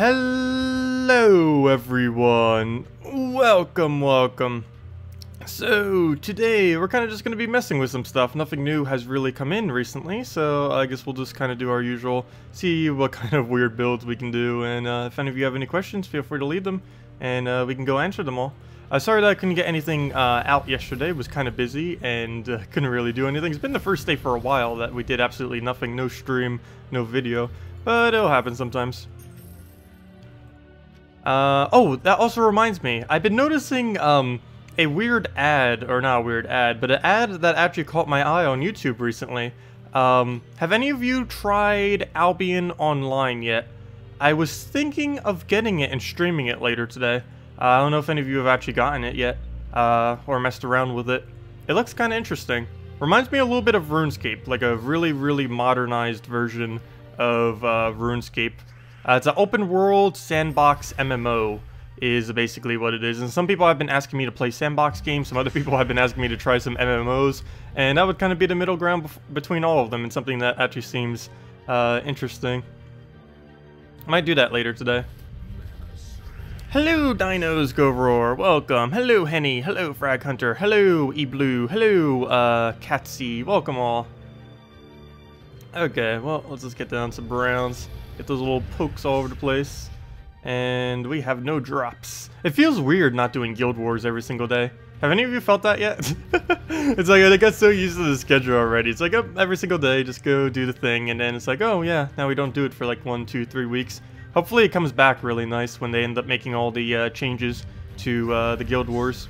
Hello everyone, welcome. So today we're kind of just going to be messing with some stuff. Nothing new has really come in recently, so I guess we'll just kind of do our usual, see what kind of weird builds we can do, and if any of you have any questions, feel free to leave them, and we can go answer them all. Sorry that I couldn't get anything out yesterday, was kind of busy, and couldn't really do anything. It's been the first day for a while that we did absolutely nothing, no stream, no video, but it'll happen sometimes. Oh, that also reminds me, I've been noticing, a weird ad, or not a weird ad, but an ad that actually caught my eye on YouTube recently. Have any of you tried Albion Online yet? I was thinking of getting it and streaming it later today. I don't know if any of you have actually gotten it yet, or messed around with it. It looks kind of interesting. Reminds me a little bit of RuneScape, like a really modernized version of RuneScape. It's an open world sandbox MMO is basically what it is, and some people have been asking me to play sandbox games, some other people have been asking me to try some MMOs, and that would kind of be the middle ground between all of them, and something that actually seems interesting. I might do that later today. Hello Dinos Go Roar, welcome. Hello Henny, hello Frag Hunter, hello E-Blue, hello Catsy, welcome all. Okay, well, let's just get down some browns. Get those little pokes all over the place. And we have no drops. It feels weird not doing Guild Wars every single day. Have any of you felt that yet? It's like I got so used to the schedule already. It's like, oh, every single day, just go do the thing. And then it's like, oh yeah, now we don't do it for like 1, 2, 3 weeks. Hopefully it comes back really nice when they end up making all the changes to the Guild Wars.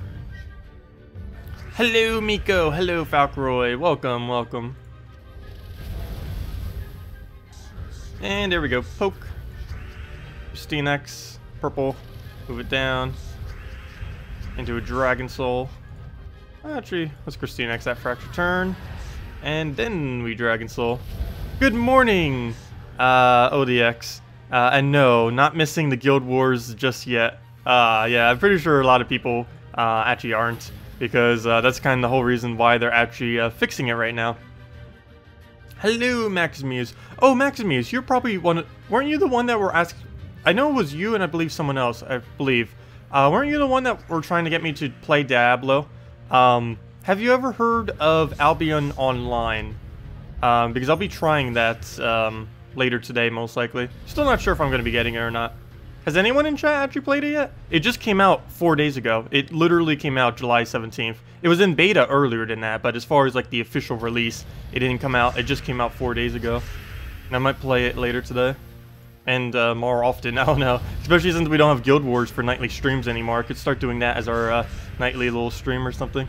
Hello Miko, hello Falkroy, welcome. And there we go, poke. Pristine X, purple, move it down into a Dragon Soul. Actually, let's Pristine X that Fracture Turn, and then we Dragon Soul. Good morning, ODX. And no, not missing the Guild Wars just yet. Yeah, I'm pretty sure a lot of people actually aren't, because that's kind of the whole reason why they're actually fixing it right now. Hello, Maximuse. Oh, Maximuse, you're probably one. Weren't you the one that were asking? I know it was you and I believe someone else. I believe. Weren't you the one that were trying to get me to play Diablo? Have you ever heard of Albion Online? Because I'll be trying that later today, most likely. Still not sure if I'm going to be getting it or not. Has anyone in chat actually played it yet? It just came out 4 days ago. It literally came out July 17th. It was in beta earlier than that, but as far as like the official release, it didn't come out. It just came out 4 days ago. And I might play it later today. And more often, I don't know. Especially since we don't have Guild Wars for nightly streams anymore. I could start doing that as our nightly little stream or something.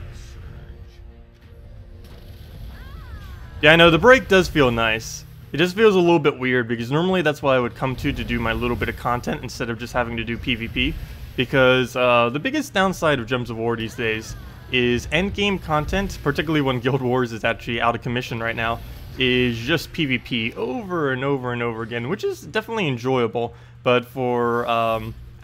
Yeah, I know, the break does feel nice. It just feels a little bit weird, because normally that's what I would come to do my little bit of content instead of just having to do PvP. Because the biggest downside of Gems of War these days is endgame content, particularly when Guild Wars is actually out of commission right now, is just PvP over and over again, which is definitely enjoyable, but for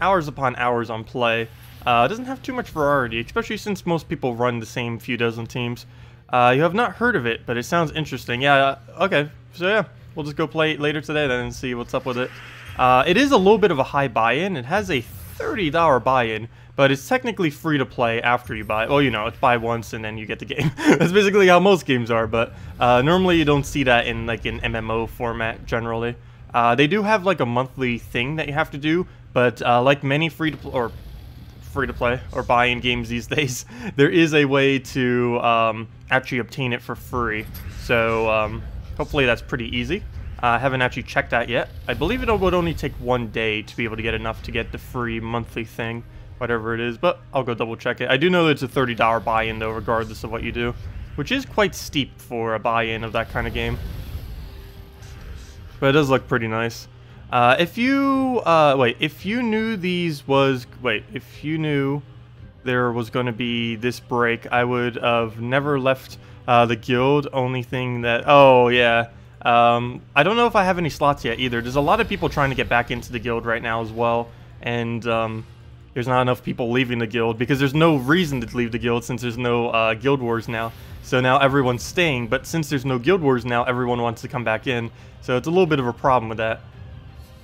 hours upon hours on play, it doesn't have too much variety, especially since most people run the same few dozen teams. You have not heard of it, but it sounds interesting. Yeah, okay, so yeah. We'll just go play it later today then and see what's up with it. It is a little bit of a high buy-in. It has a $30 buy-in, but it's technically free to play after you buy. Well, you know, it's buy once and then you get the game. That's basically how most games are, but normally you don't see that in like an MMO format generally. They do have like a monthly thing that you have to do, but like many free-to-play or buy-in games these days, there is a way to actually obtain it for free. So hopefully that's pretty easy. I haven't actually checked that yet. I believe it would only take 1 day to be able to get enough to get the free monthly thing, whatever it is, but I'll go double check it. I do know that it's a $30 buy-in though, regardless of what you do, which is quite steep for a buy-in of that kind of game. But it does look pretty nice. If you knew there was going to be this break, I would have never left the guild. Only thing that, oh yeah, I don't know if I have any slots yet either. There's a lot of people trying to get back into the guild right now as well, and there's not enough people leaving the guild because there's no reason to leave the guild since there's no Guild Wars now. So now everyone's staying, but since there's no Guild Wars now, everyone wants to come back in. So it's a little bit of a problem with that.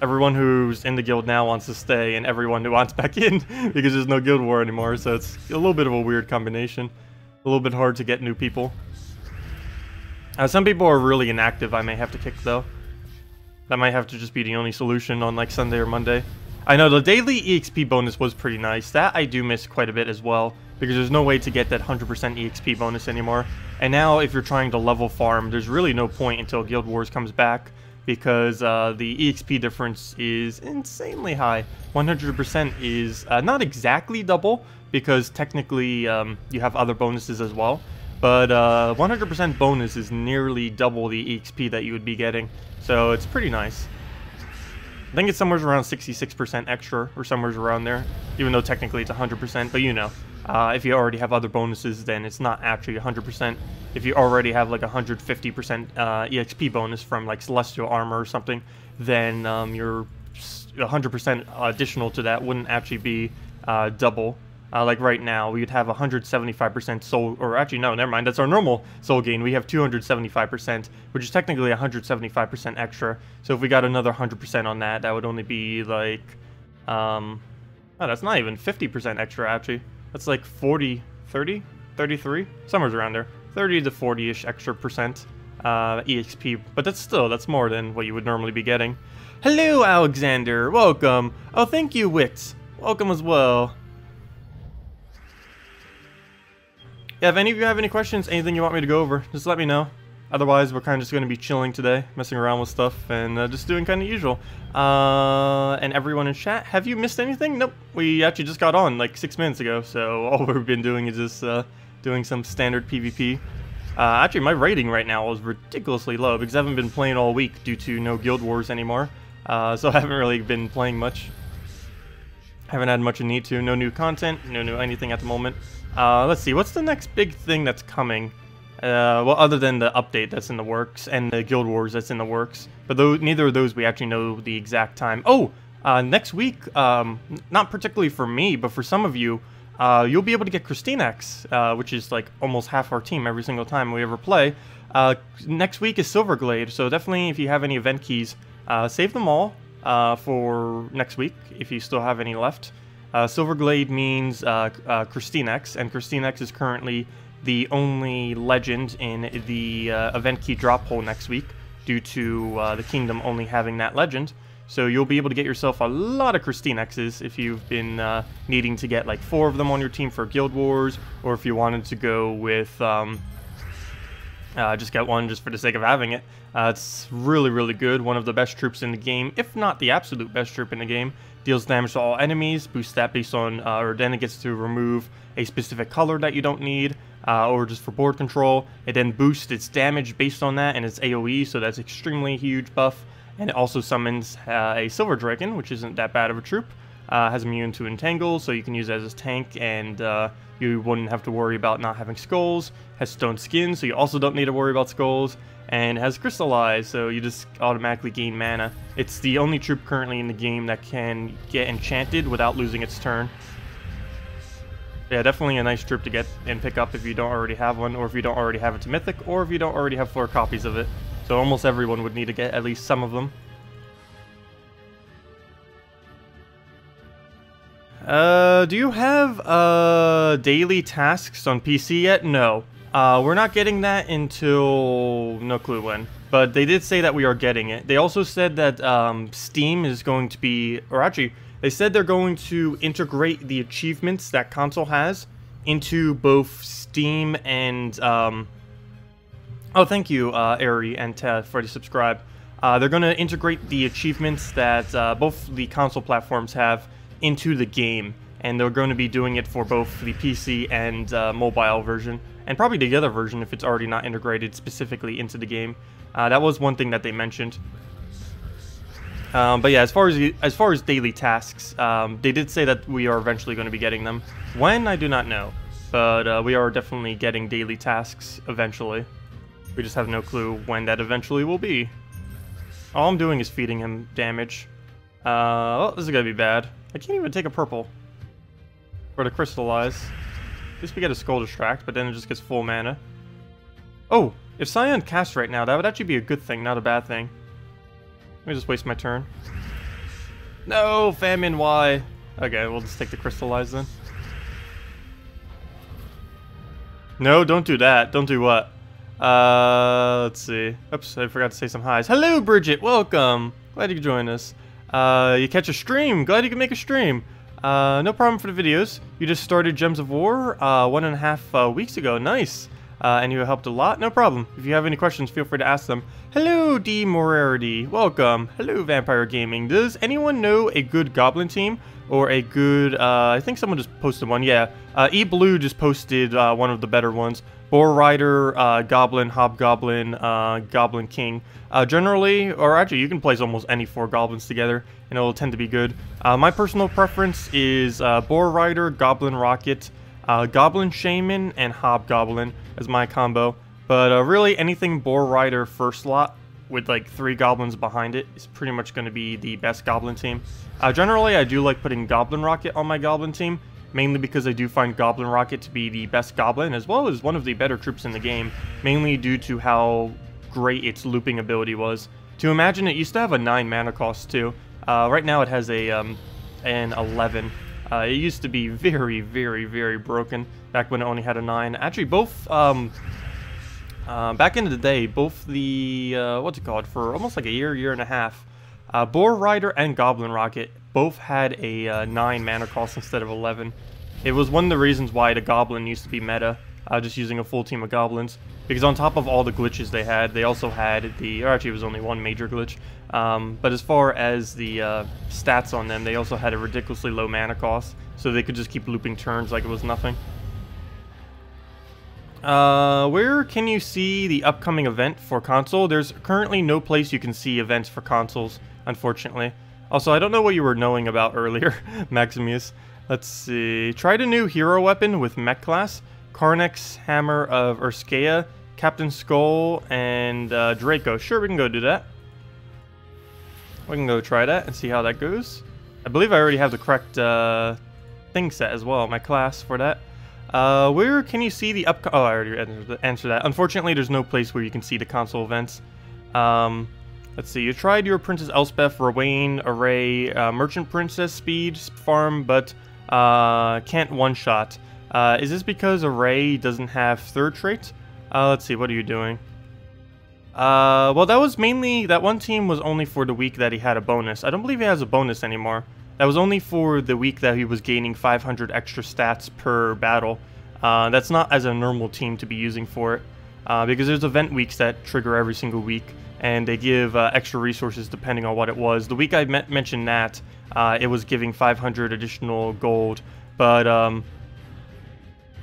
Everyone who's in the guild now wants to stay, and everyone who wants back in because there's no guild war anymore. So it's a little bit of a weird combination. A little bit hard to get new people. Some people are really inactive. I may have to kick though. That might have to just be the only solution on like Sunday or Monday. I know the daily EXP bonus was pretty nice. That I do miss quite a bit as well, because there's no way to get that 100% EXP bonus anymore. And now if you're trying to level farm, there's really no point until Guild Wars comes back, because the EXP difference is insanely high. 100% is not exactly double, because technically you have other bonuses as well. But 100% bonus is nearly double the EXP that you would be getting. So it's pretty nice. I think it's somewhere around 66% extra, or somewhere around there. Even though technically it's 100%, but you know. If you already have other bonuses, then it's not actually 100%. If you already have like 150% EXP bonus from like Celestial Armor or something, then your 100% additional to that wouldn't actually be double. Like right now, we'd have 175% soul, or actually no, never mind, that's our normal soul gain. We have 275%, which is technically 175% extra. So if we got another 100% on that, that would only be like, oh, that's not even 50% extra actually. That's like 40, 30, 33, somewhere around there. 30 to 40-ish extra percent EXP, but that's more than what you would normally be getting. Hello, Alexander, welcome. Oh, thank you, Wix. Welcome as well. Yeah, if any of you have any questions, anything you want me to go over, just let me know. Otherwise, we're kind of just going to be chilling today, messing around with stuff, and just doing kind of usual. And everyone in chat, have you missed anything? Nope, we actually just got on like 6 minutes ago, so all we've been doing is just doing some standard PvP. Actually, my rating right now is ridiculously low because I haven't been playing all week due to no Guild Wars anymore. So I haven't really been playing much. Haven't had much need to. No new content, no new anything at the moment. Let's see, what's the next big thing that's coming? Well, other than the update that's in the works and the Guild Wars that's in the works. But neither of those we actually know the exact time. Oh, next week, not particularly for me, but for some of you, you'll be able to get KrissTigger, which is like almost half our team every single time we ever play. Next week is Silverglade, so definitely if you have any event keys, save them all for next week, if you still have any left. Silverglade means KrissTigger, and KrissTigger is currently the only legend in the event key drop hole next week, due to the kingdom only having that legend. So you'll be able to get yourself a lot of KrissTigger if you've been needing to get like 4 of them on your team for Guild Wars, or if you wanted to go with just get one just for the sake of having it. It's really, really good. One of the best troops in the game, if not the absolute best troop in the game. Deals damage to all enemies, boosts that based on, or then it gets to remove a specific color that you don't need, or just for board control. It then boosts its damage based on that, and its AoE, so that's extremely huge buff. And it also summons a Silver Dragon, which isn't that bad of a troop. Has immune to Entangle, so you can use it as a tank, and you wouldn't have to worry about not having skulls. Has Stone Skin, so you also don't need to worry about skulls. And has Crystallize, so you just automatically gain mana. It's the only troop currently in the game that can get enchanted without losing its turn. Yeah, definitely a nice troop to get and pick up if you don't already have one, or if you don't already have it to Mythic, or if you don't already have 4 copies of it. So almost everyone would need to get at least some of them. Do you have daily tasks on PC yet? No. We're not getting that until no clue when. But they did say that we are getting it. They also said that Steam is going to be, or actually, they said they're going to integrate the achievements that console has into both Steam and oh, thank you, Ari and Ted, for the subscribe. They're going to integrate the achievements that both the console platforms have into the game, and they're going to be doing it for both the PC and mobile version, and probably the other version if it's already not integrated specifically into the game. That was one thing that they mentioned. But yeah, as far as daily tasks, they did say that we are eventually going to be getting them. When, I do not know, but we are definitely getting daily tasks eventually. We just have no clue when that eventually will be. All I'm doing is feeding him damage. Oh, this is gonna be bad. I can't even take a purple for the Crystallize. At least we get a Skull Distract, but then it just gets full mana. Oh, if Scion casts right now, that would actually be a good thing, not a bad thing. Let me just waste my turn. No, famine, why? Okay, we'll just take the crystallize then. No, don't do that. Don't do what? Let's see. Oops, I forgot to say some highs. Hello, Bridget. Welcome. Glad you could join us. You catch a stream. Glad you could make a stream. No problem for the videos. You just started Gems of War 1.5 weeks ago. Nice. And you helped a lot. No problem. If you have any questions, feel free to ask them. Hello, D Morarity. Welcome. Hello, Vampire Gaming. Does anyone know a good Goblin team? Or a good, I think someone just posted one. Yeah. E Blue just posted one of the better ones. Boar Rider, Goblin, Hobgoblin, Goblin King. Generally, or actually you can place almost any 4 goblins together and it will tend to be good. My personal preference is Boar Rider, Goblin Rocket, Goblin Shaman, and Hobgoblin as my combo. But really anything Boar Rider first slot with like 3 goblins behind it is pretty much going to be the best goblin team. Generally I do like putting Goblin Rocket on my goblin team. Mainly because I do find Goblin Rocket to be the best goblin, as well as one of the better troops in the game, mainly due to how great its looping ability was. To imagine, it used to have a 9 mana cost too. Right now it has an 11. It used to be very, very, very broken back when it only had a 9. Actually, both, back in the day, both the, what's it called, for almost like a year and a half, Boar Rider and Goblin Rocket both had a 9 mana cost instead of 11. It was one of the reasons why the Goblin used to be meta, just using a full team of Goblins. Because on top of all the glitches they had, they also had the, or actually it was only one major glitch, but as far as the stats on them, they also had a ridiculously low mana cost, so they could just keep looping turns like it was nothing. Where can you see the upcoming event for console? There's currently no place you can see events for consoles, unfortunately. Also, I don't know what you were knowing about earlier, Maximuse. Let's see. Tried a new hero weapon with mech class. Karnek's Hammer of Urskea, Captain Skull, and Draco. Sure, we can go do that. We can go try that and see how that goes. I believe I already have the correct thing set as well, my class for that. Where can you see the oh, I already answered that. Unfortunately, there's no place where you can see the console events. Let's see, you tried your Princess Elspeth, Rowain, Array, Merchant Princess Speed farm, but can't one-shot. Is this because Array doesn't have third trait? Let's see, what are you doing? Well, that was mainly, that one team was only for the week that he had a bonus. I don't believe he has a bonus anymore. That was only for the week that he was gaining 500 extra stats per battle. That's not as a normal team to be using for it, because there's event weeks that trigger every single week. And they give extra resources depending on what it was. The week I mentioned that, it was giving 500 additional gold. But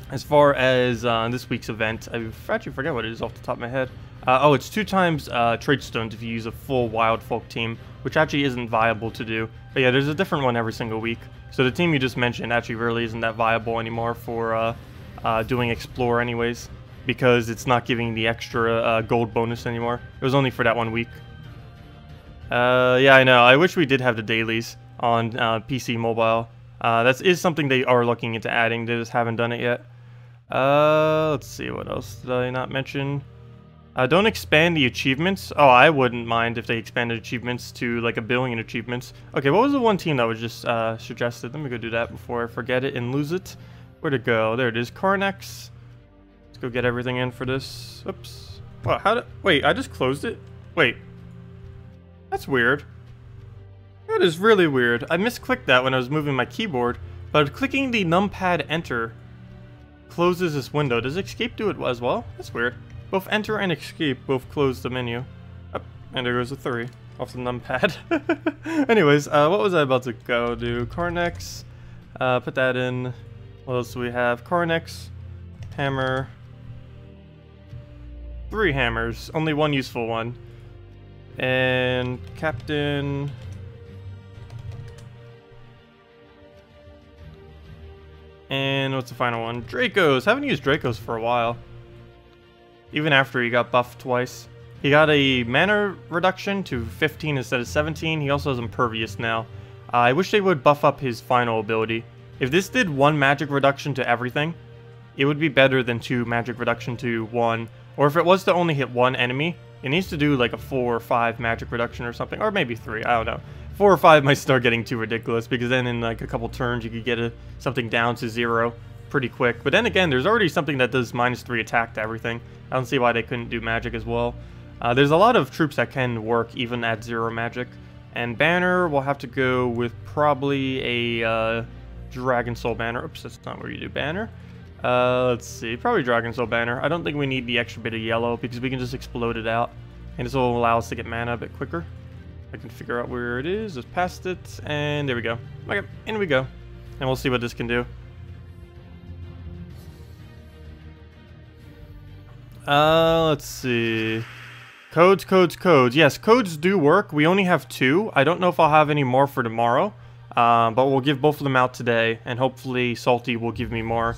as far as this week's event, I actually forget what it is off the top of my head. Oh, it's 2 times trait stones if you use a full wild folk team, which actually isn't viable to do. But yeah, there's a different one every single week. So the team you just mentioned actually really isn't that viable anymore for doing explore anyways, because it's not giving the extra gold bonus anymore. It was only for that 1 week. Yeah, I know. I wish we did have the dailies on PC mobile. That is something they are looking into adding. They just haven't done it yet. Let's see, what else did I not mention? Don't expand the achievements. Oh, I wouldn't mind if they expanded achievements to like 1 billion achievements. Okay, what was the one team that was just suggested? Let me go do that before I forget it and lose it. Where'd it go? There it is. Karnex. Go get everything in for this. Oops. What? How did? Wait, I just closed it? Wait. That's weird. That is really weird. I misclicked that when I was moving my keyboard, but clicking the numpad enter closes this window. Does escape do it as well? That's weird. Both enter and escape both close the menu. Oh, and there goes a 3 off the numpad. Anyways, what was I about to go do? Karnex. Put that in. What else do we have? Karnex. Hammer. 3 hammers, only 1 useful one. And Captain. And what's the final one? Dracos. Haven't used Dracos for a while. Even after he got buffed twice. He got a mana reduction to 15 instead of 17. He also has Impervious now. I wish they would buff up his final ability. If this did 1 magic reduction to everything, it would be better than 2 magic reduction to 1. Or if it was to only hit 1 enemy, It needs to do like a 4 or 5 magic reduction or something, or maybe 3, I don't know. 4 or 5 might start getting too ridiculous, because then in like a couple turns you could get something down to 0 pretty quick. But then again, there's already something that does -3 attack to everything. I don't see why they couldn't do magic as well. There's a lot of troops that can work even at 0 magic. And banner, we'll have to go with probably a Dragon Soul banner. Oops, that's not where you do banner. Let's see, probably Dragon Soul banner. I don't think we need the extra bit of yellow because we can just explode it out. And this will allow us to get mana a bit quicker. I can figure out where it is, just past it, and there we go. Okay, in we go. And we'll see what this can do. Let's see. Codes. Yes, codes do work. We only have 2. I don't know if I'll have any more for tomorrow. But we'll give both of them out today. And hopefully Salty will give me more.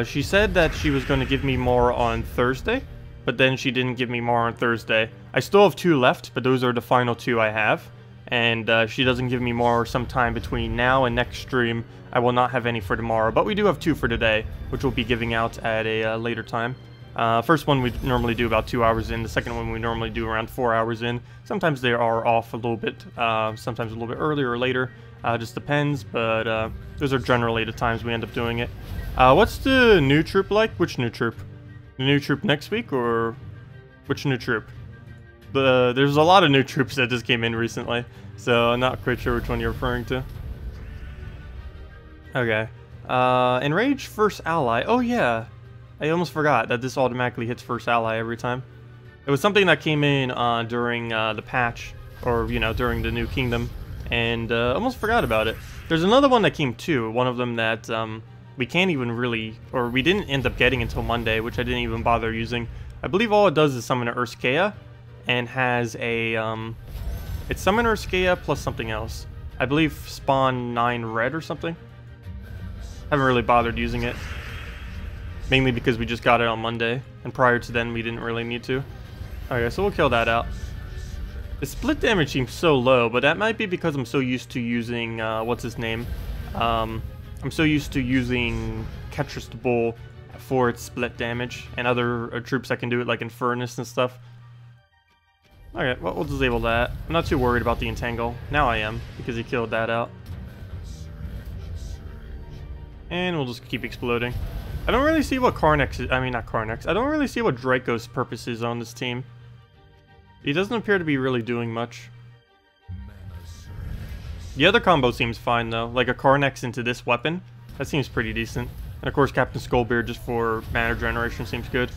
She said that she was going to give me more on Thursday. But then she didn't give me more on Thursday. I still have 2 left, but those are the final 2 I have. And she doesn't give me more sometime between now and next stream. I will not have any for tomorrow. But we do have 2 for today, which we'll be giving out at a later time. First one we normally do about 2 hours in. The second one we normally do around 4 hours in. Sometimes they are off a little bit. Sometimes a little bit earlier or later. Just depends, but those are generally the times we end up doing it. What's the new troop like? Which new troop? The new troop next week, or which new troop? There's a lot of new troops that just came in recently, so I'm not quite sure which one you're referring to. Okay. Enrage first ally. Oh yeah. I almost forgot that this automatically hits first ally every time. It was something that came in during the patch, or, you know, during the new kingdom, and almost forgot about it. There's another one that came too, one of them that we can't even really, or we didn't end up getting until Monday, which I didn't even bother using. I believe all it does is summon an Urskea, and has a, it's summon Urskea plus something else. I believe spawn 9 red or something. Haven't really bothered using it. Mainly because we just got it on Monday, and prior to then we didn't really need to. Okay, so we'll kill that out. The split damage seems so low, but that might be because I'm so used to using, what's his name? I'm so used to using Ketris the Bull for its split damage, and other troops that can do it, like Infernus and stuff. Okay, well, we'll disable that. I'm not too worried about the Entangle. Now I am, because he killed that out. And we'll just keep exploding. I don't really see what Karnex is, I mean not Karnex, I don't really see what Draco's purpose is on this team. He doesn't appear to be really doing much. The other combo seems fine though, like a Karnex into this weapon, that seems pretty decent. And of course Captain Skullbeard just for mana generation seems good.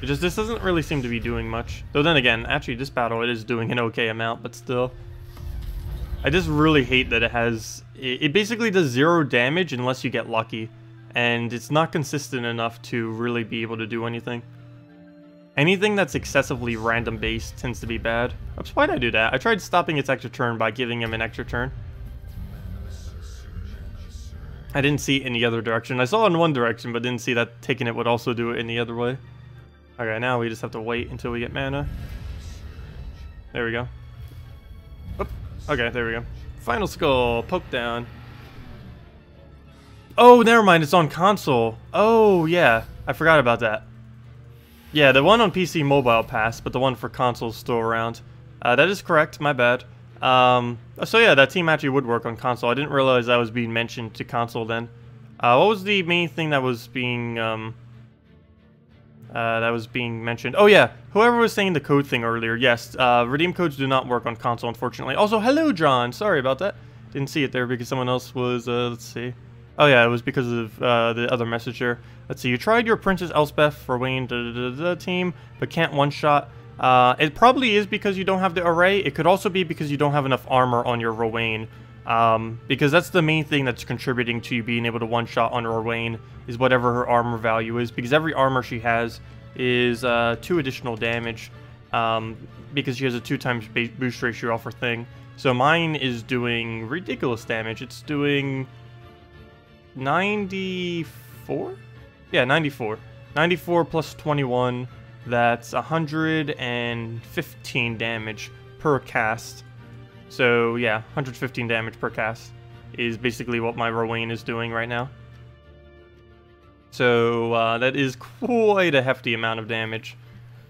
It just, this doesn't really seem to be doing much. Though then again, actually this battle it is doing an okay amount, but still. I just really hate that it has, it basically does 0 damage unless you get lucky. And it's not consistent enough to really be able to do anything. Anything that's excessively random based tends to be bad. Oops, why'd I do that? I tried stopping its extra turn by giving him an extra turn. I didn't see it in the other direction. I saw it in one direction, but didn't see that taking it would also do it in the other way. Okay, now we just have to wait until we get mana. There we go. Oop. Okay, there we go. Final skull, poke down. Oh, never mind, it's on console. Oh, yeah, I forgot about that. Yeah, the one on PC mobile passed, but the one for console is still around. That is correct, my bad. So yeah, that team actually would work on console. I didn't realize that was being mentioned to console then. What was the main thing that was being, mentioned? Oh yeah, whoever was saying the code thing earlier, yes, redeem codes do not work on console, unfortunately. Also, hello, John, sorry about that. Didn't see it there because someone else was, let's see. Oh yeah, it was because of the other message here. Let's see, you tried your Princess Elspeth for Wayne team, but can't one-shot. It probably is because you don't have the array. It could also be because you don't have enough armor on your Rowain. Because that's the main thing that's contributing to you being able to one-shot on Rowain, is whatever her armor value is. Because every armor she has is 2 additional damage, because she has a 2 times boost ratio off her thing. So mine is doing ridiculous damage. It's doing 94? Yeah, 94. 94 plus 21, that's 115 damage per cast. So yeah, 115 damage per cast is basically what my Rowain is doing right now. So that is quite a hefty amount of damage.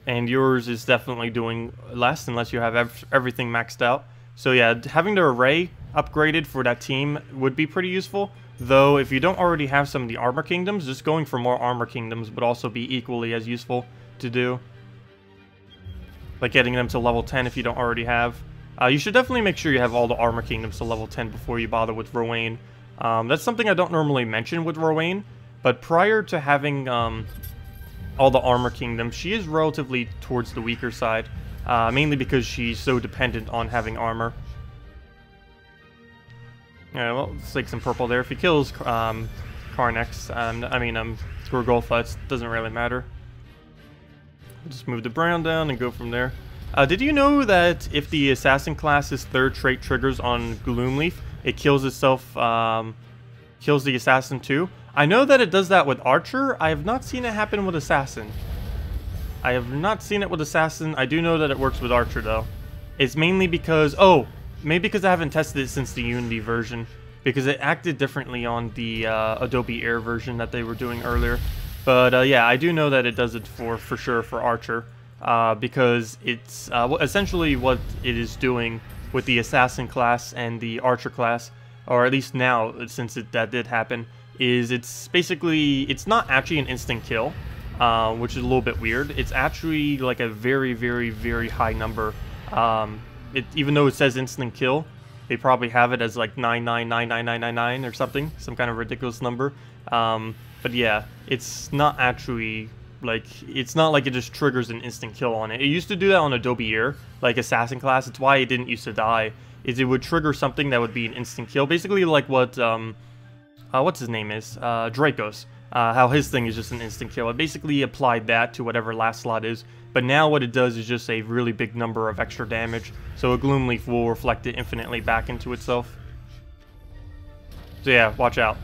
and yours is definitely doing less unless you have everything maxed out. So yeah, having the array upgraded for that team would be pretty useful, though if you don't already have some of the armor kingdoms, just going for more armor kingdoms would also be equally as useful to do. Like getting them to level 10 if you don't already have. You should definitely make sure you have all the armor kingdoms to level 10 before you bother with Rowan. That's something I don't normally mention with Rowan, but prior to having all the armor kingdoms, she is relatively towards the weaker side, mainly because she's so dependent on having armor. Yeah, well, let's take some purple there. If he kills Karnex, Gorgolfa, it doesn't really matter. We'll just move the brown down and go from there. Did you know that if the assassin class's third trait triggers on Gloomleaf, it kills itself, kills the assassin too? I know that it does that with Archer. I have not seen it happen with Assassin. I have not seen it with Assassin. I do know that it works with Archer though. It's mainly because, oh, maybe because I haven't tested it since the Unity version, because it acted differently on the Adobe Air version that they were doing earlier. But yeah, I do know that it does it for sure for Archer. Because it's essentially what it is doing with the Assassin class and the Archer class, or at least now, since that did happen, is it's basically, it's not actually an instant kill, which is a little bit weird. It's actually like a very, very, very high number. Even though it says instant kill, they probably have it as like 9999999 or something, some kind of ridiculous number. But yeah, it's not actually... like, it's not like it just triggers an instant kill on it. It used to do that on Adobe Air, like Assassin class. It's why it didn't used to die, is it would trigger something that would be an instant kill. Basically like what, what's his name is? Dracos. How his thing is just an instant kill. It basically applied that to whatever last slot is. But now what it does is just a really big number of extra damage. So a Gloomleaf will reflect it infinitely back into itself. So yeah, watch out.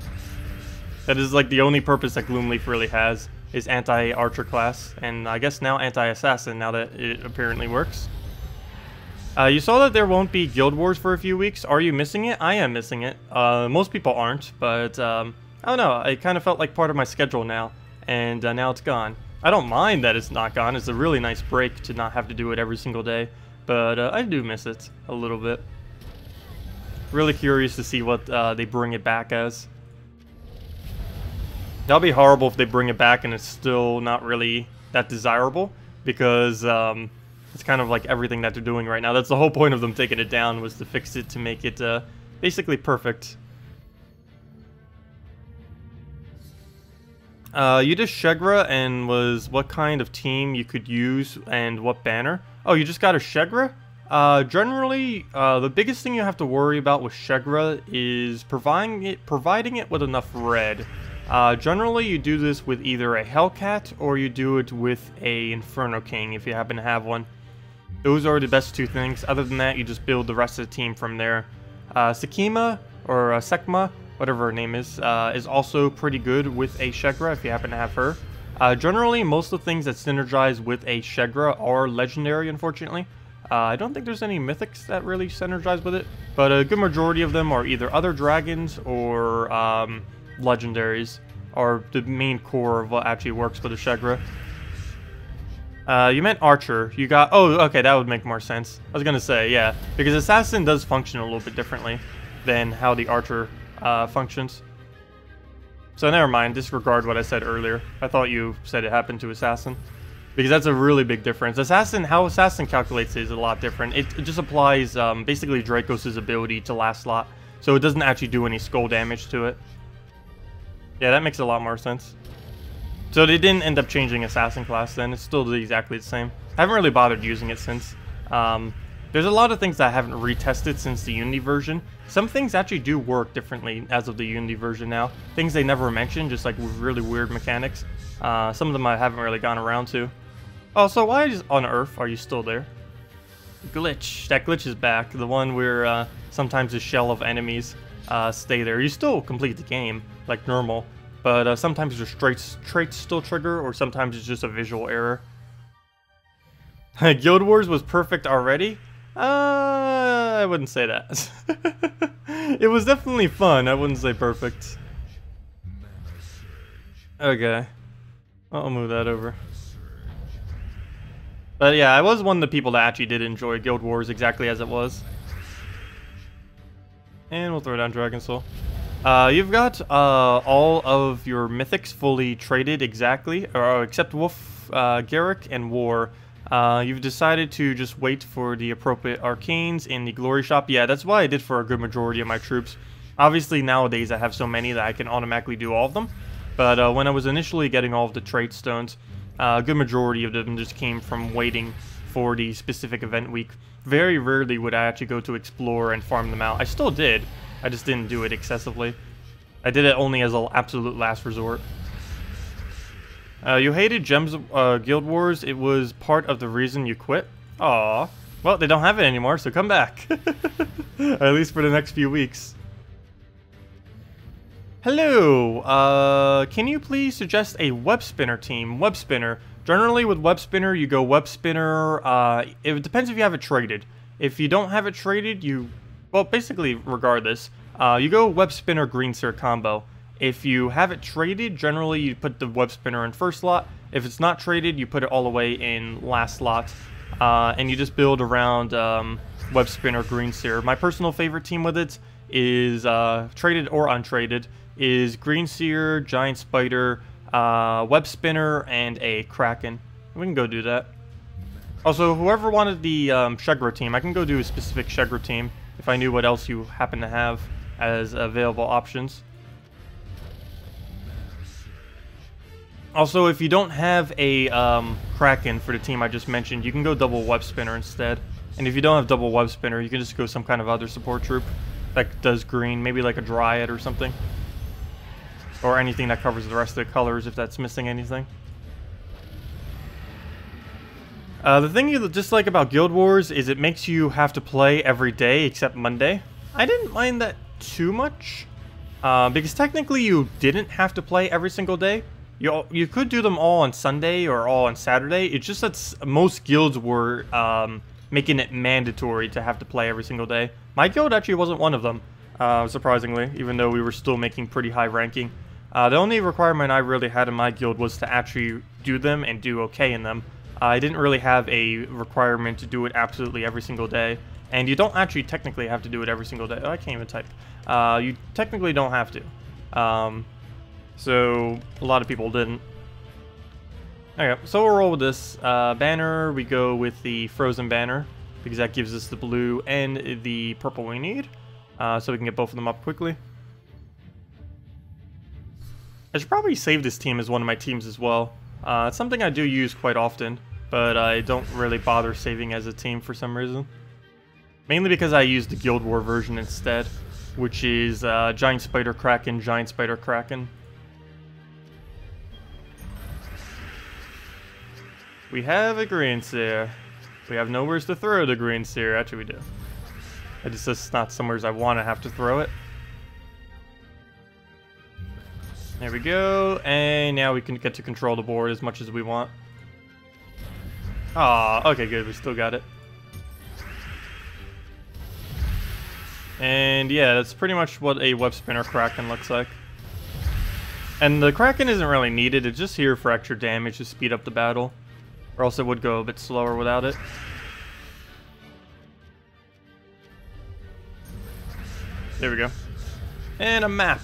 That is like the only purpose that Gloomleaf really has. Is anti-Archer class, and I guess now anti-Assassin, now that it apparently works. You saw that there won't be Guild Wars for a few weeks. Are you missing it? I am missing it. Most people aren't, but I don't know. It kind of felt like part of my schedule now, and now it's gone. I don't mind that it's not gone. It's a really nice break to not have to do it every single day, but I do miss it a little bit. Really curious to see what they bring it back as. That'll be horrible if they bring it back and it's still not really that desirable, because it's kind of like everything that they're doing right now. That's the whole point of them taking it down, was to fix it to make it basically perfect. You just Shegra, and was what kind of team you could use and what banner? Oh, you just got a Shegra? Generally, the biggest thing you have to worry about with Shegra is providing it with enough red. Generally, you do this with either a Hellcat or you do it with a Inferno King if you happen to have one. Those are the best two things. Other than that, you just build the rest of the team from there. Sekima, or Sekma, whatever her name is also pretty good with a Shegra if you happen to have her. Generally, most of the things that synergize with a Shegra are legendary, unfortunately. I don't think there's any mythics that really synergize with it, but a good majority of them are either other dragons or legendaries are the main core of what actually works for the Shegra. You meant Archer. You got... oh, okay, that would make more sense. I was gonna say, yeah, because Assassin does function a little bit differently than how the Archer functions. So never mind, disregard what I said earlier. I thought you said it happened to Assassin, because that's a really big difference. Assassin, how Assassin calculates it is a lot different. It just applies basically Dracos' ability to last slot, so it doesn't actually do any skull damage to it. Yeah, that makes a lot more sense. So they didn't end up changing Assassin class then. It's still exactly the same. I haven't really bothered using it since. There's a lot of things that I haven't retested since the Unity version. Some things actually do work differently as of the Unity version now. Things they never mentioned, just like really weird mechanics. Some of them I haven't really gone around to. Oh, so why on Earth are you still there? Glitch. That glitch is back. The one where sometimes a shell of enemies stay there. You still complete the game like normal, but sometimes your traits still trigger, or sometimes it's just a visual error. Guild Wars was perfect already? I wouldn't say that. It was definitely fun. I wouldn't say perfect. Okay. I'll move that over. But yeah, I was one of the people that actually did enjoy Guild Wars exactly as it was. And we'll throw down Dragon Soul. You've got all of your mythics fully traded exactly, or except Wolf, Garrick, and War. You've decided to just wait for the appropriate arcanes in the glory shop. Yeah, that's what I did for a good majority of my troops. Obviously, nowadays I have so many that I can automatically do all of them. But when I was initially getting all of the trade stones, a good majority of them just came from waiting for the specific event week. Very rarely would I actually go to explore and farm them out. I still did. I just didn't do it excessively. I did it only as an absolute last resort. You hated Gems Guild Wars. It was part of the reason you quit. Aw. Well, they don't have it anymore, so come back. At least for the next few weeks. Hello. Can you please suggest a web spinner team? Web spinner. Generally, with web spinner, you go web spinner. It depends if you have it traded. If you don't have it traded, well, basically, regardless, you go web spinner green seer combo. If you have it traded, generally you put the web spinner in first slot. If it's not traded, you put it all the way in last slot. And you just build around web spinner green seer. My personal favorite team with it is traded or untraded. Is green seer, giant spider, web spinner, and a kraken. We can go do that. Also, whoever wanted the Shegra team, I can go do a specific Shegra team if I knew what else you happen to have as available options. Also, if you don't have a Kraken for the team I just mentioned, you can go double web spinner instead. And if you don't have double web spinner, you can just go some kind of other support troop that does green, maybe like a Dryad or something. Or anything that covers the rest of the colors if that's missing anything. The thing you dislike about Guild Wars is it makes you have to play every day except Monday. I didn't mind that too much, because technically you didn't have to play every single day. You could do them all on Sunday or all on Saturday. It's just that most guilds were making it mandatory to have to play every single day. My guild actually wasn't one of them, surprisingly, even though we were still making pretty high ranking. The only requirement I really had in my guild was to actually do them and do okay in them. I didn't really have a requirement to do it absolutely every single day. And you don't actually technically have to do it every single day. Oh, I can't even type. You technically don't have to. So a lot of people didn't. Okay, so we'll roll with this. Banner, we go with the frozen banner, because that gives us the blue and the purple we need. So we can get both of them up quickly. I should probably save this team as one of my teams as well. It's something I do use quite often, but I don't really bother saving as a team for some reason. Mainly because I use the Guild War version instead, which is Giant Spider Kraken, Giant Spider Kraken. We have a green seer. We have nowhere to throw the green seer. Actually, we do. It's just not somewhere I want to have to throw it. There we go, and now we can get to control the board as much as we want. Ah, okay, good, we still got it. And yeah, that's pretty much what a web spinner Kraken looks like. And the Kraken isn't really needed, it's just here for extra damage to speed up the battle. Or else it would go a bit slower without it. There we go. And a map.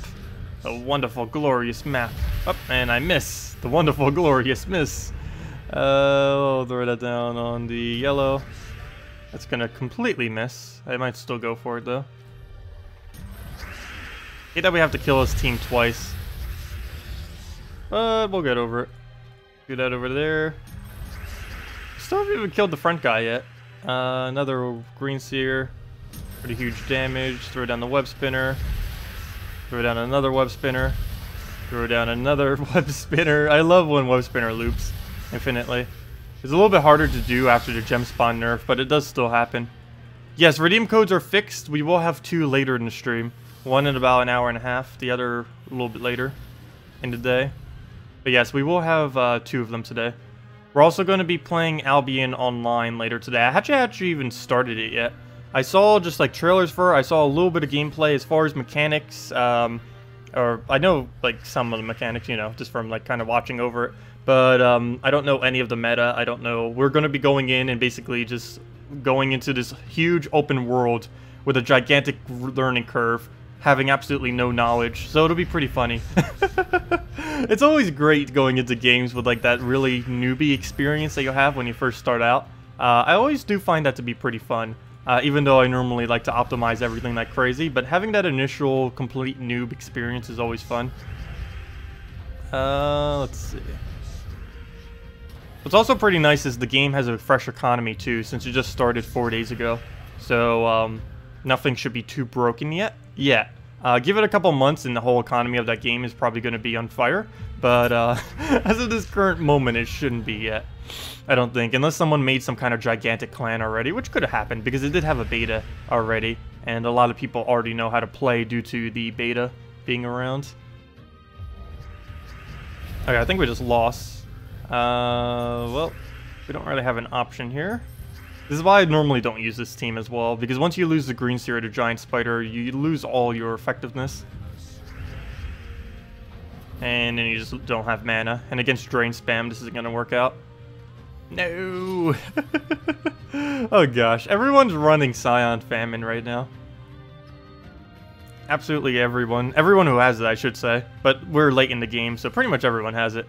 A wonderful, glorious map. Oh, and I miss. The wonderful, glorious miss. I'll throw that down on the yellow. That's gonna completely miss. I might still go for it, though. Hate that we have to kill his team twice. But we'll get over it. Do that over there. Still haven't even killed the front guy yet. Another green seer. Pretty huge damage. Throw down the web spinner. Throw down another web spinner. Throw down another web spinner. I love when web spinner loops infinitely. It's a little bit harder to do after the gem spawn nerf, but it does still happen. Yes, redeem codes are fixed. We will have 2 later in the stream. One in about an hour and a half. The other a little bit later in the day. But yes, we will have 2 of them today. We're also going to be playing Albion online later today. I haven't actually even started it yet. I saw just like trailers for it. I saw a little bit of gameplay as far as mechanics. Or I know like some of the mechanics, you know, just from like kind of watching over it. But I don't know any of the meta. I don't know. We're going to be going in and basically just going into this huge open world with a gigantic learning curve, having absolutely no knowledge. So it'll be pretty funny. It's always great going into games with like that really newbie experience that you have when you first start out. I always do find that to be pretty fun. Even though I normally like to optimize everything like crazy, but having that initial complete noob experience is always fun. Let's see. What's also pretty nice is the game has a fresh economy too, since it just started 4 days ago. So nothing should be too broken yet. Give it a couple months and the whole economy of that game is probably going to be on fire. But as of this current moment, it shouldn't be yet. I don't think, unless someone made some kind of gigantic clan already, which could have happened because it did have a beta already, and a lot of people already know how to play due to the beta being around. Okay, I think we just lost. Well, we don't really have an option here. This is why I normally don't use this team as well, because once you lose the green Serrator Giant Spider, you lose all your effectiveness. And then you just don't have mana. And against Drain Spam, this isn't going to work out. No! Oh gosh, everyone's running Scion Famine right now. Absolutely everyone. Everyone who has it, I should say. But we're late in the game, so pretty much everyone has it.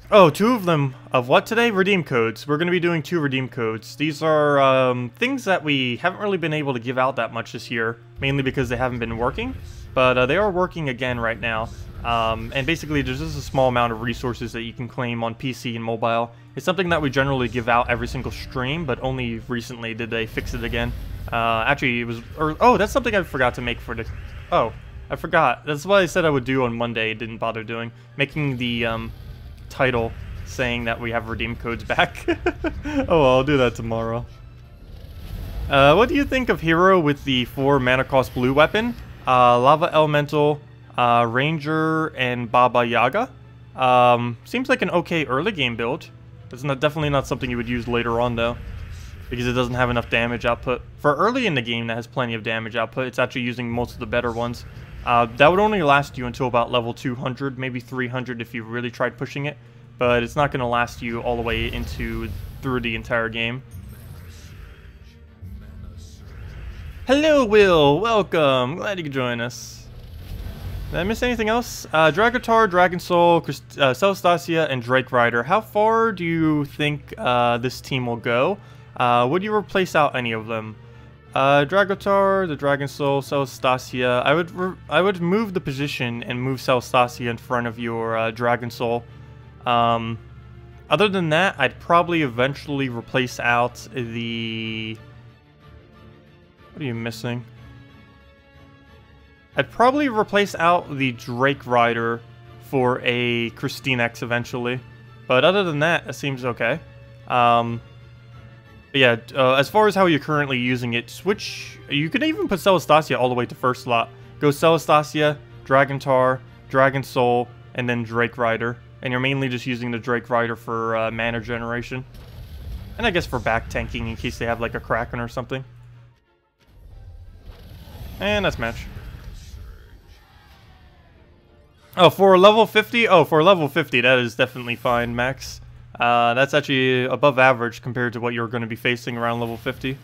Oh, 2 of them. Of what today? Redeem codes. We're going to be doing 2 redeem codes. These are things that we haven't really been able to give out that much this year. Mainly because they haven't been working. But they are working again right now. And basically, there's just a small amount of resources that you can claim on PC and mobile. It's something that we generally give out every single stream, but only recently did they fix it again. Actually, it was... oh, that's something I forgot to make for the... Oh, I forgot. That's what I said I would do on Monday. Didn't bother doing. Making the title saying that we have redeem codes back. Oh, well, I'll do that tomorrow. What do you think of Hero with the 4 mana cost blue weapon? Lava Elemental, Ranger, and Baba Yaga. Seems like an okay early game build. It's definitely not something you would use later on though, because it doesn't have enough damage output. For early in the game that has plenty of damage output, it's actually using most of the better ones. That would only last you until about level 200, maybe 300 if you really tried pushing it, but it's not going to last you all the way through the entire game. Hello, Will. Welcome. Glad you could join us. Did I miss anything else? Dragotar, Dragon Soul, Celestacia, and Drake Rider. How far do you think this team will go? Would you replace out any of them? Dragotar, the Dragon Soul, Celestacia. I would move the position and move Celestacia in front of your Dragon Soul. Other than that, I'd probably eventually replace out the... What are you missing? I'd probably replace out the Drake Rider for a KrissTigger eventually. But other than that, it seems okay. Yeah, as far as how you're currently using it, switch... You could even put Celestacia all the way to first slot. Go Celestacia, Dragontar, Dragon Soul, and then Drake Rider. And you're mainly just using the Drake Rider for mana generation. And I guess for back tanking in case they have like a Kraken or something. And that's match. Oh, for level 50? Oh, for level 50, that is definitely fine, Max. That's actually above average compared to what you're going to be facing around level 50.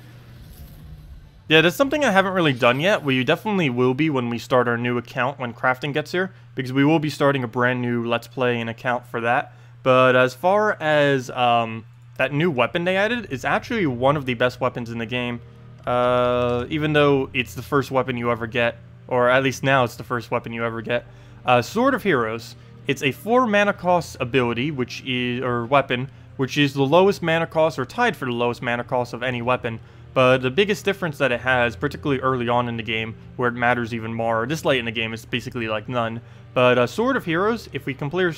Yeah, that's something I haven't really done yet. We definitely will be when we start our new account when crafting gets here, because we will be starting a brand new Let's Play and account for that. But as far as that new weapon they added, it's actually one of the best weapons in the game. Even though it's the first weapon you ever get, or at least now it's the first weapon you ever get. Sword of Heroes. It's a 4 mana cost ability, weapon, which is the lowest mana cost, or tied for the lowest mana cost of any weapon. But the biggest difference that it has, particularly early on in the game, where it matters even more, this late in the game, it's basically like none. But Sword of Heroes, if we compare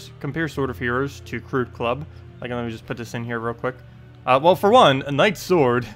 Sword of Heroes to Crude Club, like let me just put this in here real quick. Well, for one, a Knight's Sword,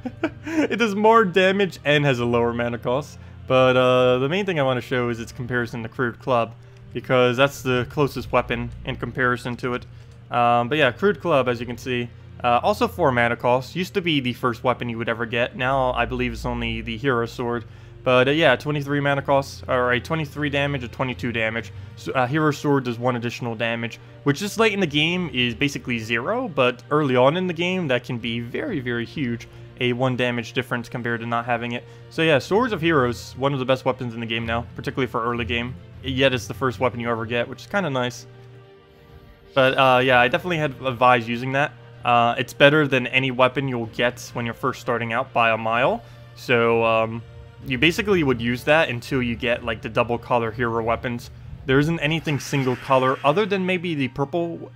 it does more damage and has a lower mana cost. But the main thing I want to show is its comparison to Crude Club, because that's the closest weapon in comparison to it. But yeah, Crude Club, as you can see, also 4 mana cost. Used to be the first weapon you would ever get. Now I believe it's only the Hero Sword. But yeah, 23 mana cost, or a 23 damage, a 22 damage. So, Hero Sword does 1 additional damage, which this late in the game is basically 0, but early on in the game that can be very, very huge. A 1 damage difference compared to not having it. So yeah, Swords of Heroes, one of the best weapons in the game now, particularly for early game. Yet it's the first weapon you ever get, which is kind of nice. But yeah, I definitely had advised using that. It's better than any weapon you'll get when you're first starting out by a mile. So you basically would use that until you get like the double color hero weapons. There isn't anything single color other than maybe the purple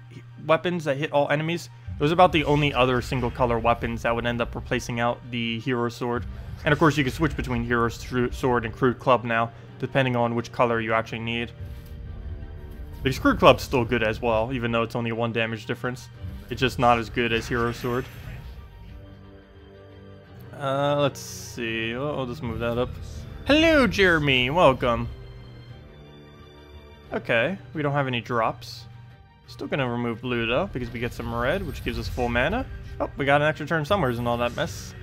weapons that hit all enemies. Those are about the only other single color weapons that would end up replacing out the hero sword. And of course you can switch between hero sword and crude club now, depending on which color you actually need. The crude club's still good as well, even though it's only a 1 damage difference. It's just not as good as hero sword. Let's see. I'll just move that up. Hello, Jeremy. Welcome. Okay, we don't have any drops. Still gonna remove blue though, because we get some red, which gives us full mana. Oh, we got an extra turn somewheres and all that mess.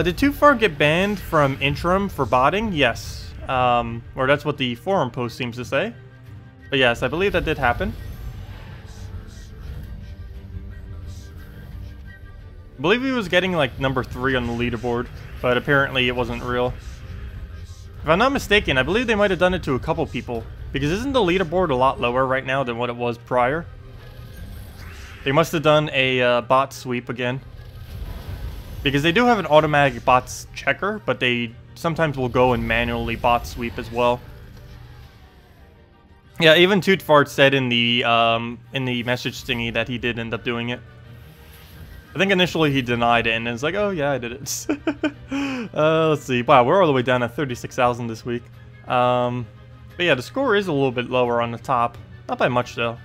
Did Too Far get banned from Interim for botting? Yes. Or that's what the forum post seems to say. But yes, I believe that did happen. I believe he was getting like number 3 on the leaderboard, but apparently it wasn't real. If I'm not mistaken, I believe they might have done it to a couple people, because isn't the leaderboard a lot lower right now than what it was prior? They must have done a bot sweep again. Because they do have an automatic bots checker, but they sometimes will go and manually bot sweep as well. Yeah, even Tootfart said in the message thingy that he did end up doing it. I think initially he denied it, and it's like, oh yeah, I did it. Let's see. Wow, we're all the way down at 36,000 this week. But yeah, the score is a little bit lower on the top. Not by much, though.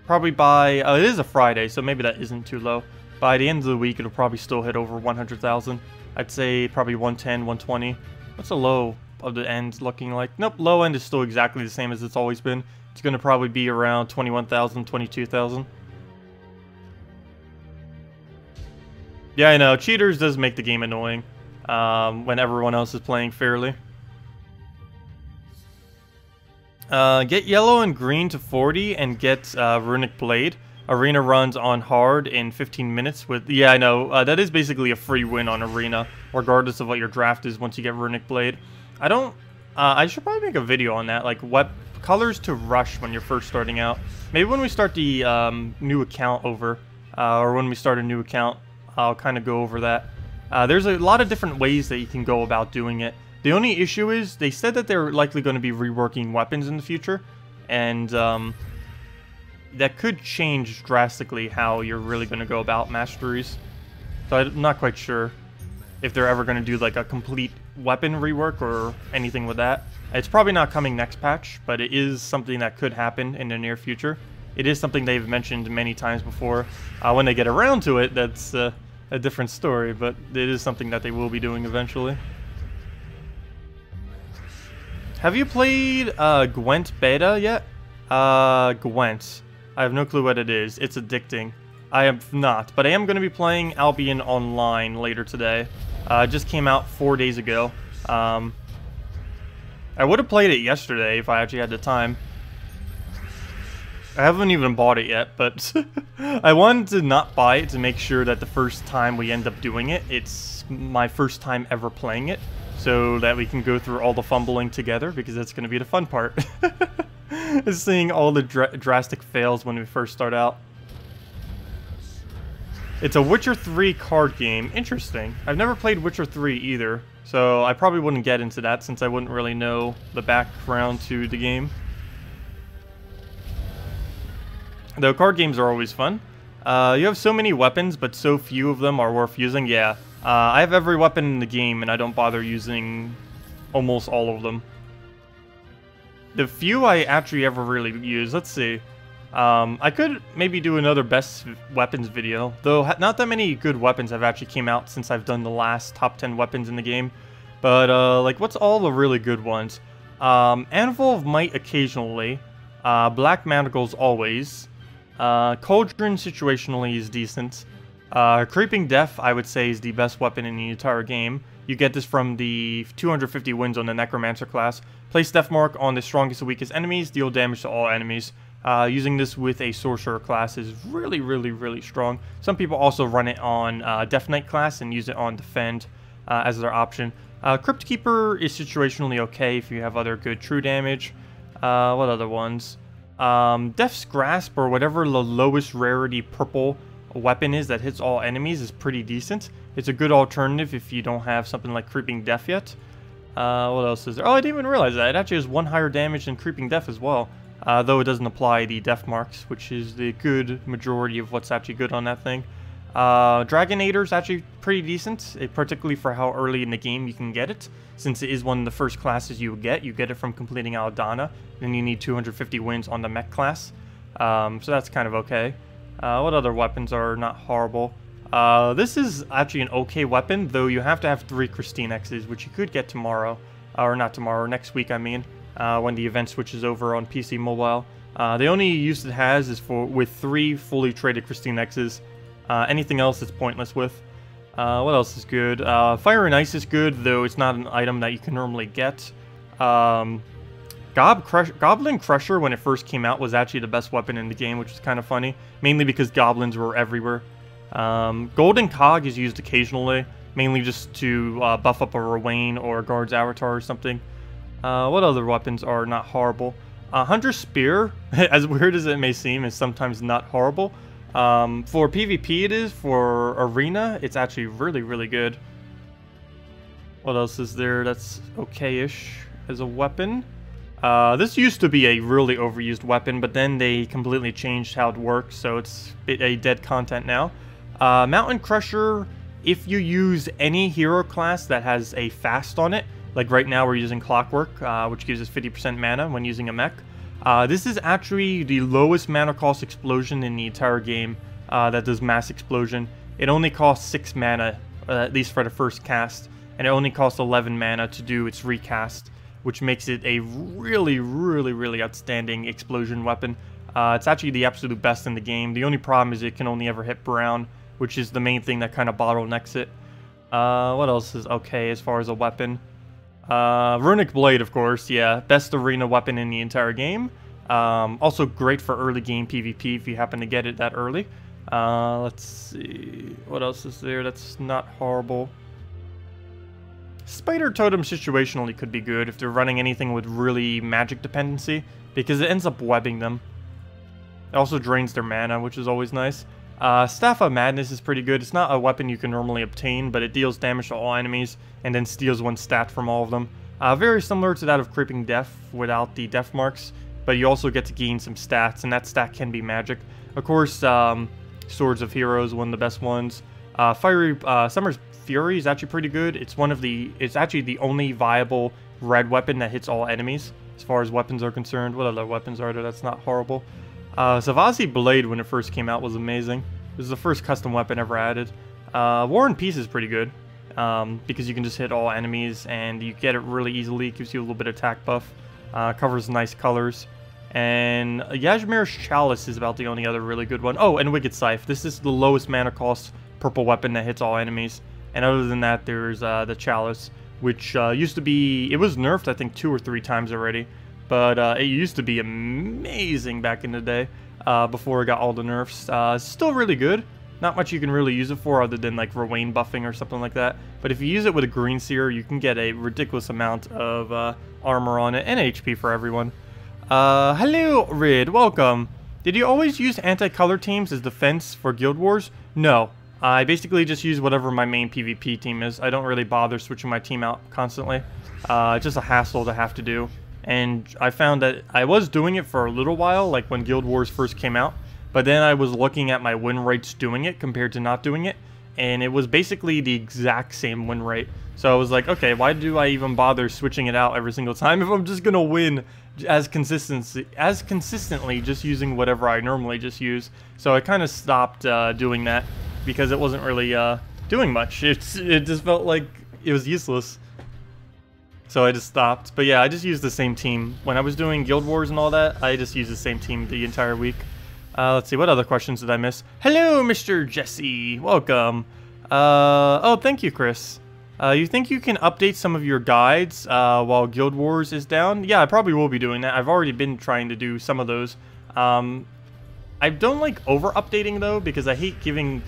Probably by... it is a Friday, so maybe that isn't too low. By the end of the week, it'll probably still hit over 100,000. I'd say probably 110, 120. What's the low of the end looking like? Nope, low end is still exactly the same as it's always been. It's going to probably be around 21,000, 22,000. Yeah, I know. Cheaters does make the game annoying when everyone else is playing fairly. Get yellow and green to 40 and get Runic Blade. Arena runs on hard in 15 minutes with... Yeah, I know. That is basically a free win on Arena, regardless of what your draft is once you get Runic Blade. I don't... I should probably make a video on that, like what colors to rush when you're first starting out. Maybe when we start the new account over, or when we start a new account, I'll kind of go over that. There's a lot of different ways that you can go about doing it. The only issue is, they said that they're likely going to be reworking weapons in the future, and that could change drastically how you're really going to go about masteries. So I'm not quite sure if they're ever going to do like a complete weapon rework or anything with that. It's probably not coming next patch, but it is something that could happen in the near future. It is something they've mentioned many times before. When they get around to it, that's a different story, but it is something that they will be doing eventually. Have you played Gwent Beta yet? Gwent. I have no clue what it is. It's addicting. I am not, but I am going to be playing Albion Online later today. It just came out 4 days ago. I would have played it yesterday if I actually had the time. I haven't even bought it yet, but I wanted to not buy it to make sure that the first time we end up doing it, it's my first time ever playing it, so that we can go through all the fumbling together, because that's going to be the fun part. Is seeing all the drastic fails when we first start out. It's a Witcher 3 card game. Interesting. I've never played Witcher 3 either, so I probably wouldn't get into that since I wouldn't really know the background to the game. Though card games are always fun. You have so many weapons, but so few of them are worth using. Yeah, I have every weapon in the game, and I don't bother using almost all of them. The few I actually ever really use, let's see. I could maybe do another best weapons video, though not that many good weapons have actually came out since I've done the last top 10 weapons in the game. But, like, what's all the really good ones? Anvil of Might occasionally. Black Manacles always. Cauldron situationally is decent. Creeping Death, I would say, is the best weapon in the entire game. You get this from the 250 wins on the Necromancer class. Place Death Mark on the strongest and weakest enemies, deal damage to all enemies. Using this with a Sorcerer class is really, really, really strong. Some people also run it on Death Knight class and use it on Defend as their option. Crypt Keeper is situationally okay if you have other good true damage. What other ones? Death's Grasp, or whatever the lowest rarity purple weapon is that hits all enemies, is pretty decent. It's a good alternative if you don't have something like Creeping Death yet. What else is there? Oh, I didn't even realize that. It actually has 1 higher damage than Creeping Death as well. Though it doesn't apply the death marks, which is the good majority of what's actually good on that thing. Dragonator is actually pretty decent, particularly for how early in the game you can get it. Since it is one of the first classes you get it from completing Aldana. Then you need 250 wins on the mech class. So that's kind of okay. What other weapons are not horrible? This is actually an okay weapon, though you have to have 3 KrissTiggers, which you could get tomorrow. Or not tomorrow, next week I mean. When the event switches over on PC Mobile. The only use it has is with 3 fully traded KrissTiggers. Anything else it's pointless with. What else is good? Fire and Ice is good, though it's not an item that you can normally get. Goblin Crusher, when it first came out, was actually the best weapon in the game, which is kind of funny. Mainly because goblins were everywhere. Golden Cog is used occasionally, mainly just to buff up a Rowain or a Guard's Avatar or something. What other weapons are not horrible? Hunter's Spear, as weird as it may seem, is sometimes not horrible. For PvP it is. For Arena, it's actually really, really good. What else is there that's okay-ish as a weapon? This used to be a really overused weapon, but then they completely changed how it works, so it's a dead content now. Mountain Crusher, if you use any hero class that has a fast on it, like right now we're using Clockwork, which gives us 50% mana when using a mech. This is actually the lowest mana cost explosion in the entire game that does mass explosion. It only costs 6 mana, at least for the first cast, and it only costs 11 mana to do its recast, which makes it a really, really, really outstanding explosion weapon. It's actually the absolute best in the game. The only problem is it can only ever hit Brown, which is the main thing that kind of bottlenecks it. What else is okay as far as a weapon? Runic Blade, of course, yeah. Best arena weapon in the entire game. Also great for early game PvP if you happen to get it that early. Let's see. What else is there that's not horrible? Spider Totem situationally could be good if they're running anything with really magic dependency, because it ends up webbing them. It also drains their mana, which is always nice. Staff of Madness is pretty good. It's not a weapon you can normally obtain, but it deals damage to all enemies and then steals 1 stat from all of them. Very similar to that of Creeping Death without the death marks, but you also get to gain some stats, and that stat can be magic. Of course, Swords of Heroes, one of the best ones. Summer's Fury is actually pretty good. It's actually the only viable red weapon that hits all enemies, as far as weapons are concerned. What other weapons are there that's not horrible? Savasi Blade, when it first came out, was amazing. This is the first custom weapon ever added. War and Peace is pretty good, because you can just hit all enemies, and you get it really easily. It gives you a little bit of attack buff. Covers nice colors. And Yajmir's Chalice is about the only other really good one. Oh, and Wicked Scythe. This is the lowest mana cost purple weapon that hits all enemies. And other than that, there's the Chalice, which used to be... It was nerfed, I think, 2 or 3 times already. But it used to be amazing back in the day, before it got all the nerfs. Still really good. Not much you can really use it for other than like Rowain buffing or something like that. But if you use it with a Green Seer, you can get a ridiculous amount of armor on it and HP for everyone. Hello, Rid. Welcome. Did you always use anti-color teams as defense for Guild Wars? No. I basically just use whatever my main PvP team is. I don't really bother switching my team out constantly. It's just a hassle to have to do. And I found that I was doing it for a little while, like when Guild Wars first came out. But then I was looking at my win rates doing it compared to not doing it. And it was basically the exact same win rate. So I was like, okay, why do I even bother switching it out every single time if I'm just going to win as consistently just using whatever I normally just use. So I kind of stopped doing that because it wasn't really doing much. It just felt like it was useless. So I just stopped. But yeah, I just used the same team. When I was doing Guild Wars and all that, I just used the same team the entire week. Let's see, what other questions did I miss? Hello, Mr. Jesse. Welcome. Oh, thank you, Chris. You think you can update some of your guides while Guild Wars is down? Yeah, I probably will be doing that. I've already been trying to do some of those. I don't like over-updating, though, because I hate giving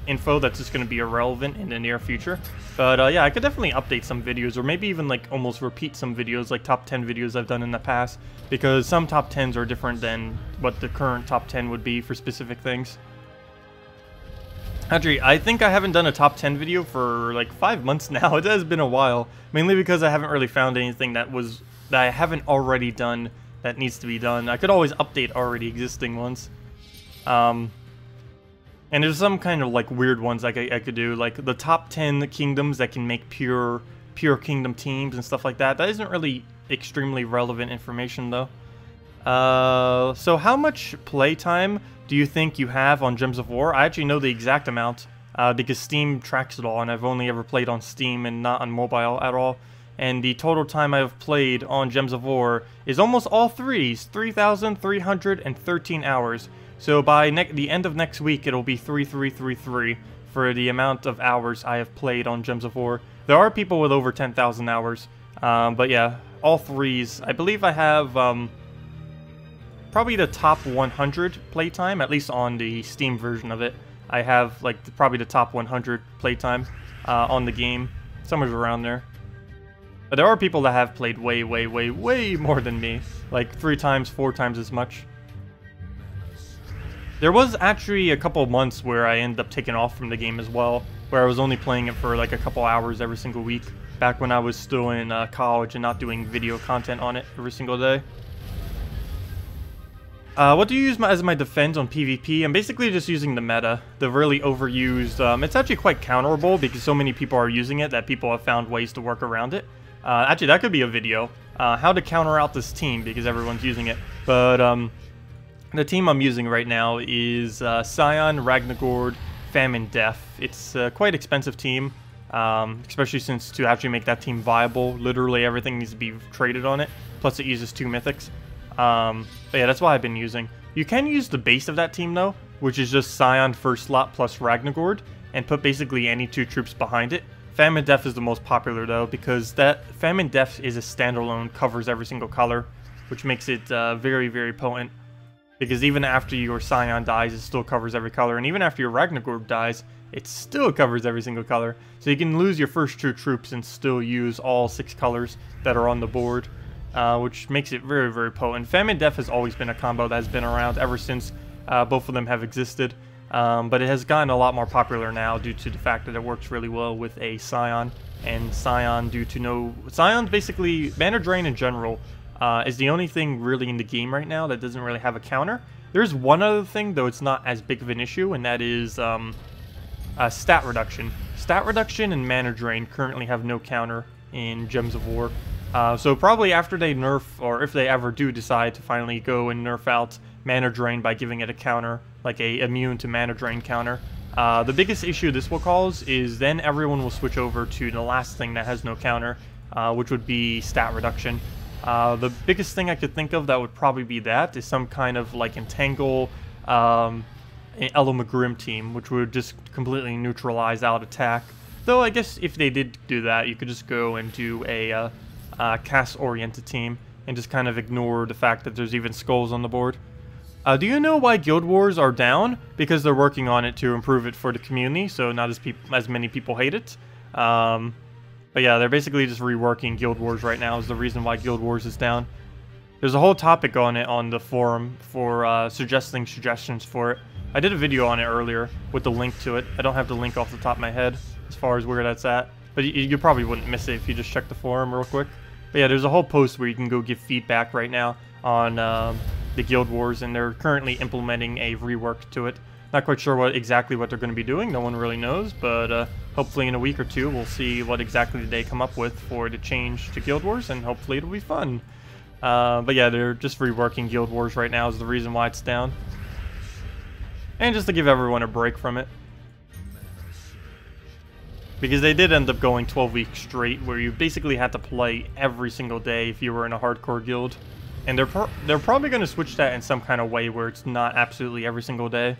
info that's just going to be irrelevant in the near future. But, yeah, I could definitely update some videos, or maybe even, like, almost repeat some videos, like top 10 videos I've done in the past, because some top 10s are different than what the current top 10 would be for specific things. Actually, I think I haven't done a top 10 video for, like, 5 months now. It has been a while, mainly because I haven't really found anything that I haven't already done that needs to be done. I could always update already existing ones. And there's some kind of like weird ones like I could do, like the top 10 kingdoms that can make pure kingdom teams and stuff like that. That isn't really extremely relevant information though. So how much playtime do you think you have on Gems of War? I actually know the exact amount because Steam tracks it all, and I've only ever played on Steam and not on mobile at all. And the total time I've played on Gems of War is almost all threes, 3,313 hours. So by the end of next week, it'll be 3333 for the amount of hours I have played on Gems of War. There are people with over 10,000 hours, but yeah, all threes. I believe I have probably the top 100 playtime, at least on the Steam version of it. I have like probably the top 100 playtime on the game, somewhere around there. But there are people that have played way more than me. Like 3 times, 4 times as much. There was actually a couple of months where I ended up taking off from the game as well, where I was only playing it for like a couple hours every single week, back when I was still in college and not doing video content on it every single day. What do you use as my defense on PvP? I'm basically just using the meta, the really overused. It's actually quite counterable because so many people are using it that people have found ways to work around it. Actually, that could be a video, how to counter out this team because everyone's using it. But the team I'm using right now is Scion, Ragnagord, Famine, Death. It's a quite expensive team, especially since to actually make that team viable, literally everything needs to be traded on it. Plus, it uses 2 mythics. But yeah, that's what I've been using. You can use the base of that team though, which is just Scion first slot plus Ragnagord, and put basically any 2 troops behind it. Famine Death is the most popular though, because that Famine Death is a standalone, covers every single color, which makes it very potent. Because even after your Scion dies, it still covers every color, and even after your Ragnagord dies, it still covers every single color. So you can lose your first 2 troops and still use all 6 colors that are on the board, which makes it very potent. Famine Death has always been a combo that has been around ever since both of them have existed. But it has gotten a lot more popular now due to the fact that it works really well with a Scion. And Scion, Scion's basically, Mana Drain in general, is the only thing really in the game right now that doesn't really have a counter. There's one other thing, though it's not as big of an issue, and that is stat reduction. Stat reduction and Mana Drain currently have no counter in Gems of War. So probably after they nerf, or if they ever do decide to finally go and nerf out Mana Drain by giving it a counter, like a immune to Mana Drain counter, the biggest issue this will cause is then everyone will switch over to the last thing that has no counter, which would be stat reduction. The biggest thing I could think of that would probably be that is some kind of like Entangle Elamagrim team, which would just completely neutralize out attack. Though I guess if they did do that, you could just go and do a cast-oriented team and just kind of ignore the fact that there's even skulls on the board. Do you know why Guild Wars are down? Because they're working on it to improve it for the community, so not as many people hate it. But yeah, they're basically just reworking Guild Wars right now is the reason why Guild Wars is down. There's a whole topic on it on the forum for suggestions for it. I did a video on it earlier with the link to it. I don't have the link off the top of my head as far as where that's at, but you probably wouldn't miss it if you just check the forum real quick. But yeah, there's a whole post where you can go give feedback right now on the Guild Wars, and they're currently implementing a rework to it. Not quite sure exactly what they're going to be doing. No one really knows, but hopefully in a week or 2 we'll see what exactly they come up with for the change to Guild Wars, and hopefully it'll be fun. But yeah, they're just reworking Guild Wars right now is the reason why it's down. And just to give everyone a break from it. Because they did end up going 12 weeks straight, where you basically had to play every single day if you were in a hardcore guild. And they're probably going to switch that in some kind of way where it's not absolutely every single day.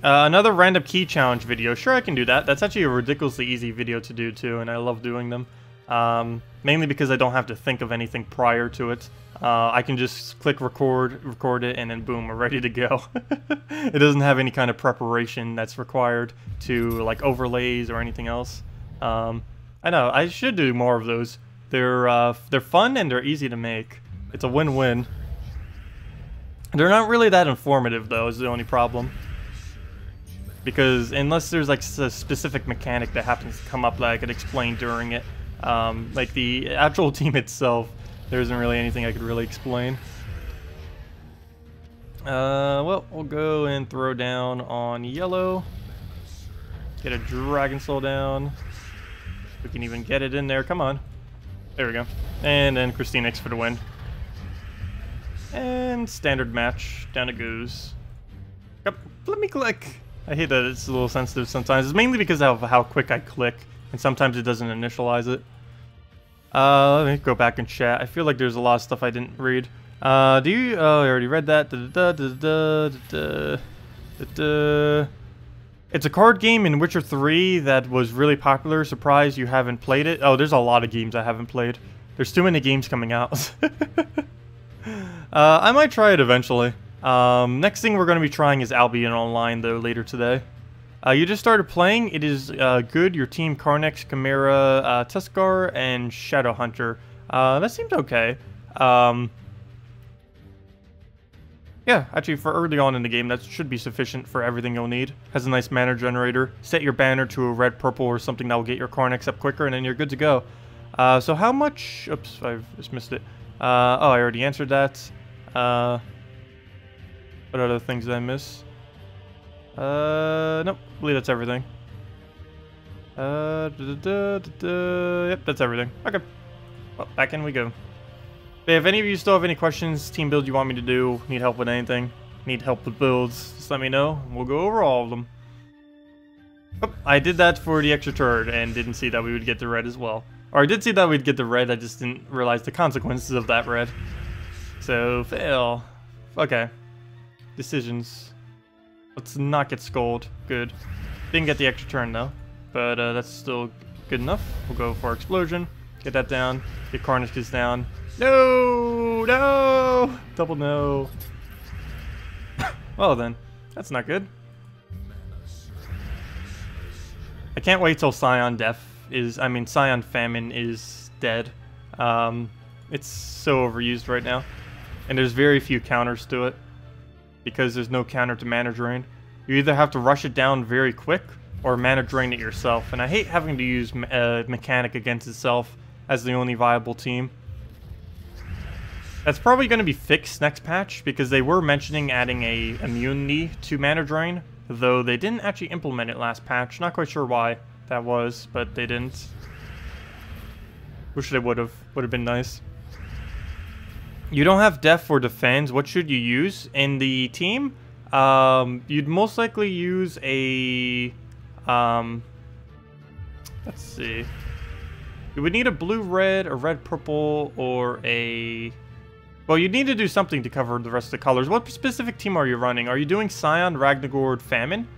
Another random key challenge video. Sure, I can do that. That's actually a ridiculously easy video to do too, and I love doing them. Mainly because I don't have to think of anything prior to it. I can just click record it, and then boom, we're ready to go. It doesn't have any kind of preparation that's required to like overlays or anything else. I know, I should do more of those. They're fun and they're easy to make. It's a win-win. They're not really that informative though, is the only problem. Because unless there's like a specific mechanic that happens to come up that I could explain during it, like the actual team itself, there isn't really anything I could really explain. Well, we'll go and throw down on yellow. Get a dragon soul down. We can even get it in there. Come on. There we go. And then KrissTigger for the win. And standard match. Down it goes. Yep. Let me click. I hate that it's a little sensitive sometimes. It's mainly because of how quick I click, and sometimes it doesn't initialize it. Let me go back and chat. I feel like there's a lot of stuff I didn't read. Do you? Oh, I already read that. It's a card game in Witcher 3 that was really popular. Surprised you haven't played it. Oh, there's a lot of games I haven't played. There's too many games coming out. I might try it eventually. Next thing we're going to be trying is Albion Online, though, later today. You just started playing. It is good. Your team, Carnex, Chimera, Tuskar, and Shadowhunter. That seems okay. Yeah, actually, for early on in the game, that should be sufficient for everything you'll need. Has a nice mana generator. Set your banner to a red, purple, or something that will get your Carnex up quicker, and then you're good to go. So how much... Oops, I just missed it. Oh, I already answered that. What other things did I miss? Nope. I believe that's everything. Yep, that's everything. Okay. Well, back in we go. If any of you still have any questions, team build you want me to do, need help with anything, need help with builds, just let me know. We'll go over all of them. Oh, I did that for the extra turn and didn't see that we would get the red as well. Or I did see that we'd get the red, I just didn't realize the consequences of that red. So, fail. Okay. Decisions. Let's not get scolded. Good. Didn't get the extra turn though, but that's still good enough. We'll go for explosion. Get that down. Get Carnages down. No! No! Double no. Well then, that's not good. I can't wait till Scion Scion Famine is dead. It's so overused right now. And there's very few counters to it. Because there's no counter to mana drain. You either have to rush it down very quick, or mana drain it yourself. And I hate having to use mechanic against itself as the only viable team. That's probably going to be fixed next patch, because they were mentioning adding a immunity to mana drain, though they didn't actually implement it last patch. Not quite sure why that was, but they didn't. Wish they would have. Would have been nice. You don't have def or defense. What should you use in the team? You'd most likely use a... let's see. You would need a blue-red, a red-purple, or a... Well, you'd need to do something to cover the rest of the colors. What specific team are you running? Are you doing Scion, Ragnagord, Famine?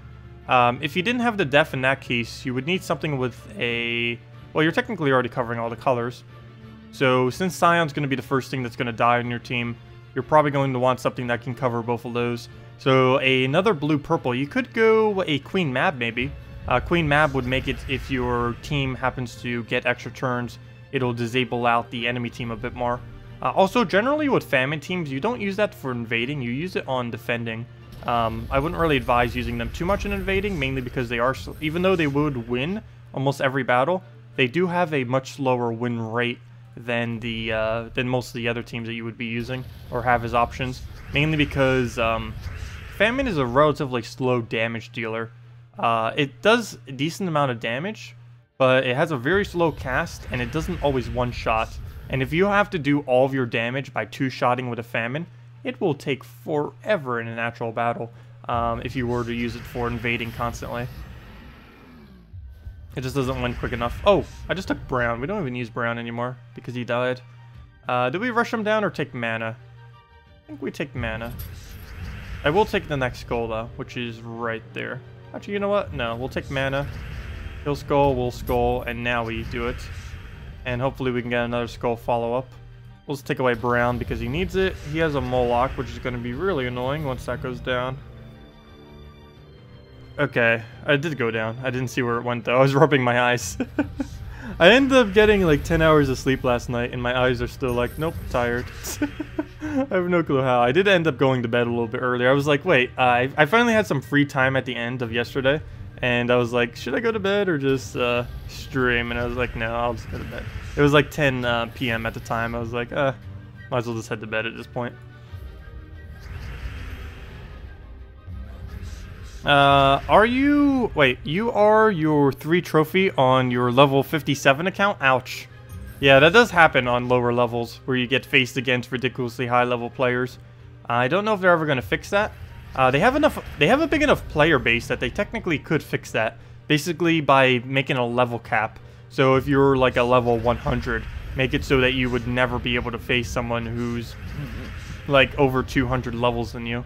If you didn't have the def in that case, you would need something with a... Well, you're technically already covering all the colors. So, since Scion's going to be the first thing that's going to die on your team, you're probably going to want something that can cover both of those. So, another blue-purple. You could go a Queen Mab, maybe. Queen Mab would make it, if your team happens to get extra turns, it'll disable out the enemy team a bit more. Also, generally with Famine teams, you don't use that for invading, you use it on defending. I wouldn't really advise using them too much in invading, mainly because they are, even though they would win almost every battle, they do have a much slower win rate than most of the other teams that you would be using, or have as options. Mainly because Famine is a relatively slow damage dealer. It does a decent amount of damage, but it has a very slow cast, and it doesn't always one-shot. And if you have to do all of your damage by two-shotting with a Famine, it will take forever in a natural battle if you were to use it for invading constantly. It just doesn't win quick enough. Oh, I just took Brown. We don't even use Brown anymore because he died. Do we rush them down or take mana? I think we take mana. I will take the next skull though, which is right there. Actually, you know what? No, we'll take mana. He'll skull, we'll skull, and now we do it. And hopefully we can get another skull follow-up. We'll just take away Brown because he needs it. He has a Moloch, which is going to be really annoying once that goes down. Okay, I did go down. I didn't see where it went though. I was rubbing my eyes. I ended up getting like 10 hours of sleep last night, and my eyes are still like, nope, tired. I have no clue how. I did end up going to bed a little bit earlier. I was like, wait, I finally had some free time at the end of yesterday, and I was like, should I go to bed or just stream? And I was like, no, I'll just go to bed. It was like 10 p.m. at the time. I was like, might as well just head to bed at this point. Wait, you are your 3 trophy on your level 57 account? Ouch. Yeah, that does happen on lower levels, where you get faced against ridiculously high level players. I don't know if they're ever going to fix that. They have a big enough player base that they technically could fix that, basically by making a level cap. So if you're like a level 100, make it so that you would never be able to face someone who's like over 200 levels than you.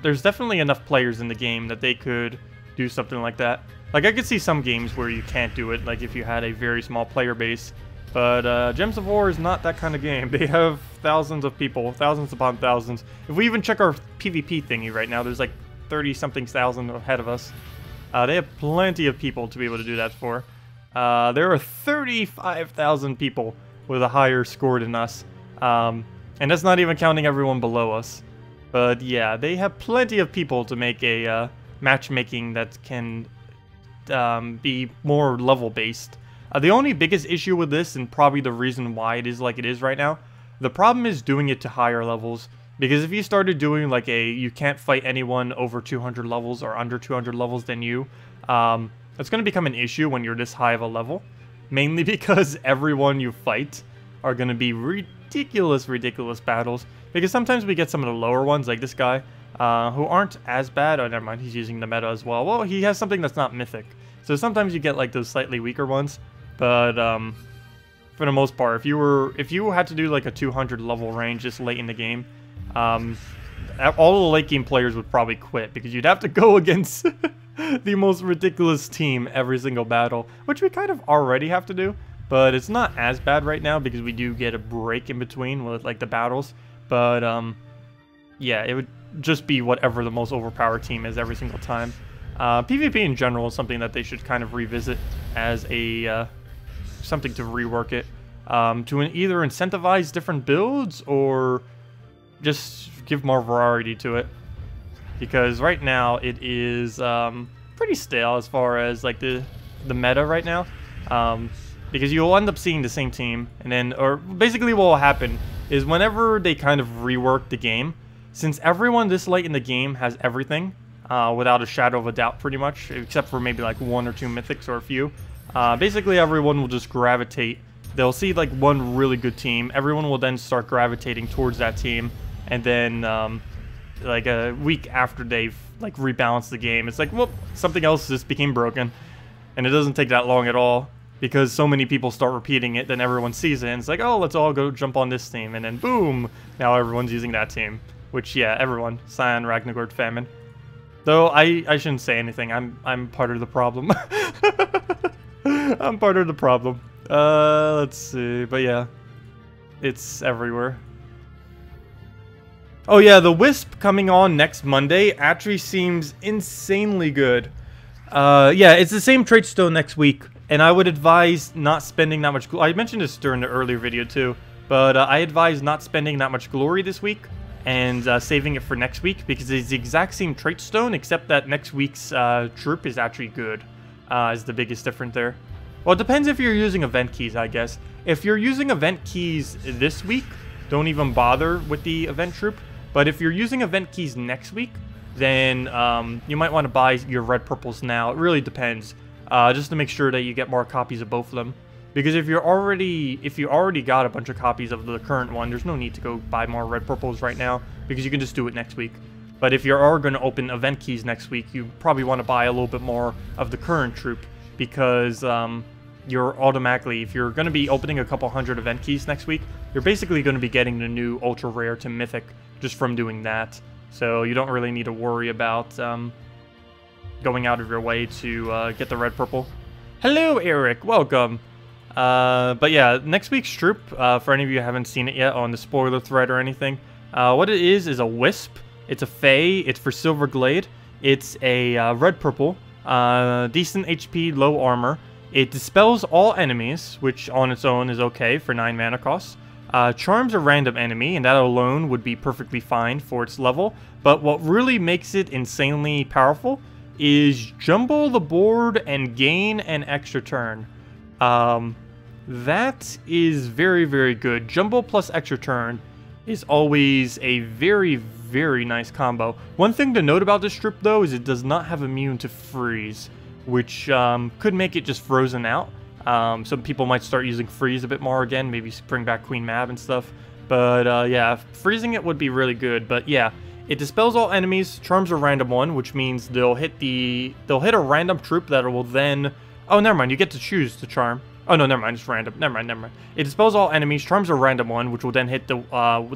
There's definitely enough players in the game that they could do something like that. Like, I could see some games where you can't do it, like if you had a very small player base. But Gems of War is not that kind of game. They have thousands of people, thousands upon thousands. If we even check our PvP thingy right now, there's like 30-something thousand ahead of us. They have plenty of people to be able to do that for. There are 35,000 people with a higher score than us. And that's not even counting everyone below us. But yeah, they have plenty of people to make a matchmaking that can be more level-based. The only biggest issue with this, and probably the reason why it is like it is right now, the problem is doing it to higher levels. Because if you started doing like you can't fight anyone over 200 levels or under 200 levels than you, it's going to become an issue when you're this high of a level. Mainly because everyone you fight are going to be ridiculous battles. Because sometimes we get some of the lower ones, like this guy, who aren't as bad. Oh, never mind, he's using the meta as well. Well, he has something that's not mythic. So sometimes you get like those slightly weaker ones. But for the most part, if you had to do like a 200 level range just late in the game, all the late game players would probably quit because you'd have to go against the most ridiculous team every single battle, which we kind of already have to do. But it's not as bad right now because we do get a break in between with like the battles. But yeah, it would just be whatever the most overpowered team is every single time. PvP in general is something that they should kind of revisit as a something to rework it, to either incentivize different builds or just give more variety to it. Because right now it is pretty stale as far as like the meta right now. Because you'll end up seeing the same team, and then, or basically what will happen is whenever they kind of rework the game, since everyone this late in the game has everything, without a shadow of a doubt pretty much, except for maybe like 1 or 2 mythics or a few, basically everyone will just gravitate. They'll see like one really good team, everyone will then start gravitating towards that team, and then like a week after they've like rebalanced the game, it's like, whoop, something else just became broken. And it doesn't take that long at all, because so many people start repeating it, then everyone sees it, and it's like, oh, let's all go jump on this team, and then boom, now everyone's using that team. Which, yeah, everyone. Cyan, Ragnargord, Famine. Though, I shouldn't say anything, I'm part of the problem. I'm part of the problem. Let's see, but yeah. It's everywhere. Oh yeah, the Wisp coming on next Monday actually seems insanely good. Yeah, it's the same trait stone next week, and I would advise not spending that much. I mentioned this during the earlier video too, but I advise not spending that much glory this week and saving it for next week, because it's the exact same trait stone, except that next week's troop is actually good. Is the biggest difference there. Well, it depends if you're using event keys, I guess. If you're using event keys this week, don't even bother with the event troop. But if you're using event keys next week, then you might want to buy your red purples now. It really depends, just to make sure that you get more copies of both of them. Because if you already got a bunch of copies of the current one, there's no need to go buy more red purples right now, because you can just do it next week. But if you are going to open event keys next week, you probably want to buy a little bit more of the current troop, because you're automatically, if you're going to be opening a couple hundred event keys next week, you're basically going to be getting the new ultra rare to mythic just from doing that. So you don't really need to worry about going out of your way to get the red purple. Hello, Eric. Welcome. But yeah, next week's troop, for any of you who haven't seen it yet on the spoiler thread or anything, what it is a wisp. It's a Fae. It's for Silver Glade. It's a red purple, decent HP, low armor. It dispels all enemies, which on its own is okay for 9 mana cost. Charms a random enemy, and that alone would be perfectly fine for its level. But what really makes it insanely powerful is jumble the board and gain an extra turn. That is very, very good. Jumble plus extra turn is always a very, very nice combo. One thing to note about this strip, though, is it does not have immune to freeze, which could make it just frozen out. Some people might start using freeze a bit more again, maybe bring back Queen Mab and stuff. But yeah, freezing it would be really good. But yeah, it dispels all enemies, charms a random one, which means they'll hit a random troop that will then... Oh, never mind, you get to choose the charm. Oh no, never mind, it's random. Never mind, never mind. It dispels all enemies, charms a random one, which will then hit the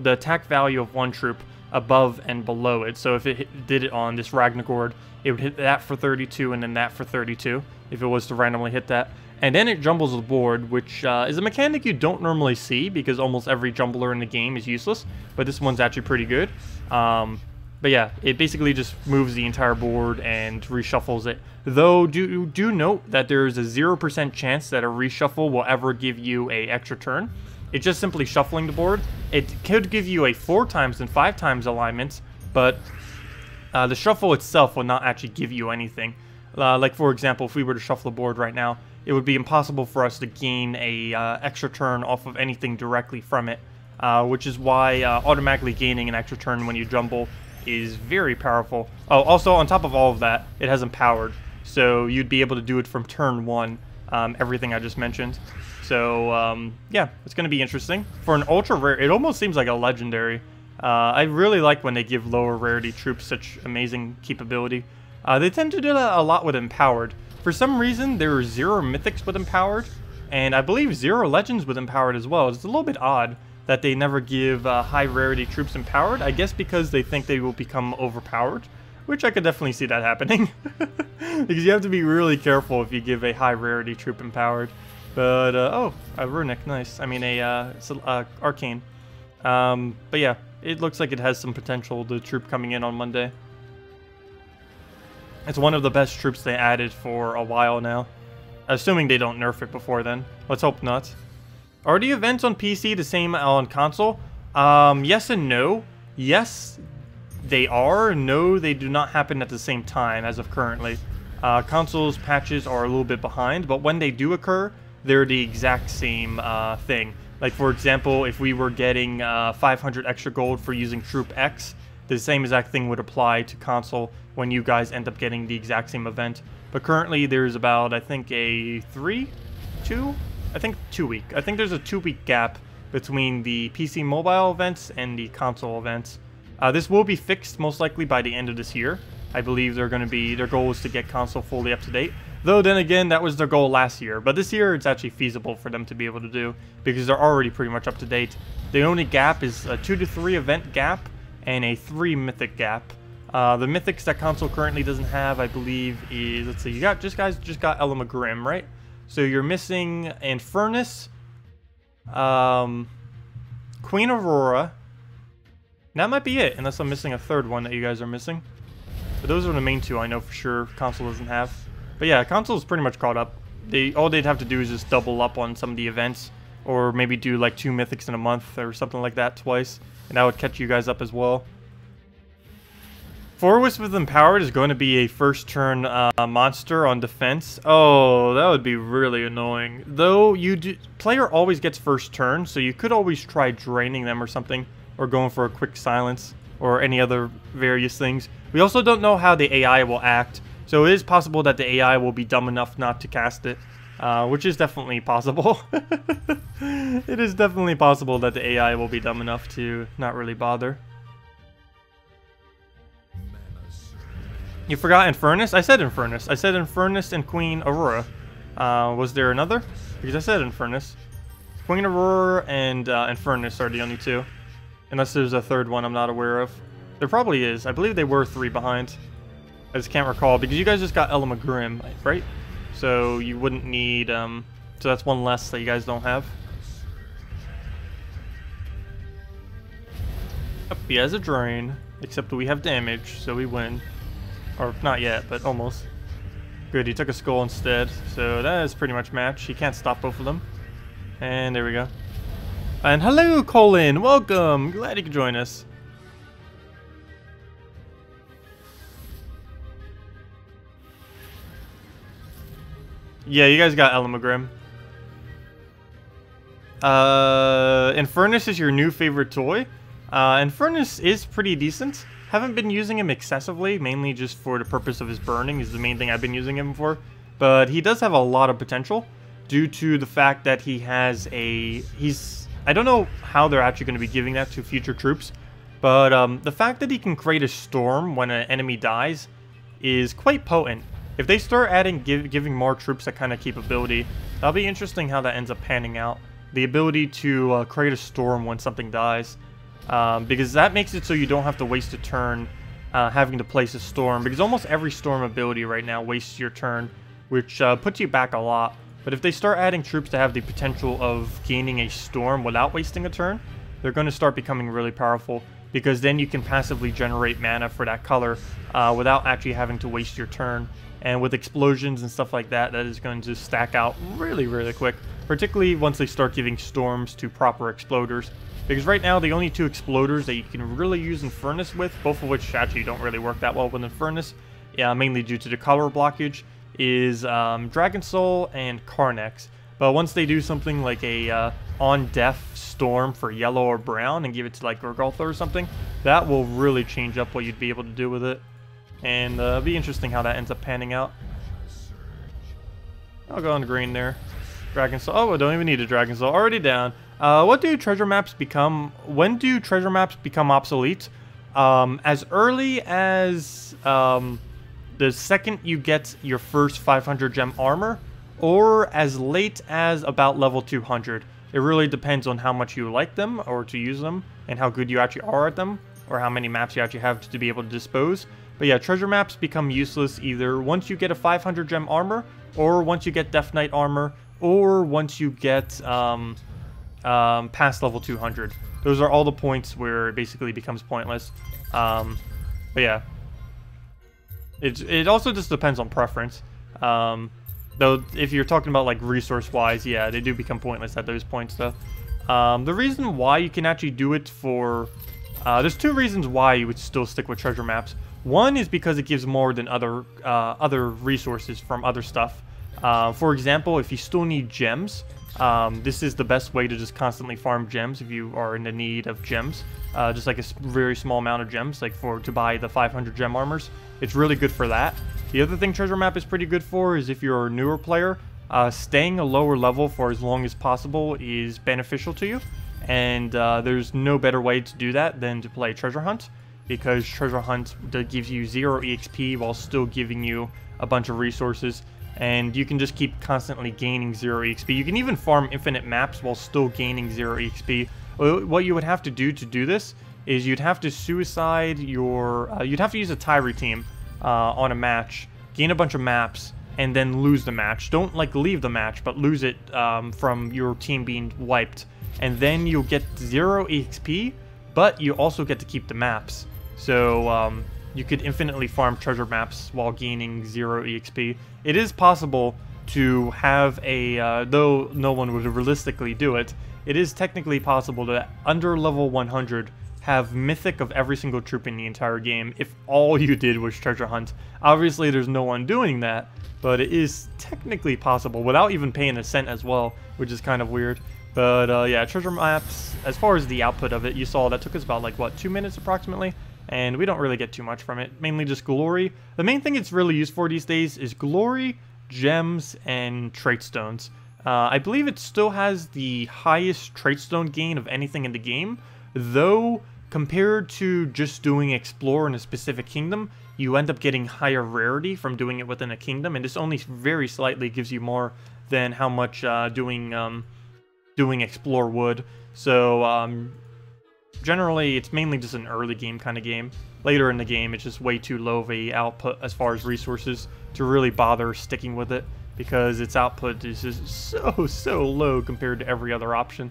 attack value of one troop above and below it. So if it did it on this Ragnagord, it would hit that for 32 and then that for 32, if it was to randomly hit that. And then it jumbles the board, which is a mechanic you don't normally see because almost every jumbler in the game is useless, but this one's actually pretty good. But yeah, it basically just moves the entire board and reshuffles it. Though, do note that there is a 0% chance that a reshuffle will ever give you an extra turn. It's just simply shuffling the board. It could give you a 4 times and 5 times alignment, but the shuffle itself will not actually give you anything. Like, for example, if we were to shuffle the board right now, it would be impossible for us to gain a extra turn off of anything directly from it, which is why automatically gaining an extra turn when you jumble is very powerful. Oh, also, on top of all of that, it has Empowered, so you'd be able to do it from turn 1, everything I just mentioned. So, yeah, it's going to be interesting. For an ultra rare, it almost seems like a legendary. I really like when they give lower rarity troops such amazing capability. They tend to do that a lot with Empowered. For some reason, there are 0 mythics with Empowered, and I believe 0 legends with Empowered as well. It's a little bit odd that they never give high rarity troops Empowered. I guess because they think they will become overpowered, which I could definitely see that happening. Because you have to be really careful if you give a high rarity troop Empowered. But, oh, a Runic, nice. I mean, Arcane. But yeah, it looks like it has some potential, the troop coming in on Monday. It's one of the best troops they added for a while now. Assuming they don't nerf it before then. Let's hope not. Are the events on PC the same on console? Yes and no. Yes, they are. No, they do not happen at the same time as of currently. Console's patches are a little bit behind, but when they do occur, they're the exact same thing. Like, for example, if we were getting 500 extra gold for using Troop X, the same exact thing would apply to console when you guys end up getting the exact same event. But currently, there's about, I think, a 2 week. I think there's a 2-week gap between the PC mobile events and the console events. This will be fixed most likely by the end of this year. I believe they're going to be, their goal is to get console fully up to date. Though then again, that was their goal last year. But this year, it's actually feasible for them to be able to do because they're already pretty much up to date. The only gap is a 2 to 3 event gap and a 3 mythic gap. The mythics that console currently doesn't have, I believe, is, let's see, you got guys just got Ella Grim, right? So you're missing Infernus, Queen Aurora. That might be it, unless I'm missing a third one that you guys are missing. But those are the main 2 I know for sure console doesn't have. But yeah, console is pretty much caught up. All they'd have to do is just double up on some of the events, or maybe do like 2 mythics in a month or something like that twice, and that would catch you guys up as well. 4 Wisp with Empowered is going to be a first turn monster on defense. Oh, that would be really annoying. Though, player always gets first turn, so you could always try draining them or something, or going for a quick silence, or any other various things. We also don't know how the AI will act, so it is possible that the AI will be dumb enough not to cast it, which is definitely possible. It is definitely possible that the AI will be dumb enough to not really bother. You forgot Infernus? I said Infernus. I said Infernus and Queen Aurora. Was there another? Because I said Infernus. Queen Aurora and Furnace are the only two. Unless there's a third one I'm not aware of. There probably is. I believe they were 3 behind. I just can't recall, because you guys just got Element Grim, right? So you wouldn't need, so that's one less that you guys don't have. Yep, he has a drain, except that we have damage, so we win. Or, not yet, but almost. Good, he took a skull instead, so that is pretty much match. He can't stop both of them. And there we go. And hello, Colin! Welcome! Glad you could join us. Yeah, you guys got Element Grim. Infernus is your new favorite toy. Infernus is pretty decent. Haven't been using him excessively, mainly just for the purpose of his burning is the main thing I've been using him for. But he does have a lot of potential due to the fact that he has a... I don't know how they're actually going to be giving that to future troops, but the fact that he can create a storm when an enemy dies is quite potent. If they start adding, giving more troops that kind of capability, that'll be interesting how that ends up panning out. The ability to create a storm when something dies, because that makes it so you don't have to waste a turn having to place a storm, because almost every storm ability right now wastes your turn, which puts you back a lot. But if they start adding troops that have the potential of gaining a storm without wasting a turn, they're going to start becoming really powerful, because then you can passively generate mana for that color without actually having to waste your turn. And with explosions and stuff like that, that is going to stack out really, really quick. Particularly once they start giving storms to proper exploders. Because right now, the only 2 exploders that you can really use Infernus with, both of which actually don't really work that well with Infernus, mainly due to the color blockage, is Dragon Soul and Carnex. But once they do something like a on-death storm for yellow or brown and give it to like Gorgultha or something, that will really change up what you'd be able to do with it. And it'll be interesting how that ends up panning out. I'll go on green there. Dragon Soul. Oh, I don't even need a Dragon Soul. Already down. What do treasure maps become? When do treasure maps become obsolete? As early as the second you get your first 500 gem armor, or as late as about level 200. It really depends on how much you like them or to use them, and how good you actually are at them, or how many maps you actually have to be able to dispose. But yeah, treasure maps become useless either once you get a 500 gem armor, or once you get Death Knight armor, or once you get past level 200. Those are all the points where it basically becomes pointless. But yeah, it also just depends on preference. Though if you're talking about like resource-wise, yeah, they do become pointless at those points though. The reason why you can actually do it for... there's 2 reasons why you would still stick with treasure maps. One is because it gives more than other resources from other stuff. For example, if you still need gems, this is the best way to just constantly farm gems if you are in the need of gems. Just like a very small amount of gems, like to buy the 500 gem armors. It's really good for that. The other thing treasure map is pretty good for is if you're a newer player, staying a lower level for as long as possible is beneficial to you. And there's no better way to do that than to play Treasure Hunt, because Treasure Hunt gives you 0 EXP while still giving you a bunch of resources, and you can just keep constantly gaining 0 EXP. You can even farm infinite maps while still gaining 0 EXP. What you would have to do this is you'd have to suicide your... you'd have to use a Tyree team on a match, gain a bunch of maps, and then lose the match. Don't like leave the match, but lose it from your team being wiped. And then you'll get 0 EXP, but you also get to keep the maps. So you could infinitely farm treasure maps while gaining 0 EXP. It is possible to have a, though no one would realistically do it, it is technically possible to, under level 100, have Mythic of every single troop in the entire game if all you did was treasure hunt. Obviously there's no one doing that, but it is technically possible without even paying a cent as well, which is kind of weird. But yeah, treasure maps, as far as the output of it, you saw that took us about like, what, 2 minutes approximately? And we don't really get too much from it, mainly just glory. The main thing it's really used for these days is glory, gems, and trait stones. I believe it still has the highest trait stone gain of anything in the game, though compared to just doing explore in a specific kingdom, you end up getting higher rarity from doing it within a kingdom, and this only very slightly gives you more than how much doing doing Explore Wood. So generally, it's mainly just an early game kind of game. Later in the game, it's just way too low of a output as far as resources to really bother sticking with it, because its output is just so low compared to every other option.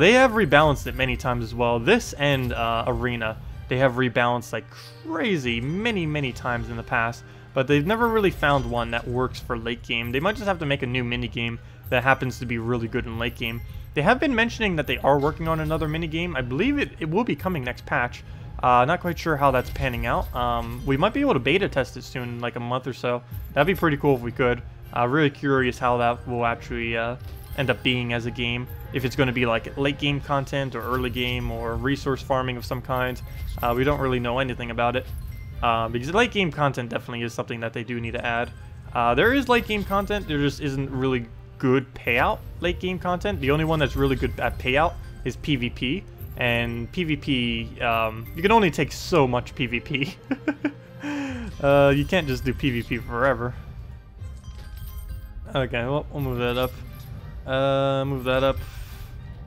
They have rebalanced it many times as well. This and Arena, they have rebalanced like crazy many times in the past, but they've never really found one that works for late game. They might just have to make a new minigame that happens to be really good in late game. They have been mentioning that they are working on another minigame. I believe it will be coming next patch. Not quite sure how that's panning out. We might be able to beta test it soon, in like a month or so. That'd be pretty cool if we could. Really curious how that will actually end up being as a game. If it's going to be like late game content or early game or resource farming of some kind. We don't really know anything about it. Because late game content definitely is something that they do need to add. There is late game content, there just isn't really good payout late game content. The only one that's really good at payout is PvP. And PvP, you can only take so much PvP. You can't just do PvP forever. Okay, well, we'll move that up. Move that up.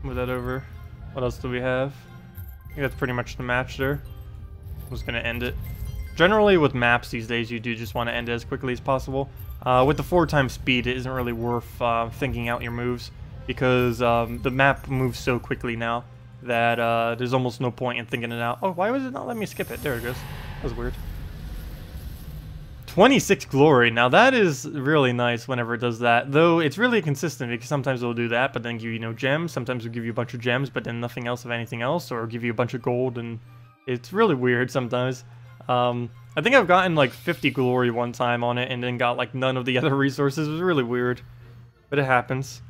Move that over. What else do we have? I think that's pretty much the match there. I'm just gonna end it. Generally, with maps these days, you do just want to end it as quickly as possible. With the 4x speed, it isn't really worth thinking out your moves, because the map moves so quickly now that there's almost no point in thinking it out. Oh, why was it not letting me skip it? There it goes. That was weird. 26 glory. Now that is really nice whenever it does that. Though it's really consistent, because sometimes it'll do that, but then give you no gems. Sometimes it'll give you a bunch of gems, but then nothing else of anything else, or give you a bunch of gold, and it's really weird sometimes. I think I've gotten like 50 glory one time on it, and then got like none of the other resources. It was really weird, but it happens.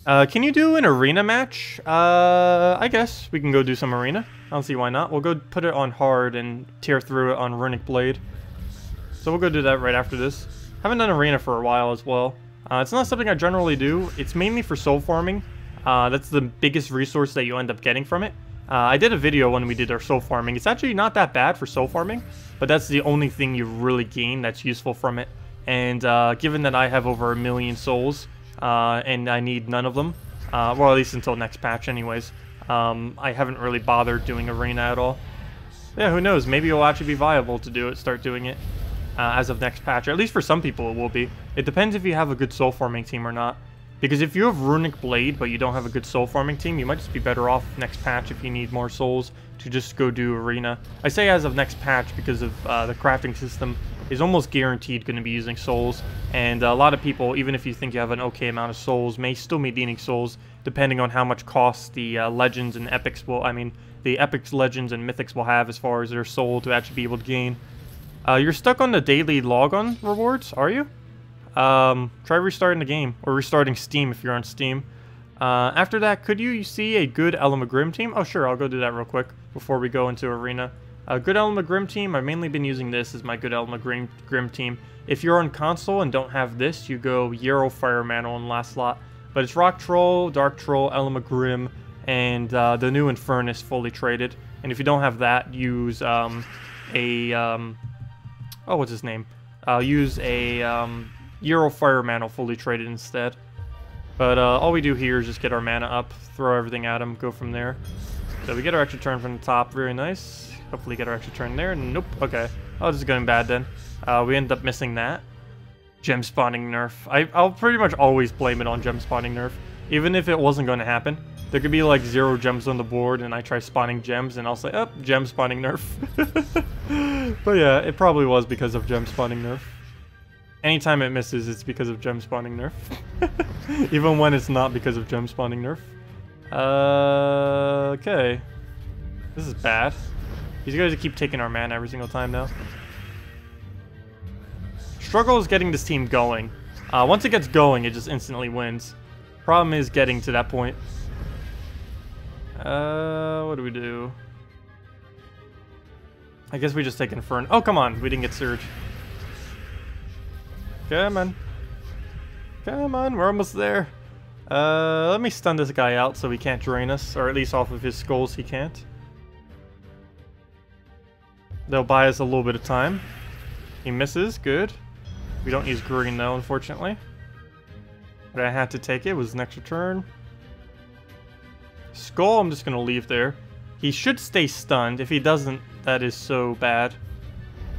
Can you do an arena match? I guess we can go do some arena. I don't see why not. We'll go put it on hard and tear through it on Runic Blade. So we'll go do that right after this. Haven't done arena for a while as well. It's not something I generally do. It's mainly for soul farming. That's the biggest resource that you end up getting from it. I did a video when we did our soul farming. It's actually not that bad for soul farming, but that's the only thing you really gain that's useful from it. And given that I have over 1 million souls, and I need none of them, well, at least until next patch anyways, I haven't really bothered doing arena at all. Yeah, who knows, maybe it'll actually be viable to do it, start doing it as of next patch, or at least for some people it will be. It depends if you have a good soul farming team or not. Because if you have Runic Blade, but you don't have a good soul farming team, you might just be better off next patch if you need more souls to just go do arena. I say as of next patch because of the crafting system is almost guaranteed going to be using souls. And a lot of people, even if you think you have an okay amount of souls, may still be needing souls, depending on how much cost the legends and epics will, the epics, legends, and mythics will have as far as their soul to actually be able to gain. You're stuck on the daily logon rewards, are you? Try restarting the game, or restarting Steam if you're on Steam. After that, could you see a good Elamagrim team? Oh sure, I'll go do that real quick before we go into arena. A good Elamagrim team, I've mainly been using this as my good Elamagrim team. If you're on console and don't have this, you go Yarrow Fire Mantle in the last slot. But it's Rock Troll, Dark Troll, Elamagrim, and the new Infernus fully traded. And if you don't have that, use oh, what's his name? Use a Yarrow Fire Mantle fully traded instead. But all we do here is just get our mana up, throw everything at him, go from there. So we get our extra turn from the top, very nice. Hopefully get our extra turn there. Nope, okay. Oh, this is going bad then. We end up missing that. Gem spawning nerf. I'll pretty much always blame it on gem spawning nerf. Even if it wasn't going to happen. There could be like 0 gems on the board and I try spawning gems and I'll say, oh, gem spawning nerf. But yeah, it probably was because of gem spawning nerf. Anytime it misses, it's because of gem spawning nerf. Even when it's not because of gem spawning nerf. Okay. This is bad. These guys keep taking our mana every single time now. Struggle is getting this team going. Once it gets going, it just instantly wins. Problem is getting to that point. What do we do? I guess we just take Infern. Oh, come on. We didn't get Surge. Come on. Come on, we're almost there. Let me stun this guy out so he can't drain us, or at least off of his skulls he can't. They'll buy us a little bit of time. He misses, good. We don't use green though, unfortunately. But I had to take it, it was an extra turn. Skull, I'm just going to leave there. He should stay stunned. If he doesn't, that is so bad.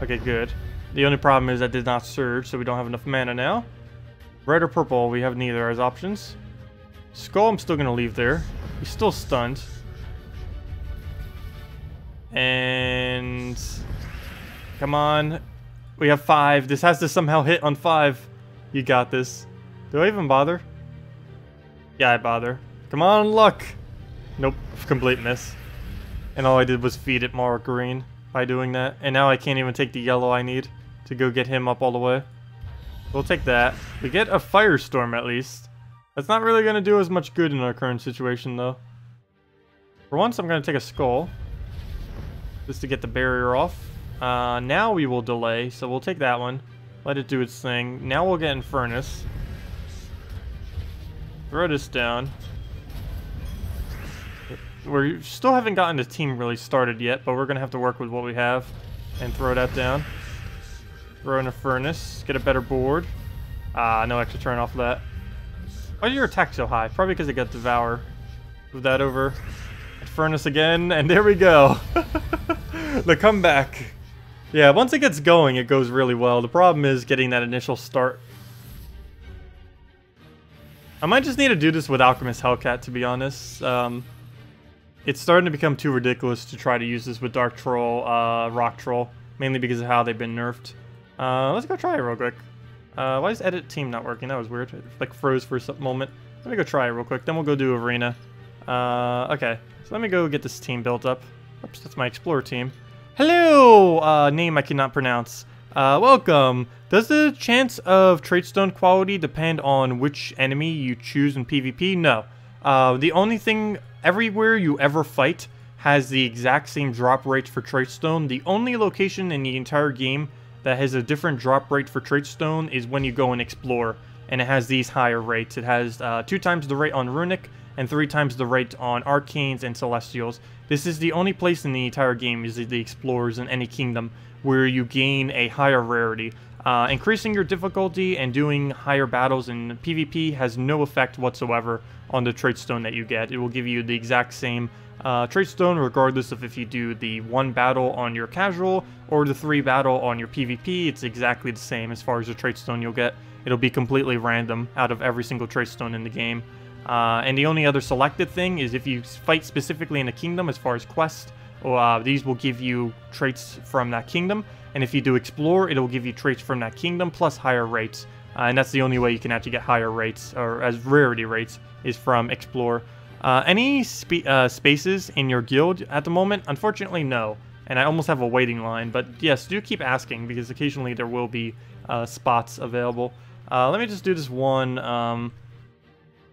Okay, good. The only problem is I did not surge, so we don't have enough mana now. Red or purple, we have neither as options. Skull, I'm still going to leave there. He's still stunned. And... come on. We have 5. This has to somehow hit on 5. You got this. Do I even bother? Yeah, I bother. Come on, luck! Nope, complete miss. And all I did was feed it more green by doing that. And now I can't even take the yellow I need to go get him up all the way. We'll take that. We get a firestorm at least. That's not really going to do as much good in our current situation though. For once, I'm going to take a skull. Just to get the barrier off. Now we will delay, so we'll take that one. Let it do its thing. Now we'll get in Furnace. Throw this down. We still haven't gotten the team really started yet, but we're going to have to work with what we have. And throw that down. Throw in a Furnace. Get a better board. No extra turn off of that. Why is your attack so high? Probably because it got Devour. Move that over. Furnace again, and there we go. The comeback. Yeah, once it gets going, it goes really well. The problem is getting that initial start. I might just need to do this with Alchemist Hellcat, to be honest. It's starting to become too ridiculous to try to use this with Dark Troll, Rock Troll, mainly because of how they've been nerfed. Let's go try it real quick. Why is edit team not working? That was weird. It like froze for a moment. Let me go try it real quick, then we'll go do Arena. Okay, so let me go get this team built up. Oops, that's my Explorer team. Hello! Name I cannot pronounce. Welcome. Does the chance of Tradestone quality depend on which enemy you choose in PvP? No. The only thing, everywhere you ever fight has the exact same drop rate for Tradestone. The only location in the entire game that has a different drop rate for Tradestone is when you go and explore, and it has these higher rates. It has 2 times the rate on Runic, and 3 times the rate on Arcanes and Celestials. This is the only place in the entire game, is the Explorers in any kingdom, where you gain a higher rarity. Increasing your difficulty and doing higher battles in PvP has no effect whatsoever on the Tradestone that you get. It will give you the exact same Tradestone regardless of if you do the 1 battle on your casual or the 3 battle on your PvP. It's exactly the same as far as the Tradestone you'll get. It'll be completely random out of every single Tradestone in the game. And the only other selected thing is if you fight specifically in a kingdom as far as quest, these will give you traits from that kingdom. And if you do explore, it'll give you traits from that kingdom plus higher rates. And that's the only way you can actually get higher rates, or as rarity rates, is from explore. Any spaces in your guild at the moment? Unfortunately, no. And I almost have a waiting line. But yes, do keep asking, because occasionally there will be spots available. Let me just do this one...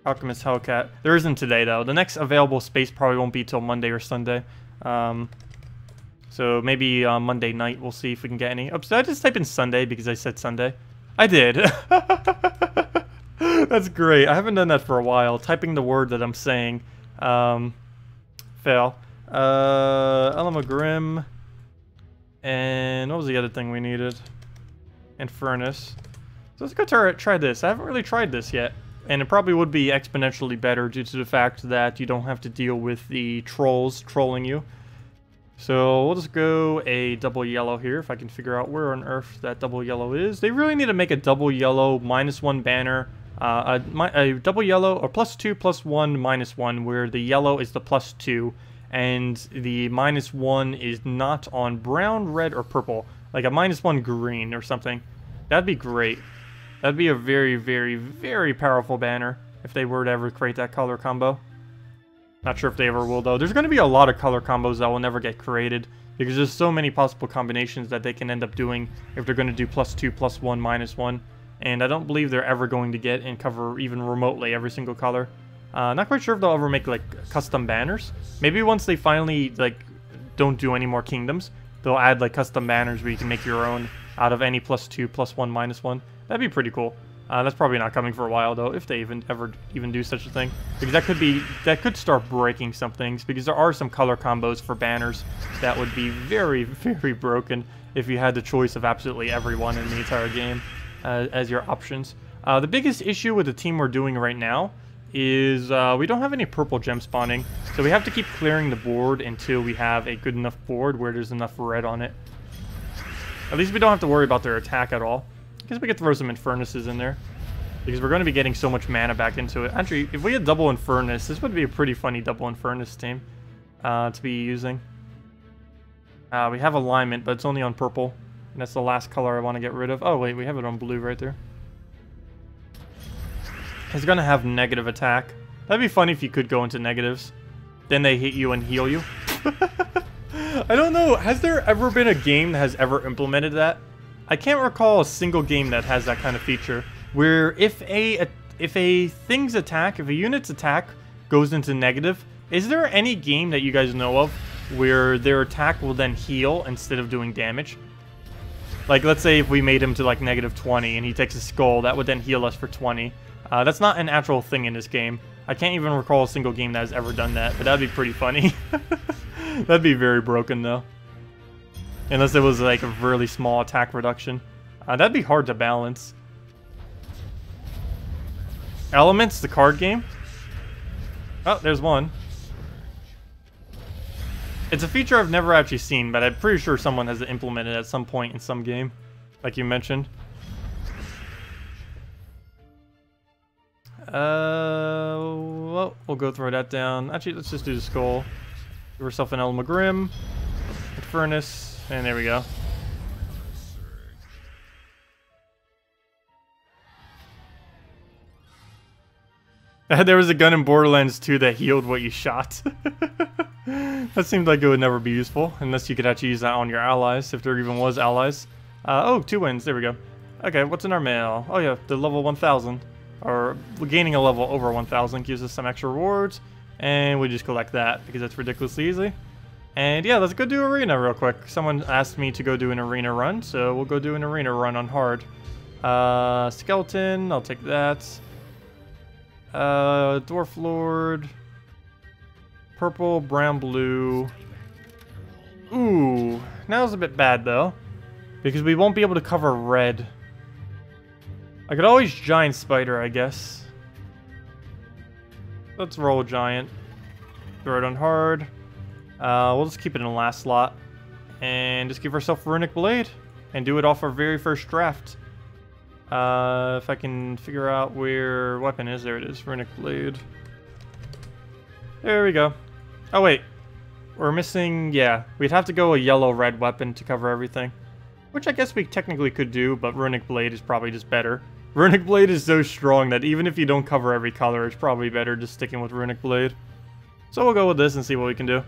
Alchemist Hellcat. There isn't today, though. The next available space probably won't be till Monday or Sunday. So maybe Monday night we'll see if we can get any. Oops, did I just type in Sunday because I said Sunday? I did. That's great. I haven't done that for a while. Typing the word that I'm saying. Fail. Elma Grim. And what was the other thing we needed? And Furnace. So let's go try this. I haven't really tried this yet. And it probably would be exponentially better due to the fact that you don't have to deal with the trolls trolling you. So we'll just go a double yellow here if I can figure out where on earth that double yellow is. They really need to make a double yellow -1 banner. A double yellow or +2 +1 -1 where the yellow is the +2 and the -1 is not on brown, red, or purple. Like a -1 green or something. That'd be great. That'd be a very, very, very powerful banner if they were to ever create that color combo. Not sure if they ever will, though. There's going to be a lot of color combos that will never get created because there's so many possible combinations that they can end up doing if they're going to do +2 +1 -1. And I don't believe they're ever going to get and cover even remotely every single color. Not quite sure if they'll ever make like custom banners. Maybe once they finally like don't do any more kingdoms, they'll add like custom banners where you can make your own out of any +2 +1 -1. That'd be pretty cool. That's probably not coming for a while though, if they ever do such a thing, because that could start breaking some things. Because there are some color combos for banners that would be very, very broken if you had the choice of absolutely everyone in the entire game as your options. The biggest issue with the team we're doing right now is we don't have any purple gem spawning, so we have to keep clearing the board until we have a good enough board where there's enough red on it. At least we don't have to worry about their attack at all. I guess we could throw some Infernus's in there, because we're going to be getting so much mana back into it. Actually, if we had double Infernus, this would be a pretty funny double Infernus team to be using. We have alignment, but it's only on purple, and that's the last color I want to get rid of. Oh wait, we have it on blue right there. He's going to have negative attack. That'd be funny if you could go into negatives. Then they hit you and heal you. I don't know, has there ever been a game that has ever implemented that? I can't recall a single game that has that kind of feature, where if a thing's attack, if a unit's attack goes into negative, is there any game that you guys know of where their attack will then heal instead of doing damage? Like, let's say if we made him to like -20 and he takes a skull, that would then heal us for 20. That's not an actual thing in this game. I can't even recall a single game that has ever done that, but that'd be pretty funny. That'd be very broken though. Unless it was like a really small attack reduction. That'd be hard to balance. Elements, the card game. Oh, there's one. It's a feature I've never actually seen, but I'm pretty sure someone has implemented it at some point in some game, like you mentioned. Well, we'll go throw that down. Actually, let's just do the skull. Give herself an Elmagrim, Furnace, and there we go. There was a gun in Borderlands 2 that healed what you shot. That seemed like it would never be useful, unless you could actually use that on your allies, if there even was allies. Oh, 2 wins, there we go. Okay, what's in our mail? Oh yeah, the level 1000. Or gaining a level over 1000 gives us some extra rewards, and we just collect that, because that's ridiculously easy. And yeah, let's go do arena real quick. Someone asked me to go do an arena run, so we'll go do an arena run on hard. Skeleton, I'll take that. Dwarf Lord. Purple, brown, blue. Ooh, now's a bit bad though, because we won't be able to cover red. I could always giant spider, I guess. Let's roll giant. Throw it on hard. We'll just keep it in the last slot, and just give ourselves runic blade, and do it off our very first draft. If I can figure out where weapon is, there it is, runic blade. There we go. Oh wait, we're missing, yeah, we'd have to go a yellow-red weapon to cover everything. Which I guess we technically could do, but runic blade is probably just better. Runic blade is so strong that even if you don't cover every color, it's probably better just sticking with runic blade. So we'll go with this and see what we can do.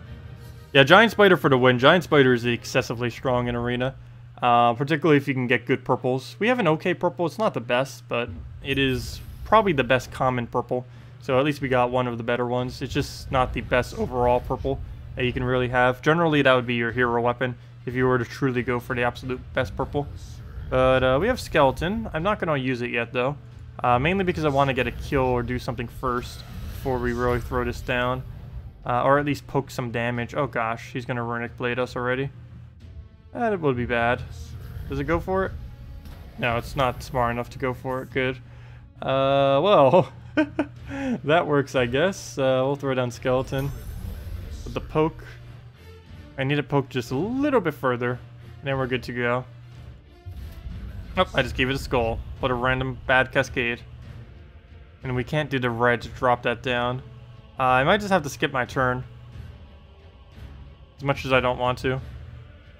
Yeah, giant spider for the win. Giant spider is excessively strong in arena. Particularly if you can get good purples. We have an okay purple, it's not the best, but it is probably the best common purple. So at least we got one of the better ones. It's just not the best overall purple that you can really have. Generally that would be your hero weapon if you were to truly go for the absolute best purple. But we have skeleton. I'm not going to use it yet though. Mainly because I want to get a kill or do something first before we really throw this down. Or at least poke some damage. Oh gosh, he's going to runic blade us already. That would be bad. Does it go for it? No, it's not smart enough to go for it. Good. Well, that works, I guess. We'll throw down skeleton with the poke. I need to poke just a little bit further, and then we're good to go. Oh, I just gave it a skull. What a random bad cascade. And we can't do the red to drop that down. I might just have to skip my turn, as much as I don't want to,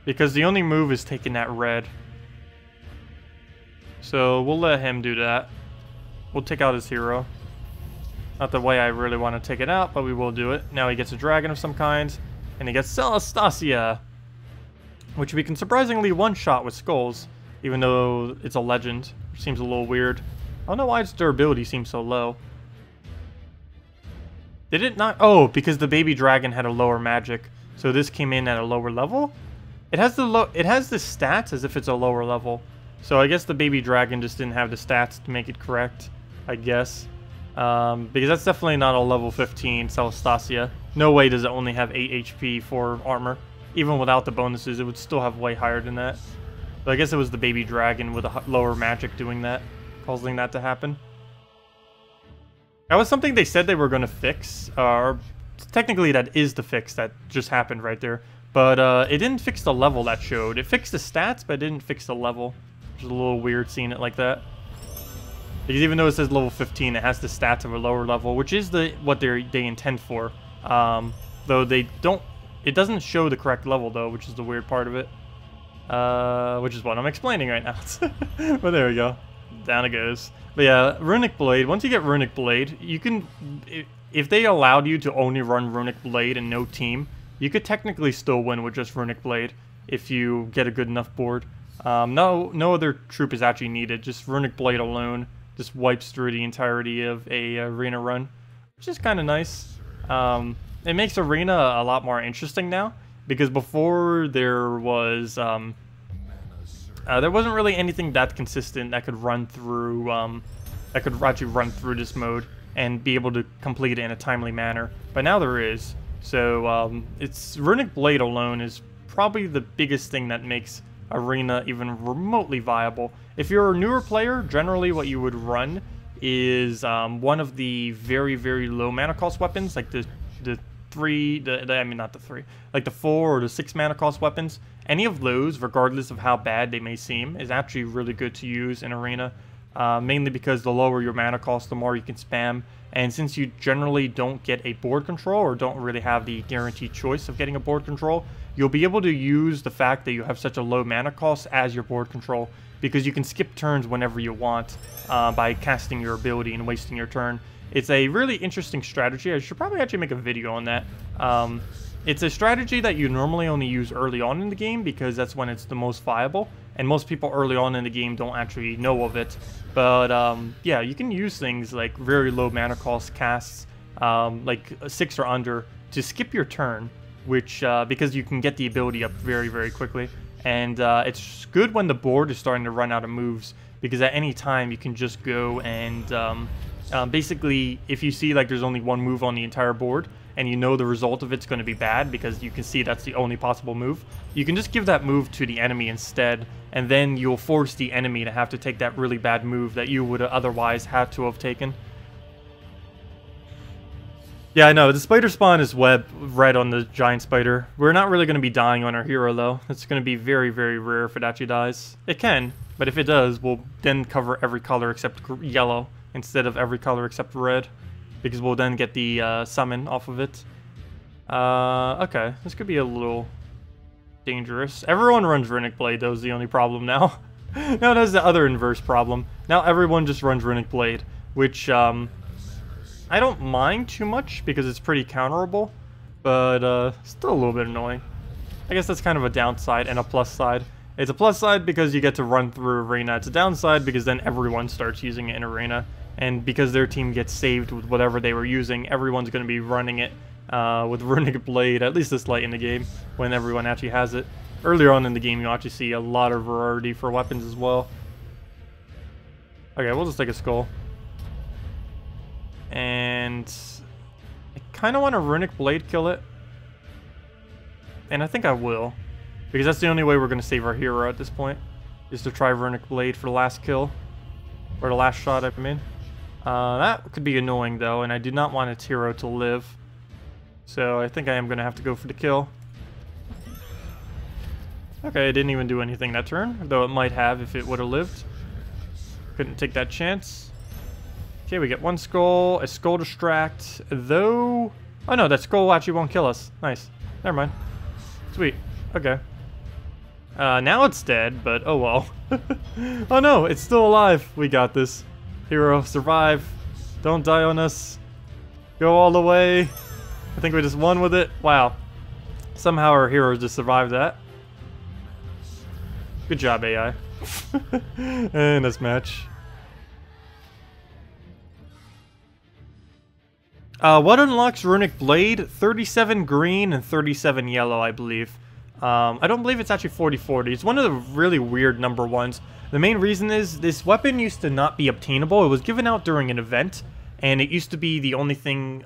because the only move is taking that red. So we'll let him do that. We'll take out his hero. Not the way I really want to take it out, but we will do it. Now he gets a dragon of some kind, and he gets Celestasia, which we can surprisingly one-shot with skulls, even though it's a legend, which seems a little weird. I don't know why its durability seems so low. Did it not? Oh, because the baby dragon had a lower magic, so this came in at a lower level? It has the stats as if it's a lower level. So I guess the baby dragon just didn't have the stats to make it correct, I guess. Because that's definitely not a level 15 Celestasia. No way does it only have 8 HP for armor. Even without the bonuses, it would still have way higher than that. So I guess it was the baby dragon with a lower magic doing that, causing that to happen. That was something they said they were going to fix. Technically, that is the fix that just happened right there. But it didn't fix the level that showed. It fixed the stats, but it didn't fix the level. Which is a little weird seeing it like that. Because even though it says level 15, it has the stats of a lower level, which is what they intend for. Though they don't, it doesn't show the correct level though, which is the weird part of it. Which is what I'm explaining right now. But there we go. Down it goes. But yeah, Runic Blade. Once you get Runic Blade, you can, if they allowed you to only run Runic Blade and no team, you could technically still win with just Runic Blade if you get a good enough board. No other troop is actually needed. Just Runic Blade alone just wipes through the entirety of a arena run, which is kind of nice. It makes arena a lot more interesting now, because before there wasn't really anything that consistent that could run through that could actually run through this mode and be able to complete it in a timely manner. But now there is. So it's Runic Blade alone is probably the biggest thing that makes arena even remotely viable. If you're a newer player, generally what you would run is one of the very, very low mana cost weapons, like the 4 or the 6 mana cost weapons. Any of those, regardless of how bad they may seem, is actually really good to use in arena. Mainly because the lower your mana cost, the more you can spam. And since you generally don't get a board control, or don't really have the guaranteed choice of getting a board control, you'll be able to use the fact that you have such a low mana cost as your board control, because you can skip turns whenever you want by casting your ability and wasting your turn. It's a really interesting strategy. I should probably actually make a video on that. It's a strategy that you normally only use early on in the game, because that's when it's the most viable, and most people early on in the game don't actually know of it. But yeah, you can use things like very low mana cost casts, like 6 or under, to skip your turn, which because you can get the ability up very, very quickly. And it's good when the board is starting to run out of moves, because at any time you can just go and basically, if you see like there's only one move on the entire board, and you know the result of it's going to be bad because you can see that's the only possible move, you can just give that move to the enemy instead, and then you'll force the enemy to have to take that really bad move that you would otherwise have to have taken. Yeah, I know, the spider spawn is red on the giant spider. We're not really going to be dying on our hero though. It's going to be very, very rare if it actually dies. It can, but if it does, we'll then cover every color except yellow instead of every color except red, because we'll then get the summon off of it. Okay, this could be a little dangerous. Everyone runs Runic Blade, though, is the only problem now. No, that's the other inverse problem. Now everyone just runs Runic Blade, which I don't mind too much because it's pretty counterable, but still a little bit annoying. I guess that's kind of a downside and a plus side. It's a plus side because you get to run through arena. It's a downside because then everyone starts using it in arena. And because their team gets saved with whatever they were using, everyone's going to be running it with Runic Blade, at least this late in the game, when everyone actually has it. Earlier on in the game, you'll actually see a lot of variety for weapons as well. Okay, we'll just take a skull. And I kind of want to Runic Blade kill it. And I think I will, because that's the only way we're going to save our hero at this point, is to try Runic Blade for the last kill. Or the last shot, I mean. That could be annoying, though, and I do not want its hero to live. So I think I am going to have to go for the kill. Okay, it didn't even do anything that turn, though it might have if it would have lived. Couldn't take that chance. Okay, we get one skull, a skull distract, though... Oh no, that skull actually won't kill us. Nice. Never mind. Sweet. Okay. Now it's dead, but oh well. Oh no, it's still alive. We got this. Hero, survive. Don't die on us. Go all the way. I think we just won with it. Wow. Somehow our hero just survived that. Good job, AI. And this match. What unlocks Runic Blade? 37 green and 37 yellow, I believe. I don't believe it's actually 40-40. It's one of the really weird number ones. The main reason is this weapon used to not be obtainable. It was given out during an event, and it used to be the only thing...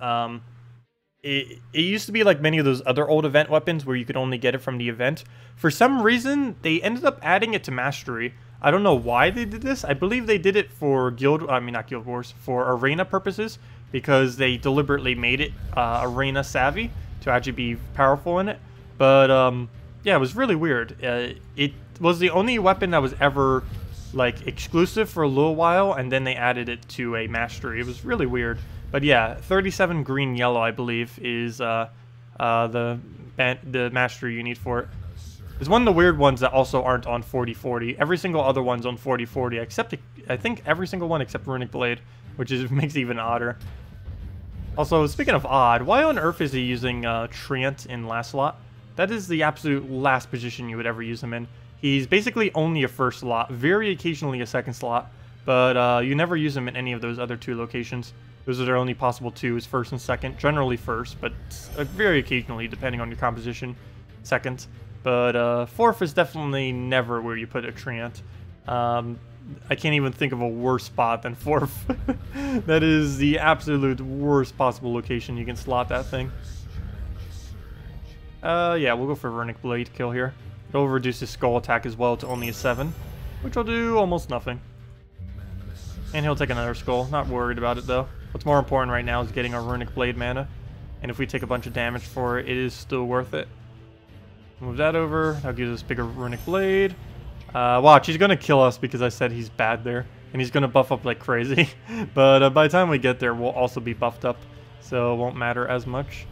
It used to be like many of those other old event weapons where you could only get it from the event. For some reason, they ended up adding it to Mastery. I don't know why they did this. I believe they did it for not Guild Wars, for arena purposes, because they deliberately made it arena savvy to actually be powerful in it. But yeah, it was really weird. It was the only weapon that was ever like exclusive for a little while, and then they added it to a mastery. It was really weird. But yeah, 37 green yellow, I believe, is the mastery you need for it. It's one of the weird ones that also aren't on 40-40. Every single other one's on 40-40, except I think every single one except Runic Blade, which makes it even odder. Also, speaking of odd, why on earth is he using Treant in last slot? That is the absolute last position you would ever use him in. He's basically only a first slot, very occasionally a second slot, but you never use him in any of those other two locations. Those are their only possible two, is first and second. Generally first, but very occasionally, depending on your composition, second. But fourth is definitely never where you put a Treant. I can't even think of a worse spot than fourth. That is the absolute worst possible location you can slot that thing. Yeah, we'll go for Runic Blade kill here. It'll reduce his skull attack as well to only a 7, which will do almost nothing. And he'll take another skull. Not worried about it though. What's more important right now is getting our Runic Blade mana. And if we take a bunch of damage for it, it is still worth it. Move that over. That gives us bigger Runic Blade. Watch, he's gonna kill us because I said he's bad there. And he's gonna buff up like crazy. But by the time we get there, we'll also be buffed up. So it won't matter as much.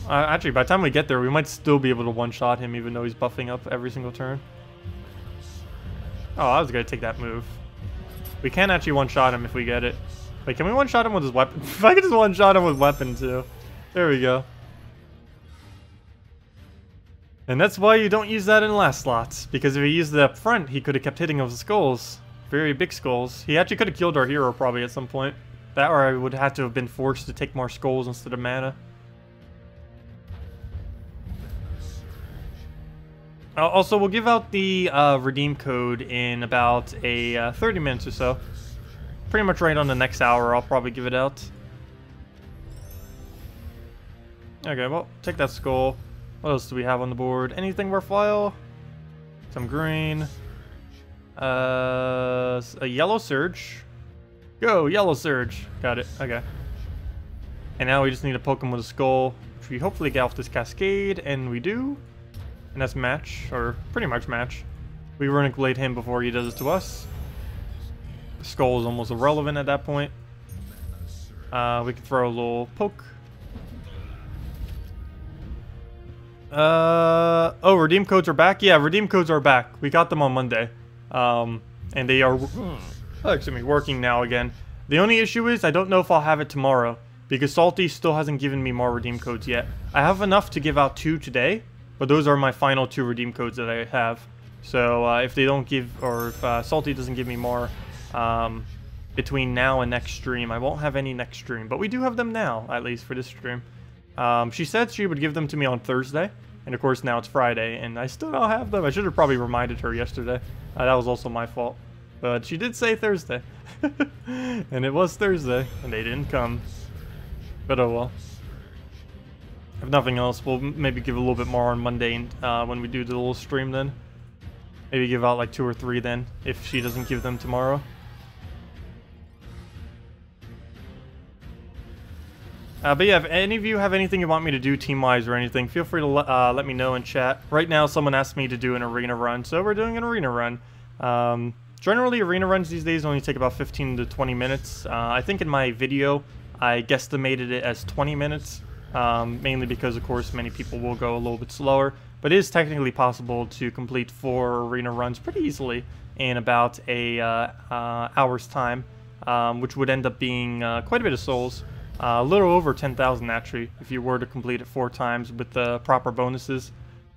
Actually, by the time we get there, we might still be able to one-shot him even though he's buffing up every single turn. Oh, I was gonna take that move. We can actually one-shot him if we get it. Wait, can we one-shot him with his weapon? If I could just one-shot him with weapon too. There we go. And that's why you don't use that in last slots. Because if he used it up front, he could have kept hitting those skulls. Very big skulls. He actually could have killed our hero probably at some point. That or I would have to have been forced to take more skulls instead of mana. Also, we'll give out the redeem code in about 30 minutes or so. Pretty much right on the next hour, I'll probably give it out. Okay, well, take that skull. What else do we have on the board? Anything worthwhile? Some green. A yellow surge. Go, yellow surge. Got it, okay. And now we just need to poke him with a skull, which we hopefully get off this cascade, and we do. And that's match, or pretty much match. We Runic Blade him before he does it to us. The skull is almost irrelevant at that point. We can throw a little poke. Oh, redeem codes are back? Yeah, redeem codes are back. We got them on Monday. And they are working now again. The only issue is I don't know if I'll have it tomorrow, because Salty still hasn't given me more redeem codes yet. I have enough to give out 2 today. But those are my final 2 redeem codes that I have. So if they don't give, or if Salty doesn't give me more between now and next stream, I won't have any next stream. But we do have them now, at least for this stream. She said she would give them to me on Thursday. And of course now it's Friday, and I still don't have them. I should have probably reminded her yesterday. That was also my fault. But she did say Thursday. And it was Thursday, and they didn't come. But oh well. If nothing else, we'll maybe give a little bit more on Monday when we do the little stream then. Maybe give out like 2 or 3 then, if she doesn't give them tomorrow. But yeah, if any of you have anything you want me to do team-wise or anything, feel free to let me know in chat. Right now, someone asked me to do an arena run, so we're doing an arena run. Generally, arena runs these days only take about 15 to 20 minutes. I think in my video, I guesstimated it as 20 minutes. Mainly because, of course, many people will go a little bit slower. But it is technically possible to complete 4 arena runs pretty easily in about a hour's time, which would end up being quite a bit of souls. A little over 10,000 actually, if you were to complete it 4 times with the proper bonuses.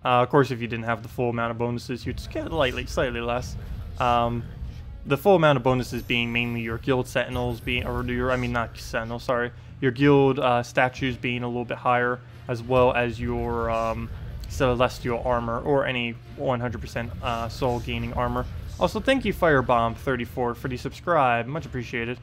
Of course, if you didn't have the full amount of bonuses, you'd just get slightly less. The full amount of bonuses being mainly your guild sentinels being, or your, I mean not sentinels, sorry, your guild statues being a little bit higher, as well as your celestial armor or any 100% soul gaining armor. Also, thank you Firebomb34 for the subscribe, much appreciated.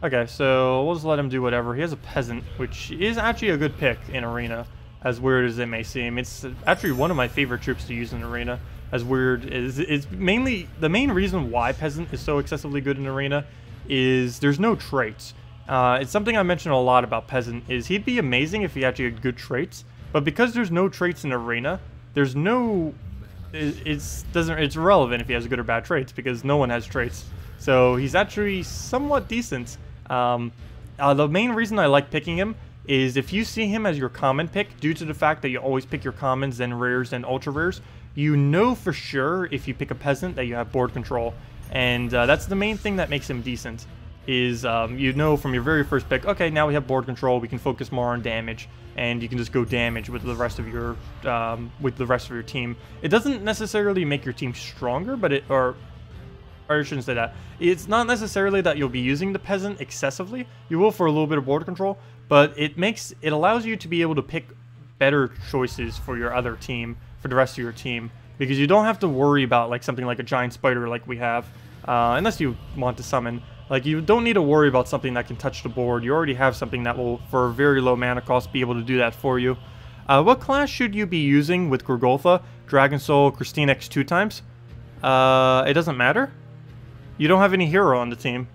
Okay, so we'll just let him do whatever. He has a peasant, which is actually a good pick in arena, as weird as it may seem. It's actually one of my favorite troops to use in arena. as weird as it's mainly the main reason why Peasant is so excessively good in Arena is there's no traits. It's something I mentioned a lot about Peasant is he'd be amazing if he actually had good traits, but because there's no traits in Arena, there's no it's irrelevant if he has good or bad traits because no one has traits. So he's actually somewhat decent. The main reason I like picking him is if you see him as your common pick, due to the fact that you always pick your commons, then rares, and ultra rares, you know for sure if you pick a Peasant that you have board control. And that's the main thing that makes him decent, is you know from your very first pick, okay, now we have board control, we can focus more on damage, and you can just go damage with the rest of your team. It doesn't necessarily make your team stronger, but or I shouldn't say that. It's not necessarily that you'll be using the Peasant excessively. You will for a little bit of board control, but it allows you to be able to pick better choices for your other team, for the rest of your team, because you don't have to worry about like something like a giant spider like we have, unless you want to summon. Like, you don't need to worry about something that can touch the board. You already have something that will, for a very low mana cost, be able to do that for you. What class should you be using with Grogoltha, Dragon Soul, Christine X 2 times? It doesn't matter. You don't have any hero on the team.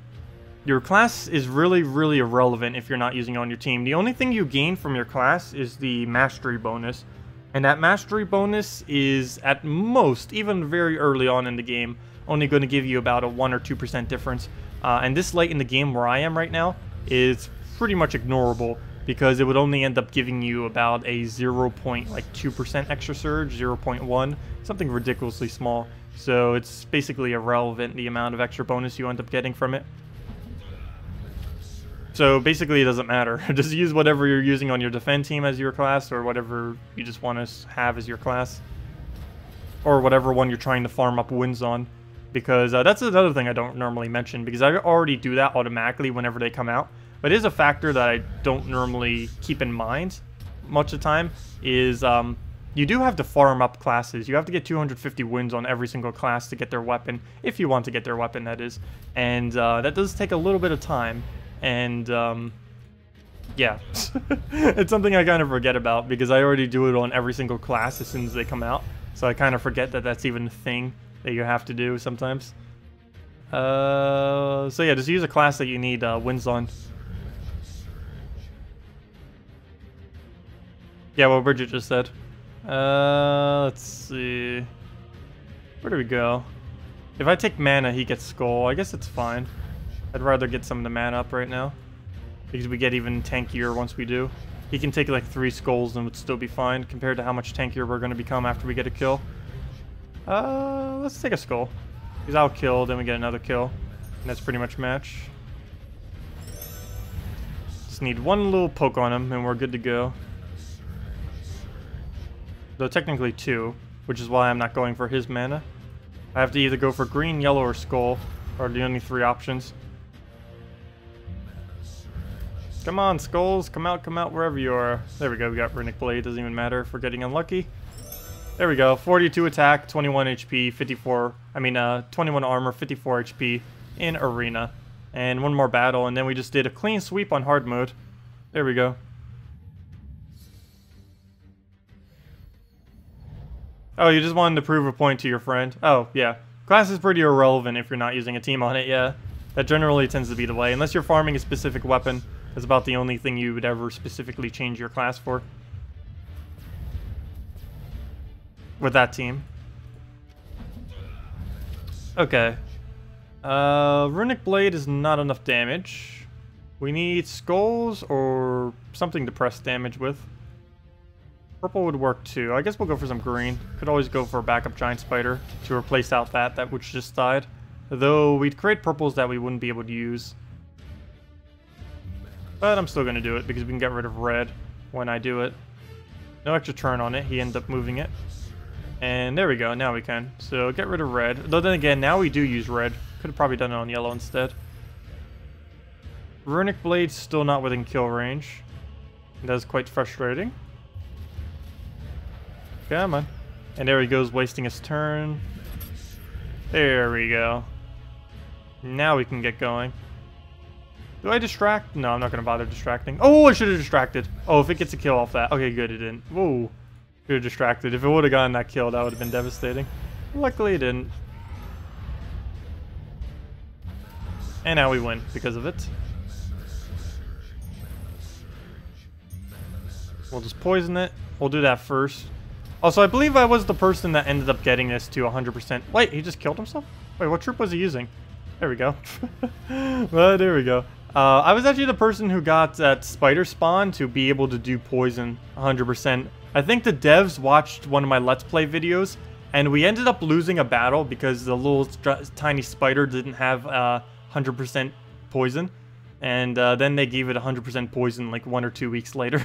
Your class is really, really irrelevant if you're not using it on your team. The only thing you gain from your class is the mastery bonus. And that mastery bonus is, at most, even very early on in the game, only going to give you about a 1 or 2% difference. And this late in the game where I am right now is pretty much ignorable, because it would only end up giving you about a 0.2% extra surge, 0.1, something ridiculously small. So it's basically irrelevant, the amount of extra bonus you end up getting from it. So basically it doesn't matter. Just use whatever you're using on your defend team as your class, or whatever you just want to have as your class. Or whatever one you're trying to farm up wins on. Because that's another thing I don't normally mention, because I already do that automatically whenever they come out. But it is a factor that I don't normally keep in mind much of the time, is you do have to farm up classes. You have to get 250 wins on every single class to get their weapon, if you want to get their weapon, that is. And that does take a little bit of time. And yeah, it's something I kind of forget about, because I already do it on every single class as soon as they come out. So I kind of forget that that's even a thing that you have to do sometimes. So yeah, just use a class that you need wins on. Yeah, what Bridget just said. Let's see. Where do we go? If I take mana, he gets Skull. I guess it's fine. I'd rather get some of the mana up right now, because we get even tankier once we do. He can take like 3 Skulls and would still be fine compared to how much tankier we're going to become after we get a kill. Let's take a Skull. Because I'll kill, then we get another kill. And that's pretty much match. Just need one little poke on him and we're good to go. Though technically 2, which is why I'm not going for his mana. I have to either go for green, yellow, or Skull, are the only 3 options. Come on, Skulls, come out wherever you are. There we go, we got Runic Blade, doesn't even matter if we're getting unlucky. There we go, 42 attack, 21 HP, 21 armor, 54 HP in Arena. And one more battle, and then we just did a clean sweep on hard mode. There we go. Oh, you just wanted to prove a point to your friend? Oh, yeah. Class is pretty irrelevant if you're not using a team on it, yeah. That generally tends to be the way. Unless you're farming a specific weapon, that's about the only thing you would ever specifically change your class for. With that team. Okay. Runic Blade is not enough damage. We need Skulls or something to press damage with. Purple would work too. I guess we'll go for some green. Could always go for a backup Giant Spider to replace out that which just died. Though we'd create purples that we wouldn't be able to use. But I'm still going to do it because we can get rid of red when I do it. No extra turn on it. He ended up moving it. And there we go. Now we can. So get rid of red. Though then again, now we do use red. Could have probably done it on yellow instead. Runic Blade's still not within kill range. That's quite frustrating. Come on. And there he goes, wasting his turn. There we go. Now we can get going. Do I distract? No, I'm not going to bother distracting. Oh, I should have distracted. Oh, if it gets a kill off that. Okay, good, it didn't. Whoa. Should have distracted. If it would have gotten that kill, that would have been devastating. Luckily it didn't. And now we win because of it. We'll just poison it. We'll do that first. Also, I believe I was the person that ended up getting this to 100%. Wait, he just killed himself? Wait, what troop was he using? There we go. Well, there we go. I was actually the person who got that spider spawn to be able to do poison 100%. I think the devs watched one of my Let's Play videos, and we ended up losing a battle because the little tiny spider didn't have 100% poison. And then they gave it 100% poison like 1 or 2 weeks later.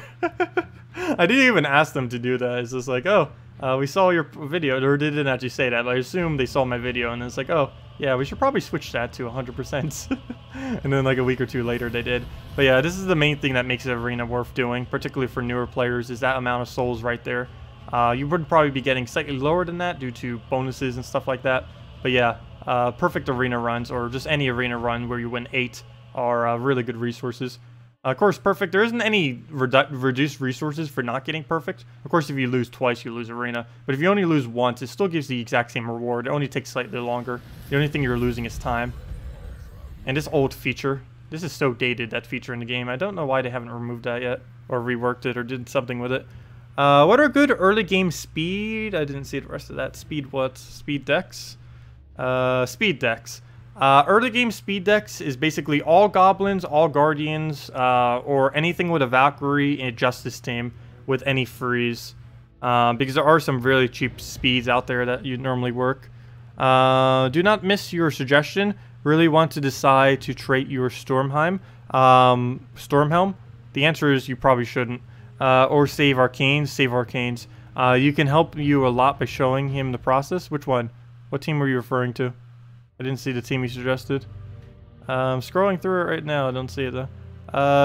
I didn't even ask them to do that. It's just like, oh, we saw your video. Or they didn't actually say that, but I assume they saw my video. And it's like, oh, yeah, we should probably switch that to 100%. And then like a week or 2 later they did. But yeah, this is the main thing that makes the arena worth doing, particularly for newer players, is that amount of souls right there. You would probably be getting slightly lower than that due to bonuses and stuff like that. But yeah, perfect arena runs, or just any arena run where you win 8 are really good resources. Of course, perfect. There isn't any reduced resources for not getting perfect. Of course, if you lose twice, you lose arena. But if you only lose once, it still gives the exact same reward. It only takes slightly longer. The only thing you're losing is time. And this old feature. This is so dated, that feature in the game. I don't know why they haven't removed that yet. Or reworked it, or did something with it. What are good early game speed? I didn't see the rest of that. Speed what? Speed decks? Speed decks. Early game speed decks is basically all goblins, all guardians, or anything with a Valkyrie and a Justice team with any freeze. Because there are some really cheap speeds out there that you normally work. Do not miss your suggestion. Really want to decide to trait your Stormhelm? The answer is you probably shouldn't. Or save Arcanes. Save Arcanes. You can help you a lot by showing him the process. Which one? What team were you referring to? I didn't see the team you suggested. Scrolling through it right now, I don't see it though.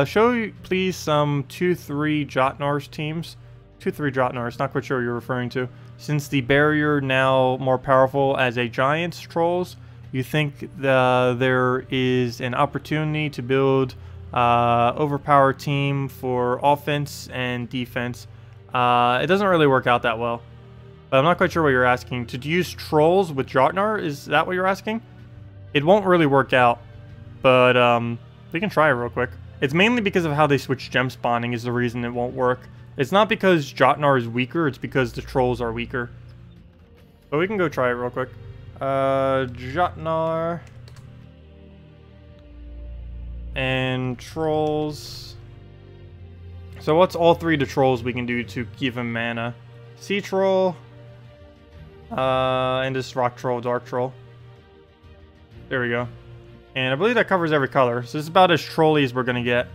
Show please some 2-3 Jotnar's teams. 2-3 Jotnars, not quite sure what you're referring to. Since the barrier now more powerful as a giant's trolls, you think there is an opportunity to build overpowered team for offense and defense. It doesn't really work out that well. But I'm not quite sure what you're asking. To use trolls with Jotnar, is that what you're asking? It won't really work out, but we can try it real quick. It's mainly because of how they switch gem spawning is the reason it won't work. It's not because Jotnar is weaker, it's because the trolls are weaker. But we can go try it real quick. Jotnar and trolls. So what's all 3 the trolls we can do to give him mana? Sea troll. And this rock troll, dark troll. There we go. And I believe that covers every color. So this is about as trolly as we're going to get.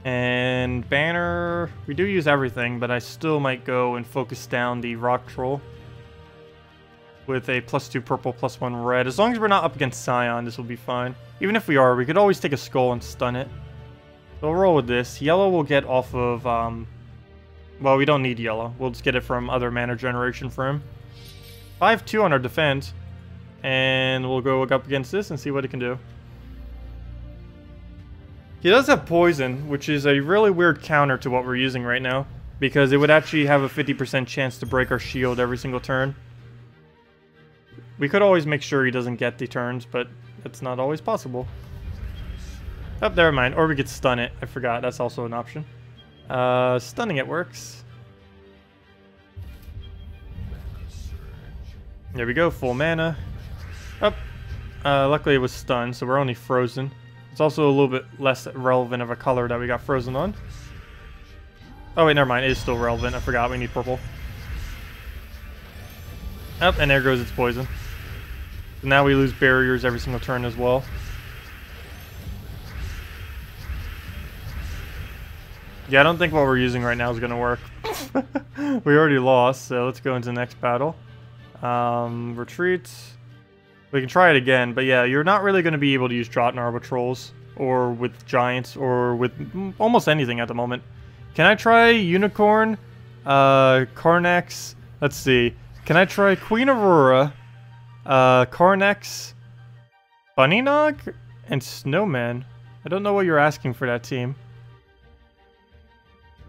And banner, we do use everything, but I still might go and focus down the rock troll. With a +2 purple, +1 red. As long as we're not up against Scion, this will be fine. Even if we are, we could always take a skull and stun it. So we'll roll with this. Yellow will get off of, well, we don't need yellow. We'll just get it from other mana generation for him. 5-2 on our defense. And we'll go up against this and see what it can do. He does have poison, which is a really weird counter to what we're using right now. Because it would actually have a 50% chance to break our shield every single turn. We could always make sure he doesn't get the turns, but it's not always possible. Oh, never mind. Or we could stun it. I forgot. That's also an option. Stunning it works. There we go, full mana. Oh, luckily it was stunned, so we're only frozen. It's also a little bit less relevant of a color that we got frozen on. Oh wait, never mind, it is still relevant. I forgot, we need purple. Oh, and there goes its poison. So now we lose barriers every single turn as well. Yeah, I don't think what we're using right now is going to work. We already lost, so let's go into the next battle. Retreat. We can try it again, but yeah, you're not really going to be able to use Jotnar with trolls, or with giants, or with almost anything at the moment. Can I try Unicorn, Carnax, let's see. Can I try Queen Aurora, Carnax, Bunnynog, and Snowman? I don't know what you're asking for that team.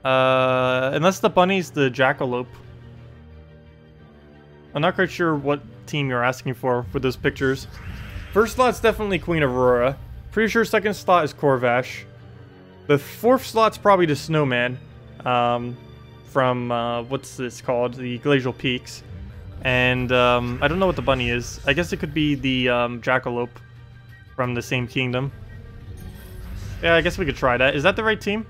Unless the bunny's the jackalope. I'm not quite sure what team you're asking for with those pictures. First slot's definitely Queen Aurora. Pretty sure second slot is Corvash. The fourth slot's probably the Snowman. From, what's this called? The Glacial Peaks. And, I don't know what the bunny is. I guess it could be the, Jackalope from the same kingdom. Yeah, I guess we could try that. Is that the right team?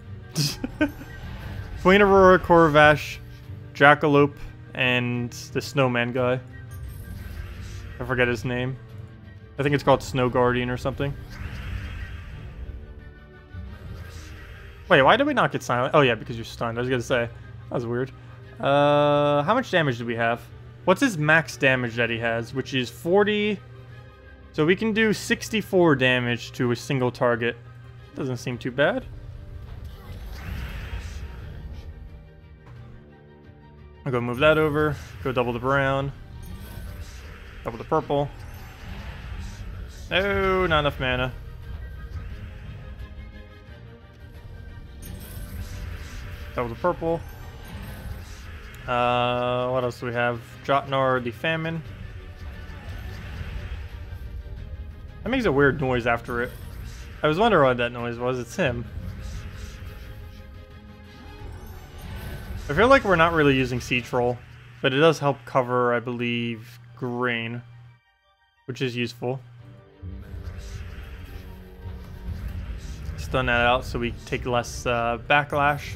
Queen Aurora, Corvash, Jackalope, and the Snowman guy. I forget his name. I think it's called Snow Guardian or something. Wait, why did we not get silent? Oh yeah, because you're stunned. I was gonna say. That was weird. How much damage do we have? What's his max damage that he has? Which is 40... So we can do 64 damage to a single target. Doesn't seem too bad. I'll go move that over. Go double the brown. Double the purple. No, not enough mana. Double the purple. What else do we have? Jotnar the Famine. That makes a weird noise after it. I was wondering what that noise was. It's him. I feel like we're not really using Sea Troll, but it does help cover, I believe, grain, which is useful. Stun that out so we take less backlash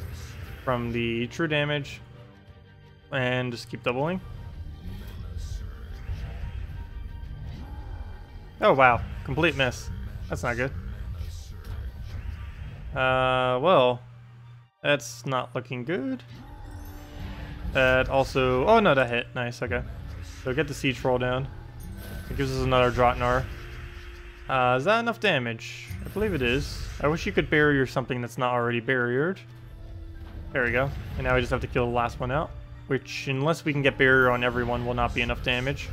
from the true damage, and just keep doubling. Oh wow, complete miss. That's not good. Well, that's not looking good. That also... Oh, no, that hit. Nice, okay. So get the Sea Troll down. It gives us another Jotnar. Is that enough damage? I believe it is. I wish you could barrier something that's not already barriered. There we go. And now we just have to kill the last one out. Which, unless we can get barrier on everyone, will not be enough damage.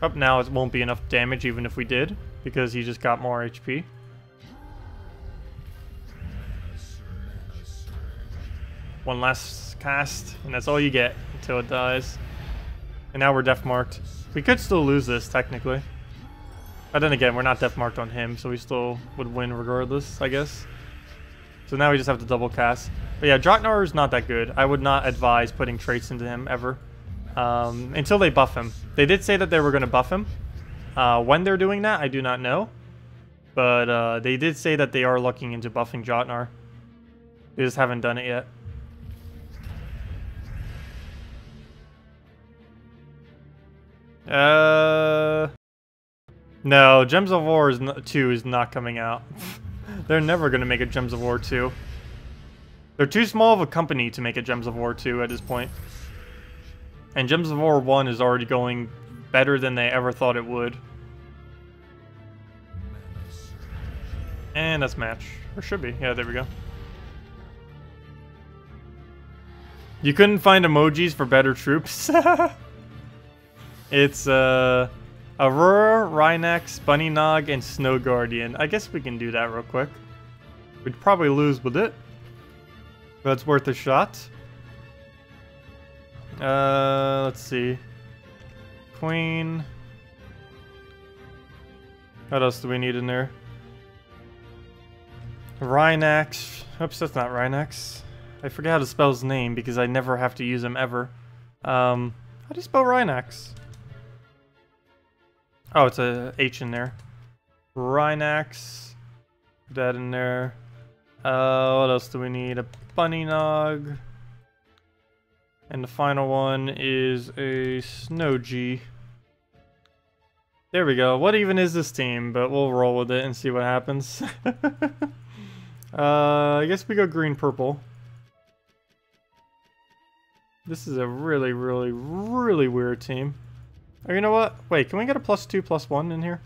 Up now, it won't be enough damage even if we did, because he just got more HP. One last cast, and that's all you get until it dies. And now we're death marked. We could still lose this, technically. But then again, we're not death marked on him, so we still would win regardless, I guess. So now we just have to double cast. But yeah, Jotnar is not that good. I would not advise putting traits into him, ever. Until they buff him. They did say that they were going to buff him. When they're doing that, I do not know. But they did say that they are looking into buffing Jotnar. They just haven't done it yet. No, Gems of War 2 is not coming out. They're never going to make a Gems of War 2. They're too small of a company to make a Gems of War 2 at this point. And Gems of War 1 is already going better than they ever thought it would. And that's match. Or should be. Yeah, there we go. You couldn't find emojis for better troops? It's, Aurora, Rhinax, Bunny Nog, and Snow Guardian. I guess we can do that real quick. We'd probably lose with it, but it's worth a shot. Let's see. Queen. What else do we need in there? Rhinax. Oops, that's not Rhinax. I forget how to spell his name because I never have to use him ever. How do you spell Rhinax? Oh, it's a H in there. Rhinax. Put that in there. What else do we need? A Bunny Nog. And the final one is a Snow G. There we go. What even is this team? But we'll roll with it and see what happens. I guess we go green-purple. This is a really, really, really weird team. Oh, you know what? Wait, can we get a +2/+1 in here?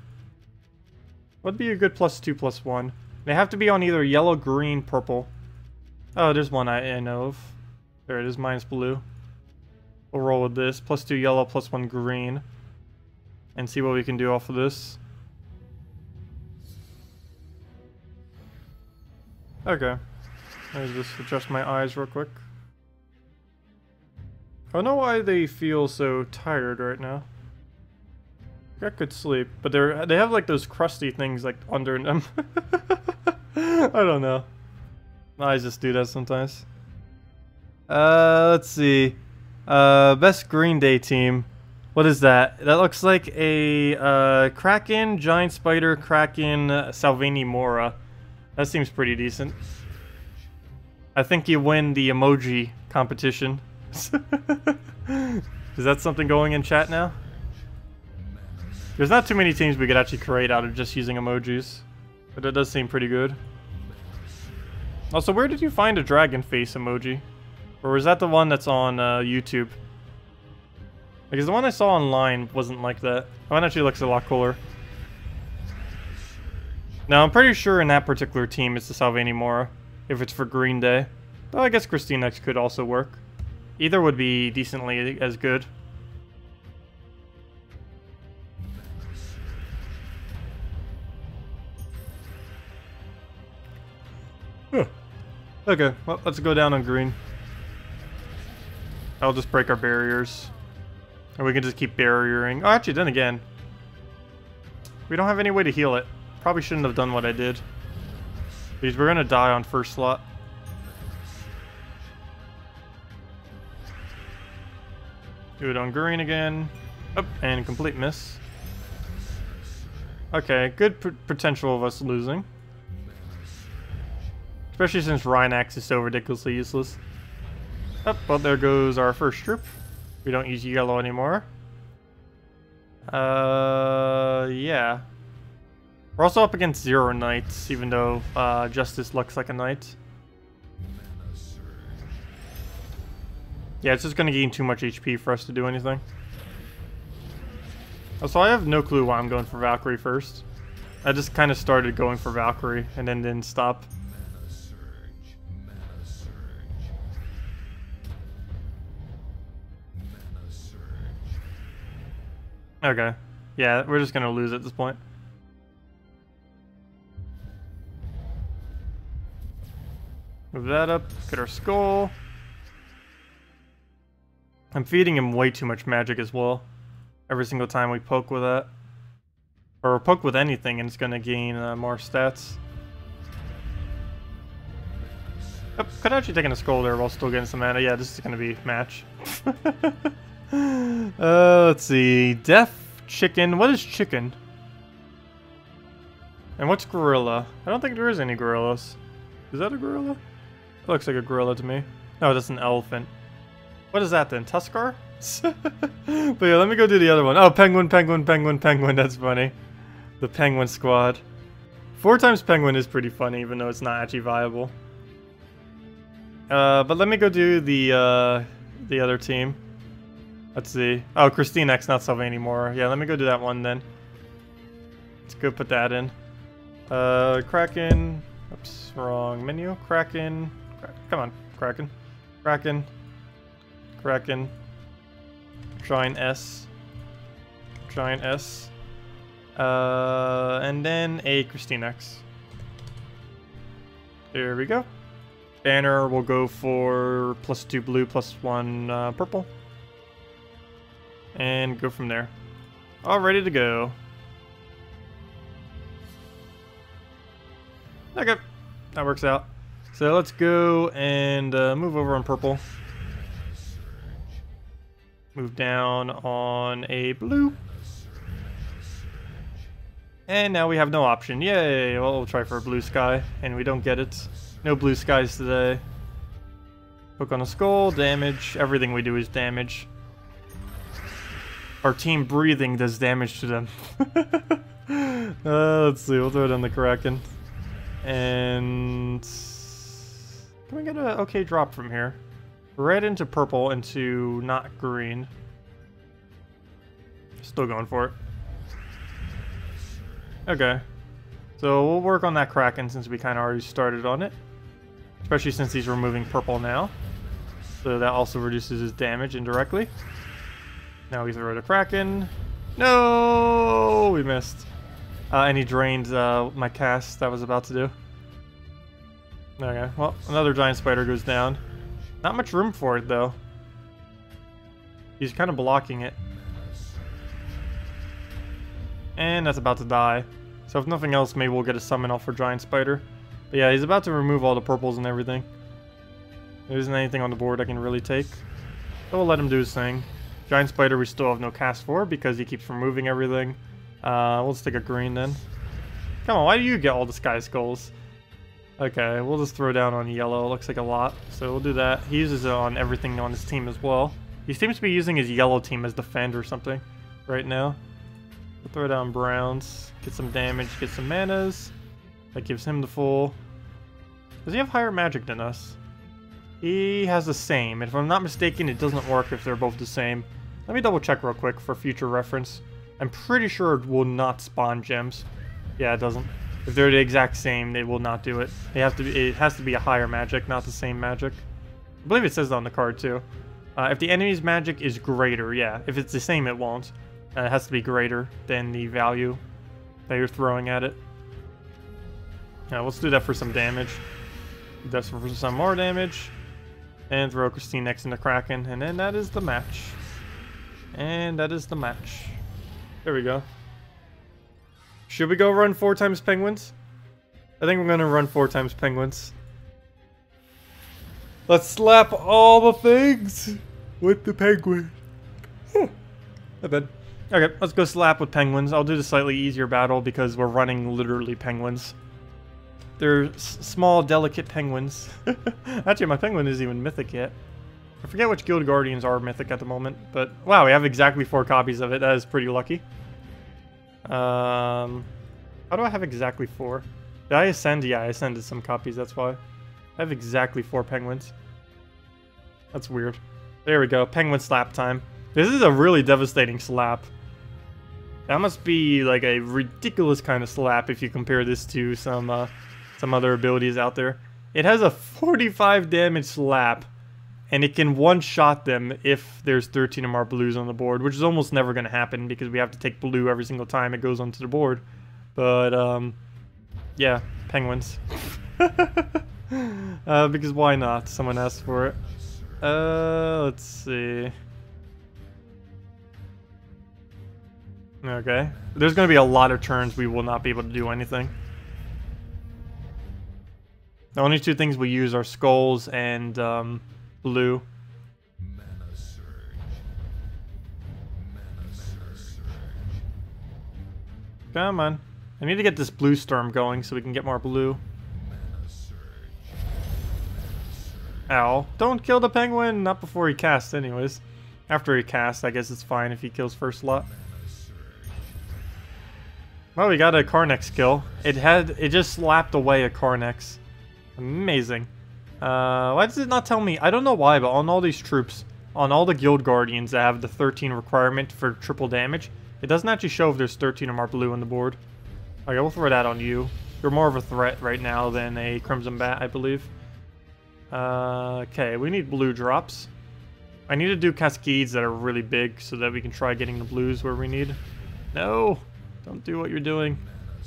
What'd be a good +2/+1? They have to be on either yellow, green, purple. Oh, there's one I know of. There it is, minus blue. We'll roll with this. +2 yellow, +1 green. And see what we can do off of this. Okay. Let me just adjust my eyes real quick. I don't know why they feel so tired right now. Got good sleep, but they have like those crusty things like under them. I don't know. My eyes just do that sometimes. Let's see. Best Green Day team. What is that? That looks like a Kraken, Giant Spider, Kraken, Salvini Mora. That seems pretty decent. I think you win the emoji competition. Is that something going in chat now? There's not too many teams we could actually create out of just using emojis. But it does seem pretty good. Also, where did you find a dragon face emoji? Or was that the one that's on YouTube? Because the one I saw online wasn't like that. That one actually looks a lot cooler. Now, I'm pretty sure in that particular team it's the Salvini Mora, if it's for Green Day. Though I guess KrissTigger could also work. Either would be decently as good. Huh. Okay, well, let's go down on green. I'll just break our barriers. And we can just keep barriering. Oh, actually, then again. We don't have any way to heal it. Probably shouldn't have done what I did. Because we're going to die on first slot. Do it on green again. Oh, and complete miss. Okay, good potential of us losing. Especially since Rhinax is so ridiculously useless. Oh, well, there goes our first troop. We don't use yellow anymore. Yeah. We're also up against 0 knights, even though Justice looks like a knight. Yeah, it's just going to gain too much HP for us to do anything. Also, I have no clue why I'm going for Valkyrie first. I just kind of started going for Valkyrie and then didn't stop. Okay. Yeah, we're just gonna lose at this point. Move that up, get our skull. I'm feeding him way too much magic as well. Every single time we poke with that. Or poke with anything and it's gonna gain more stats. Oh, could actually taken a skull there while still getting some mana. Yeah, this is gonna be match. Let's see. Deaf, chicken. What is chicken? And what's gorilla? I don't think there is any gorillas. Is that a gorilla? It looks like a gorilla to me. No, that's an elephant. What is that then? Tuskar? But yeah, let me go do the other one. Oh, penguin, penguin, penguin, penguin. That's funny. The penguin squad. 4 times penguin is pretty funny, even though it's not actually viable. But let me go do the other team. Let's see. Oh, KrissTigger, not Salvini Mora. Yeah, let me go do that one then. Let's go put that in. Kraken. Oops, wrong menu. Kraken. Come on, Kraken. Kraken. Kraken. Giant S. Giant S. And then a KrissTigger. There we go. Banner will go for +2 blue, +1 purple. And go from there. All ready to go. Okay, that works out. So let's go and move over on purple. Move down on a blue. And now we have no option. Yay! Well, we'll try for a blue sky, and we don't get it. No blue skies today. Hook on a skull, damage. Everything we do is damage. Our team breathing does damage to them. Let's see, we'll throw it on the Kraken. And can we get an okay drop from here? Red into purple into not green. Still going for it. Okay. So we'll work on that Kraken since we kind of already started on it. Especially since he's removing purple now. So that also reduces his damage indirectly. Now we throw the Kraken. No, we missed. And he drained my cast that I was about to do. Okay, well, another giant spider goes down. Not much room for it though. He's kind of blocking it. And that's about to die. So if nothing else, maybe we'll get a summon off for Giant Spider. But yeah, he's about to remove all the purples and everything. There isn't anything on the board I can really take. So we'll let him do his thing. Giant Spider we still have no cast for because he keeps removing everything. We'll just take a green then. Come on, why do you get all the Sky Skulls? Okay, we'll just throw down on yellow. Looks like a lot. So we'll do that. He uses it on everything on his team as well. He seems to be using his yellow team as defend or something right now. We'll throw down browns. Get some damage, get some manas. That gives him the full. Does he have higher magic than us? He has the same. If I'm not mistaken, it doesn't work if they're both the same. Let me double check real quick for future reference. I'm pretty sure it will not spawn gems. Yeah, it doesn't. If they're the exact same, they will not do it. They have to be, it has to be a higher magic, not the same magic. I believe it says that on the card too. If the enemy's magic is greater, yeah. If it's the same, it won't. It has to be greater than the value that you're throwing at it. Yeah, let's do that for some damage. Do that for some more damage. And throw Christine next in the Kraken. And then that is the match. And that is the match. There we go. Should we go run 4 times penguins? I think we're gonna run 4 times penguins. Let's slap all the things with the penguin. Not bad. Okay, let's go slap with penguins. I'll do the slightly easier battle because we're running literally penguins. They're small, delicate penguins. Actually, my penguin isn't even mythic yet. I forget which guild guardians are mythic at the moment, but wow, we have exactly 4 copies of it. That is pretty lucky. How do I have exactly 4? Did I ascend? Yeah, I ascended some copies, that's why. I have exactly 4 penguins. That's weird. There we go, penguin slap time. This is a really devastating slap. That must be like a ridiculous kind of slap if you compare this to some other abilities out there. It has a 45 damage slap, and it can one-shot them if there's 13 or more blues on the board, which is almost never going to happen because we have to take blue every single time it goes onto the board. But, yeah, penguins. Because why not? Someone asked for it. Let's see. Okay. There's going to be a lot of turns we will not be able to do anything. The only 2 things we use are skulls and blue. Come on. I need to get this blue storm going so we can get more blue. Ow. Don't kill the penguin! Not before he casts anyways. After he casts, I guess it's fine if he kills first slot. Well, we got a Carnex kill. It just slapped away a Carnex. Amazing. Why does it not tell me? I don't know why, but on all these troops, on all the guild guardians that have the 13 requirement for triple damage, it doesn't actually show if there's 13 or more blue on the board. Okay, we'll throw that on you. You're more of a threat right now than a Crimson Bat, I believe. Okay, we need blue drops. I need to do cascades that are really big so that we can try getting the blues where we need. No! Don't do what you're doing.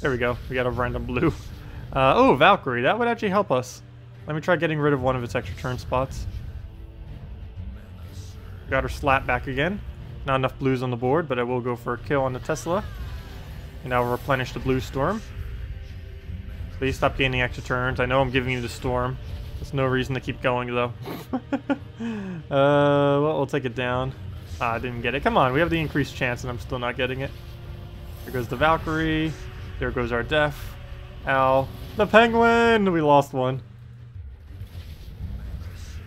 There we go. We got a random blue. Oh, Valkyrie. That would actually help us. Let me try getting rid of one of its extra turn spots. Got her slap back again. Not enough blues on the board, but I will go for a kill on the Tesla. And I'll replenish the blue storm. Please stop gaining extra turns. I know I'm giving you the storm. There's no reason to keep going, though. Well, we'll take it down. Ah, I didn't get it. Come on, we have the increased chance, and I'm still not getting it. There goes the Valkyrie. There goes our Def. Ow. The penguin! We lost one.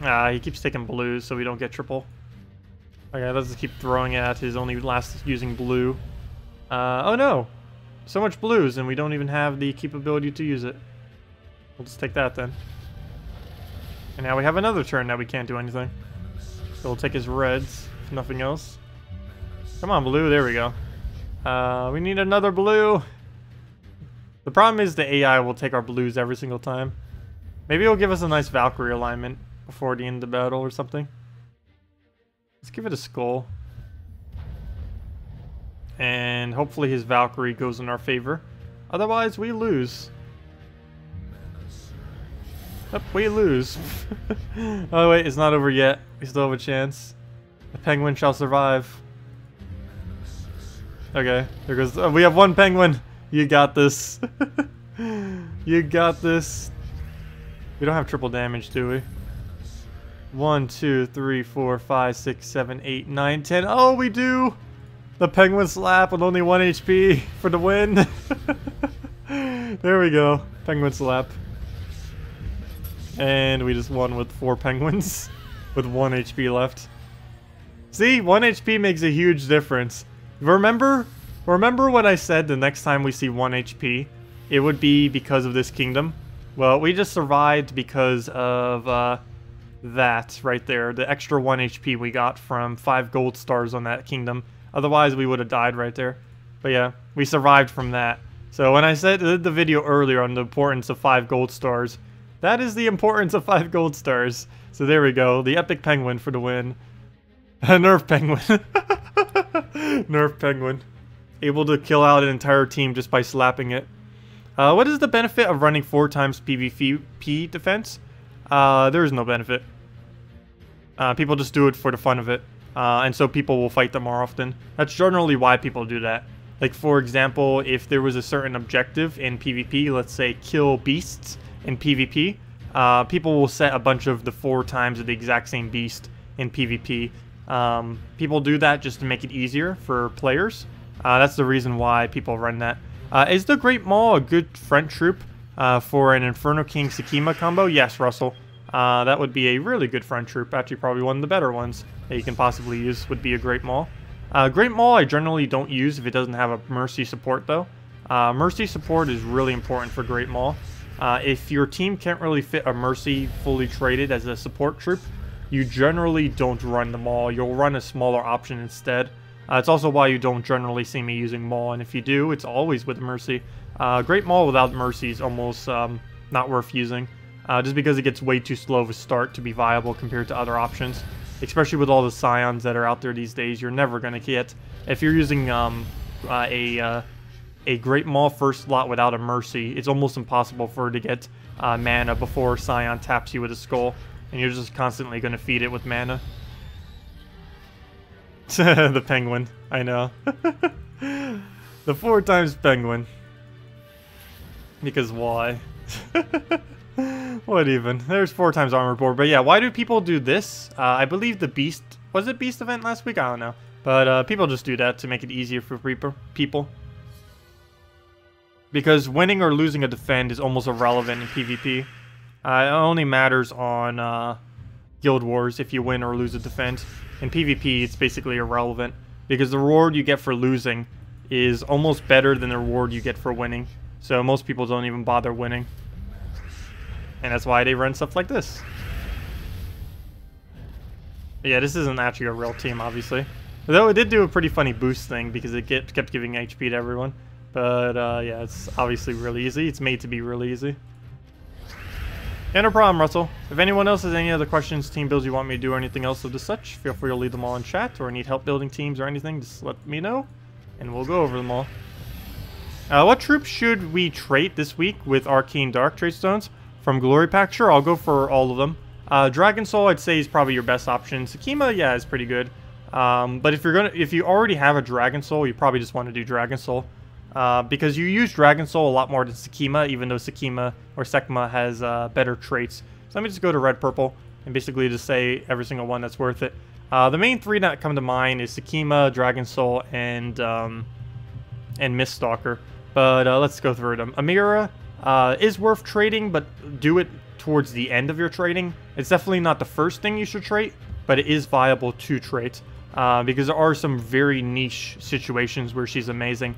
Ah, he keeps taking blues, so we don't get triple. Okay, let's just keep throwing at his only last using blue. Oh no! So much blues, and we don't even have the capability to use it. We'll just take that then. And now we have another turn that we can't do anything. So we'll take his reds, if nothing else. Come on, blue, there we go. We need another blue. The problem is the AI will take our blues every single time. Maybe it'll give us a nice Valkyrie alignment before the end of the battle or something. Let's give it a skull. And hopefully his Valkyrie goes in our favor. Otherwise, we lose. Yep, we lose. Oh wait, it's not over yet. We still have a chance. The penguin shall survive. Okay, there goes. We have one penguin. You got this. You got this. We don't have triple damage, do we? 1, 2, 3, 4, 5, 6, 7, 8, 9, 10. Oh, we do! The penguin slap with only 1 HP for the win. There we go. Penguin slap. And we just won with 4 penguins with 1 HP left. See, 1 HP makes a huge difference. Remember when I said the next time we see 1 HP, it would be because of this kingdom? Well, we just survived because of that right there. The extra 1 HP we got from 5 gold stars on that kingdom. Otherwise, we would have died right there. But yeah, we survived from that. So when I said the video earlier on the importance of 5 gold stars, that is the importance of 5 gold stars. So there we go. The epic penguin for the win. Nerf penguin. Nerf penguin. Able to kill out an entire team just by slapping it. What is the benefit of running 4 times PvP defense? There is no benefit. People just do it for the fun of it. And so people will fight them more often. That's generally why people do that. Like, for example, if there was a certain objective in PvP, let's say kill beasts in PvP, people will set a bunch of the 4 times of the exact same beast in PvP. People do that just to make it easier for players. That's the reason why people run that. Is the Great Maul a good front troop for an Inferno King Sakima combo? Yes, Russell. That would be a really good front troop. Actually, probably one of the better ones that you can possibly use would be a Great Maul. Great Maul I generally don't use if it doesn't have a Mercy support, though. Mercy support is really important for Great Maul. If your team can't really fit a Mercy fully traded as a support troop, you generally don't run the Maul. You'll run a smaller option instead. It's also why you don't generally see me using Maul, and if you do, it's always with Mercy. Great Maul without Mercy is almost not worth using, just because it gets way too slow of a start to be viable compared to other options. Especially with all the Scions that are out there these days, you're never going to get. If you're using a Great Maul first slot without a Mercy, it's almost impossible for it to get mana before Scion taps you with a skull, and you're just constantly going to feed it with mana. The penguin, I know. The 4 times penguin. Because why? What even? There's 4 times armor board. But yeah, why do people do this? I believe the beast... Was it beast event last week? I don't know. But people just do that to make it easier for people. Because winning or losing a defend is almost irrelevant in PvP. It only matters on Guild Wars if you win or lose a defend. In PvP, it's basically irrelevant. Because the reward you get for losing is almost better than the reward you get for winning. So most people don't even bother winning. And that's why they run stuff like this. But yeah, this isn't actually a real team, obviously. Though it did do a pretty funny boost thing because it kept giving HP to everyone. But yeah, it's obviously really easy. It's made to be really easy. Yeah, no problem, Russell. If anyone else has any other questions, team builds you want me to do, or anything else of the such, feel free to leave them all in chat, or need help building teams or anything, just let me know, and we'll go over them all. What troops should we trait this week with Arcane Dark Trade Stones? From Glory Pack? Sure, I'll go for all of them. Dragon Soul, I'd say, is probably your best option. Sakima, yeah, is pretty good. But if you already have a Dragon Soul, you probably just want to do Dragon Soul. Because you use Dragon Soul a lot more than Sakima, even though Sakima or Sekma has better traits. So let me just go to Red Purple and basically just say every single one that's worth it. The main 3 that come to mind is Sakima, Dragon Soul, and Miststalker. But let's go through them. Amira is worth trading, but do it towards the end of your trading. It's definitely not the first thing you should trade, but it is viable to trade. Because there are some very niche situations where she's amazing.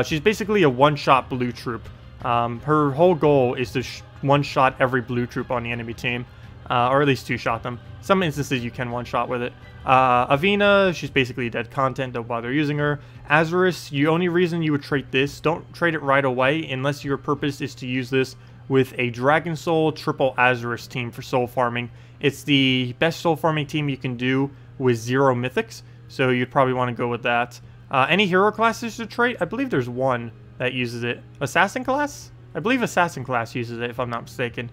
She's basically a one-shot blue troop. Her whole goal is to one-shot every blue troop on the enemy team. Or at least 2-shot them. Some instances you can one-shot with it. Avina, she's basically dead content, don't bother using her. Azurus, the only reason you would trade this, don't trade it right away unless your purpose is to use this with a Dragon Soul triple Azurus team for soul farming. It's the best soul farming team you can do with 0 mythics, so you'd probably want to go with that. Any hero classes to trait? I believe there's one that uses it. Assassin class? I believe Assassin class uses it, if I'm not mistaken.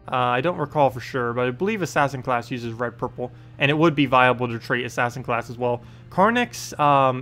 I don't recall for sure, but I believe Assassin class uses red-purple, and it would be viable to trait Assassin class as well. Carnix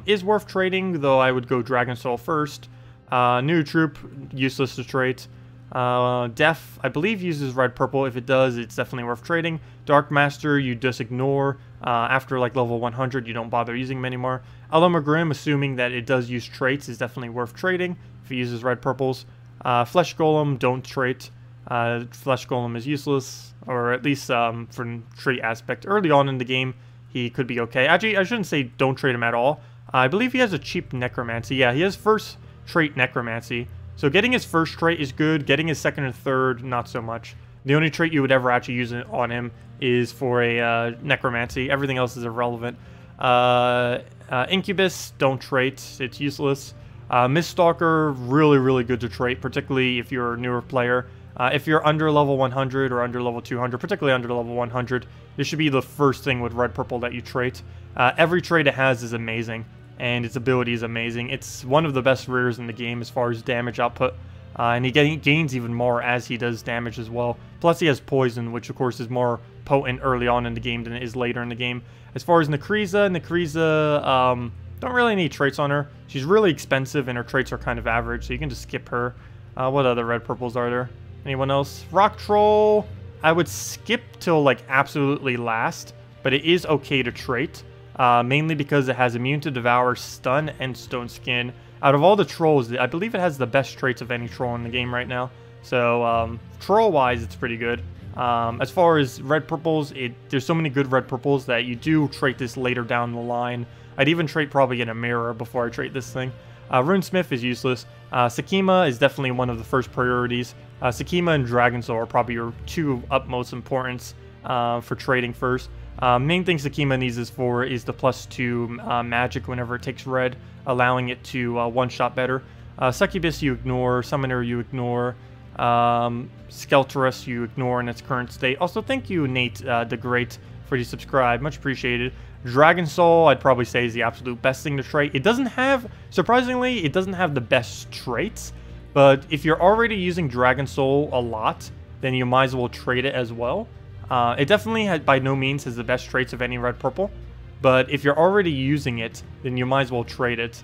is worth trading, though I would go Dragon Soul first. New Troop, useless to trait. Def, I believe, uses red-purple. If it does, it's definitely worth trading. Dark Master, you just ignore. After like level 100, you don't bother using them anymore. Grim, assuming that it does use traits, is definitely worth trading if it uses red-purples. Flesh Golem, don't trait. Flesh Golem is useless, or at least for trait aspect. Early on in the game, he could be okay. Actually, I shouldn't say don't trade him at all. I believe he has a cheap Necromancy. Yeah, he has first trait Necromancy. So getting his first trait is good. Getting his second and third, not so much. The only trait you would ever actually use on him is for a Necromancy. Everything else is irrelevant. Incubus, don't trait. It's useless. Miststalker, really, really good to trait, particularly if you're a newer player. If you're under level 100 or under level 200, particularly under level 100, this should be the first thing with red purple that you trait. Every trait it has is amazing, and its ability is amazing. It's one of the best rears in the game as far as damage output, and he gains even more as he does damage as well. Plus he has poison, which of course is more potent early on in the game than it is later in the game. As far as Nekriza, don't really need traits on her. She's really expensive and her traits are kind of average, so you can just skip her. What other red purples are there? Anyone else? Rock Troll, I would skip till like absolutely last, but it is okay to trait, mainly because it has immune to devour, stun, and stone skin. Out of all the trolls, I believe it has the best traits of any troll in the game right now. So troll-wise, it's pretty good. As far as red purples, there's so many good red purples that you do trait this later down the line. I'd even trait probably in a mirror before I trait this thing. Runesmith is useless. Sakima is definitely one of the first priorities. Sakima and Dragon Soul are probably your two utmost importance for trading first. Main thing Sakima needs this for is the +2 magic whenever it takes red, allowing it to one-shot better. Succubus you ignore, Summoner you ignore, Skelterus you ignore in its current state. Also, thank you, Nate the Great, for the subscribe. Much appreciated. Dragon Soul, I'd probably say, is the absolute best thing to trait. It doesn't have, surprisingly, it doesn't have the best traits, but if you're already using Dragon Soul a lot, then you might as well trade it as well. It definitely by no means has the best traits of any red purple, but if you're already using it, then you might as well trade it.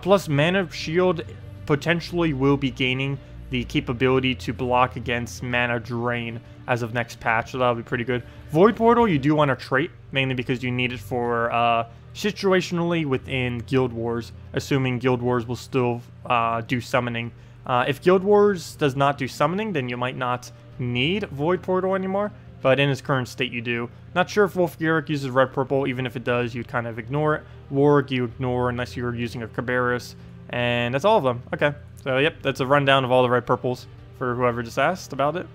Plus, Mana Shield potentially will be gaining the capability to block against mana drain as of next patch, so that'll be pretty good. Void Portal you do want to trait, mainly because you need it for situationally within Guild Wars, assuming Guild Wars will still do summoning. If Guild Wars does not do summoning, then you might not need Void Portal anymore, but in its current state you do. Not sure if Wolfgarrick uses red purple. Even if it does, you'd kind of ignore it. Warg you ignore unless you're using a Cabarrus, and that's all of them. Okay, so yep, that's a rundown of all the red purples for whoever just asked about it.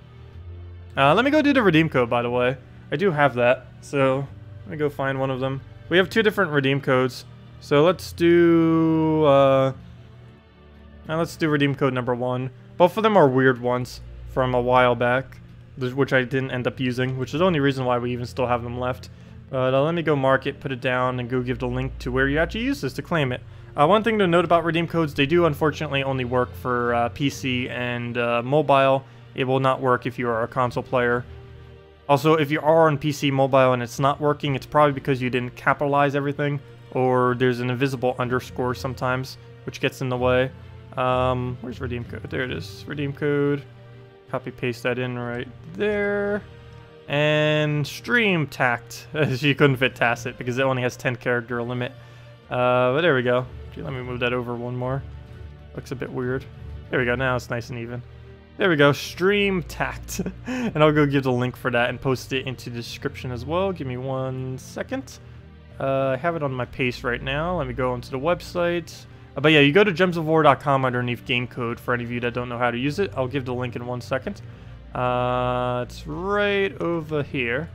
Let me go do the redeem code, by the way. I do have that, so let me go find one of them. We have two different redeem codes, so let's do redeem code number 1. Both of them are weird ones from a while back, which I didn't end up using, which is the only reason why we even still have them left. But let me go mark it, put it down, and go give the link to where you actually use this to claim it. One thing to note about redeem codes, they do unfortunately only work for PC and mobile. It will not work if you are a console player. Also, if you are on PC mobile and it's not working, it's probably because you didn't capitalize everything, or there's an invisible underscore sometimes, which gets in the way. Where's redeem code? There it is. Redeem code. Copy paste that in right there. And stream tact. You couldn't fit Tacet because it only has 10 character limit. But there we go. Let me move that over one more. Looks a bit weird. There we go. Now it's nice and even. There we go. Stream tact. And I'll go give the link for that and post it into the description as well. Give me 1 second. I have it on my paste right now. Let me go onto the website. But yeah, you go to gemsofwar.com underneath game code for any of you that don't know how to use it. I'll give the link in 1 second. It's right over here.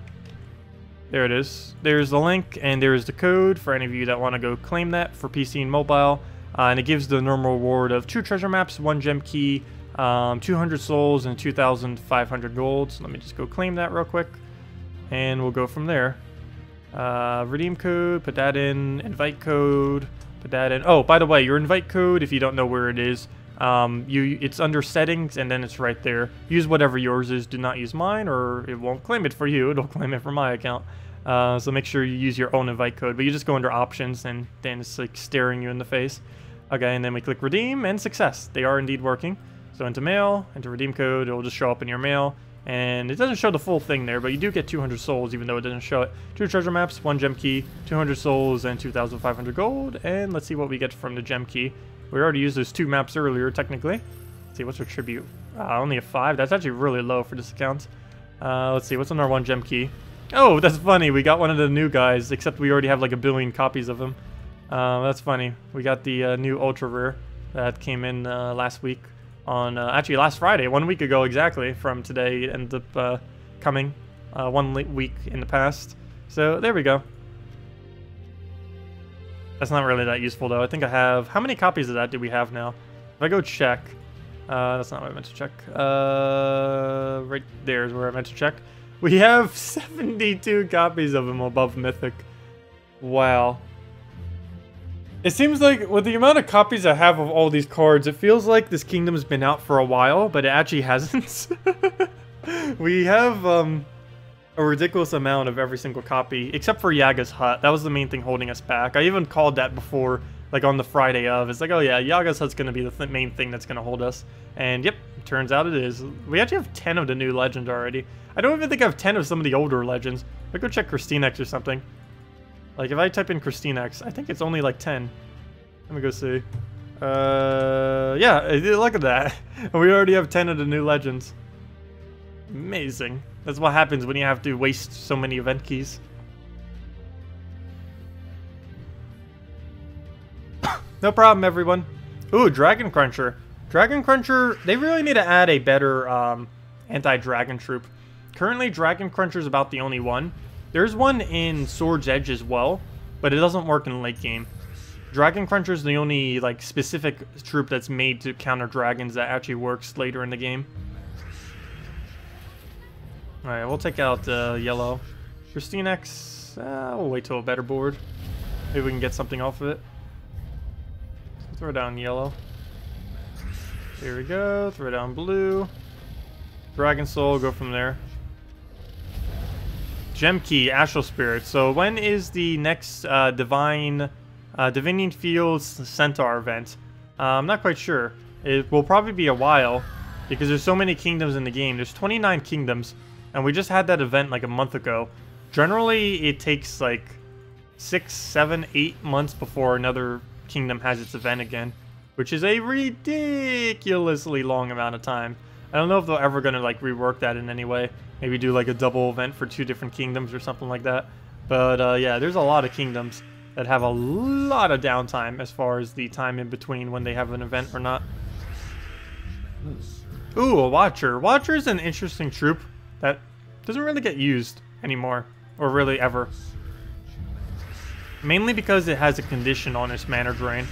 There it is. There's the link and there's the code for any of you that want to go claim that for PC and mobile. And it gives the normal reward of 2 treasure maps, 1 gem key, 200 souls, and 2,500 gold. So let me just go claim that real quick. And we'll go from there. Redeem code, put that in. Invite code. Put that in. Oh, by the way, your invite code, if you don't know where it is, It's under settings, and then it's right there. Use whatever yours is. Do not use mine, or it won't claim it for you. It'll claim it for my account. So make sure you use your own invite code. But you just go under options, and then it's like staring you in the face. Okay, and then we click redeem, and success. They are indeed working. So into mail, into redeem code. It'll just show up in your mail. And it doesn't show the full thing there, but you do get 200 souls, even though it doesn't show it. 2 treasure maps, 1 gem key, 200 souls, and 2,500 gold. And let's see what we get from the gem key. We already used those 2 maps earlier, technically. Let's see, what's our tribute? Only a 5. That's actually really low for this account. Let's see, what's on our 1 gem key? Oh, that's funny. We got one of the new guys, except we already have like 1 billion copies of him. That's funny. We got the new ultra rare that came in last week. On actually last Friday, 1 week ago exactly from today, it ended up coming 1 week in the past. So there we go. That's not really that useful though. I think I have, how many copies of that do we have now? If I go check, that's not what I meant to check. Right there is where I meant to check. We have 72 copies of him above Mythic. Wow. It seems like with the amount of copies I have of all these cards, it feels like this kingdom's been out for a while, but it actually hasn't. We have a ridiculous amount of every single copy, except for Yaga's Hut. That was the main thing holding us back. I even called that before, like on the Friday of. It's like, oh yeah, Yaga's Hut's going to be the main thing that's going to hold us. And yep, turns out it is. We actually have 10 of the new legends already. I don't even think I have 10 of some of the older legends. I'll go check KrissTigger or something. Like, if I type in KrissTigger, I think it's only like 10. Let me go see. Yeah, look at that. We already have 10 of the new legends. Amazing. That's what happens when you have to waste so many event keys. No problem, everyone. Ooh, Dragon Cruncher. Dragon Cruncher, they really need to add a better anti-dragon troop. Currently, Dragon Cruncher is about the only one. There's one in Sword's Edge as well, but it doesn't work in late game. Dragon Cruncher is the only like specific troop that's made to counter dragons that actually works later in the game. Alright, we'll take out yellow. KrissTigger, we'll wait till a better board. Maybe we can get something off of it. Throw down yellow. Here we go, throw down blue. Dragon Soul, go from there. Gem Key, Astral Spirit. So when is the next Divining Fields Centaur event? I'm not quite sure. It will probably be a while because there's so many kingdoms in the game. There's 29 kingdoms, and we just had that event like a month ago. Generally, it takes like 6, 7, 8 months before another kingdom has its event again, which is a ridiculously long amount of time. I don't know if they're ever going to like rework that in any way. Maybe do like a double event for 2 different kingdoms or something like that. But yeah, there's a lot of kingdoms that have a lot of downtime as far as the time in between when they have an event or not. Ooh, a Watcher. Watcher is an interesting troop that doesn't really get used anymore, or really ever. Mainly because it has a condition on its mana drain.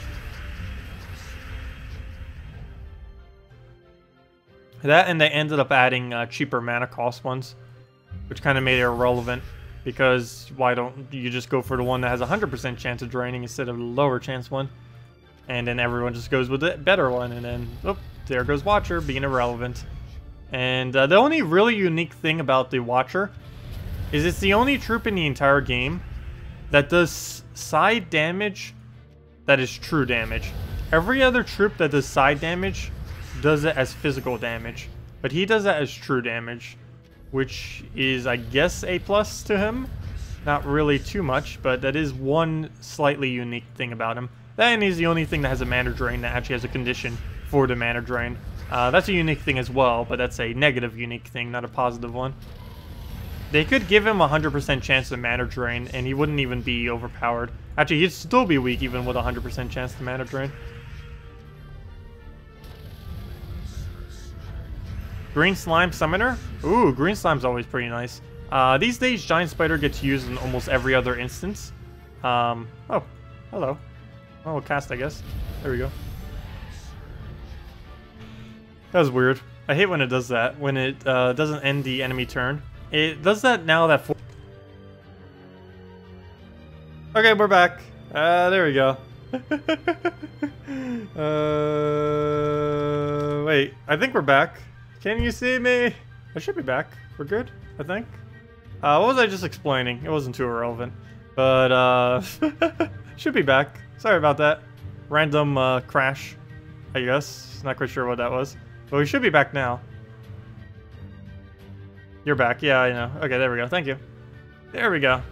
That, and they ended up adding cheaper mana cost ones, which kind of made it irrelevant. Because why don't you just go for the one that has a 100% chance of draining instead of a lower chance one? And then everyone just goes with the better one, and then, oh, there goes Watcher, being irrelevant. And the only really unique thing about the Watcher is it's the only troop in the entire game that does side damage that is true damage. Every other troop that does side damage does it as physical damage, but he does that as true damage, which is, I guess, a plus to him. Not really too much, but that is one slightly unique thing about him. That, and he's the only thing that has a mana drain that actually has a condition for the mana drain. That's a unique thing as well, but that's a negative unique thing, not a positive one. They could give him a 100% chance of mana drain, and he wouldn't even be overpowered. Actually, he'd still be weak even with a 100% chance to mana drain. Green Slime Summoner? Ooh, Green Slime's always pretty nice. These days, Giant Spider gets used in almost every other instance. Oh, hello. Oh, cast, I guess. There we go. That was weird. I hate when it does that, when it doesn't end the enemy turn. It does that now that... Okay, we're back. There we go. Wait, I think we're back. Can you see me? I should be back. We're good, I think. What was I just explaining? It wasn't too irrelevant. But, should be back. Sorry about that. Random, crash, I guess. Not quite sure what that was. But we should be back now. You're back. Yeah, I know. Okay, there we go. Thank you. There we go.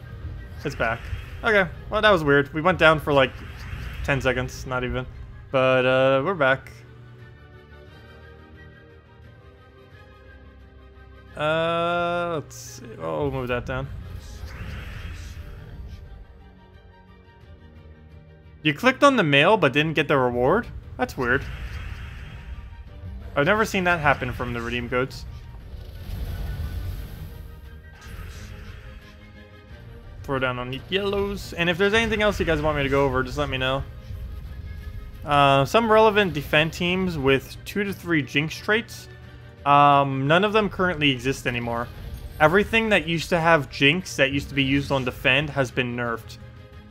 It's back. Okay, well, that was weird. We went down for like 10 seconds, not even. But, we're back. Let's see. Oh, we'll move that down. You clicked on the mail but didn't get the reward? That's weird. I've never seen that happen from the redeem codes. Throw down on the yellows. And if there's anything else you guys want me to go over, just let me know. Some relevant defend teams with 2 to 3 jinx traits. None of them currently exist anymore. Everything that used to have jinx that used to be used on defend has been nerfed.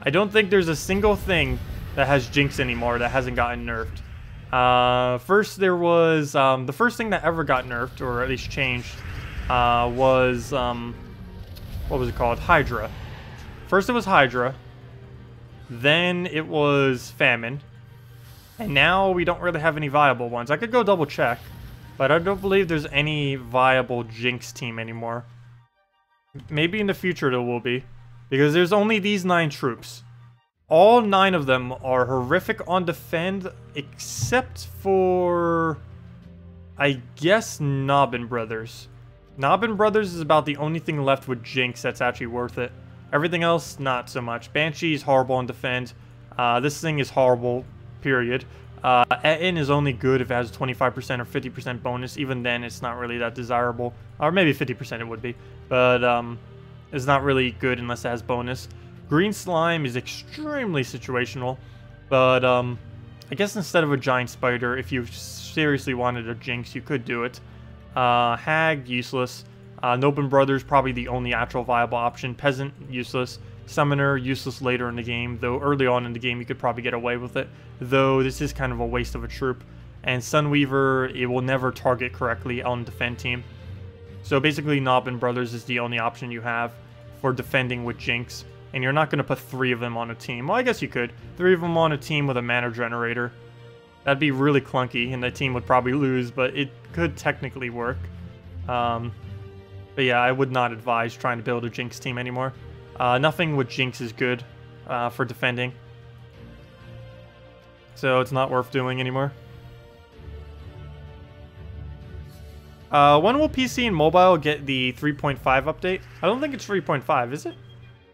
I don't think there's a single thing that has jinx anymore that hasn't gotten nerfed. First there was, the first thing that ever got nerfed, or at least changed, was, what was it called? Hydra. First it was Hydra, then it was Famine, and now we don't really have any viable ones. I could go double check, but I don't believe there's any viable jinx team anymore. Maybe in the future there will be, because there's only these 9 troops. All 9 of them are horrific on defend, except for, I guess, Nobbin Brothers. Nobbin Brothers is about the only thing left with jinx that's actually worth it. Everything else, not so much. Banshee is horrible on defend. This thing is horrible, period. Etin is only good if it has a 25% or 50% bonus. Even then, it's not really that desirable. Or maybe 50% it would be. But it's not really good unless it has bonus. Green Slime is extremely situational. But I guess instead of a giant spider, if you seriously wanted a jinx, you could do it. Hag, useless. Nobin Brothers, probably the only actual viable option. Peasant, useless. Summoner, useless later in the game, though early on in the game you could probably get away with it. Though this is kind of a waste of a troop. And Sunweaver, it will never target correctly on defend team. So basically Nobbin Brothers is the only option you have for defending with Jinx. And you're not going to put 3 of them on a team. Well, I guess you could. 3 of them on a team with a mana generator. That'd be really clunky, and the team would probably lose, but it could technically work. But yeah, I would not advise trying to build a Jinx team anymore. Nothing with Jinx is good for defending. So it's not worth doing anymore. When will PC and mobile get the 3.5 update? I don't think it's 3.5, is it?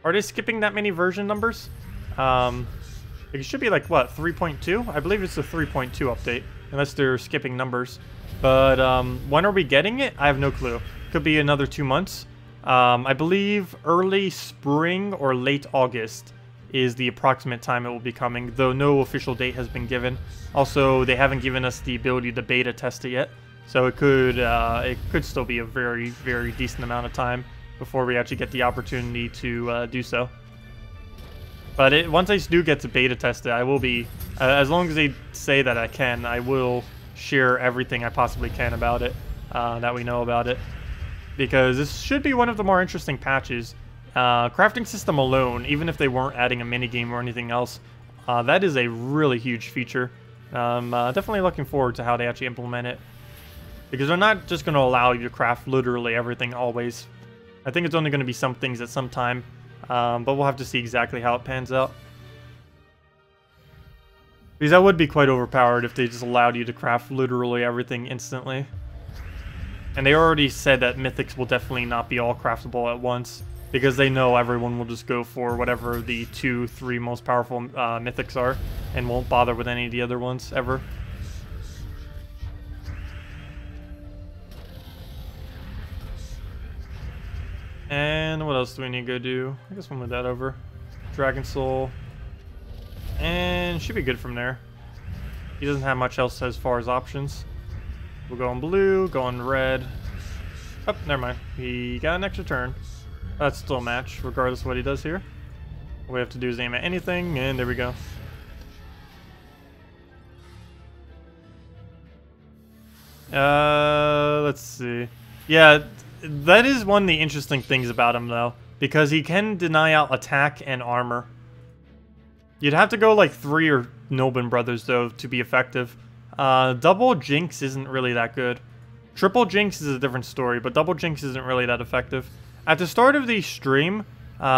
Are they skipping that many version numbers? It should be like, what, 3.2? I believe it's the 3.2 update, unless they're skipping numbers. But when are we getting it? I have no clue. Could be another 2 months. I believe early spring or late August is the approximate time it will be coming, though no official date has been given. Also, they haven't given us the ability to beta test it yet, so it could still be a very, very decent amount of time before we actually get the opportunity to do so. But once I do get to beta test it, I will be, as long as they say that I can, I will share everything I possibly can about it, that we know about it. Because this should be one of the more interesting patches. Crafting system alone, even if they weren't adding a minigame or anything else, that is a really huge feature. Definitely looking forward to how they actually implement it. Because they're not just going to allow you to craft literally everything always. I think it's only going to be some things at some time. But we'll have to see exactly how it pans out. Because that would be quite overpowered if they just allowed you to craft literally everything instantly. And they already said that mythics will definitely not be all craftable at once, because they know everyone will just go for whatever the 2-3 most powerful mythics are, and won't bother with any of the other ones ever. And what else do we need to go do? I guess we'll move that over. Dragon Soul. And should be good from there. He doesn't have much else as far as options. We'll go on blue, go on red. Oh, never mind. He got an extra turn. That's still a match, regardless of what he does here. All we have to do is aim at anything, and there we go. Let's see. Yeah, that is one of the interesting things about him, though. Because he can deny out attack and armor. You'd have to go like 3 or Nobin Brothers, though, to be effective. Double Jinx isn't really that good. Triple Jinx is a different story, but Double Jinx isn't really that effective. At the start of the stream,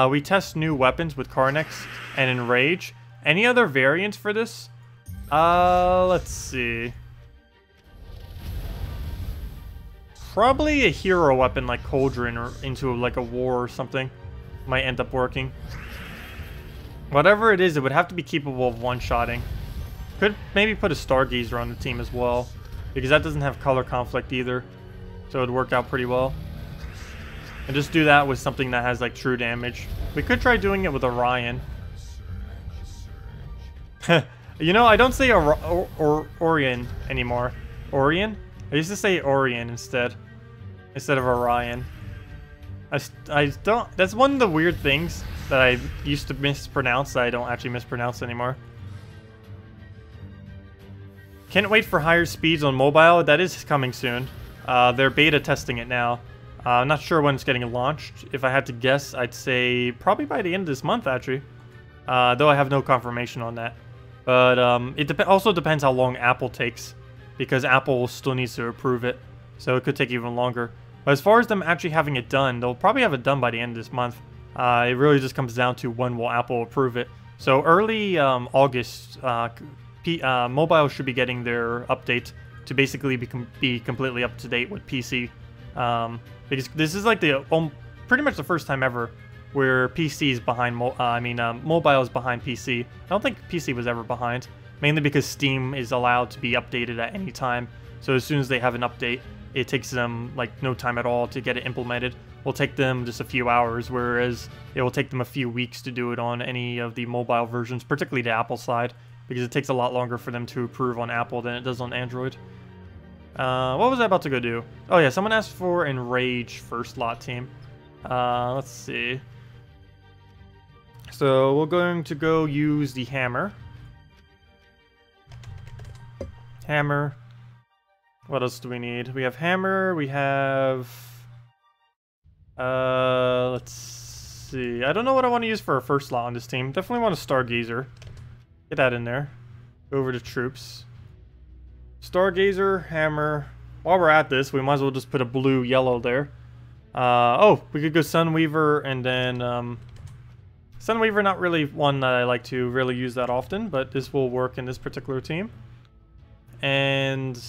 we test new weapons with Carnix and Enrage. Any other variants for this? Let's see. Probably a hero weapon like Cauldron or into like a war or something might end up working. Whatever it is, it would have to be capable of one-shotting. Could maybe put a Stargazer on the team as well, because that doesn't have color conflict either. So it'd work out pretty well. And just do that with something that has like true damage. We could try doing it with Orion. You know, I don't say Orion anymore. Orion? I used to say Orion instead of Orion. I don't. That's one of the weird things that I used to mispronounce that I don't actually mispronounce anymore. Can't wait for higher speeds on mobile. That is coming soon. They're beta testing it now. I'm not sure when it's getting launched. If I had to guess, I'd say probably by the end of this month, actually. Though I have no confirmation on that. But it also depends how long Apple takes, because Apple still needs to approve it. So it could take even longer. But as far as them actually having it done, they'll probably have it done by the end of this month. It really just comes down to when will Apple approve it. So early August, mobile should be getting their update to basically be completely up to date with PC. Because this is like pretty much the first time ever where PC is behind, mobile is behind PC. I don't think PC was ever behind, mainly because Steam is allowed to be updated at any time. So as soon as they have an update, it takes them like no time at all to get it implemented. It will take them just a few hours, whereas it will take them a few weeks to do it on any of the mobile versions, particularly the Apple side, because it takes a lot longer for them to approve on Apple than it does on Android. What was I about to go do? Oh yeah, someone asked for Enrage first lot team. Let's see. So we're going to go use the hammer. Hammer. What else do we need? We have hammer, we have... let's see. I don't know what I want to use for a first slot on this team. Definitely want a Stargazer. Get that in there. Go over to troops. Stargazer, hammer. While we're at this, we might as well just put a blue, yellow there. Oh, we could go Sunweaver and then... Sunweaver, not really one that I like to really use that often, but this will work in this particular team. And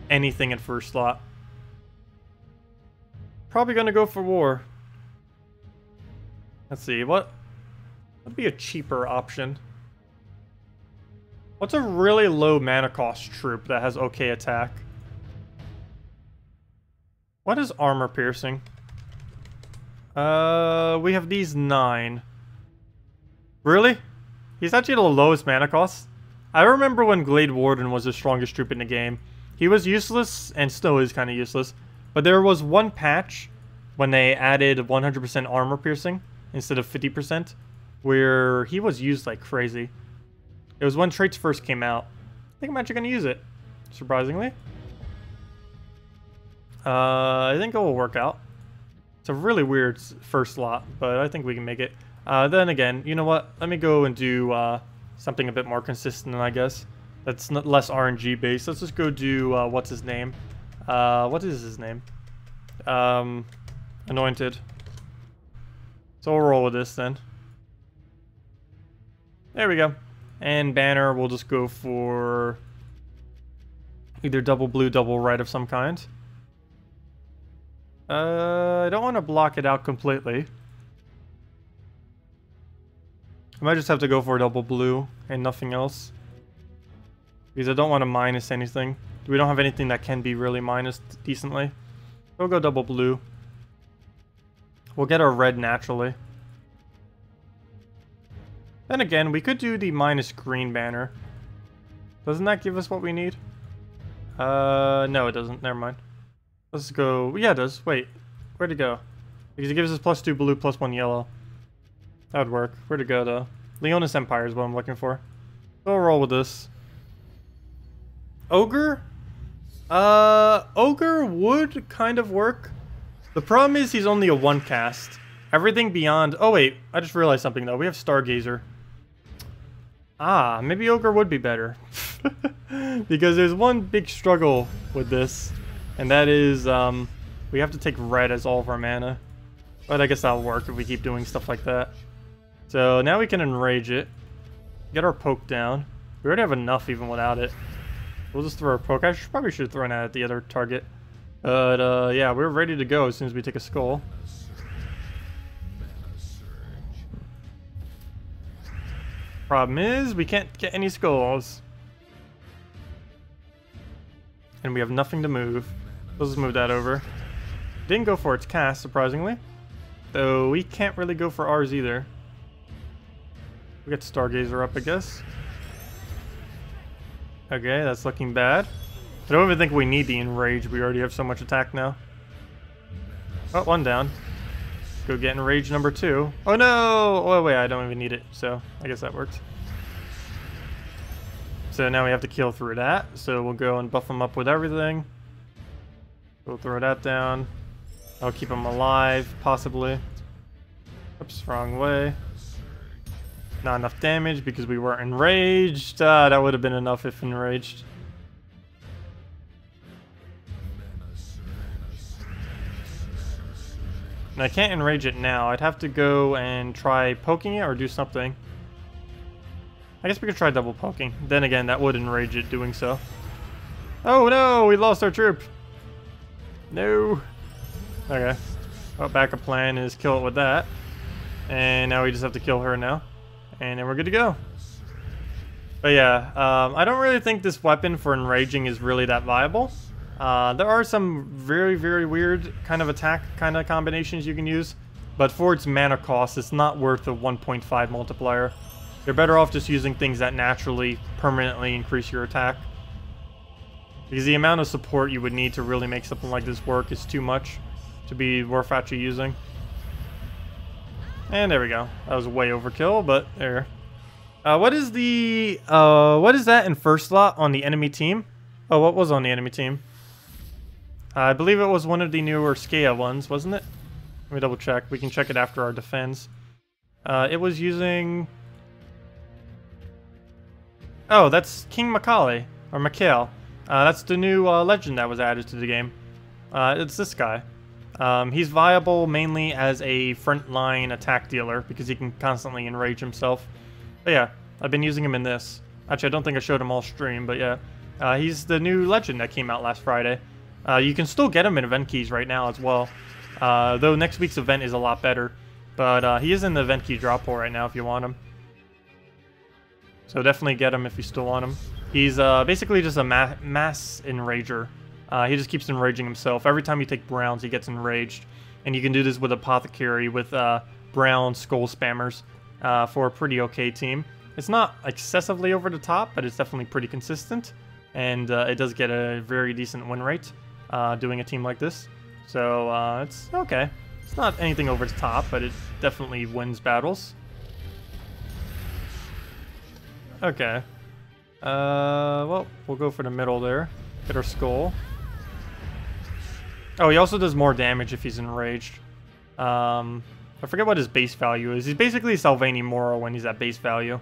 anything at first slot. Probably gonna go for war. Let's see, what would be a cheaper option? What's a really low mana cost troop that has okay attack? What is armor piercing? We have these 9. Really? He's actually the lowest mana cost? I remember when Glade Warden was the strongest troop in the game. He was useless, and still is kind of useless. But there was one patch when they added 100% armor piercing instead of 50%, where he was used like crazy. It was when traits first came out. I think I'm actually going to use it, surprisingly. I think it will work out. It's a really weird first slot, but I think we can make it. Then again, you know what? Let me go and do something a bit more consistent, I guess. That's not less RNG based. Let's just go do, what's his name? What is his name? Anointed. So we'll roll with this then. There we go. And banner, we'll just go for either double blue, double red of some kind. I don't want to block it out completely. I might just have to go for a double blue and nothing else, because I don't want to minus anything. We don't have anything that can be really minused decently. We'll go double blue. We'll get our red naturally. Then again, we could do the minus green banner. Doesn't that give us what we need? No it doesn't. Never mind. Let's go. Yeah, it does. Wait. Where'd it go? Because it gives us +2 blue, +1 yellow. That would work. Where'd it go, though? Leonis Empire is what I'm looking for. So we'll roll with this. Ogre? Ogre would kind of work. The problem is he's only a 1 cast. Everything beyond... Oh wait, I just realized something though. We have Stargazer. Ah, maybe Ogre would be better. Because there's one big struggle with this. And that is, we have to take red as all of our mana. But I guess that'll work if we keep doing stuff like that. So now we can enrage it. Get our poke down. We already have enough even without it. We'll just throw our poke. I probably should have thrown that at the other target. But yeah, we're ready to go as soon as we take a skull. Problem is, we can't get any skulls. And we have nothing to move. Let's just move that over. Didn't go for its cast, surprisingly. Though we can't really go for ours either. We got Stargazer up, I guess. Okay, that's looking bad. I don't even think we need the enrage. We already have so much attack now. Oh, 1 down. Go get enrage number 2. Oh no! Oh wait, I don't even need it, so I guess that works. So now we have to kill through that. So we'll go and buff them up with everything. We'll throw that down. I'll keep them alive, possibly. Oops, wrong way. Not enough damage because we weren't enraged. That would have been enough if enraged. And I can't enrage it now. I'd have to go and try poking it or do something. I guess we could try double poking. Then again, that would enrage it doing so. Oh no, we lost our troop. No. Okay. Well, backup plan is kill it with that. And now we just have to kill her now. And then we're good to go. But yeah, I don't really think this weapon for enraging is really that viable. There are some very, very weird kind of attack kind of combinations you can use. But for its mana cost, it's not worth a 1.5 multiplier. You're better off just using things that naturally, permanently increase your attack. Because the amount of support you would need to really make something like this work is too much to be worth actually using. And there we go. That was way overkill, but there. What is that in first slot on the enemy team? Oh, what was on the enemy team? I believe it was one of the newer Skea ones, wasn't it? Let me double check. We can check it after our defense. It was using... Oh, that's King Macaulay, or Mikhail. That's the new legend that was added to the game. It's this guy. He's viable mainly as a frontline attack dealer because he can constantly enrage himself. But yeah, I've been using him in this. Actually, I don't think I showed him all stream, but yeah. He's the new legend that came out last Friday. You can still get him in event keys right now as well. Though next week's event is a lot better. But he is in the event key drop hole right now if you want him. So definitely get him if you still want him. He's basically just a mass enrager. He just keeps enraging himself. Every time you take browns, he gets enraged. And you can do this with Apothecary, with brown skull spammers for a pretty okay team. It's not excessively over the top, but it's definitely pretty consistent. And it does get a very decent win rate doing a team like this. So it's okay. It's not anything over the top, but it definitely wins battles. Okay. Well, we'll go for the middle there. Hit our skull. Oh, he also does more damage if he's enraged. I forget what his base value is. He's basically Salvani Moro when he's at base value.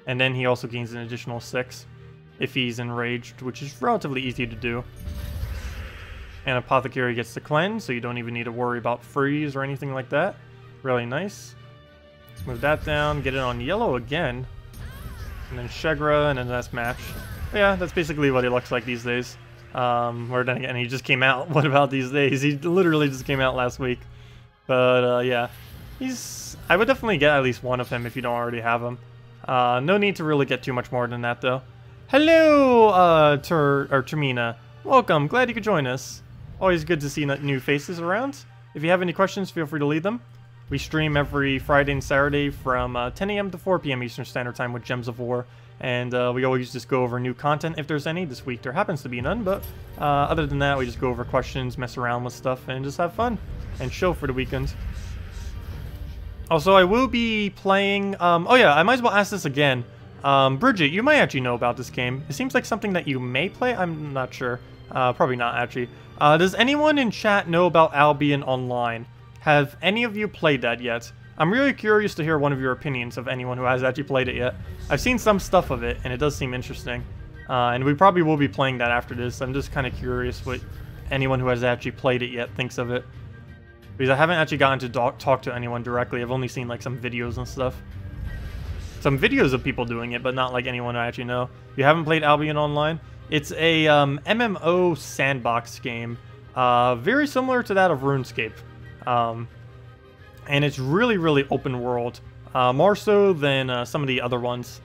And then he also gains an additional 6 if he's enraged, which is relatively easy to do. And Apothecary gets the cleanse, so you don't even need to worry about freeze or anything like that. Really nice. Let's move that down, get it on yellow again. And then Shegra, and then that's match. But yeah, that's basically what he looks like these days. Or then again, he just came out. What about these days? He literally just came out last week. But yeah, I would definitely get at least one of him if you don't already have him. No need to really get too much more than that, though. Hello, Termina. Welcome. Glad you could join us. Always good to see new faces around. If you have any questions, feel free to leave them. We stream every Friday and Saturday from 10 a.m. to 4 p.m. Eastern Standard Time with Gems of War. And we always just go over new content if there's any. This week there happens to be none, but other than that, we just go over questions, mess around with stuff, and just have fun. And chill for the weekend. Also, I will be playing... oh yeah, I might as well ask this again. Bridget, you might actually know about this game. It seems like something that you may play. I'm not sure. Probably not, actually. Does anyone in chat know about Albion Online? Have any of you played that yet? I'm really curious to hear one of your opinions of anyone who has actually played it yet. I've seen some stuff of it, and it does seem interesting. And we probably will be playing that after this. I'm just kind of curious what anyone who has actually played it yet thinks of it. Because I haven't actually gotten to talk to anyone directly. I've only seen like some videos and stuff. Some videos of people doing it, but not like anyone I actually know. If you haven't played Albion Online, it's a MMO sandbox game. Very similar to that of RuneScape. And it's really, really open world. More so than some of the other ones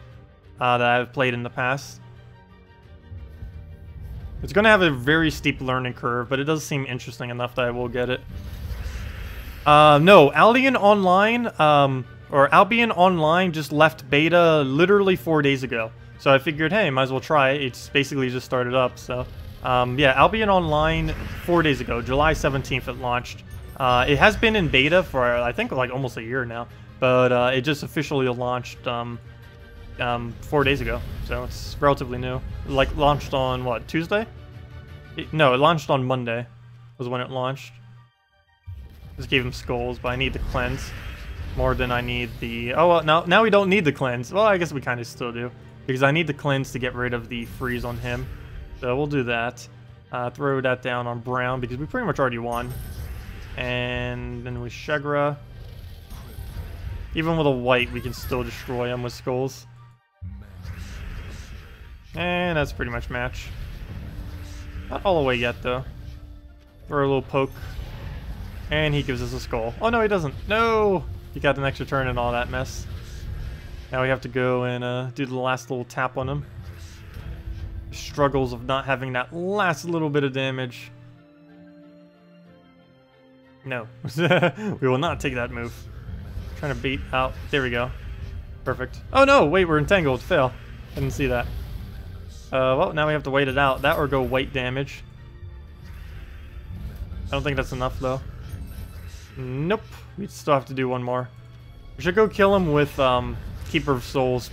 that I've played in the past. It's going to have a very steep learning curve, but it does seem interesting enough that I will get it. No, Albion Online, Albion Online just left beta literally 4 days ago. So I figured, hey, might as well try it. It's basically just started up, so... yeah, Albion Online 4 days ago, July 17th it launched. It has been in beta for, I think, like almost a year now. But it just officially launched 4 days ago, so it's relatively new. Like, launched on, what, Tuesday? No, it launched on Monday, was when it launched. Just gave him skulls, but I need the cleanse more than I need the... Oh, well, now we don't need the cleanse. Well, I guess we kind of still do, because I need the cleanse to get rid of the freeze on him. So we'll do that. Throw that down on Brown, because we pretty much already won. And then with Shegra, even with a white, we can still destroy him with skulls. And that's pretty much match. Not all the way yet, though. Throw a little poke. And he gives us a skull. Oh, no, he doesn't. No! He got an extra turn and all that mess. Now we have to go and do the last little tap on him. The struggles of not having that last little bit of damage. No. We will not take that move. Trying to bait out. There we go. Perfect. Oh, no! Wait, we're entangled. Fail. I didn't see that. Well, now we have to wait it out. That or go white damage. I don't think that's enough, though. Nope. We still have to do one more. We should go kill him with Keeper of Souls.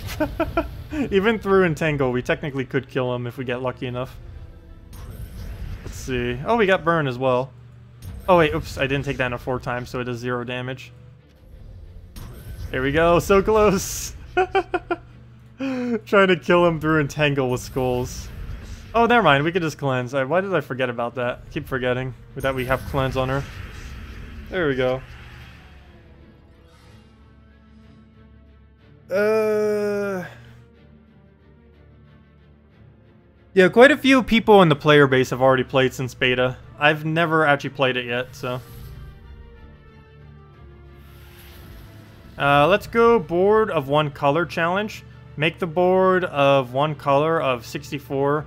Even through Entangle, we technically could kill him if we get lucky enough. Let's see. Oh, we got Burn as well. Oh, wait. Oops. I didn't take that enough 4 times, so it does 0 damage. There we go. So close. Trying to kill him through Entangle with skulls. Oh, never mind. We could just cleanse. Why did I forget about that? I keep forgetting that we have cleanse on her. There we go. Yeah, quite a few people in the player base have already played since beta. I've never actually played it yet, so... let's go board of 1 color challenge. Make the board of 1 color of 64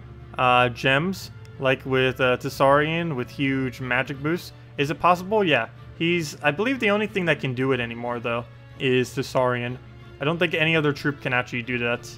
gems, like with ssaszix with huge magic boost. Is it possible? Yeah. I believe the only thing that can do it anymore, though, is ssaszix. I don't think any other troop can actually do that.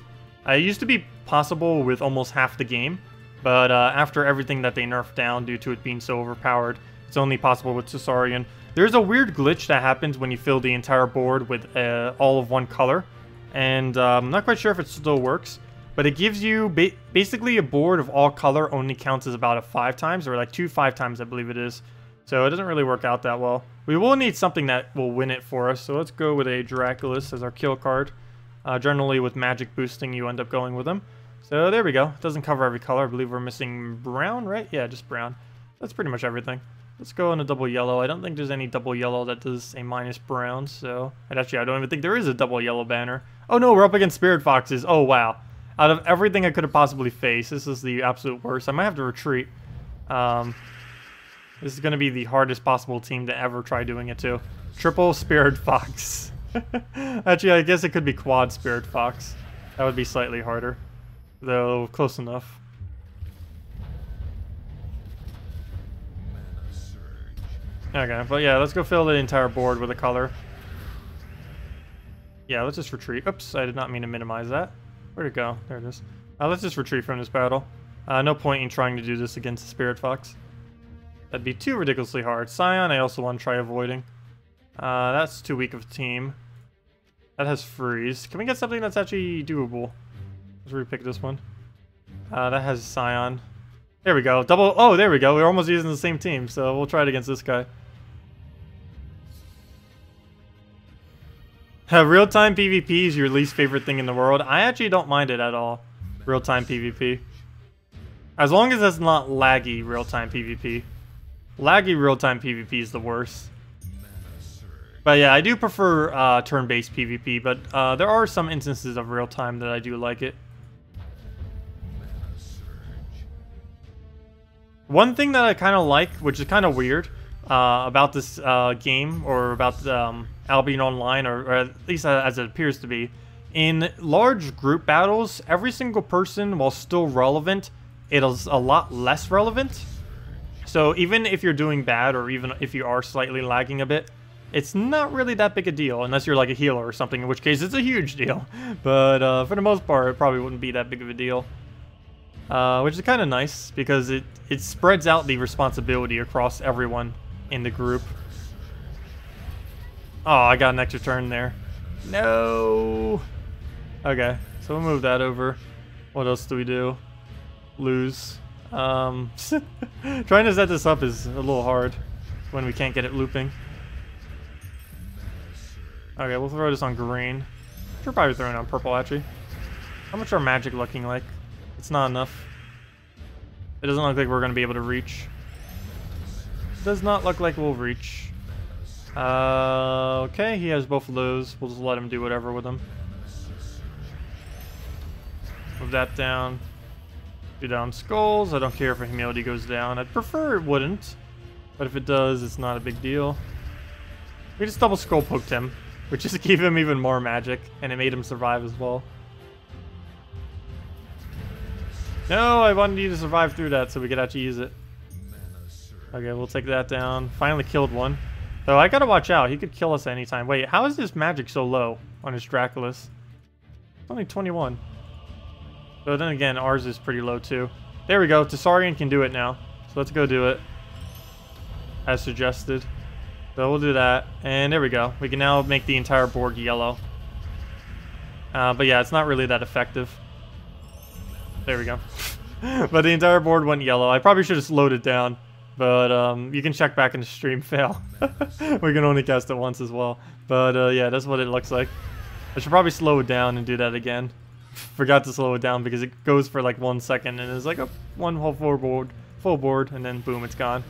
It used to be possible with almost half the game, but after everything that they nerfed down due to it being so overpowered, it's only possible with ssaszix. There's a weird glitch that happens when you fill the entire board with all of 1 color, and I'm not quite sure if it still works, but it gives you basically a board of all color only counts as about a 5 times, or like 2 5 times, I believe it is. So it doesn't really work out that well. We will need something that will win it for us, so let's go with a Draculus as our kill card. Generally with magic boosting, you end up going with them. So there we go. It doesn't cover every color. I believe we're missing brown, right? Yeah, just brown. That's pretty much everything. Let's go on a double yellow. I don't think there's any double yellow that does a minus brown, so... Actually, I don't even think there is a double yellow banner. Oh no, we're up against Spirit Foxes. Oh wow. Out of everything I could have possibly faced, this is the absolute worst. I might have to retreat. This is going to be the hardest possible team to ever try doing it to. Triple Spirit Fox. Actually, I guess it could be quad Spirit Fox. That would be slightly harder. Though, close enough. Okay, but yeah, let's go fill the entire board with a color. Yeah, let's just retreat. Oops, I did not mean to minimize that. Where'd it go? There it is. Let's just retreat from this battle. No point in trying to do this against the Spirit Fox. That'd be too ridiculously hard. Scion, I also want to try avoiding. That's too weak of a team. That has freeze. Can we get something that's actually doable? Let's repick this one. That has Scion. There we go. Double. Oh, there we go. We're almost using the same team, so we'll try it against this guy. Real-time PvP is your least favorite thing in the world. I actually don't mind it at all. Real-time PvP. As long as it's not laggy real-time PvP. Laggy real-time PvP is the worst. But yeah, I do prefer turn-based PvP, but there are some instances of real-time that I do like it. One thing that I kind of like, which is kind of weird, about this game, or about Albion Online, or at least as it appears to be, in large group battles, every single person, while still relevant, it is a lot less relevant. So even if you're doing bad, or even if you are slightly lagging a bit, it's not really that big a deal, unless you're like a healer or something, in which case it's a huge deal. But for the most part, it probably wouldn't be that big of a deal. Which is kind of nice, because it spreads out the responsibility across everyone in the group. Oh, I got an extra turn there. No! Okay, so we'll move that over. What else do we do? Lose. Trying to set this up is a little hard when we can't get it looping. Okay, we'll throw this on green. Should probably throw it on purple, actually. How much are magic looking like? It's not enough. It doesn't look like we're going to be able to reach. Does not look like we'll reach. Okay, he has both of those. We'll just let him do whatever with them. Move that down. Do down skulls. I don't care if a humility goes down. I'd prefer it wouldn't. But if it does, it's not a big deal. We just double skull poked him, which just gave him even more magic, and it made him survive as well. No, I wanted you to survive through that so we could actually use it. Okay, we'll take that down. Finally killed one. Though I gotta watch out, he could kill us anytime. Wait, how is this magic so low on his Draculus? Only 21. But then again, ours is pretty low too. There we go, ssaszix can do it now. So let's go do it. As suggested. So we'll do that. And there we go. We can now make the entire board yellow. But yeah, it's not really that effective. There we go. But the entire board went yellow. I probably should have slowed it down. But you can check back in the stream fail. We can only cast it once as well. But yeah, that's what it looks like. I should probably slow it down and do that again. Forgot to slow it down because it goes for like 1 second and it's like a one whole full board, and then boom, it's gone.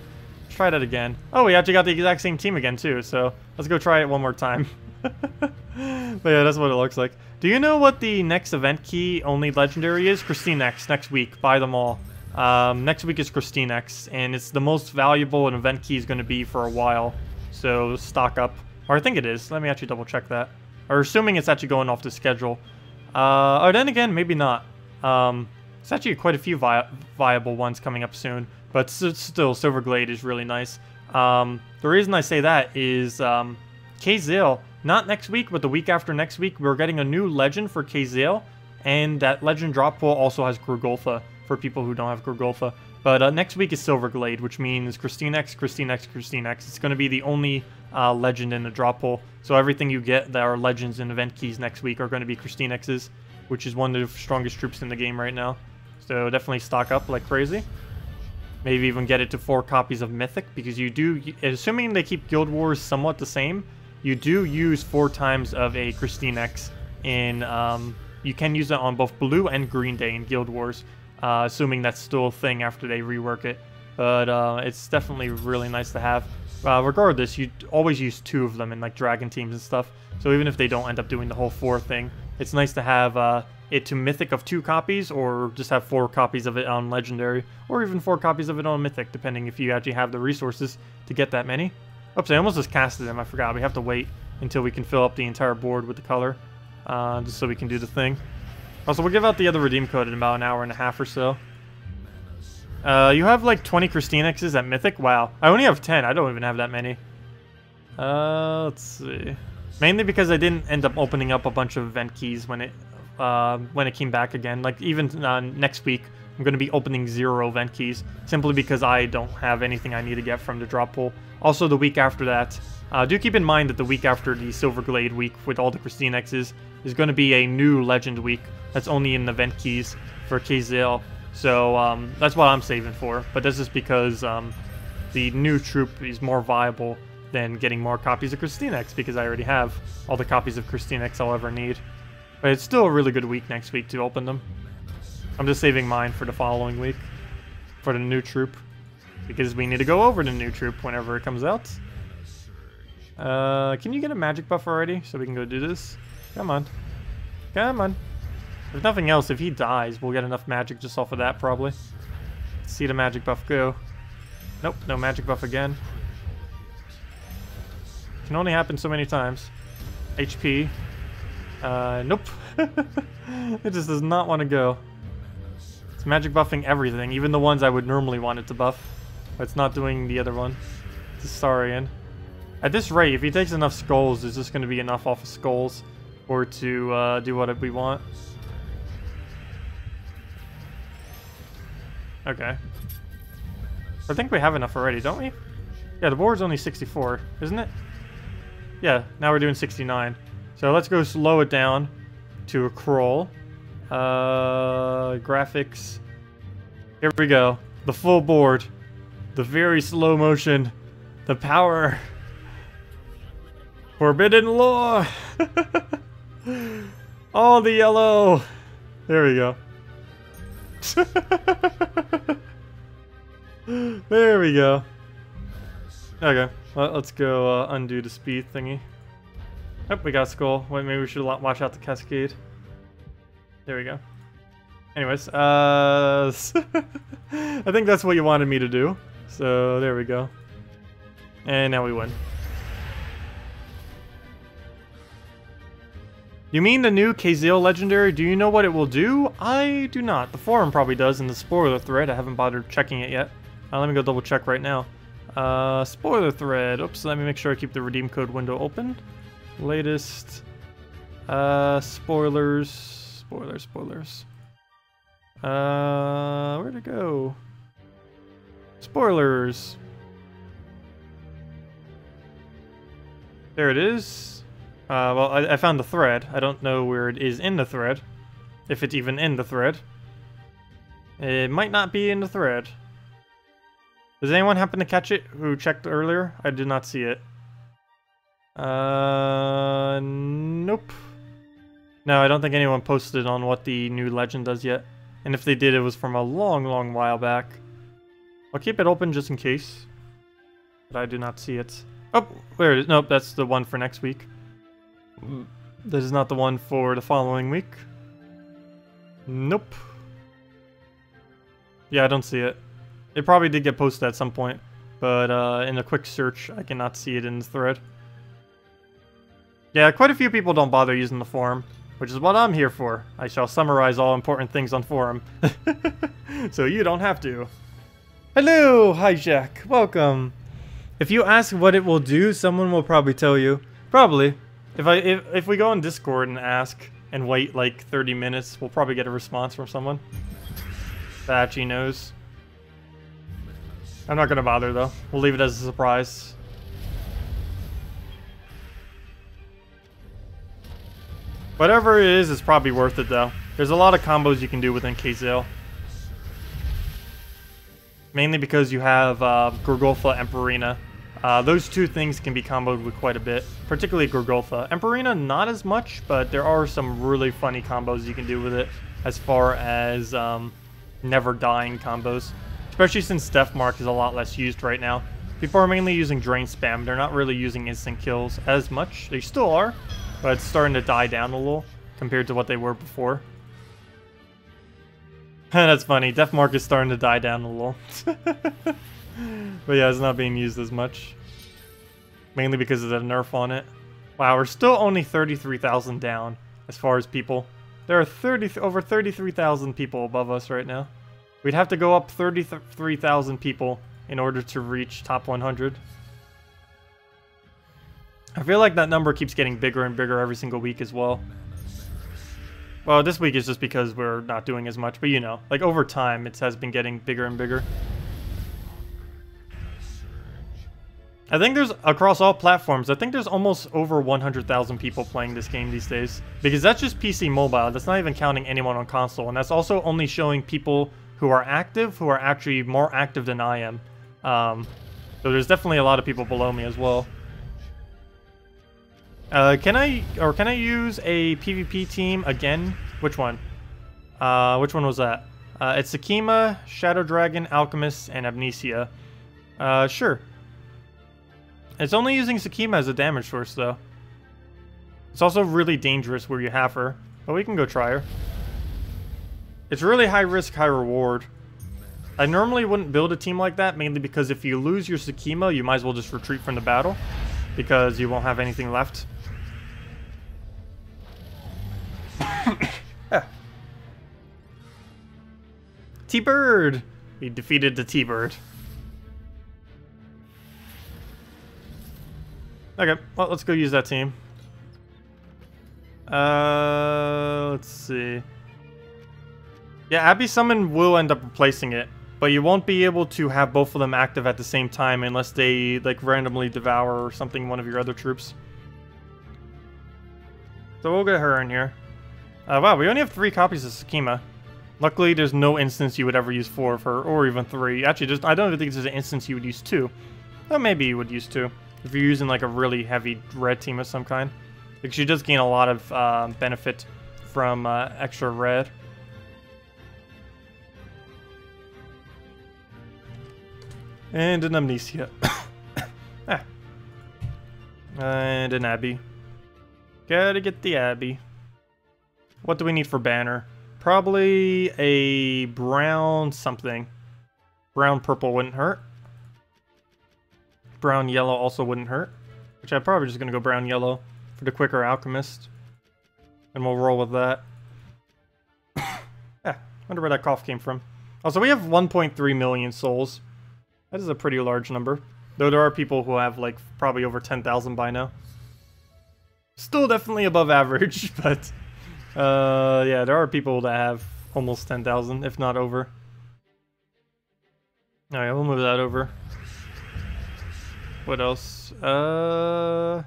Let's try that again. Oh, we actually got the exact same team again too, so let's go try it one more time. But yeah, that's what it looks like. Do you know what the next event key only legendary is? KrissTigger next week. Buy them all. Next week is KrissTigger, and it's the most valuable an event key is going to be for a while. So stock up. Or I think it is. Let me actually double check that. Or assuming it's actually going off the schedule. Or then again, maybe not. It's actually quite a few viable ones coming up soon. But still, Silverglade is really nice. The reason I say that is Kazale, not next week, but the week after next week, we're getting a new legend for Kazale. And that legend drop pool also has Grugolfa for people who don't have Grugolfa. But next week is Silverglade, which means KrissTigger. It's going to be the only legend in the drop pool. So everything you get that are legends and event keys next week are going to be KrissTigger's, which is one of the strongest troops in the game right now. So definitely stock up like crazy. Maybe even get it to 4 copies of Mythic, because you do, assuming they keep Guild Wars somewhat the same, you do use 4 times of a KrissTigger in, you can use it on both Blue and Green Day in Guild Wars. Assuming that's still a thing after they rework it. But it's definitely really nice to have. Regardless, you always use 2 of them in like Dragon teams and stuff. So even if they don't end up doing the whole 4 thing, it's nice to have it to Mythic of 2 copies, or just have 4 copies of it on Legendary, or even 4 copies of it on Mythic, depending if you actually have the resources to get that many. Oops, I almost just casted them. I forgot. We have to wait until we can fill up the entire board with the color, just so we can do the thing. Also, we'll give out the other redeem code in about an hour and a half or so. You have like 20 KrissTigger's at Mythic? Wow. I only have 10. I don't even have that many. Let's see. Mainly because I didn't end up opening up a bunch of event keys when it came back again. Like even next week, I'm going to be opening 0 event keys, simply because I don't have anything I need to get from the drop pool. Also, the week after that, do keep in mind that the week after the Silverglade week with all the KrissTigger's is going to be a new Legend week that's only in event keys for Kazale. So that's what I'm saving for. But this is because the new troop is more viable than getting more copies of KrissTigger, because I already have all the copies of KrissTigger I'll ever need. But it's still a really good week next week to open them. I'm just saving mine for the following week, for the new troop, because we need to go over the new troop whenever it comes out. Can you get a magic buff already, so we can go do this? Come on. Come on. If nothing else, if he dies, we'll get enough magic just off of that, probably. Let's see the magic buff go. Nope, no magic buff again. Can only happen so many times. HP. Nope. It just does not want to go. It's magic buffing everything, even the ones I would normally want it to buff. But it's not doing the other one. It's ssaszix. At this rate, if he takes enough skulls, there's just going to be enough off of skulls or to do what we want. Okay. I think we have enough already, don't we? Yeah, the board's only 64, isn't it? Yeah, now we're doing 69. So let's go slow it down to a crawl. Graphics. Here we go. The full board. The very slow motion. The power. Forbidden lore. All the yellow. There we go. There we go. Okay, well, let's go undo the speed thingy. Oh, we got a skull. Wait, maybe we should watch out the cascade. There we go. Anyways, I think that's what you wanted me to do. So, there we go. And now we win. You mean the new Kazil legendary? Do you know what it will do? I do not. The forum probably does in the spoiler thread. I haven't bothered checking it yet. Let me go double check right now. Spoiler thread. Oops, let me make sure I keep the redeem code window open. Latest. Spoilers. Spoilers. Where'd it go? Spoilers. There it is. Well, I found the thread. I don't know where it is in the thread. If it's even in the thread. It might not be in the thread. Does anyone happen to catch it who checked earlier? I did not see it. Nope. No, I don't think anyone posted on what the new legend does yet. And if they did, it was from a long while back. I'll keep it open just in case. But I do not see it. Oh, there it is. Nope, that's the one for next week. That is not the one for the following week. Nope. Yeah, I don't see it. It probably did get posted at some point, but in a quick search, I cannot see it in the thread. Yeah, quite a few people don't bother using the forum, which is what I'm here for. I shall summarize all important things on forum, so you don't have to. Hello, hi Jack, welcome. If you ask what it will do, someone will probably tell you. Probably. If we go on Discord and ask and wait like 30 minutes, we'll probably get a response from someone that actually knows. I'm not gonna bother though. We'll leave it as a surprise. Whatever it is, it's probably worth it though. There's a lot of combos you can do within Kazil. Mainly because you have Gorgolfa and Emperina. Those two things can be comboed with quite a bit, particularly Gorgolfa. Emperina, not as much, but there are some really funny combos you can do with it as far as never dying combos. Especially since Death Mark is a lot less used right now. People are mainly using Drain Spam. They're not really using instant kills as much. They still are, but it's starting to die down a little compared to what they were before. That's funny. Death Mark is starting to die down a little. But yeah, it's not being used as much. Mainly because of the nerf on it. Wow, we're still only 33,000 down as far as people. There are over 33,000 people above us right now. We'd have to go up 33,000 people in order to reach top 100. I feel like that number keeps getting bigger and bigger every single week as well. Well, this week is just because we're not doing as much, but you know, like over time, it has been getting bigger and bigger. I think there's, across all platforms, I think there's almost over 100,000 people playing this game these days. Because that's just PC mobile, that's not even counting anyone on console, and that's also only showing people who are active, who are actually more active than I am. So there's definitely a lot of people below me as well. Can I use a PvP team again? Which one? Which one was that? It's Sakima, Shadow Dragon, Alchemist, and Amnesia. Sure. It's only using Sakima as a damage source, though. It's also really dangerous where you have her, but we can go try her. It's really high risk, high reward. I normally wouldn't build a team like that, mainly because if you lose your Sakima, you might as well just retreat from the battle, because you won't have anything left. T-Bird! We defeated the T-Bird. Okay, well, let's go use that team. Let's see. Yeah, Abby Summon will end up replacing it, but you won't be able to have both of them active at the same time unless they, like, randomly devour or something one of your other troops. So we'll get her in here. Wow, we only have 3 copies of Sakima. Luckily, there's no instance you would ever use 4 of her, or even 3. Actually, I don't even think there's an instance you would use 2. Well, maybe you would use 2. If you're using, like, a really heavy red team of some kind. Because she does gain a lot of benefit from extra red. And an Amnesia. And an Abby. Gotta get the Abby. What do we need for banner? Probably a brown something. Brown purple wouldn't hurt. Brown yellow also wouldn't hurt. Which I'm probably just gonna go brown yellow for the quicker alchemist. And we'll roll with that. Wonder where that cough came from. Also, we have 1.3 million souls. That is a pretty large number. Though there are people who have, like, probably over 10,000 by now. Still definitely above average, but... yeah, there are people that have almost 10,000, if not over. Alright, we'll move that over. What else? Oh,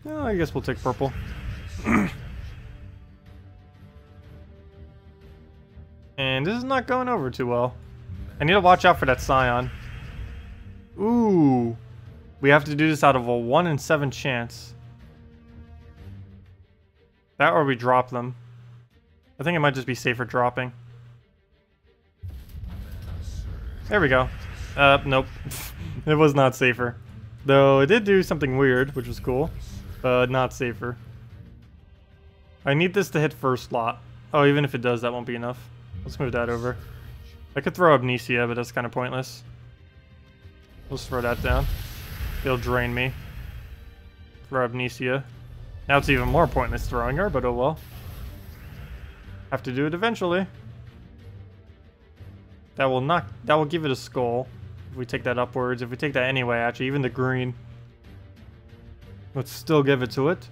I guess we'll take purple. And this is not going over too well. I need to watch out for that Scion. Ooh. We have to do this out of a 1 in 7 chance. That or we drop them. I think it might just be safer dropping. There we go. Nope. It was not safer. Though it did do something weird, which was cool. But not safer. I need this to hit first slot. Oh, even if it does, that won't be enough. Let's move that over. I could throw Amnesia, but that's kind of pointless. Let's throw that down. It'll drain me. Throw Amnesia. Now it's even more pointless throwing her, but oh well. Have to do it eventually. That will give it a skull. If we take that upwards. If we take that anyway, actually, even the green. Let's still give it to it.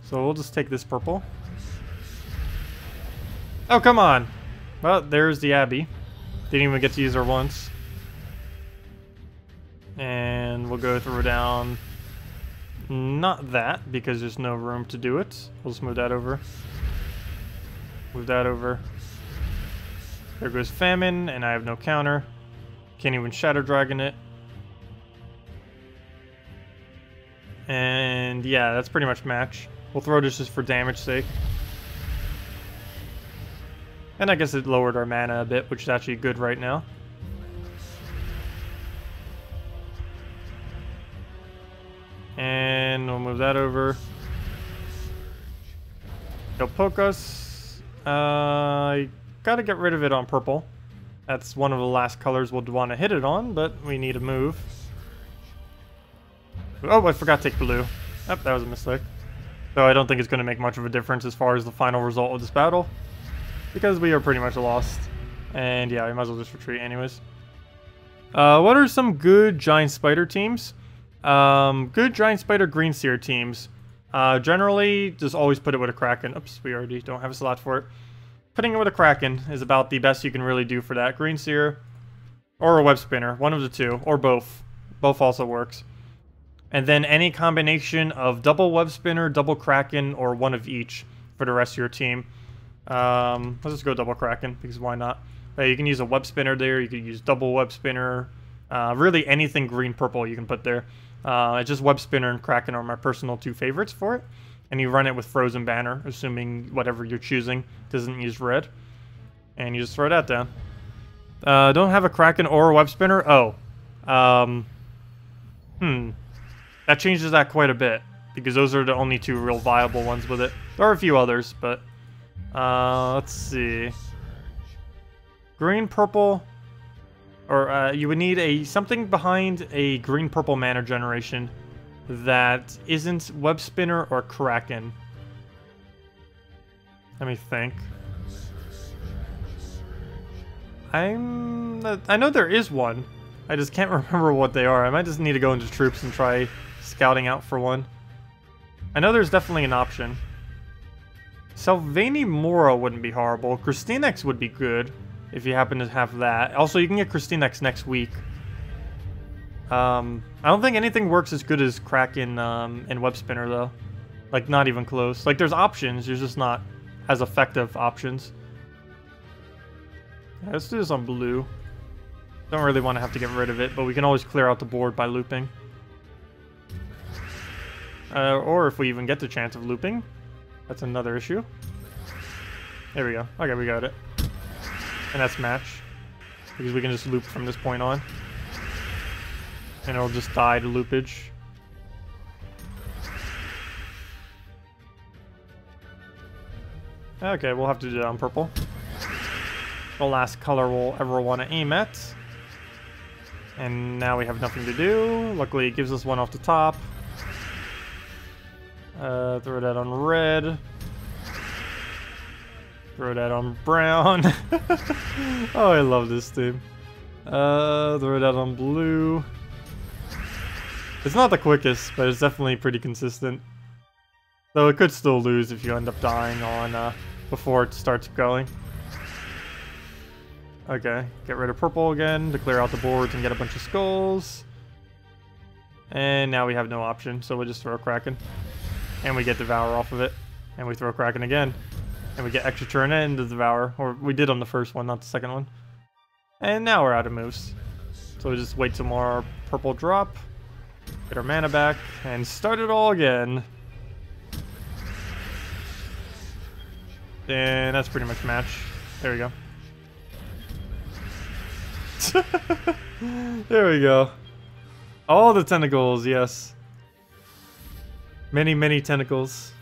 So we'll just take this purple. Oh, come on! Well, there's the Abby. Didn't even get to use her once. And we'll go through down... Not that, because there's no room to do it. We'll just move that over. Move that over. There goes Famine, and I have no counter. Can't even Shadow Dragon it. And yeah, that's pretty much match. We'll throw this just for damage sake. And I guess it lowered our mana a bit, which is actually good right now. And we'll move that over. He'll poke us. I gotta get rid of it on purple. That's one of the last colors we'll want to hit it on, but we need a move. Oh, I forgot to take blue. Oh, that was a mistake. Though I don't think it's going to make much of a difference as far as the final result of this battle. Because we are pretty much lost. And yeah, we might as well just retreat anyways. What are some good Giant Spider teams? Good Giant Spider Green Seer teams. Generally, just always put it with a Kraken. Oops, we already don't have a slot for it. Putting it with a Kraken is about the best you can really do for that. Green Seer or a Web Spinner. One of the two. Or both. Both also works. And then any combination of double Web Spinner, double Kraken, or one of each for the rest of your team. Let's just go double Kraken, because why not? You can use a web spinner there, you could use double web spinner. Really anything green-purple you can put there. It's just web spinner and Kraken are my personal 2 favorites for it. And you run it with Frozen Banner, assuming whatever you're choosing doesn't use red. And you just throw that down. Don't have a Kraken or a web spinner? Oh. That changes that quite a bit, because those are the only 2 real viable ones with it. There are a few others, but let's see. Green purple, or you would need something behind a green purple mana generation that isn't web spinner or Kraken. Let me think. I know there is one. I just can't remember what they are. I might just need to go into troops and try scouting out for one. I know there's definitely an option. Sylvani Mora wouldn't be horrible. KrissTigger would be good if you happen to have that. Also, you can get KrissTigger next week. I don't think anything works as good as Kraken and Web Spinner, though. Like, not even close. Like, there's options, there's just not as effective options. Yeah, let's do this on blue. Don't really want to have to get rid of it, but we can always clear out the board by looping. Or if we even get the chance of looping. That's another issue. There we go. Okay, we got it. And that's match. Because we can just loop from this point on. And it'll just die to loopage. Okay, we'll have to do that on purple. The last color we'll ever want to aim at. And now we have nothing to do. Luckily it gives us one off the top. Throw that on red. Throw that on brown. Oh, I love this team. Throw that on blue. It's not the quickest, but it's definitely pretty consistent. Though it could still lose if you end up dying on before it starts going. Okay, get rid of purple again to clear out the boards and get a bunch of skulls. And now we have no option, so we'll just throw Kraken. And we get Devour off of it. And we throw Kraken again. And we get extra turn and the Devour. Or we did on the first one, not the second one. And now we're out of moves. So we just wait till more purple drop. Get our mana back. And start it all again. And that's pretty much match. There we go. There we go. All the tentacles, yes. Many, many tentacles.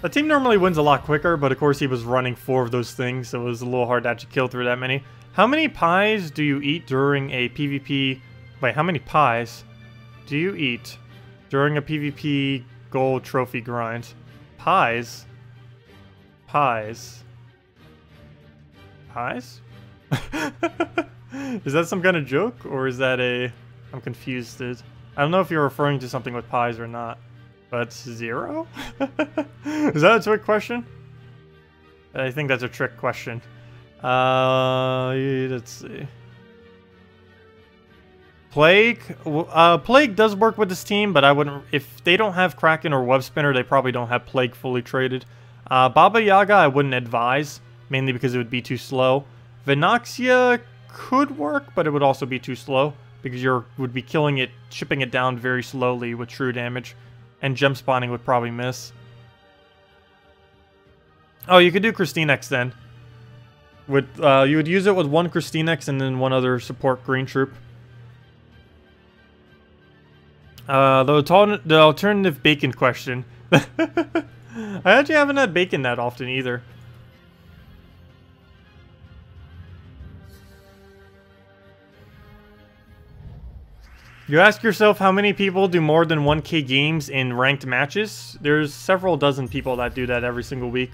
The team normally wins a lot quicker, but of course he was running 4 of those things, so it was a little hard to actually kill through that many. How many pies do you eat during a PvP... Wait, how many pies do you eat during a PvP gold trophy grind? Pies? Pies? Pies? Is that some kind of joke, or is that a... I'm confused, dude. I don't know if you're referring to something with pies or not. But 0? Is that a trick question? I think that's a trick question. Let's see. Plague? Plague does work with this team, but I wouldn't... If they don't have Kraken or Web Spinner, they probably don't have Plague fully traded. Baba Yaga I wouldn't advise, mainly because it would be too slow. Venoxia could work, but it would also be too slow, because you would be killing it, chipping it down very slowly with true damage. And gem spawning would probably miss. Oh, you could do KrissTigger then. With you would use it with 1 KrissTigger and then 1 other support green troop. The alternative bacon question. I actually haven't had bacon that often either. You ask yourself how many people do more than 1k games in ranked matches? There's several dozen people that do that every single week.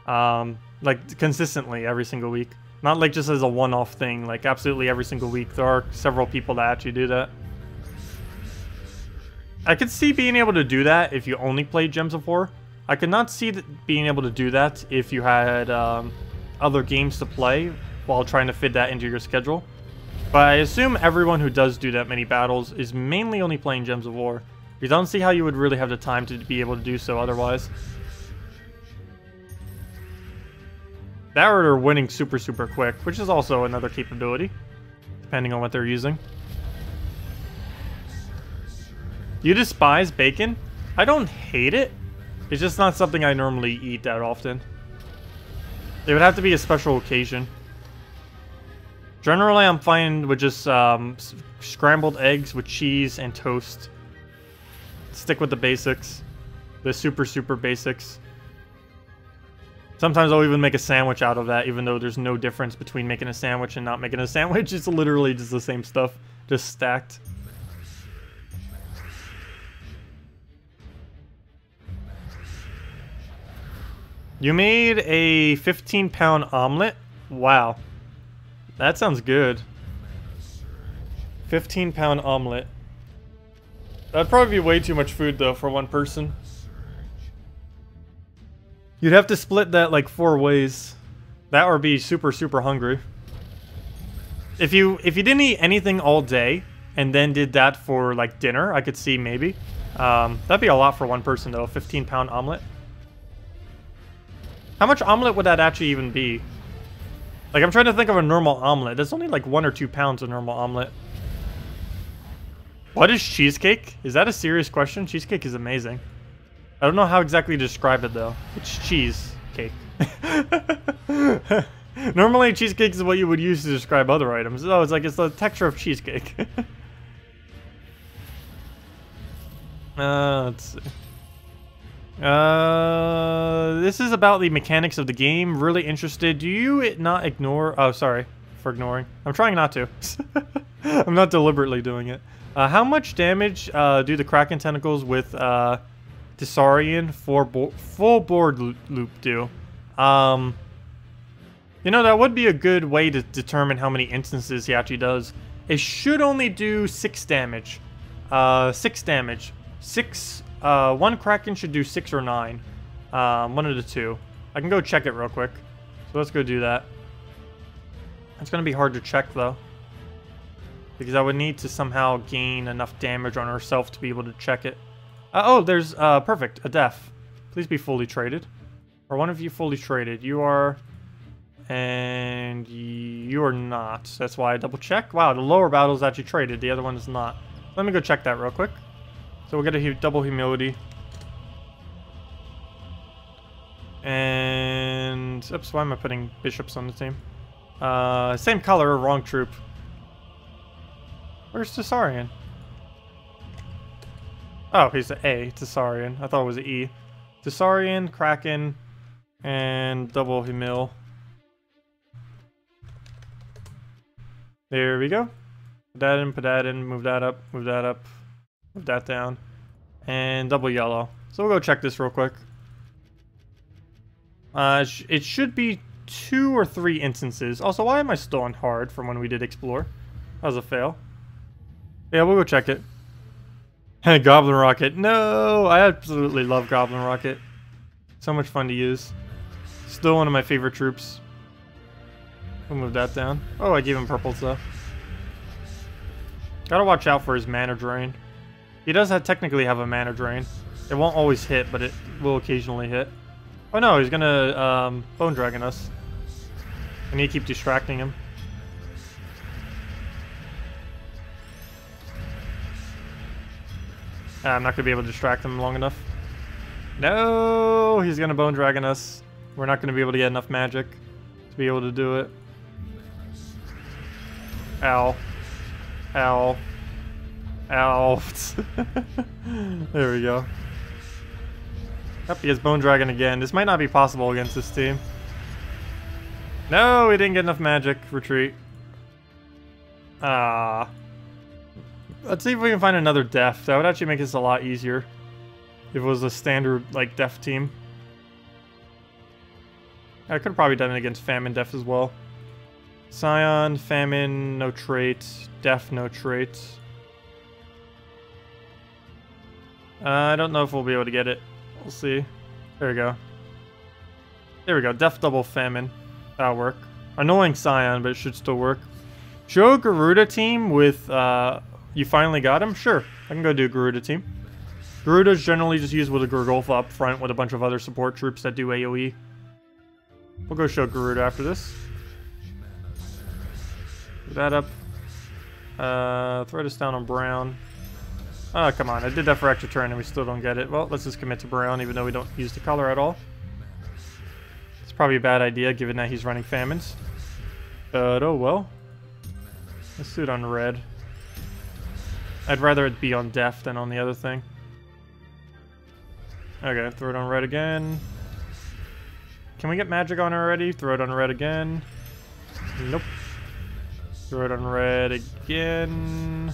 Like, consistently every single week. Not like just as a one-off thing, like absolutely every single week. There are several people that actually do that. I could see being able to do that if you only played Gems of War. I could not see being able to do that if you had other games to play while trying to fit that into your schedule. But I assume everyone who does do that many battles is mainly only playing Gems of War. You don't see how you would really have the time to be able to do so otherwise. That or they're winning super, super quick, which is also another capability, depending on what they're using. You despise bacon? I don't hate it. It's just not something I normally eat that often. It would have to be a special occasion. Generally, I'm fine with just scrambled eggs with cheese and toast. Stick with the basics. The super, super basics. Sometimes I'll even make a sandwich out of that, even though there's no difference between making a sandwich and not making a sandwich. It's literally just the same stuff, just stacked. You made a 15-pound omelet? Wow. That sounds good. 15-pound omelet. That'd probably be way too much food, though, for one person. You'd have to split that, like, 4 ways. That or be super, super hungry. If you didn't eat anything all day, and then did that for, like, dinner, I could see maybe. That'd be a lot for one person, though, a 15-pound omelet. How much omelet would that actually even be? Like, I'm trying to think of a normal omelet. That's only like 1 or 2 pounds of normal omelet. What is cheesecake? Is that a serious question? Cheesecake is amazing. I don't know how exactly to describe it, though. It's cheesecake. Normally, cheesecake is what you would use to describe other items. Oh, it's like it's the texture of cheesecake. Let's see. This is about the mechanics of the game. Really interested. Do you not ignore... Oh, sorry for ignoring. I'm trying not to. I'm not deliberately doing it. How much damage do the Kraken tentacles with ssaszix full board loop do? You know, that would be a good way to determine how many instances he actually does. It should only do 6 damage. 6 damage. 6... one Kraken should do 6 or 9. One of the 2. I can go check it real quick. So let's go do that. It's going to be hard to check, though. Because I would need to somehow gain enough damage on herself to be able to check it. Oh, there's, perfect. A def. Please be fully traded. Or one of you fully traded. You are... And you are not. That's why I double check. Wow, the lower battle is actually traded. The other one is not. Let me go check that real quick. So we'll get a double humility. And... Oops, why am I putting bishops on the team? Same color, wrong troop. Where's ssaszix? Oh, he's an A, ssaszix. I thought it was an E. ssaszix, Kraken, and double humil. There we go. Put that in, move that up, move that up. Move that down. And double yellow. So we'll go check this real quick. It should be 2 or 3 instances. Also, why am I still on hard from when we did explore? That was a fail. Yeah, we'll go check it. Goblin Rocket. No! I absolutely love Goblin Rocket. So much fun to use. Still one of my favorite troops. We'll move that down. Oh, I gave him purples though. Gotta watch out for his mana drain. He does technically have a mana drain. It won't always hit, but it will occasionally hit. Oh no, he's gonna Bone Dragon us. I need to keep distracting him. I'm not gonna be able to distract him long enough. No, he's gonna Bone Dragon us. We're not gonna be able to get enough magic to be able to do it. Ow. Ow. Ow. There we go. Yep, he has Bone Dragon again. This might not be possible against this team. No, we didn't get enough magic. Retreat. Ah. Let's see if we can find another def. That would actually make this a lot easier. If it was a standard, like, def team. I could have probably done it against Famine def as well. Scion, Famine, no trait. Def, no trait. I don't know if we'll be able to get it. We'll see. There we go. There we go. Def double Famine. That'll work. Annoying Scion, but it should still work. Show Garuda team with, you finally got him? Sure. I can go do Garuda team. Garuda's generally just used with a Gurgolfa up front with a bunch of other support troops that do AoE. We'll go show Garuda after this. Put that up. Throw this down on brown. Oh, come on. I did that for extra turn and we still don't get it. Well, let's just commit to brown even though we don't use the color at all. It's probably a bad idea given that he's running famines. But oh well. Let's do it on red. I'd rather it be on def than on the other thing. Okay, throw it on red again. Can we get magic on it already? Throw it on red again. Nope. Throw it on red again.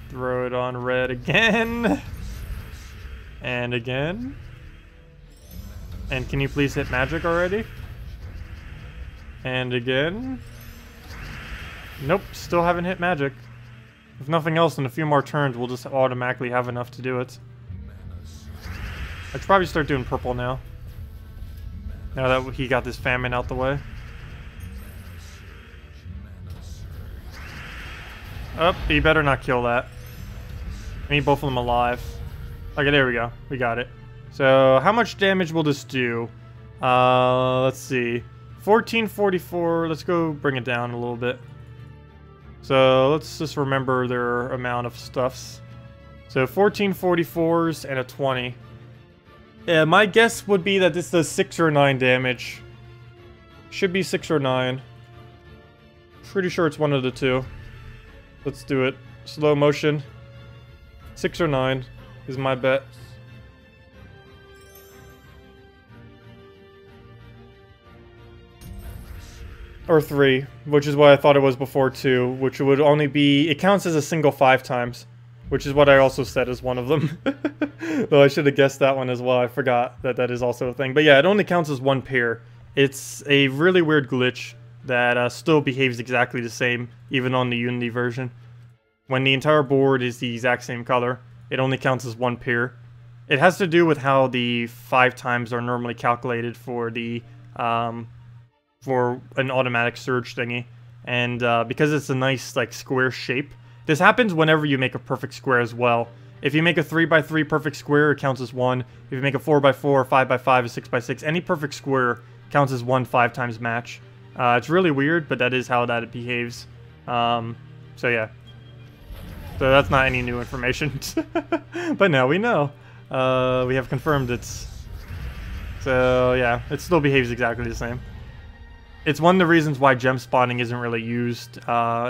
Throw it on red again. And again. And can you please hit magic already? And again. Nope, still haven't hit magic. If nothing else, in a few more turns, we'll just automatically have enough to do it. I should probably start doing purple now. Now that he got this famine out the way. Oh, he better not kill that. I need both of them alive. Okay, there we go. We got it. So, how much damage will this do? Let's see. 1444. Let's go bring it down a little bit. So, let's just remember their amount of stuffs. So, 1444s and a 20. Yeah, my guess would be that this does 6 or 9 damage. Should be 6 or 9. Pretty sure it's one of the two. Let's do it. Slow motion. 6 or 9 is my bet. Or 3, which is what I thought it was before 2, which would only be... It counts as a single 5 times, which is what I also said as one of them. Though I should have guessed that one as well. I forgot that that is also a thing. But yeah, it only counts as 1 pair. It's a really weird glitch that still behaves exactly the same, even on the Unity version. When the entire board is the exact same color, it only counts as 1 pair. It has to do with how the 5 times are normally calculated for the for an automatic surge thingy, and because it's a nice like square shape. This happens whenever you make a perfect square as well. If you make a 3x3 perfect square, it counts as 1. If you make a 4x4, or 5x5, or 6x6, any perfect square counts as 1 5 times match. It's really weird, but that is how that behaves. So yeah. So that's not any new information. But now we know. We have confirmed it. So yeah, it still behaves exactly the same. It's one of the reasons why gem spawning isn't really used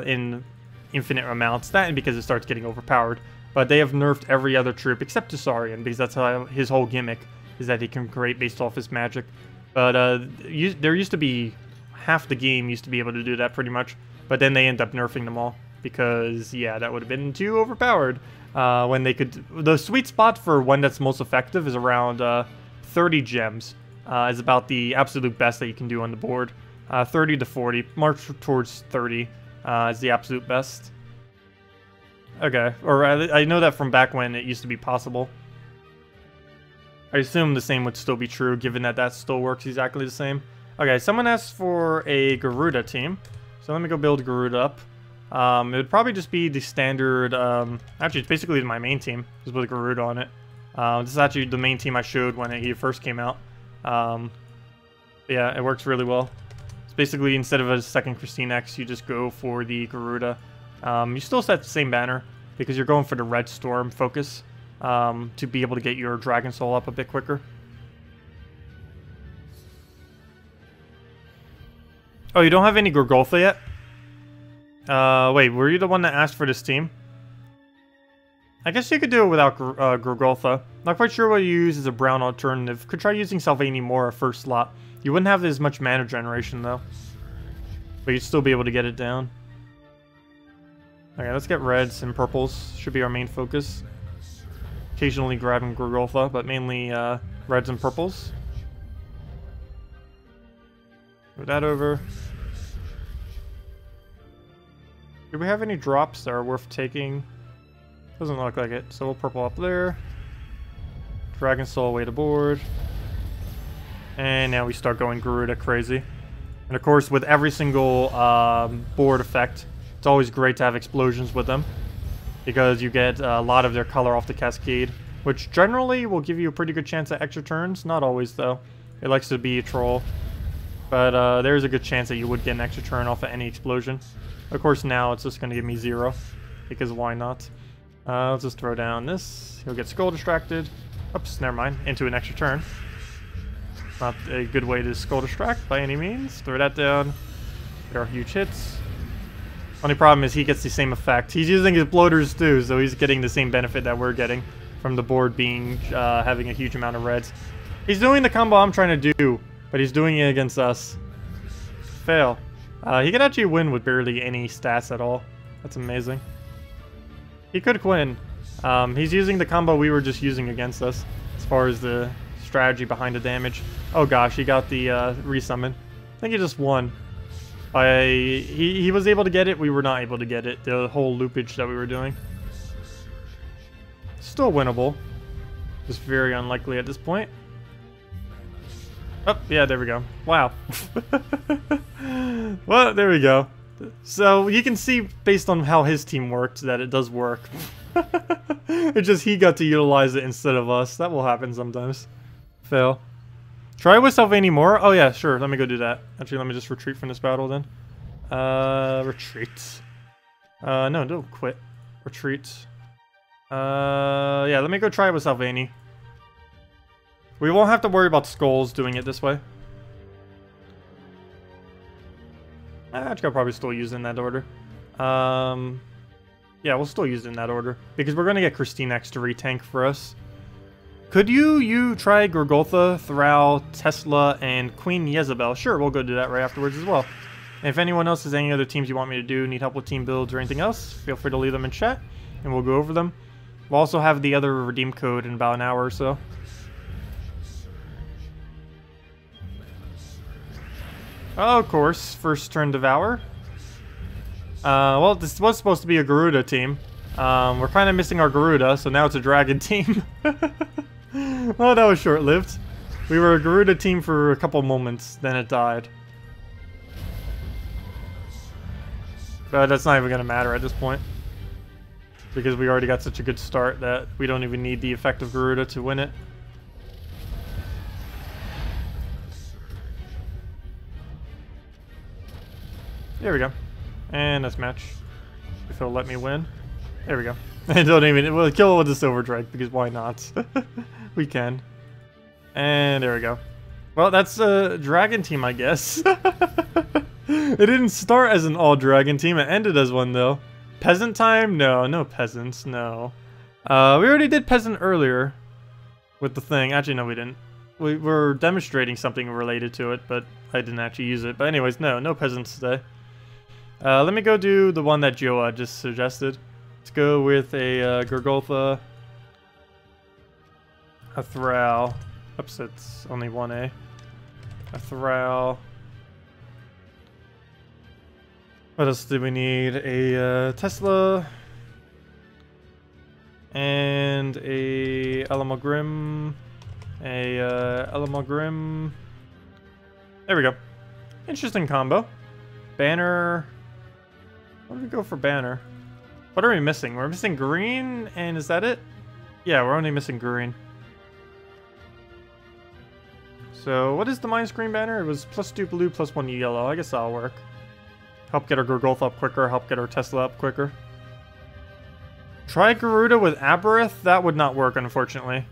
in infinite amounts. That and because it starts getting overpowered. But they have nerfed every other troop except ssaszix, because that's how his whole gimmick is that he can create based off his magic. But there used to be half the game used to be able to do that pretty much. But then they end up nerfing them all because yeah, that would have been too overpowered. When they could, the sweet spot for when that's most effective is around 30 gems. Is about the absolute best that you can do on the board. 30 to 40, march towards 30 is the absolute best. Okay, or I know that from back when it used to be possible. I assume the same would still be true, given that that still works exactly the same. Okay, someone asked for a Garuda team, so let me go build Garuda up. It would probably just be the standard, actually it's basically my main team, just with Garuda on it. This is actually the main team I showed when he first came out. Yeah, it works really well. It's basically, instead of a second Christine X, you just go for the Garuda. You still set the same banner, because you're going for the Red Storm focus, to be able to get your Dragon Soul up a bit quicker. Oh, you don't have any Gorgolfa yet? Wait, were you the one that asked for this team? I guess you could do it without Gorgolfa. Not quite sure what you use as a brown alternative. Could try using Sylvanie Mora first slot. You wouldn't have as much mana generation though. But you'd still be able to get it down. Okay, let's get reds and purples. Should be our main focus. Occasionally grabbing Gorgolfa, but mainly reds and purples. Move that over. Do we have any drops that are worth taking? Doesn't look like it. So we'll purple up there. Dragon Soul away to board. And now we start going Garuda crazy. And of course, with every single board effect, it's always great to have explosions with them, because you get a lot of their color off the cascade. which generally will give you a pretty good chance at extra turns. Not always, though. It likes to be a troll. But there's a good chance that you would get an extra turn off of any explosion. Of course, now it's just going to give me 0, because why not? Let's just throw down this. He'll get skull distracted. Oops, never mind. Into an extra turn. Not a good way to skull distract by any means. Throw that down. There are huge hits. Only problem is he gets the same effect. He's using his bloaters too, so he's getting the same benefit that we're getting from the board being having a huge amount of reds. He's doing the combo I'm trying to do, but he's doing it against us. Fail. He can actually win with barely any stats at all. That's amazing. He could win. He's using the combo we were just using against us, as far as the strategy behind the damage. Oh gosh, he got the resummon. I think he just won. He was able to get it, we were not able to get it. The whole loopage that we were doing. Still winnable. Just very unlikely at this point. Oh, yeah, there we go. Wow. Well, there we go. So you can see, based on how his team worked, that it does work. It's just he got to utilize it instead of us. That will happen sometimes. Fail. Try with Salvani more? Oh yeah, sure. Let me go do that. Actually, let me just retreat from this battle then. Retreat. No, don't quit. Retreat. Yeah, let me go try it with Salvani. We won't have to worry about skulls doing it this way. Actually, I'll probably still use it in that order. Yeah, we'll still use it in that order. Because we're going to get KrissTigger to retank for us. Could you try Gorgoltha, Thrall, Tesla, and Queen Jezebel? Sure, we'll go do that right afterwards as well. And if anyone else has any other teams you want me to do, need help with team builds or anything else, feel free to leave them in chat, and we'll go over them. We'll also have the other redeem code in about an hour or so. Oh, of course, first turn Devour. Well, this was supposed to be a Garuda team. We're kind of missing our Garuda, so now it's a Dragon team. Well, that was short-lived. We were a Garuda team for a couple moments, then it died. But that's not even going to matter at this point. Because we already got such a good start that we don't even need the effect of Garuda to win it. There we go. And let's match. If he'll let me win. There we go. I don't even... We'll kill it with the Silver Drake, because why not? We can. And there we go. Well, that's a Dragon team, I guess. It didn't start as an all-Dragon team. It ended as one, though. Peasant time? No, no peasants, no. We already did peasant earlier with the thing. Actually, no, we didn't. We were demonstrating something related to it, but I didn't actually use it. But anyways, no peasants today. Let me go do the one that Joa just suggested. Let's go with a Gorgoltha, a Thrall. Oops, it's only 1A. A Thrall. What else do we need? A Tesla. And a Elamogrim. Elamogrim. There we go. Interesting combo. Banner. What do we go for banner? What are we missing? We're missing green, and is that it? Yeah, we're only missing green. So, what is the minus green banner? It was +2 blue, +1 yellow. I guess that'll work. Help get our Gorgoltha up quicker, help get our Tesla up quicker. Try Garuda with Aberith? That would not work, unfortunately.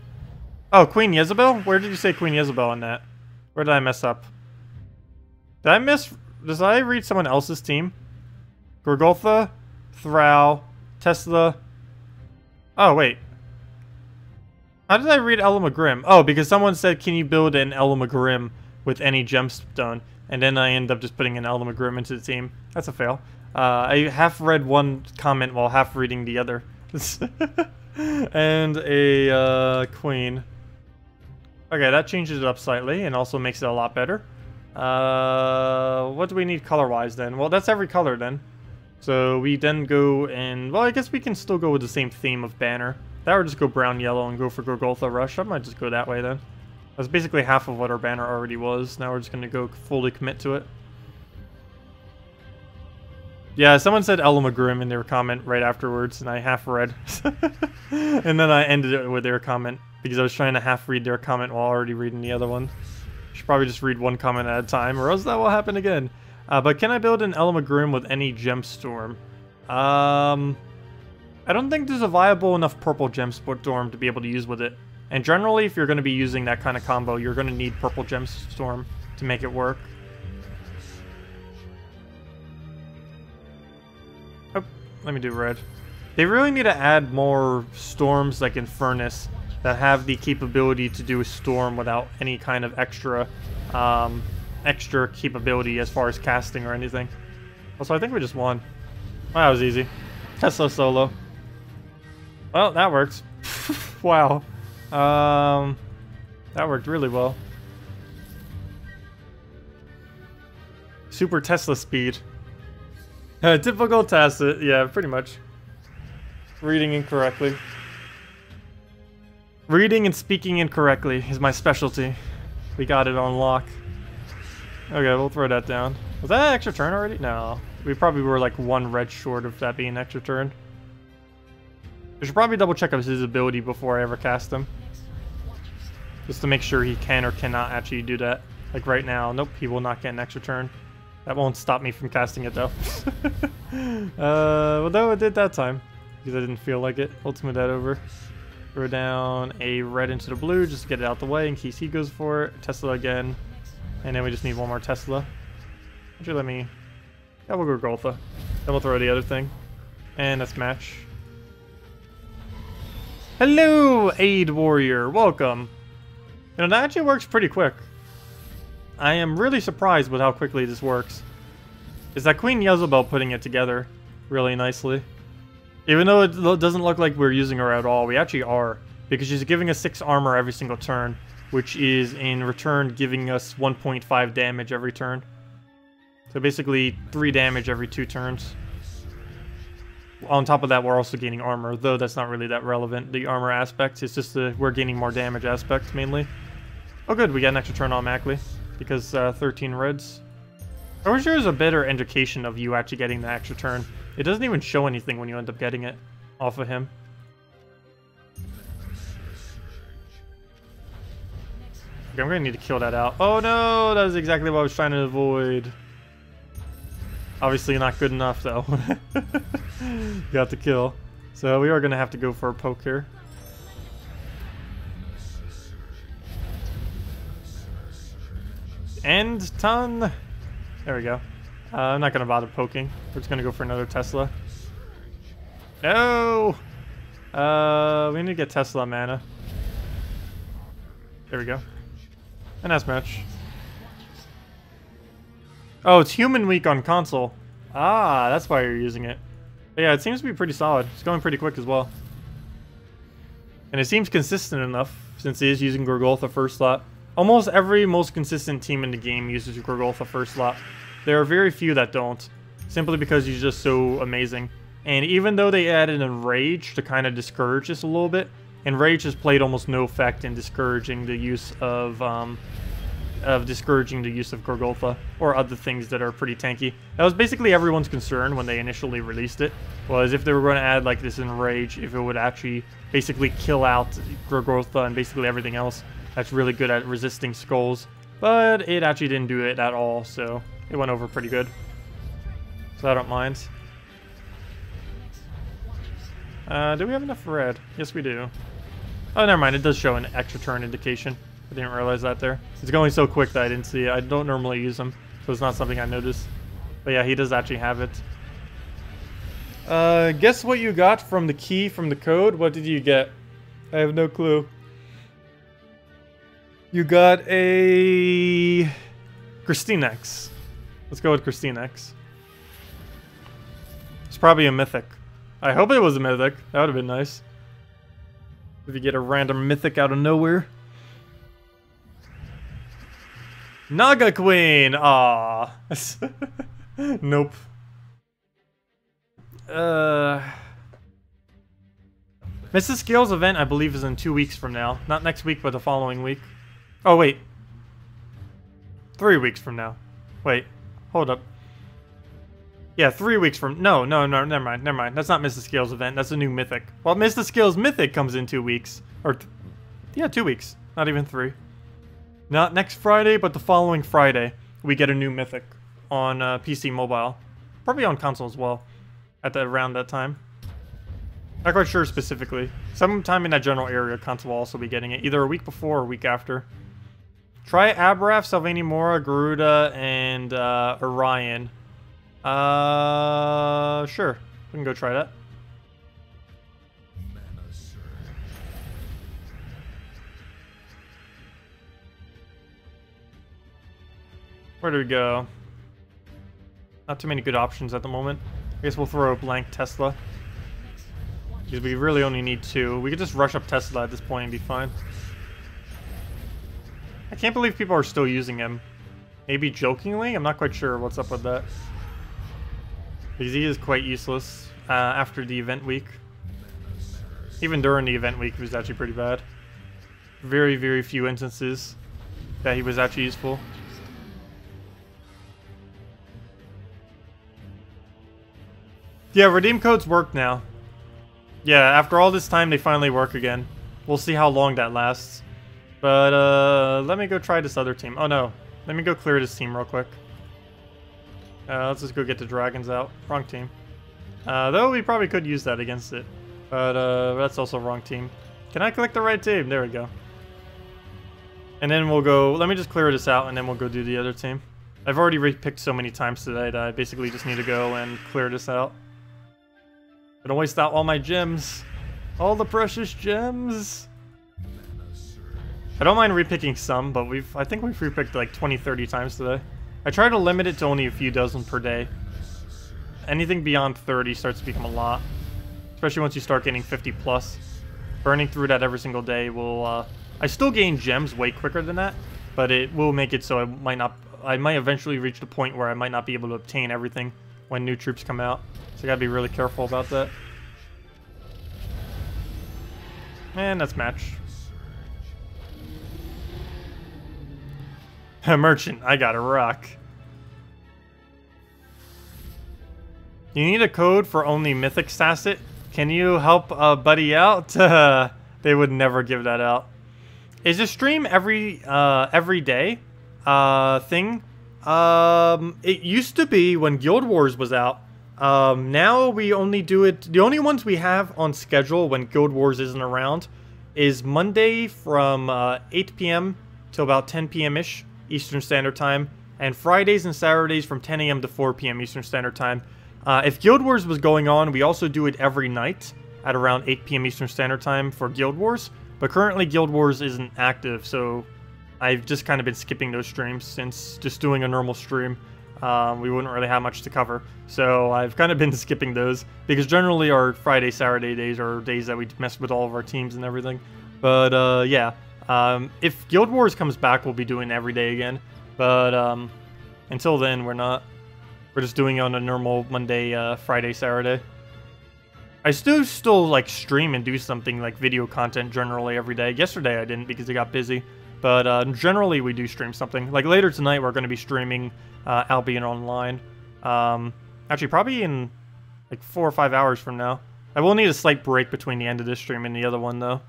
Oh, Queen Jezebel? Where did you say Queen Jezebel on that? Where did I mess up? Did I miss... Did I read someone else's team? Gorgoltha, Thrall, Tesla. Oh, wait. How did I read Elamogrim? Oh, because someone said, can you build an Elamogrim with any gemstone? And then I end up just putting an Elamogrim into the team. That's a fail. I half read one comment while half reading the other. And a queen. Okay, that changes it up slightly and also makes it a lot better. What do we need color-wise then? Well, that's every color then. So we then go and... Well, I guess we can still go with the same theme of banner. That would just go brown, yellow, and go for Gorgoltha Rush. I might just go that way then. That's basically half of what our banner already was. Now we're just going to go fully commit to it. Yeah, someone said Elamagrim in their comment right afterwards, and I half read. And then I ended it with their comment, because I was trying to half read their comment while already reading the other one. Should probably just read one comment at a time, or else that will happen again. But can I build an Elamagrim with any gemstorm? I don't think there's a viable enough purple gemstorm to be able to use with it. And generally, if you're going to be using that kind of combo, you're going to need purple gemstorm to make it work. Oh, let me do red. They really need to add more storms like in Furnace that have the capability to do a storm without any kind of extra capability as far as casting or anything. Also, I think we just won. Well, that was easy. Tesla solo. Well, that works. Wow. That worked really well. Super Tesla speed. Typical Tacet. Yeah, pretty much. Reading incorrectly. Reading and speaking incorrectly is my specialty. We got it on lock. Okay, we'll throw that down. Was that an extra turn already? No. We probably were like one red short of that being an extra turn. I should probably double check his ability before I ever cast him. Just to make sure he can or cannot actually do that. Like right now, nope, he will not get an extra turn. That won't stop me from casting it though. Well, though it did that time. Because I didn't feel like it. Ultimate that over. Throw down a red into the blue just to get it out the way in case he goes for it. Tesla again. And then we just need one more Tesla. Actually, let me... Yeah, we'll go Goltha. Then we'll throw the other thing. And that's match. Hello, Aid Warrior. Welcome. You know, that actually works pretty quick. I am really surprised with how quickly this works. Is that Queen Jezebel putting it together really nicely. Even though it doesn't look like we're using her at all, we actually are. Because she's giving us 6 armor every single turn, which is in return giving us 1.5 damage every turn. So basically 3 damage every 2 turns. On top of that, we're also gaining armor, though that's not really that relevant, the armor aspect. It's just the we're gaining more damage aspect, mainly. Oh good, we got an extra turn automatically, because 13 reds. I wish there was a better indication of you actually getting the extra turn. It doesn't even show anything when you end up getting it off of him. Okay, I'm gonna need to kill that out. Oh no, that is exactly what I was trying to avoid. Obviously not good enough though. Got the kill. So we are gonna have to go for a poke here. End ton. There we go. I'm not gonna bother poking. We're just gonna go for another Tesla. No! We need to get Tesla mana. There we go. And that's match. Oh, it's Human Week on console. Ah, that's why you're using it. But yeah, it seems to be pretty solid. It's going pretty quick as well. And it seems consistent enough, since it is using Gorgoltha first slot. Almost every most consistent team in the game uses Gorgoltha first slot. There are very few that don't, simply because he's just so amazing. And even though they added Enrage to kind of discourage this a little bit, Enrage has played almost no effect in discouraging the use of Gorgoltha or other things that are pretty tanky. That was basically everyone's concern when they initially released it, was if they were going to add like this Enrage, if it would actually basically kill out Gorgoltha and basically everything else that's really good at resisting skulls. But it actually didn't do it at all, so it went over pretty good. So I don't mind. Do we have enough red? Yes, we do. Oh, never mind. It does show an extra turn indication. I didn't realize that there. It's going so quick that I didn't see it. I don't normally use them, so it's not something I noticed. But yeah, he does actually have it. Guess what you got from the key from the code? What did you get? I have no clue. You got a KrissTigger. Let's go with KrissTigger. It's probably a mythic. I hope it was a mythic. That would have been nice. If you get a random mythic out of nowhere. Naga Queen! Aww. Nope. Mrs. Scales event, I believe, is in 2 weeks from now. Not next week, but the following week. Oh, wait. 3 weeks from now. Wait. Hold up. Yeah, 3 weeks from... No, never mind. That's not Mr. Scales event. That's a new mythic. Well, Mr. Scales mythic comes in 2 weeks. Or, yeah, 2 weeks. Not even 3. Not next Friday, but the following Friday, we get a new mythic on PC mobile. Probably on console as well, around that time. Not quite sure specifically. Sometime in that general area, console will also be getting it, either a week before or a week after. Try Abraf, Salvini Mora, Garuda, and Orion. Sure. We can go try that. Where do we go? Not too many good options at the moment. I guess we'll throw a blank Tesla. Because we really only need 2. We could just rush up Tesla at this point and be fine. I can't believe people are still using him. Maybe jokingly? I'm not quite sure what's up with that. Because he is quite useless after the event week. Even during the event week, he was actually pretty bad. Very, very few instances that he was actually useful. Yeah, redeem codes work now. Yeah, after all this time, they finally work again. We'll see how long that lasts. But, let me go try this other team. Oh, no. Let me go clear this team real quick. Let's just go get the dragons out. Wrong team. Though we probably could use that against it. But, that's also wrong team. Can I click the right team? There we go. And then we'll go... Let me just clear this out, and then we'll go do the other team. I've already re-picked so many times today that I basically just need to go and clear this out. I don't waste out all my gems. All the precious gems. I don't mind repicking some, but I think we've repicked like 20, 30 times today. I try to limit it to only a few dozen per day. Anything beyond 30 starts to become a lot. Especially once you start getting 50 plus. Burning through that every single day will... I still gain gems way quicker than that, but it will make it so I might eventually reach the point where I might not be able to obtain everything when new troops come out. So I gotta be really careful about that. And that's match. Merchant, I got a rock. You need a code for only Mythic Tacet? Can you help a buddy out? They would never give that out. Is a stream every day thing? It used to be when Guild Wars was out. Now we only do it... The only ones we have on schedule when Guild Wars isn't around is Monday from 8 p.m. till about 10 p.m.-ish Eastern Standard Time, and Fridays and Saturdays from 10 a.m. to 4 p.m. Eastern Standard Time. If Guild Wars was going on, we also do it every night at around 8 p.m. Eastern Standard Time for Guild Wars, but currently Guild Wars isn't active, so I've just kind of been skipping those streams since just doing a normal stream. We wouldn't really have much to cover, so I've kind of been skipping those, because generally our Friday, Saturday days are days that we mess with all of our teams and everything. But, yeah. If Guild Wars comes back, we'll be doing every day again, but, until then, we're not. We're just doing it on a normal Monday, Friday, Saturday. I still, like, stream and do something, like, video content generally every day. Yesterday I didn't because I got busy, but, generally we do stream something. Like, later tonight we're going to be streaming, Albion Online. Actually, probably in, like, 4 or 5 hours from now. I will need a slight break between the end of this stream and the other one, though.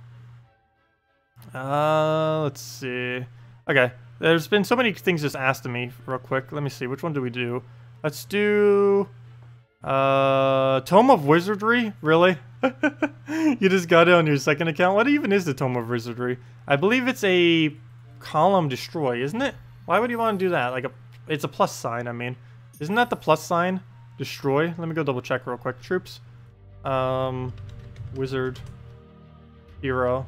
Let's see. Okay, there's been so many things just asked of me real quick. Let me see, which one do we do? Let's do... Tome of Wizardry? Really? You just got it on your second account? What even is the Tome of Wizardry? I believe it's a column destroy, isn't it? Why would you want to do that? Like, it's a plus sign, I mean. Isn't that the plus sign? Destroy? Let me go double check real quick. Troops. Wizard. Hero.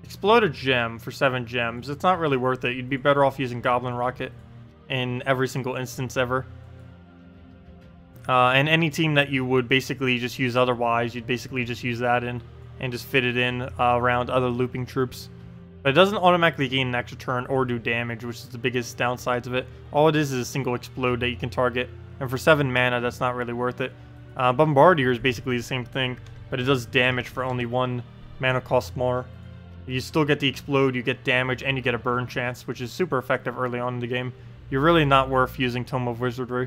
Explode a gem for 7 gems. It's not really worth it. You'd be better off using Goblin Rocket in every single instance ever. And any team that you would basically just use otherwise, you'd basically just use that in and just fit it in around other looping troops. But it doesn't automatically gain an extra turn or do damage, which is the biggest downsides of it. All it is a single explode that you can target. And for 7 mana, that's not really worth it. Bombardier is basically the same thing, but it does damage for only 1 mana cost more. You still get the explode, you get damage, and you get a burn chance, which is super effective early on in the game. You're really not worth using Tome of Wizardry.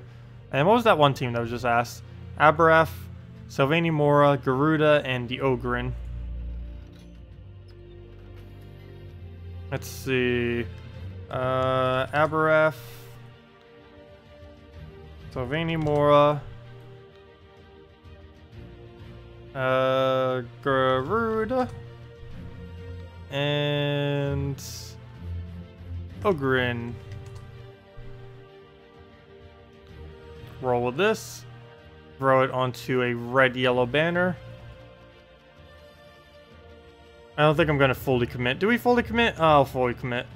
And what was that one team that was just asked? Aberaf, Sylvania Mora, Garuda, and the oGuin. Let's see. Aberaf, Sylvania Mora, Garuda, and oGuin. Roll with this. Throw it onto a red-yellow banner. I don't think I'm going to fully commit. Do we fully commit? I'll fully commit.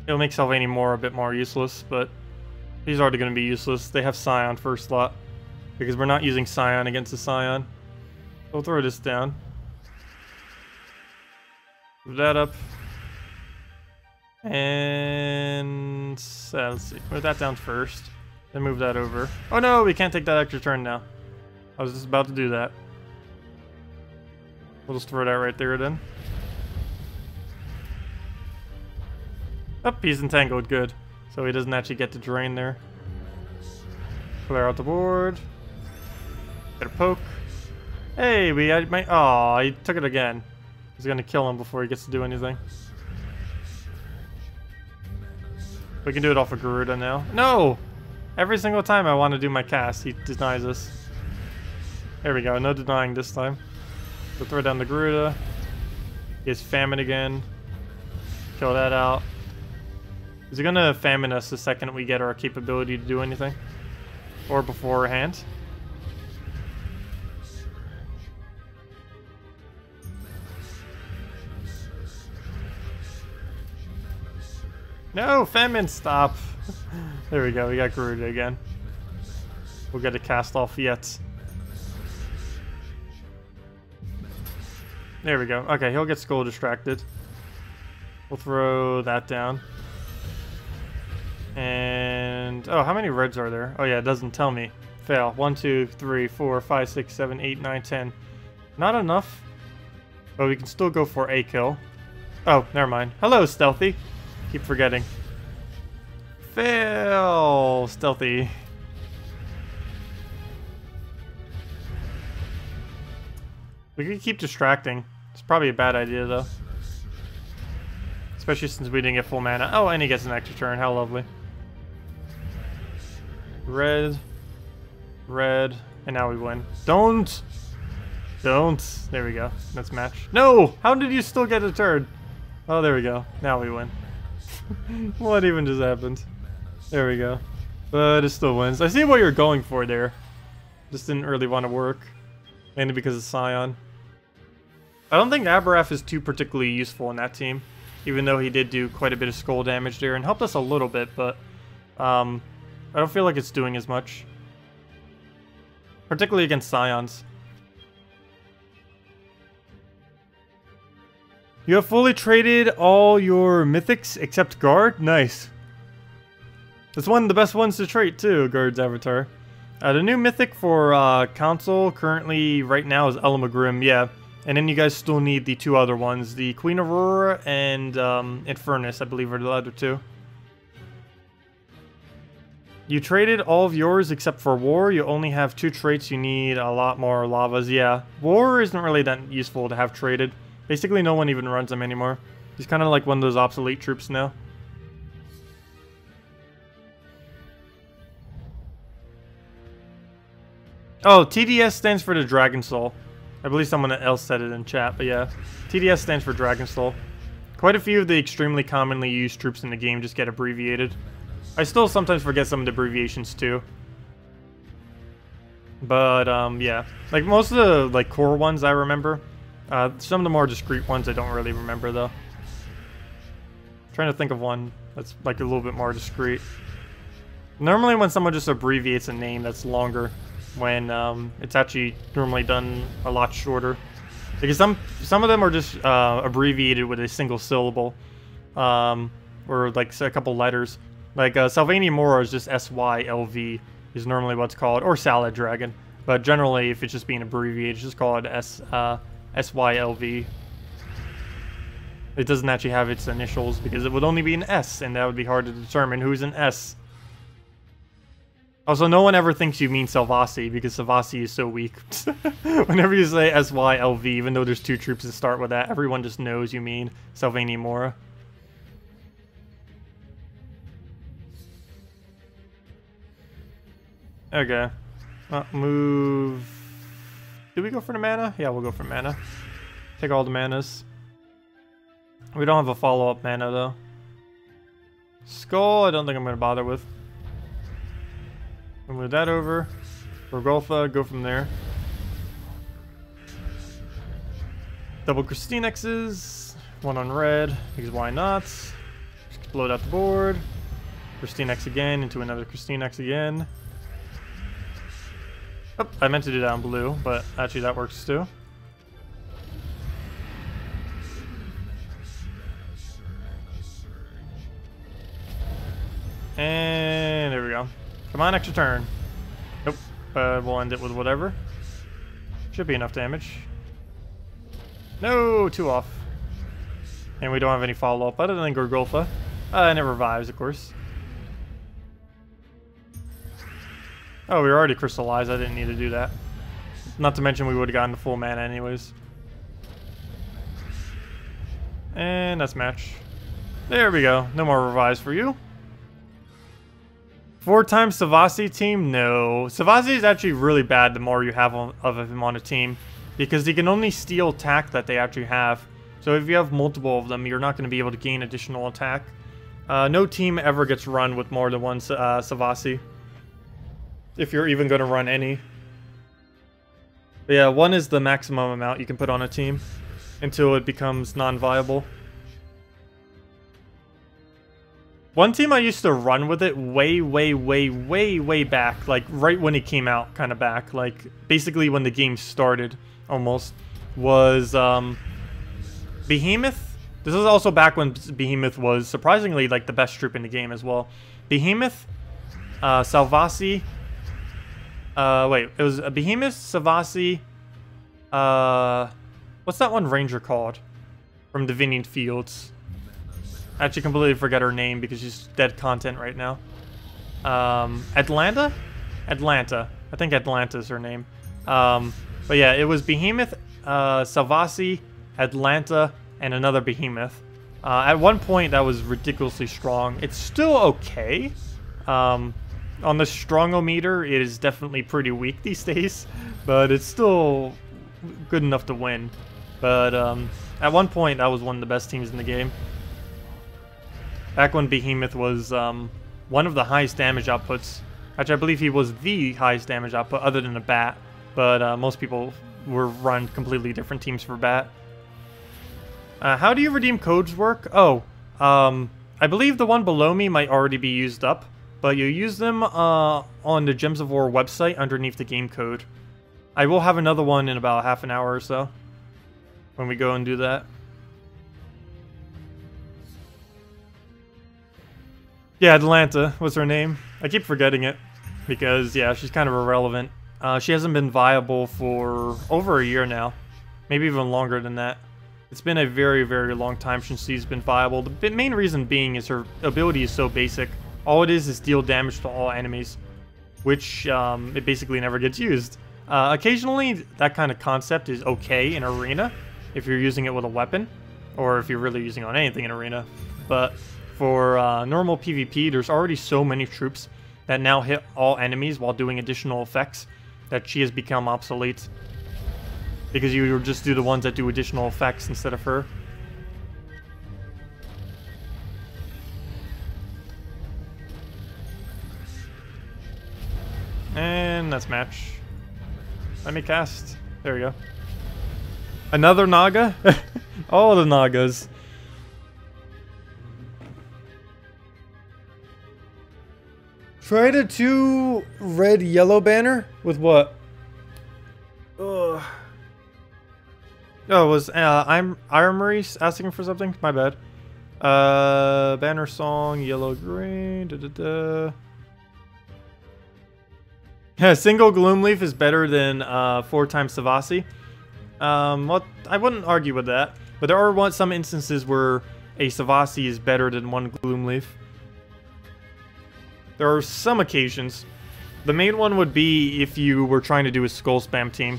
It'll make Sylvania Mora a bit more useless, but he's already going to be useless. They have Scion first slot, because we're not using Scion against the Scion. We'll throw this down. Move that up. And let's see. Move that down first. Then move that over. Oh no, we can't take that extra turn now. I was just about to do that. We'll just throw that right there then. Oh, he's entangled. Good. So he doesn't actually get to drain there. Clear out the board. Get a poke. Hey, we might. Oh, he took it again. He's gonna kill him before he gets to do anything. We can do it off of Garuda now. No! Every single time I want to do my cast, he denies us. There we go. No denying this time. We'll throw down the Garuda. He has Famine again. Kill that out. Is he gonna Famine us the second we get our capability to do anything? Or beforehand? No, Famine, stop. There we go, we got Garuda again. We'll get a cast off yet. There we go. Okay, he'll get Skull distracted. We'll throw that down. And oh, how many reds are there? Oh yeah, it doesn't tell me. Fail. 1, 2, 3, 4, 5, 6, 7, 8, 9, 10. Not enough. But we can still go for a kill. Oh, never mind. Hello, Stealthy. Keep forgetting. Fail, Stealthy. We could keep distracting. It's probably a bad idea, though. Especially since we didn't get full mana. Oh, and he gets an extra turn. How lovely. Red. Red. And now we win. Don't! Don't. There we go. Let's match. No! How did you still get a turn? Oh, there we go. Now we win. What even just happened? There we go. But it still wins. I see what you're going for there. Just didn't really want to work. Mainly because of Scion. I don't think Aberaf is too particularly useful in that team. Even though he did do quite a bit of skull damage there and helped us a little bit, but I don't feel like it's doing as much. Particularly against Scions. You have fully traded all your mythics except Guard? Nice. It's one of the best ones to trade too, Guard's avatar. The new mythic for console currently right now is Elamagrim, yeah. And then you guys still need the two other ones, the Queen Aurora and Infernus, I believe are the other two. You traded all of yours except for War. You only have 2 traits. You need a lot more lavas, yeah. War isn't really that useful to have traded. Basically, no one even runs them anymore. He's kind of like one of those obsolete troops now. Oh, TDS stands for the Dragon Soul. I believe someone else said it in chat, but yeah. TDS stands for Dragon Soul. Quite a few of the extremely commonly used troops in the game just get abbreviated. I still sometimes forget some of the abbreviations too. But, yeah. Like, most of the, like, core ones I remember. Some of the more discrete ones I don't really remember, though. Trying to think of one that's, like, a little bit more discrete. Normally when someone just abbreviates a name that's longer, when it's actually normally done a lot shorter. Because some of them are just abbreviated with a single syllable, or like a couple letters. Like Sylvania Mora is just SYLV is normally what's called, or Salad Dragon. But generally, if it's just being abbreviated, just call it SYLV. It doesn't actually have its initials because it would only be an S, and that would be hard to determine who's an S. Also, no one ever thinks you mean Salvasi because Salvasi is so weak. Whenever you say SYLV, even though there's 2 troops that start with that, everyone just knows you mean Salvani Mora. Okay. Move. Did we go for the mana? Yeah, we'll go for mana. Take all the manas. We don't have a follow-up mana, though. Skull, I don't think I'm going to bother with. We'll move that over. For Golfa, go from there. Double KrissTiggers. 1 on red, because why not? Just explode out the board. KrissTigger again into another KrissTigger again. Oh, I meant to do that on blue, but actually that works too. And there we go. Come on, extra turn. Nope. We'll end it with whatever. Should be enough damage. No, 2 off. And we don't have any follow-up other than Gorgolfa. And it revives, of course. Oh, we were already crystallized. I didn't need to do that. Not to mention we would have gotten the full mana anyways. And that's match. There we go. No more revives for you. 4-time Savasi team? No. Savasi is actually really bad the more you have of him on a team. Because he can only steal attack that they actually have. So if you have multiple of them, you're not going to be able to gain additional attack. No team ever gets run with more than one Savasi. If you're even going to run any. But yeah, 1 is the maximum amount you can put on a team. Until it becomes non-viable. One team I used to run with it way back. Like, right when it came out, kind of back. Like, basically when the game started, almost. Was, Behemoth. This is also back when Behemoth was, surprisingly, like, the best troop in the game as well. Behemoth, Salvasi. Wait, it was a Behemoth, Savasi, what's that one ranger called? From Divinian Fields. I actually completely forget her name because she's dead content right now. Atlanta? Atlanta. I think Atlanta's her name. But yeah, it was Behemoth, Savasi, Atlanta, and another Behemoth. At one point, that was ridiculously strong. It's still okay. On the strongometer, it is definitely pretty weak these days, but it's still good enough to win. But at one point, that was one of the best teams in the game. Back when Behemoth was one of the highest damage outputs. Actually, I believe he was the highest damage output other than the Bat, but most people were run completely different teams for Bat. How do you redeem codes work? Oh, I believe the one below me might already be used up. But you use them on the Gems of War website underneath the game code. I will have another one in about half an hour or so. When we go and do that. Yeah, Atlanta was her name. I keep forgetting it. Because, yeah, she's kind of irrelevant. She hasn't been viable for over a year now. Maybe even longer than that. It's been a very long time since she's been viable. The main reason being is her ability is so basic. All it is deal damage to all enemies, which it basically never gets used. Occasionally, that kind of concept is okay in Arena, if you're using it with a weapon, or if you're really using it on anything in Arena. But for normal PvP, there's already so many troops that now hit all enemies while doing additional effects that she has become obsolete. Because you just do the ones that do additional effects instead of her. And that's match. Let me cast. There we go. Another Naga? All the Nagas. Try the 2 red-yellow banner? With what? Ugh. Oh, was Armory asking for something? My bad. Banner song, yellow-green, da-da-da. Yeah, single Gloomleaf is better than 4-time Savasi. Well, I wouldn't argue with that. But there are some instances where a Savasi is better than 1 Gloomleaf. There are some occasions. The main one would be if you were trying to do a skull spam team.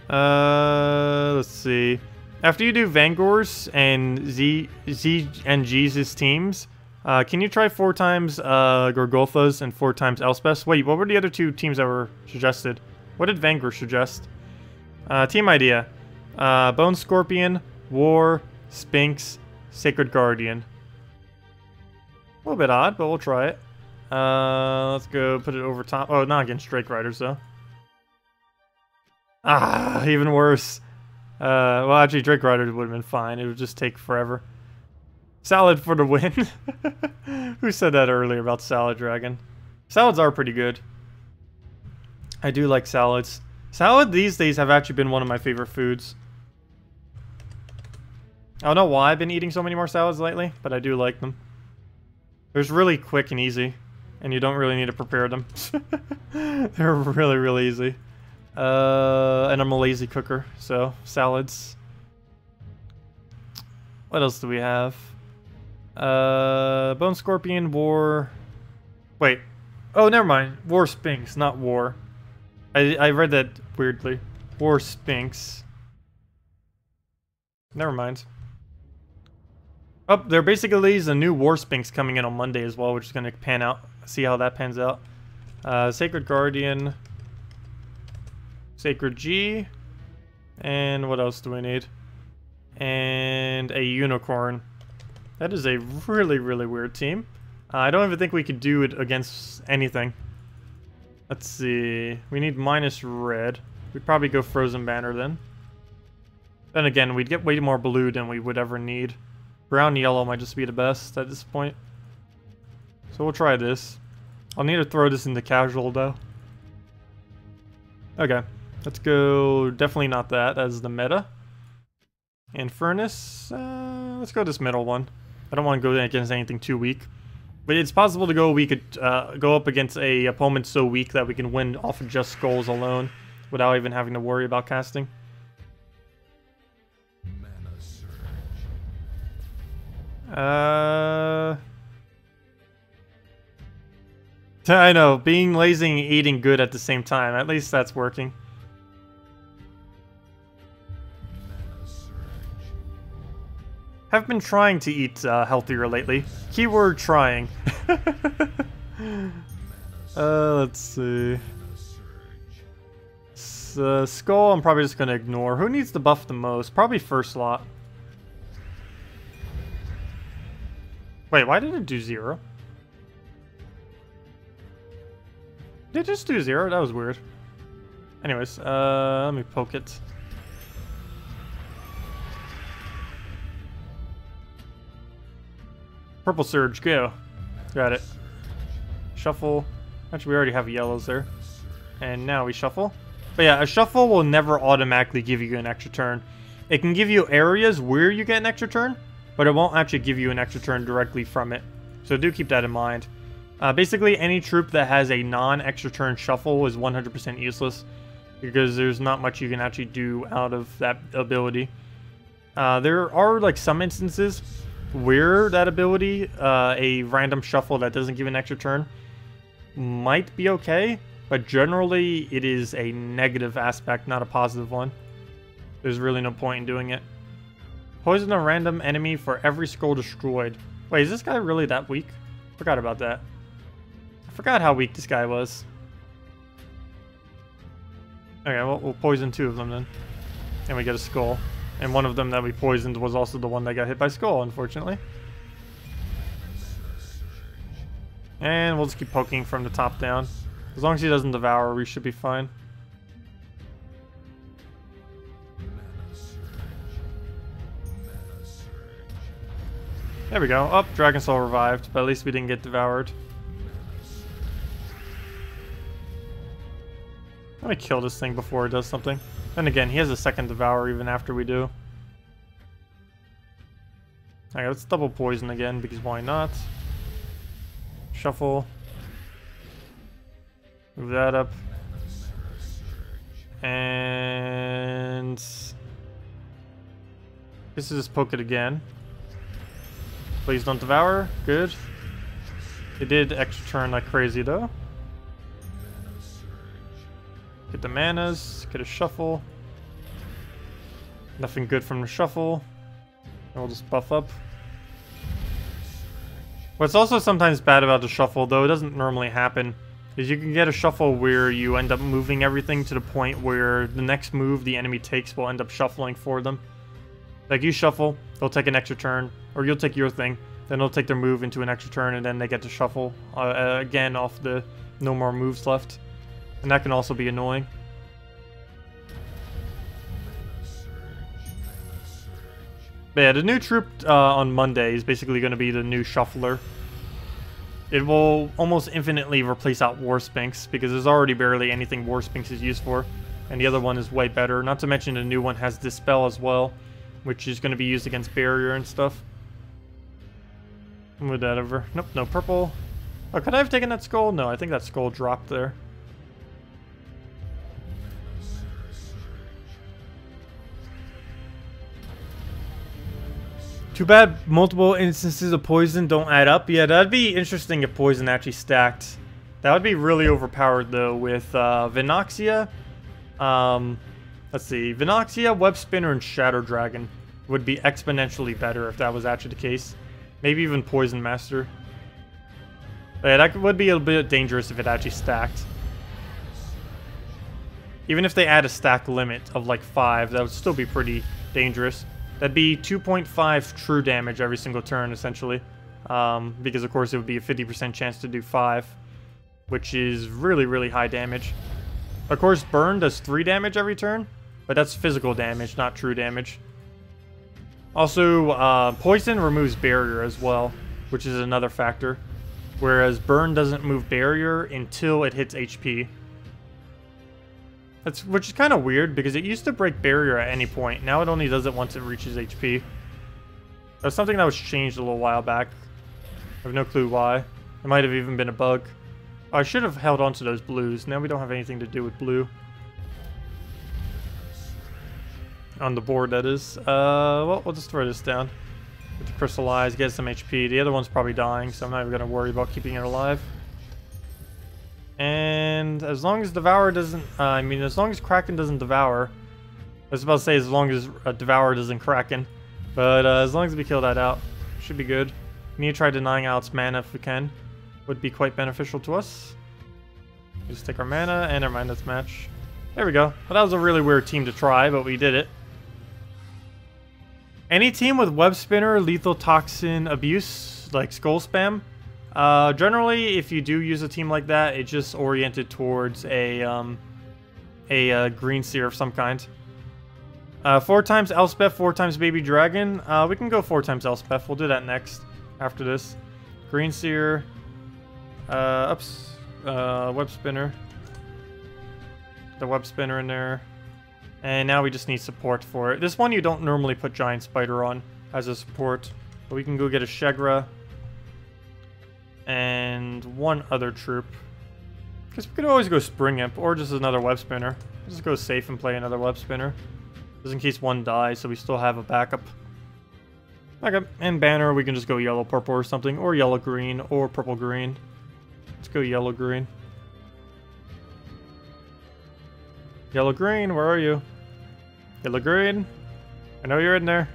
Let's see. After you do Vangors and Z and G's teams, can you try 4 times Gorgolthas and 4 times Elspeth? Wait, what were the other 2 teams that were suggested? What did Vangor suggest? Team idea. Bone Scorpion, War, Sphinx, Sacred Guardian. A little bit odd, but we'll try it. Let's go put it over top. Oh, not against Drake Riders, though. Ah, even worse. Well, actually, Drake Riders would have been fine. It would just take forever. Salad for the win. Who said that earlier about Salad Dragon? Salads are pretty good. I do like salads. Salad these days have actually been one of my favorite foods. I don't know why I've been eating so many more salads lately, but I do like them. They're really quick and easy, and you don't really need to prepare them. They're really, really easy. And I'm a lazy cooker, so salads. What else do we have? Bone Scorpion, War. Wait. Oh, never mind. War Sphinx, not War. I read that weirdly. War Sphinx. Never mind. Oh, there basically is a new War Sphinx coming in on Monday as well, which is going to pan out. See how that pans out. Sacred Guardian. Sacred G. And what else do we need? And a Unicorn. That is a really, really weird team. I don't even think we could do it against anything. Let's see. We need minus red. We'd probably go Frozen Banner then. Then again, we'd get way more blue than we would ever need. Brown yellow might just be the best at this point. So we'll try this. I'll need to throw this into casual though. Okay. Let's go. Definitely not that as the meta. And Furnace. Let's go this middle one. I don't want to go against anything too weak. But it's possible to go up against a opponent so weak that we can win off of just skulls alone without even having to worry about casting. I know, being lazy and eating good at the same time. At least that's working. Have been trying to eat healthier lately. Keyword trying. Let's see. Skull, I'm probably just going to ignore. Who needs the buff the most? Probably first slot. Wait, why did it do 0? Did it just do 0? That was weird. Anyways, let me poke it. Purple Surge, go. Got it. Shuffle. Actually, we already have yellows there. And now we shuffle. But yeah, a shuffle will never automatically give you an extra turn. It can give you areas where you get an extra turn, but it won't actually give you an extra turn directly from it. So do keep that in mind. Basically, any troop that has a non-extra turn shuffle is 100% useless, because there's not much you can actually do out of that ability. There are like some instances where that ability, a random shuffle that doesn't give an extra turn, might be okay, but generally it is a negative aspect, not a positive one. There's really no point in doing it. Poison a random enemy for every skull destroyed. Wait, is this guy really that weak? Forgot about that. I forgot how weak this guy was. Okay, well, we'll poison 2 of them then. And we get a skull. And one of them that we poisoned was also the one that got hit by skull, unfortunately. And we'll just keep poking from the top down. As long as he doesn't devour, we should be fine. There we go. Oh, Dragon Soul revived, but at least we didn't get devoured. Let me kill this thing before it does something. Then again, he has a second devour even after we do. Alright, let's double poison again, because why not? Shuffle. Move that up. And this is just poke it again. Please don't devour. Good. They did extra turn like crazy though. Get the manas, get a shuffle. Nothing good from the shuffle. And we'll just buff up. What's also sometimes bad about the shuffle, though it doesn't normally happen, is you can get a shuffle where you end up moving everything to the point where the next move the enemy takes will end up shuffling for them. Like you shuffle, they'll take an extra turn, or you'll take your thing, then they'll take their move into an extra turn, and then they get to shuffle again off the no more moves left. And that can also be annoying. But yeah, the new troop on Monday is basically going to be the new shuffler. It will almost infinitely replace out Warspinks, because there's already barely anything Warspinks is used for. And the other one is way better. Not to mention the new one has Dispel as well, which is going to be used against Barrier and stuff. Move that over. Nope, no purple. Oh, could I have taken that skull? No, I think that skull dropped there. Too bad multiple instances of poison don't add up. Yeah, that'd be interesting if poison actually stacked. That would be really overpowered though with Vinoxia. Let's see. Vinoxia, Web Spinner, and Shadow Dragon would be exponentially better if that was actually the case. Maybe even Poison Master. But yeah, that would be a bit dangerous if it actually stacked. Even if they add a stack limit of like 5, that would still be pretty dangerous. That'd be 2.5 true damage every single turn, essentially. Because, of course, it would be a 50% chance to do 5. Which is really, really high damage. Of course, Burn does 3 damage every turn. But that's physical damage, not true damage. Also, Poison removes Barrier as well. Which is another factor. Whereas Burn doesn't move Barrier until it hits HP. Which is kind of weird, because it used to break Barrier at any point. Now it only does it once it reaches HP. That's something that was changed a little while back. I have no clue why. It might have even been a bug. Oh, I should have held on to those blues. Now we don't have anything to do with blue. On the board, that is. Well, we'll just throw this down. Get the Crystallize, get some HP. The other one's probably dying, so I'm not even going to worry about keeping it alive. And as long as Devour doesn't, as long as Kraken doesn't Devour, I was about to say as long as Devour doesn't Kraken, but as long as we kill that out, should be good. We need to try denying out its mana if we can, would be quite beneficial to us. Just take our mana and our mana match. There we go. Well, that was a really weird team to try, but we did it. Any team with Web Spinner, Lethal Toxin, Abuse, like Skull Spam, generally, if you do use a team like that, it's just oriented towards a Green Seer of some kind. 4 times Elspeth, 4 times Baby Dragon. We can go 4 times Elspeth. We'll do that next, after this. Green Seer. Web Spinner. The Web Spinner in there. And now we just need support for it. This one you don't normally put Giant Spider on as a support. But we can go get a Shegra. And one other troop. Because we could always go Spring Imp or just another Web Spinner. Just go safe and play another Web Spinner. Just in case one dies, so we still have a backup. Okay, and Banner, we can just go yellow-purple or something. Or yellow-green, or purple-green. Let's go yellow-green. Yellow-green, where are you? Yellow-green? I know you're in there.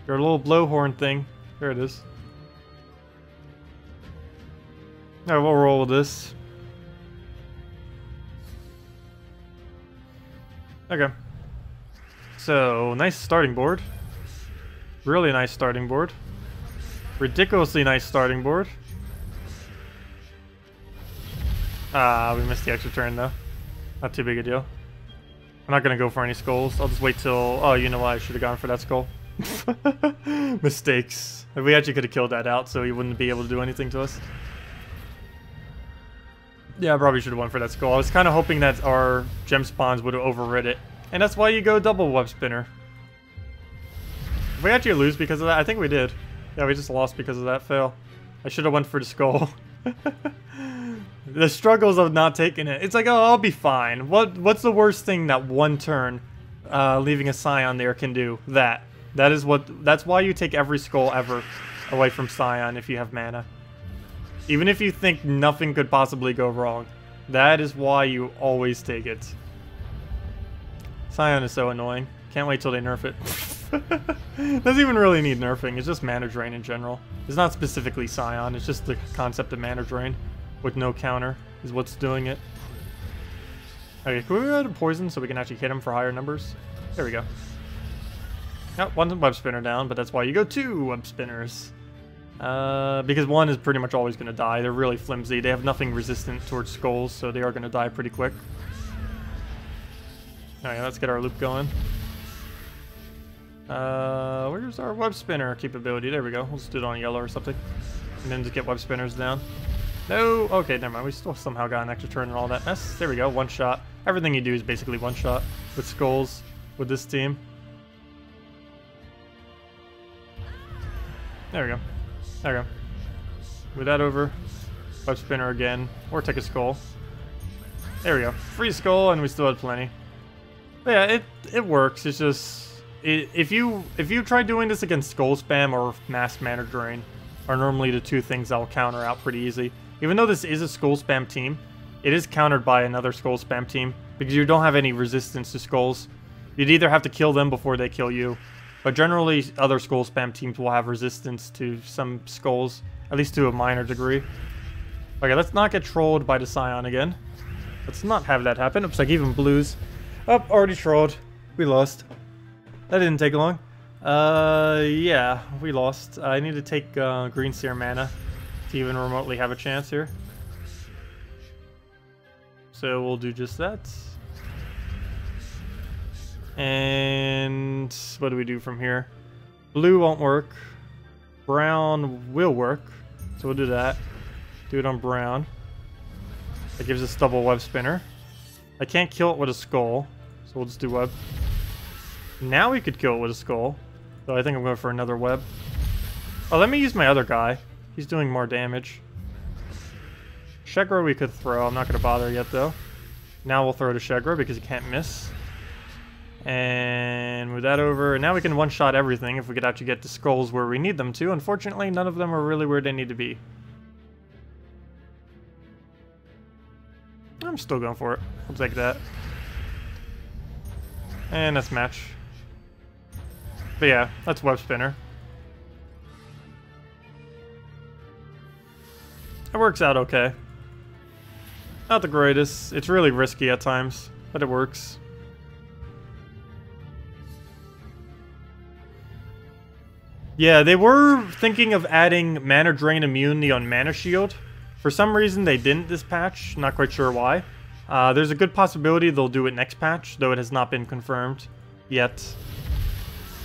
You're a little blowhorn thing. There it is. Alright, we'll roll with this. Okay. So, nice starting board. Really nice starting board. Ridiculously nice starting board. Ah, we missed the extra turn though. Not too big a deal. I'm not gonna go for any skulls. I'll just wait till... Oh, you know what? I should have gone for that skull. Mistakes. We actually could have killed that out so he wouldn't be able to do anything to us. Yeah, I probably should have went for that skull. I was kind of hoping that our gem spawns would have overrid it. And that's why you go double Web Spinner. Did we actually lose because of that? I think we did. Yeah, we just lost because of that fail. I should have went for the skull. The struggles of not taking it. It's like, oh, I'll be fine. What's the worst thing that one turn leaving a Scion there can do? That's why you take every skull ever away from Scion if you have mana. Even if you think nothing could possibly go wrong, that is why you always take it. Scion is so annoying. Can't wait till they nerf it. Doesn't even really need nerfing. It's just mana drain in general. It's not specifically Scion. It's just the concept of mana drain with no counter is what's doing it. Okay, can we go to poison so we can actually hit him for higher numbers? There we go. Oh, one web spinner down, but that's why you go 2 web spinners. Because one is pretty much always going to die. They're really flimsy. They have nothing resistant towards skulls, so they are going to die pretty quick. Alright, let's get our loop going. Where's our web spinner capability? There we go. We'll just do it on yellow or something. And then just get web spinners down. No! Okay, never mind. We still somehow got an extra turn and all that mess. There we go. One shot. Everything you do is basically one shot with skulls with this team. There we go. There we go. With that over, web spinner again, or take a skull. There we go. Free skull, and we still had plenty. But yeah, it works. It's just if you try doing this against skull spam or mass mana drain, are normally the 2 things that'll counter out pretty easy. Even though this is a skull spam team, it is countered by another skull spam team because you don't have any resistance to skulls. You'd either have to kill them before they kill you. But generally, other skull spam teams will have resistance to some skulls, at least to a minor degree. Okay, let's not get trolled by the Scion again. Let's not have that happen. Looks like even blues. Oh, already trolled. We lost. That didn't take long. Yeah, we lost. I need to take green seer mana to even remotely have a chance here. So we'll do just that. And what do we do from here? Blue won't work. Brown will work. So we'll do that. Do it on brown. That gives us double web spinner. I can't kill it with a skull. So we'll just do web. Now we could kill it with a skull. So I think I'm going for another web. Oh, let me use my other guy. He's doing more damage. Shegra we could throw. I'm not going to bother yet though. Now we'll throw to Shegra because he can't miss. And with that over, now we can one-shot everything if we could actually get the skulls where we need them to. Unfortunately, none of them are really where they need to be. I'm still going for it. I'll take that. And that's match. But yeah, that's web spinner. It works out okay. Not the greatest. It's really risky at times, but it works. Yeah, they were thinking of adding mana drain immunity on mana shield. For some reason they didn't this patch, not quite sure why. There's a good possibility they'll do it next patch, though it has not been confirmed yet.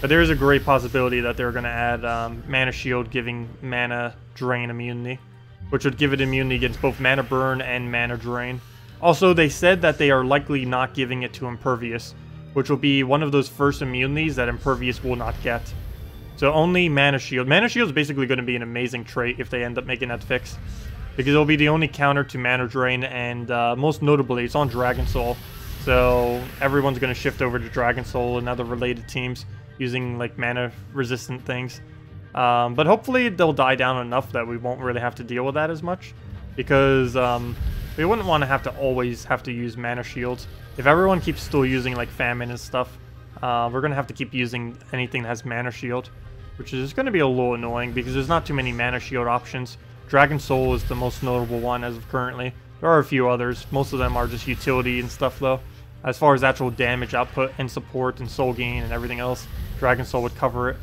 But there is a great possibility that they're going to add mana shield giving mana drain immunity, which would give it immunity against both mana burn and mana drain. Also, they said that they are likely not giving it to impervious, which will be one of those first immunities that impervious will not get. So only Mana Shield. Mana Shield is basically going to be an amazing trait if they end up making that fix. Because it'll be the only counter to Mana Drain, and most notably, it's on Dragon Soul. So everyone's going to shift over to Dragon Soul and other related teams using like mana-resistant things. But hopefully they'll die down enough that we won't really have to deal with that as much. Because we wouldn't want to always have to use Mana Shields. If everyone keeps still using like Famine and stuff, we're going to have to keep using anything that has Mana Shield, which is going to be a little annoying because there's not too many Mana Shield options. Dragon Soul is the most notable one as of currently. There are a few others. Most of them are just utility and stuff though. As far as actual damage output and support and soul gain and everything else, Dragon Soul would cover it.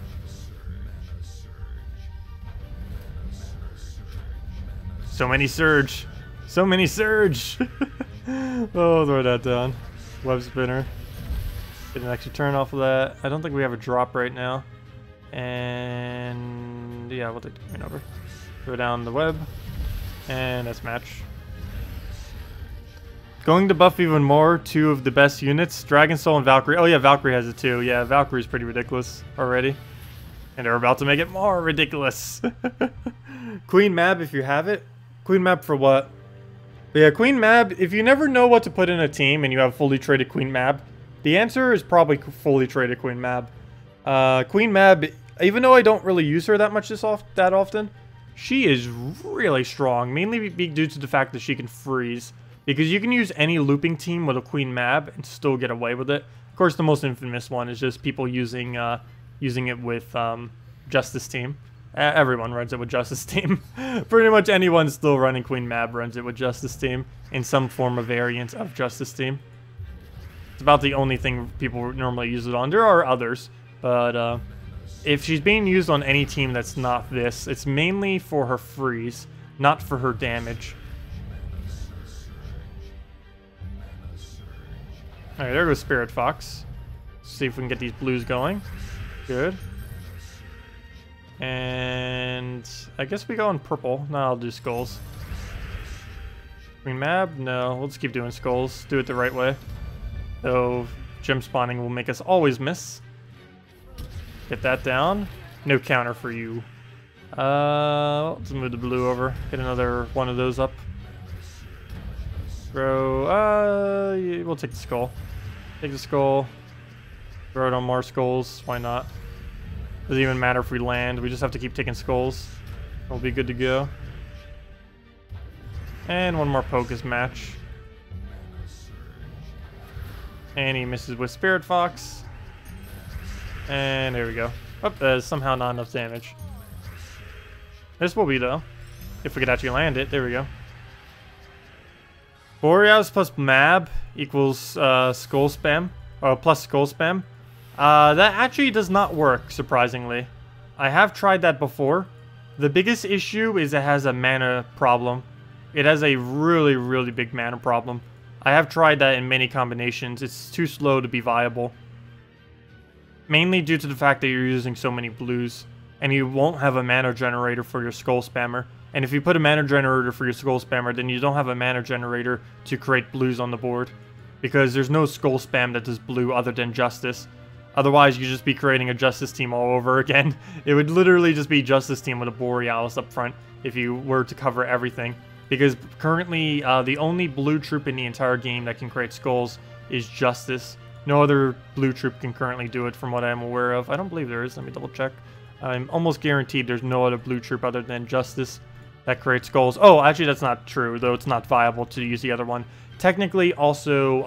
So many Surge! So many Surge! Oh, throw that down. Web Spinner. Get an extra turn off of that. I don't think we have a drop right now. And yeah, we'll take the coin over. Throw down the web. And that's match. Going to buff even more, 2 of the best units. Dragon Soul and Valkyrie. Oh yeah, Valkyrie has it too. Yeah, Valkyrie's pretty ridiculous already. And they're about to make it more ridiculous. Queen Mab if you have it. Queen Mab for what? But yeah, Queen Mab, if you never know what to put in a team and you have fully traded Queen Mab, the answer is probably fully traded Queen Mab. Queen Mab, even though I don't really use her that much that often, she is really strong, mainly due to the fact that she can freeze. Because you can use any looping team with a Queen Mab and still get away with it. Of course, the most infamous one is just people using it with Justice Team. Everyone runs it with Justice Team. Pretty much anyone still running Queen Mab runs it with Justice Team in some form of variant of Justice Team. It's about the only thing people normally use it on. There are others, but if she's being used on any team that's not this, it's mainly for her freeze, not for her damage. Alright, there goes Spirit Fox. Let's see if we can get these blues going. Good. And I guess we go on purple. No, I'll do skulls. Green Mab? No, we'll just keep doing skulls. Do it the right way. Though gem spawning will make us always miss. Get that down. No counter for you. Let's move the blue over. Get another one of those up. Throw, we'll take the skull. Take the skull. Throw it on more skulls. Why not? Doesn't even matter if we land. We just have to keep taking skulls. We'll be good to go. And one more Pocus match. And he misses with Spirit Fox. And there we go. Oh, there's somehow not enough damage. This will be, though. If we could actually land it. There we go. Boreas plus Mab equals skull spam. Or plus skull spam. That actually does not work, surprisingly. I have tried that before. The biggest issue is it has a mana problem. It has a really, really big mana problem. I have tried that in many combinations. It's too slow to be viable. Mainly due to the fact that you're using so many blues. And you won't have a mana generator for your skull spammer. And if you put a mana generator for your skull spammer, then you don't have a mana generator to create blues on the board. Because there's no skull spam that does blue other than Justice. Otherwise, you'd just be creating a Justice team all over again. It would literally just be Justice team with a Borealis up front if you were to cover everything. Because currently, the only blue troop in the entire game that can create skulls is Justice. No other blue troop can currently do it from what I'm aware of. I don't believe there is. Let me double check. I'm almost guaranteed there's no other blue troop other than Justice that creates skulls. Oh, actually that's not true, though it's not viable to use the other one. Technically, also,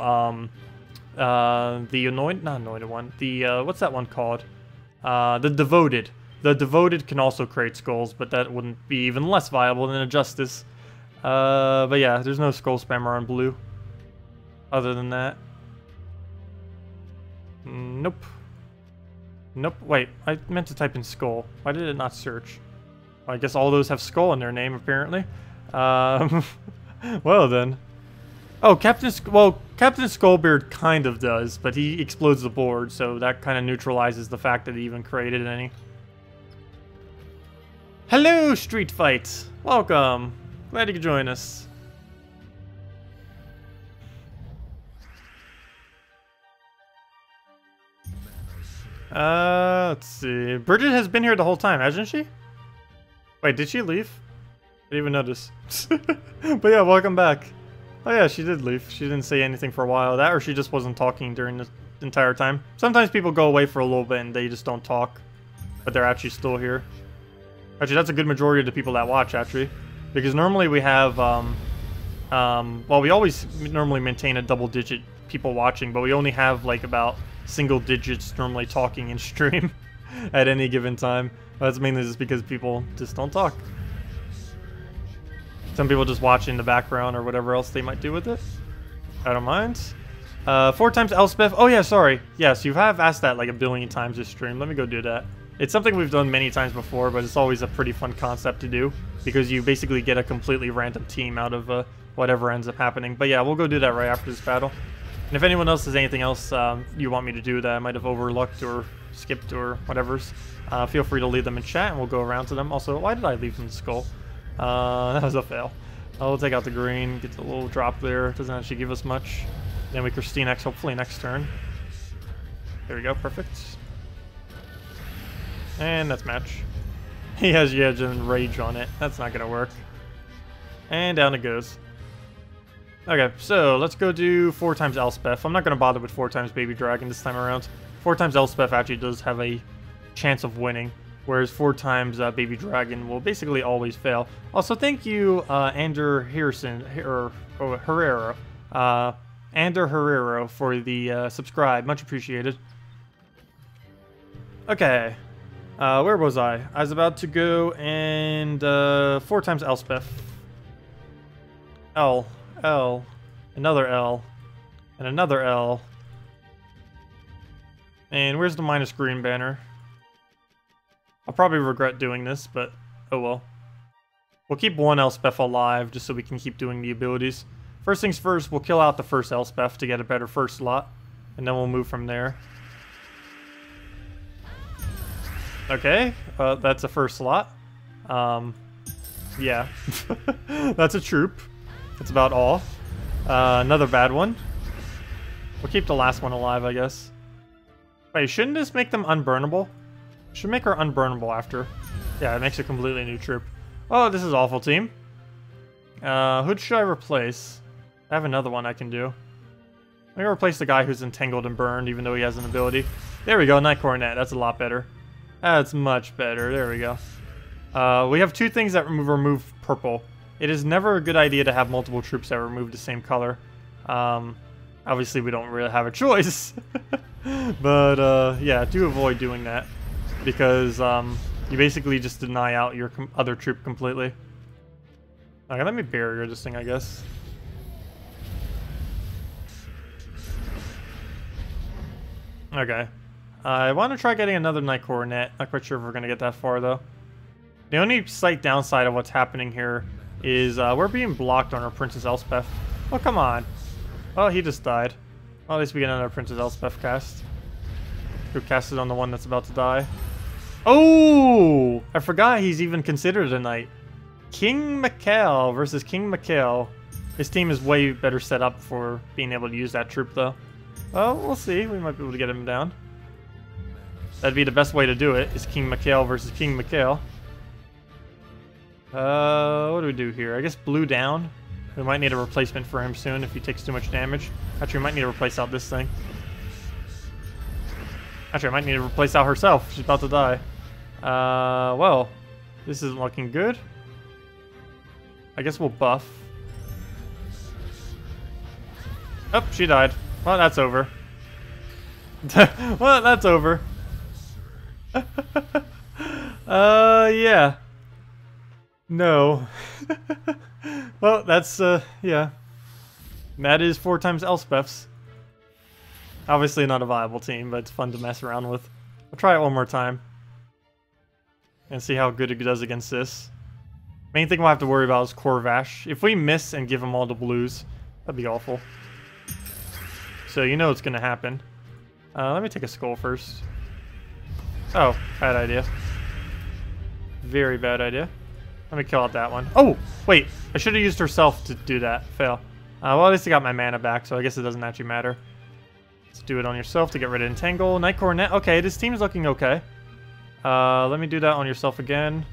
the not anointed one. The, what's that one called? The Devoted. The Devoted can also create skulls, but that wouldn't be even less viable than a Justice. But yeah, there's no skull spammer on blue. Other than that. Nope. Nope. Wait, I meant to type in skull. Why did it not search? Well, I guess all those have skull in their name, apparently. Well then. Oh, Captain Skullbeard kind of does, but he explodes the board, so that kind of neutralizes the fact that he even created any. Hello, Street Fight! Welcome! Glad you could join us. Let's see. Bridget has been here the whole time, hasn't she? Wait, did she leave? I didn't even notice. But yeah, welcome back. Oh yeah, she did leave. She didn't say anything for a while. That or she just wasn't talking during the entire time. Sometimes people go away for a little bit and they just don't talk. But they're actually still here. Actually, that's a good majority of the people that watch, actually. Because normally we have, well, we always normally maintain a double-digit people watching, but we only have, like, about single digits normally talking in stream at any given time. That's mainly just because people just don't talk. Some people just watch in the background or whatever else they might do with it. I don't mind. 4 times Elspeth. Oh yeah, sorry. Yes, you have asked that like a billion times this stream. Let me go do that. It's something we've done many times before, but it's always a pretty fun concept to do. Because you basically get a completely random team out of whatever ends up happening. But yeah, we'll go do that right after this battle. And if anyone else has anything else you want me to do that I might have overlooked or skipped or whatever's, feel free to leave them in chat and we'll go around to them. Also, why did I leave them the skull? That was a fail. I'll take out the green, get the little drop there. Doesn't actually give us much. Then we Christine X hopefully next turn. There we go, perfect. And that's match. He has Yedge and Rage on it. That's not gonna work. And down it goes. Okay, so let's go do 4 times Elspeth. I'm not gonna bother with 4 times Baby Dragon this time around. 4 times Elspeth actually does have a chance of winning. whereas 4 times Baby Dragon will basically always fail. Also, thank you, Ander Herrero, Ander Herrero for the subscribe. Much appreciated. Okay, where was I? I was about to go and 4 times Elspeth. L, another L, and another L. And where's the minus green banner? I'll probably regret doing this, but oh well. We'll keep 1 Elspeth alive just so we can keep doing the abilities. First things first, we'll kill out the first Elspeth to get a better first slot, and then we'll move from there. Okay, that's a first slot. Yeah, that's a troop. That's about all. Another bad one. We'll keep the last one alive, I guess. Wait, shouldn't this make them unburnable? Should make her unburnable after. Yeah, it makes a completely new troop. Oh, this is awful, team. Who should I replace? I have another one I can do. I'm gonna replace the guy who's entangled and burned, even though he has an ability. There we go, Night Coronet. That's a lot better. That's much better. There we go. We have 2 things that remove purple. It is never a good idea to have multiple troops that remove the same color. Obviously, we don't really have a choice. But, yeah, do avoid doing that. Because you basically just deny out your other troop completely. Okay, let me barrier this thing, I guess. Okay. I want to try getting another Night Coronet. Not quite sure if we're going to get that far, though. The only slight downside of what's happening here is we're being blocked on our Princess Elspeth. Oh, come on. Oh, he just died. Well, at least we get another Princess Elspeth cast. Who casted on the one that's about to die. Oh! I forgot he's even considered a knight. King Mikhail versus King Mikhail. His team is way better set up for being able to use that troop, though. Well, we'll see. We might be able to get him down. That'd be the best way to do it, is King Mikhail versus King Mikhail. What do we do here? I guess blue down. We might need a replacement for him soon if he takes too much damage. Actually, we might need to replace out this thing. Actually, I might need to replace out herself. She's about to die. Well, this isn't looking good. I guess we'll buff. Oh, she died. Well, that's over. Well, that's over. Yeah. No. Well, that's, yeah. That is 4 times Elspeths. Obviously not a viable team, but it's fun to mess around with. I'll try it one more time. And see how good it does against this. Main thing we'll have to worry about is Corvash. If we miss and give him all the blues, that'd be awful. So you know it's gonna happen. Let me take a skull first. Oh, bad idea. Very bad idea. Let me kill out that one. Oh, wait. I should have used herself to do that. Fail. Well, at least I got my mana back, so I guess it doesn't actually matter. Let's do it on yourself to get rid of Entangle. Night Coronet. Okay, this team is looking okay. Let me do that on yourself again.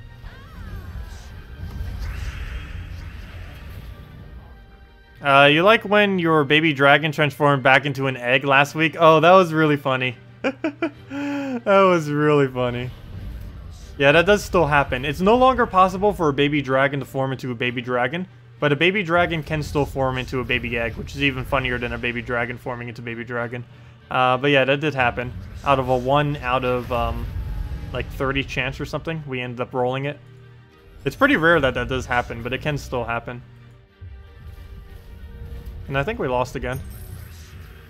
You like when your baby dragon transformed back into an egg last week? Oh, that was really funny. That was really funny. Yeah, that does still happen. It's no longer possible for a baby dragon to form into a baby dragon, but a baby dragon can still form into a baby egg, which is even funnier than a baby dragon forming into baby dragon. But yeah, that did happen. Out of a 1 out of, like 30 chance or something, we ended up rolling it. It's pretty rare that that does happen, but it can still happen. And I think we lost again.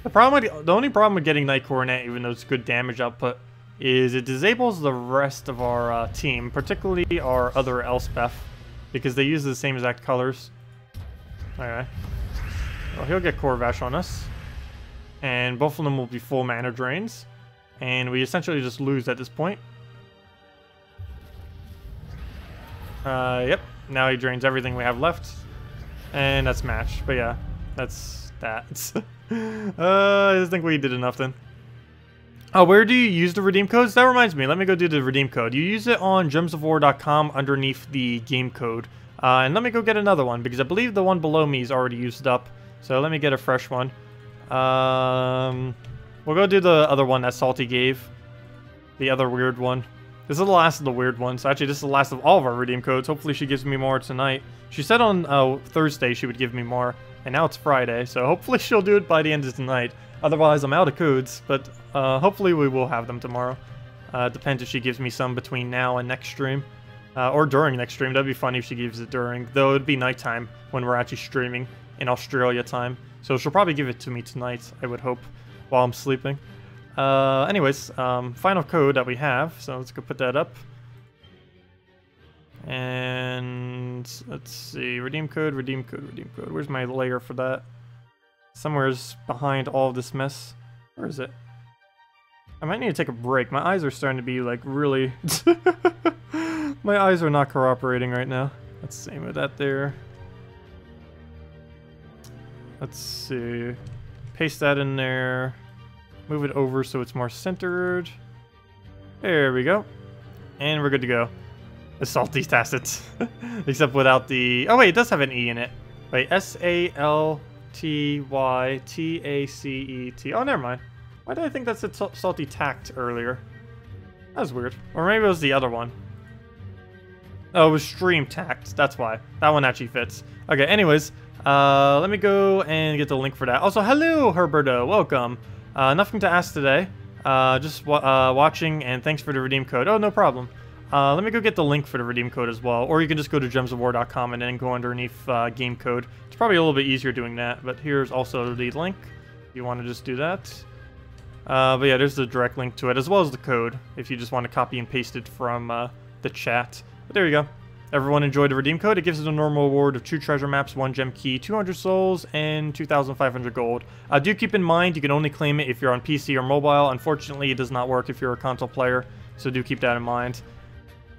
The only problem with getting Night Coronet, even though it's good damage output, is it disables the rest of our team, particularly our other Elspeth, because they use the same exact colors. Alright. Well, he'll get Corvash on us. And both of them will be full mana drains. And we essentially just lose at this point. Yep. Now he drains everything we have left. And that's match. But yeah, that's that. I just think we did enough then. Oh, where do you use the redeem codes? That reminds me. Let me go do the redeem code. You use it on gemsofwar.com underneath the game code. And let me go get another one, because I believe the one below me is already used up. So let me get a fresh one. We'll go do the other one that Salty gave. The other weird one. This is the last of the weird ones. Actually, this is the last of all of our redeem codes. Hopefully she gives me more tonight. She said on Thursday she would give me more, and now it's Friday, so hopefully she'll do it by the end of tonight. Otherwise, I'm out of codes, but hopefully we will have them tomorrow. Depends if she gives me some between now and next stream. Or during next stream. That'd be funny if she gives it during. Though it'd be nighttime when we're actually streaming in Australia time. So she'll probably give it to me tonight, I would hope, while I'm sleeping. Anyways, final code that we have. So let's go put that up. And let's see. Redeem code, redeem code, redeem code. Where's my layer for that? Somewhere's behind all of this mess. Where is it? I might need to take a break. My eyes are starting to be like really... My eyes are not cooperating right now. Let's see, move that there. Let's see. Paste that in there. Move it over so it's more centered. There we go. And we're good to go. The salty Tacet. Except without the... Oh wait, it does have an E in it. Wait, S-A-L-T-Y-T-A-C-E-T. Oh, never mind. Why did I think that's a salty tact earlier? That was weird. Or maybe it was the other one. Oh, it was stream tact. That's why. That one actually fits. Okay, anyways. Let me go and get the link for that. Also, hello, Herberto. Welcome. Nothing to ask today. Just watching, and thanks for the redeem code. Oh, no problem. Let me go get the link for the redeem code as well. Or you can just go to gemsofwar.com and then go underneath game code. It's probably a little bit easier doing that, but here's also the link if you want to just do that. But yeah, there's the direct link to it, as well as the code, if you just want to copy and paste it from the chat. But there you go. Everyone enjoyed the redeem code. It gives us a normal reward of 2 treasure maps, 1 gem key, 200 souls, and 2,500 gold. Do keep in mind, you can only claim it if you're on PC or mobile. Unfortunately, it does not work if you're a console player, so do keep that in mind.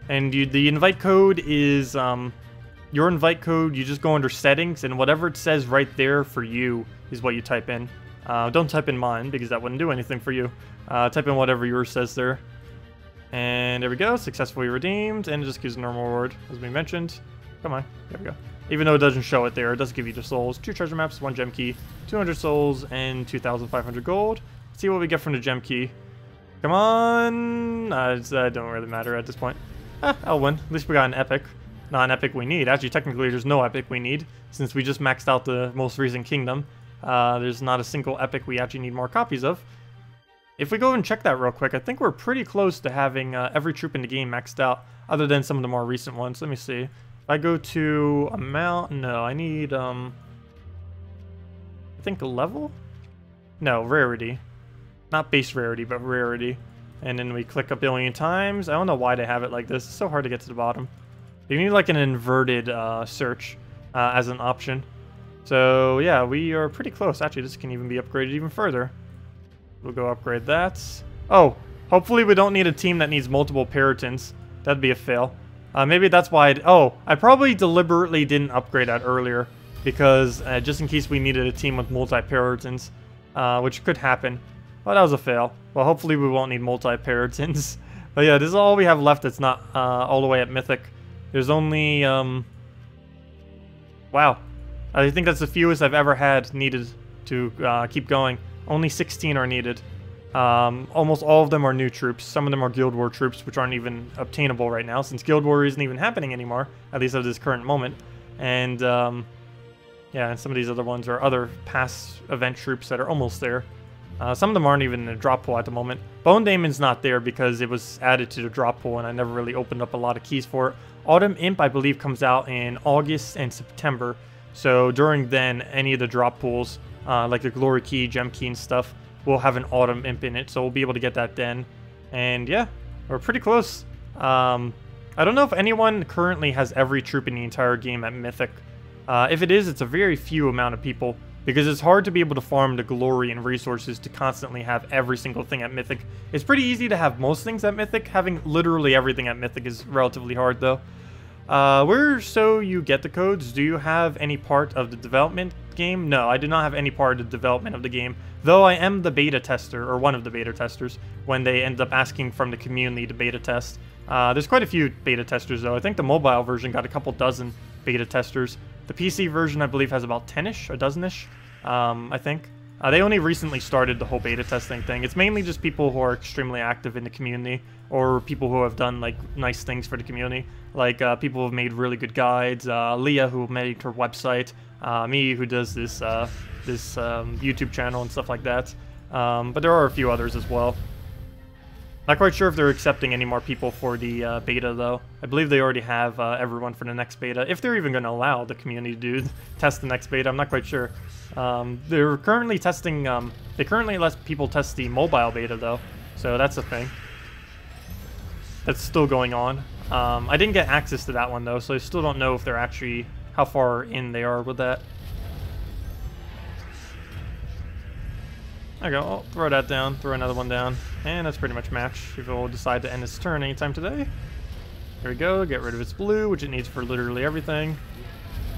And the invite code is, your invite code, you just go under settings, and whatever it says right there for you is what you type in. Don't type in mine, because that wouldn't do anything for you. Type in whatever yours says there. And there we go, successfully redeemed, and it just gives a normal reward, as we mentioned. Come on, there we go. Even though it doesn't show it there, it does give you the souls. 2 treasure maps, 1 gem key, 200 souls, and 2,500 gold. Let's see what we get from the gem key. Come on! It don't really matter at this point. I'll win. At least we got an epic. Not an epic we need. Actually, technically, there's no epic we need, since we just maxed out the most recent kingdom. There's not a single epic we actually need more copies of. If we go and check that real quick, I think we're pretty close to having every troop in the game maxed out, other than some of the more recent ones. Let me see. If I go to amount, no, I need, I think level? No, rarity. Not base rarity, but rarity. And then we click a billion times. I don't know why they have it like this. It's so hard to get to the bottom. You need like an inverted search as an option. So yeah, we are pretty close. Actually, this can even be upgraded even further. We'll go upgrade that. Oh, hopefully we don't need a team that needs multiple Puritans. That'd be a fail. Maybe that's why I probably deliberately didn't upgrade that earlier. Because just in case we needed a team with multi-Puritans. Which could happen. Well, that was a fail. Well, hopefully we won't need multi-Puritans. But yeah, this is all we have left that's not all the way at Mythic. There's only, wow. I think that's the fewest I've ever had needed to keep going. Only 16 are needed. Almost all of them are new troops. Some of them are Guild War troops, which aren't even obtainable right now, since Guild War isn't even happening anymore, at least at this current moment. And, yeah, and some of these other ones are other past event troops that are almost there. Some of them aren't even in the drop pool at the moment. Bone Damon's not there because it was added to the drop pool, and I never really opened up a lot of keys for it. Autumn Imp, I believe, comes out in August and September. So during then, any of the drop pools, like the Glory Key, Gem Key, and stuff, will have an Autumn Imp in it, so we'll be able to get that then. And yeah, we're pretty close. I don't know if anyone currently has every troop in the entire game at Mythic. If it is, it's a very few amount of people, because it's hard to be able to farm the glory and resources to constantly have every single thing at Mythic. It's pretty easy to have most things at Mythic. Having literally everything at Mythic is relatively hard, though. Where so you get the codes? Do you have any part of the development game? No, I do not have any part of the development of the game, though I am the beta tester, or one of the beta testers, when they end up asking from the community to beta test. There's quite a few beta testers, though. I think the mobile version got a couple dozen beta testers. The PC version, I believe, has about 10-ish, a dozen-ish, I think. They only recently started the whole beta testing thing. It's mainly just people who are extremely active in the community, or people who have done like nice things for the community. Like people who have made really good guides, Leah who made her website, me who does this YouTube channel and stuff like that. But there are a few others as well. Not quite sure if they're accepting any more people for the beta, though. I believe they already have everyone for the next beta. If they're even going to allow the community to test the next beta, I'm not quite sure. They're currently testing... they currently let people test the mobile beta, though. So that's a thing. That's still going on. I didn't get access to that one, though, so I still don't know if they're actually... how far in they are with that. There we go. I'll throw that down, throw another one down, and that's pretty much match. If it will decide to end its turn anytime today. There we go, get rid of its blue, which it needs for literally everything.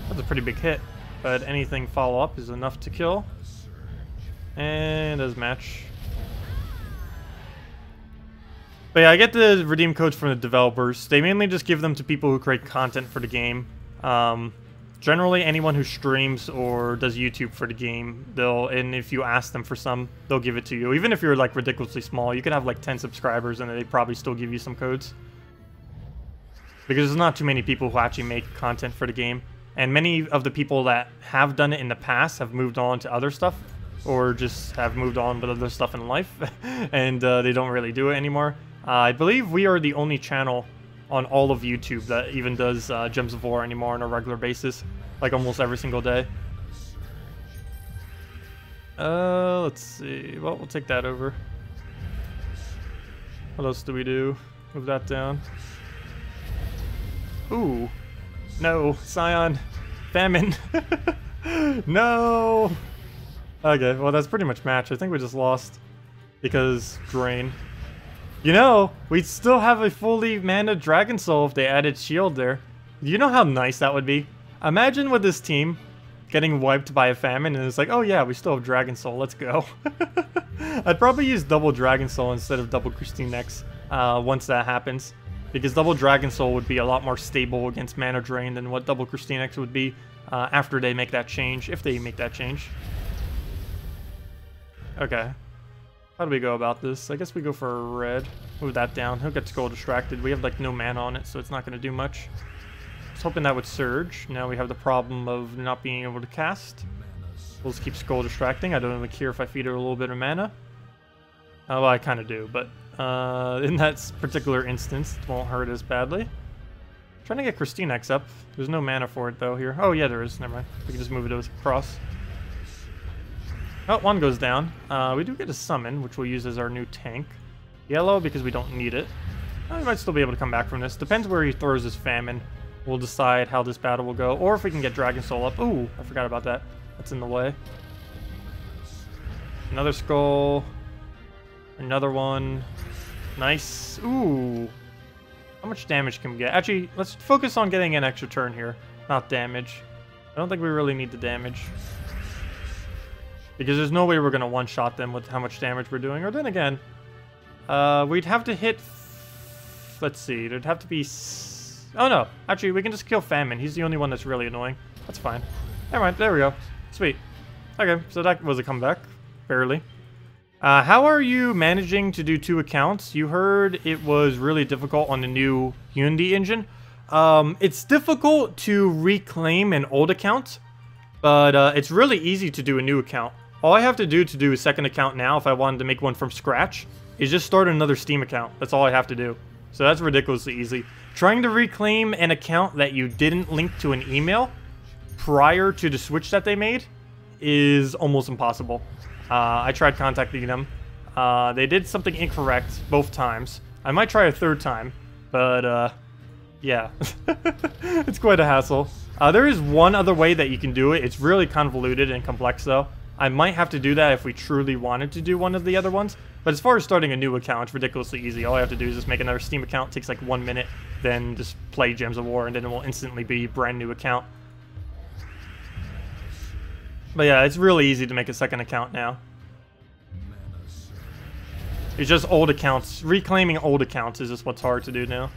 That's a pretty big hit, but anything follow up is enough to kill. And does match. But yeah, I get the redeem codes from the developers. They mainly just give them to people who create content for the game. Generally, anyone who streams or does YouTube for the game, and if you ask them for some, they'll give it to you. Even if you're like ridiculously small, you could have like 10 subscribers and they'd probably still give you some codes. Because there's not too many people who actually make content for the game. And many of the people that have done it in the past have moved on to other stuff, or just have moved on with other stuff in life, and they don't really do it anymore. I believe we are the only channel on all of YouTube that even does Gems of War anymore on a regular basis, like almost every single day. Let's see. Well, we'll take that over. What else do we do? Move that down. Ooh. No. Scion. Famine. No! Okay, well that's pretty much match. I think we just lost because drain. You know, we'd still have a fully mana Dragon Soul if they added shield there. You know how nice that would be? Imagine with this team getting wiped by a famine and it's like, oh yeah, we still have Dragon Soul, let's go. I'd probably use double Dragon Soul instead of double KrissTigger once that happens. Because double Dragon Soul would be a lot more stable against mana drain than what double KrissTigger would be after they make that change, if they make that change. Okay. How do we go about this? I guess we go for a red. Move that down. He'll get Skull distracted. We have like no mana on it, so it's not going to do much. I was hoping that would surge. Now we have the problem of not being able to cast. We'll just keep Skull distracting. I don't even care if I feed her a little bit of mana. Well, I kind of do, but in that particular instance, it won't hurt as badly. Trying to get KrissTigger up. There's no mana for it though here. Oh yeah, there is. Never mind. We can just move it across. Oh, one goes down. We do get a summon, which we'll use as our new tank. Yellow, because we don't need it. Oh, we might still be able to come back from this. Depends where he throws his famine. We'll decide how this battle will go. Or if we can get Dragon Soul up. Ooh, I forgot about that. That's in the way. Another skull. Another one. Nice. Ooh. How much damage can we get? Actually, let's focus on getting an extra turn here. Not damage. I don't think we really need the damage. Because there's no way we're going to one-shot them with how much damage we're doing. Or then again, we'd have to hit... Let's see, there'd have to be... Oh no, actually we can just kill Famine. He's the only one that's really annoying. That's fine. Never mind, there we go. Sweet. Okay, so that was a comeback. Barely. How are you managing to do 2 accounts? You heard it was really difficult on the new Unity engine. It's difficult to reclaim an old account, but it's really easy to do a new account. All I have to do a second account now, if I wanted to make one from scratch, is just start another Steam account. That's all I have to do. So that's ridiculously easy. Trying to reclaim an account that you didn't link to an email prior to the switch that they made is almost impossible. I tried contacting them. They did something incorrect both times. I might try a third time, but yeah. It's quite a hassle. There is one other way that you can do it. It's really convoluted and complex though. I might have to do that if we truly wanted to do one of the other ones. But as far as starting a new account, it's ridiculously easy. All I have to do is just make another Steam account. It takes like 1 minute. Then just play Gems of War and then it will instantly be a brand new account. But yeah, it's really easy to make a second account now. It's just old accounts. Reclaiming old accounts is just what's hard to do now.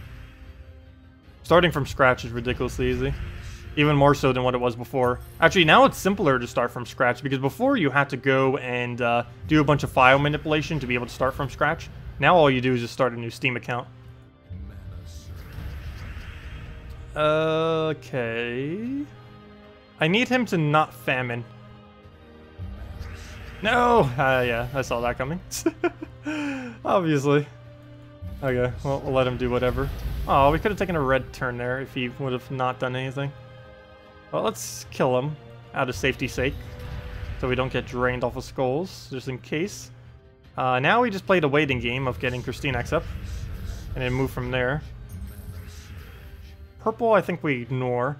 Starting from scratch is ridiculously easy. Even more so than what it was before. Actually, now it's simpler to start from scratch, because before you had to go and do a bunch of file manipulation to be able to start from scratch. Now all you do is just start a new Steam account. Okay. I need him to not famine. No! Yeah, I saw that coming. Obviously. Okay, well, we'll let him do whatever. Oh, we could have taken a red turn there if he would have not done anything. Well, let's kill him, out of safety's sake, so we don't get drained off of skulls, just in case. Now we just played a waiting game of getting KrissTigger up, and then move from there. Purple, I think we ignore,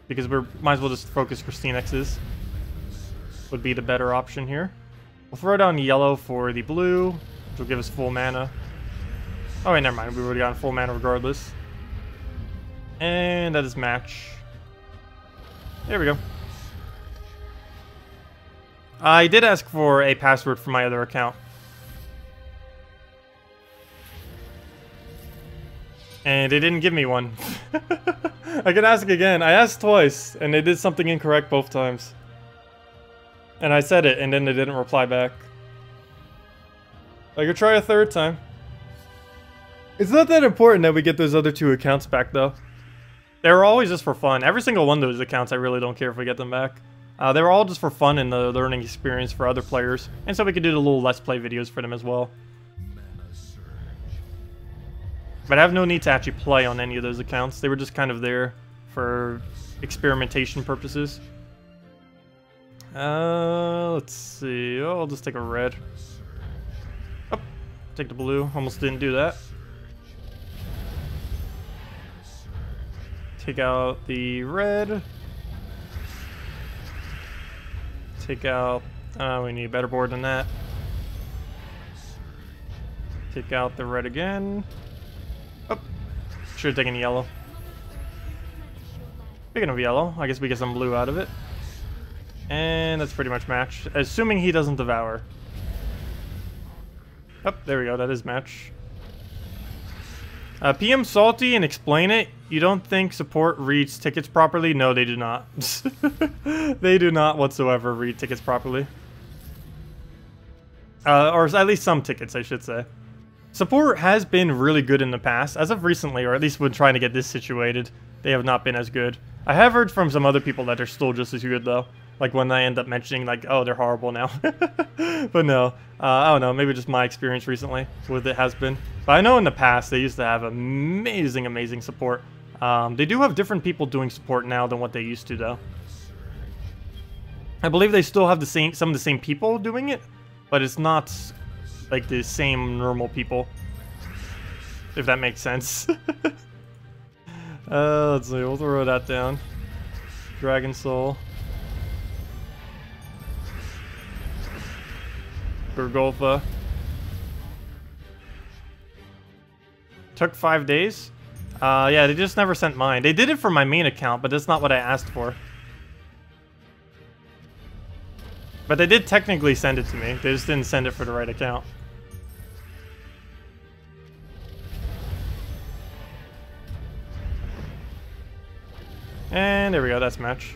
because we might as well just focus KrissTigger's. Would be the better option here. We'll throw down yellow for the blue, which will give us full mana. Oh wait, never mind, we already got full mana regardless. And that is match. There we go. I did ask for a password for my other account. And they didn't give me one. I can ask again. I asked twice, and they did something incorrect both times. And I said it, and then they didn't reply back. I could try a third time. It's not that important that we get those other 2 accounts back, though. They were always just for fun. Every single one of those accounts, I really don't care if we get them back. They were all just for fun and the learning experience for other players. And so we could do the little Let's Play videos for them as well. But I have no need to actually play on any of those accounts. They were just kind of there for experimentation purposes. Let's see. Oh, I'll just take a red. Oh, take the blue. Almost didn't do that. Take out the red. Take out... we need a better board than that. Take out the red again. Oh, should have taken yellow. Speaking of yellow, I guess we get some blue out of it. And that's pretty much match. Assuming he doesn't devour. Oh, there we go. That is match. PM Salty and explain it. You don't think support reads tickets properly? No, they do not. They do not whatsoever read tickets properly. Or at least some tickets, I should say. Support has been really good in the past, as of recently, or at least when trying to get this situated, they have not been as good. I have heard from some other people that they're still just as good, though. Like when I end up mentioning, like, oh, they're horrible now. But no, I don't know, maybe just my experience recently with it has been. But I know in the past, they used to have amazing, amazing support. They do have different people doing support now than what they used to, though. I believe they still have some of the same people doing it, but it's not like the same normal people, if that makes sense. Let's see, we'll throw that down. Dragon Soul. Golfa. Took 5 days. Yeah, they just never sent mine. They did it for my main account, but that's not what I asked for. But they did technically send it to me. They just didn't send it for the right account. And there we go, that's match.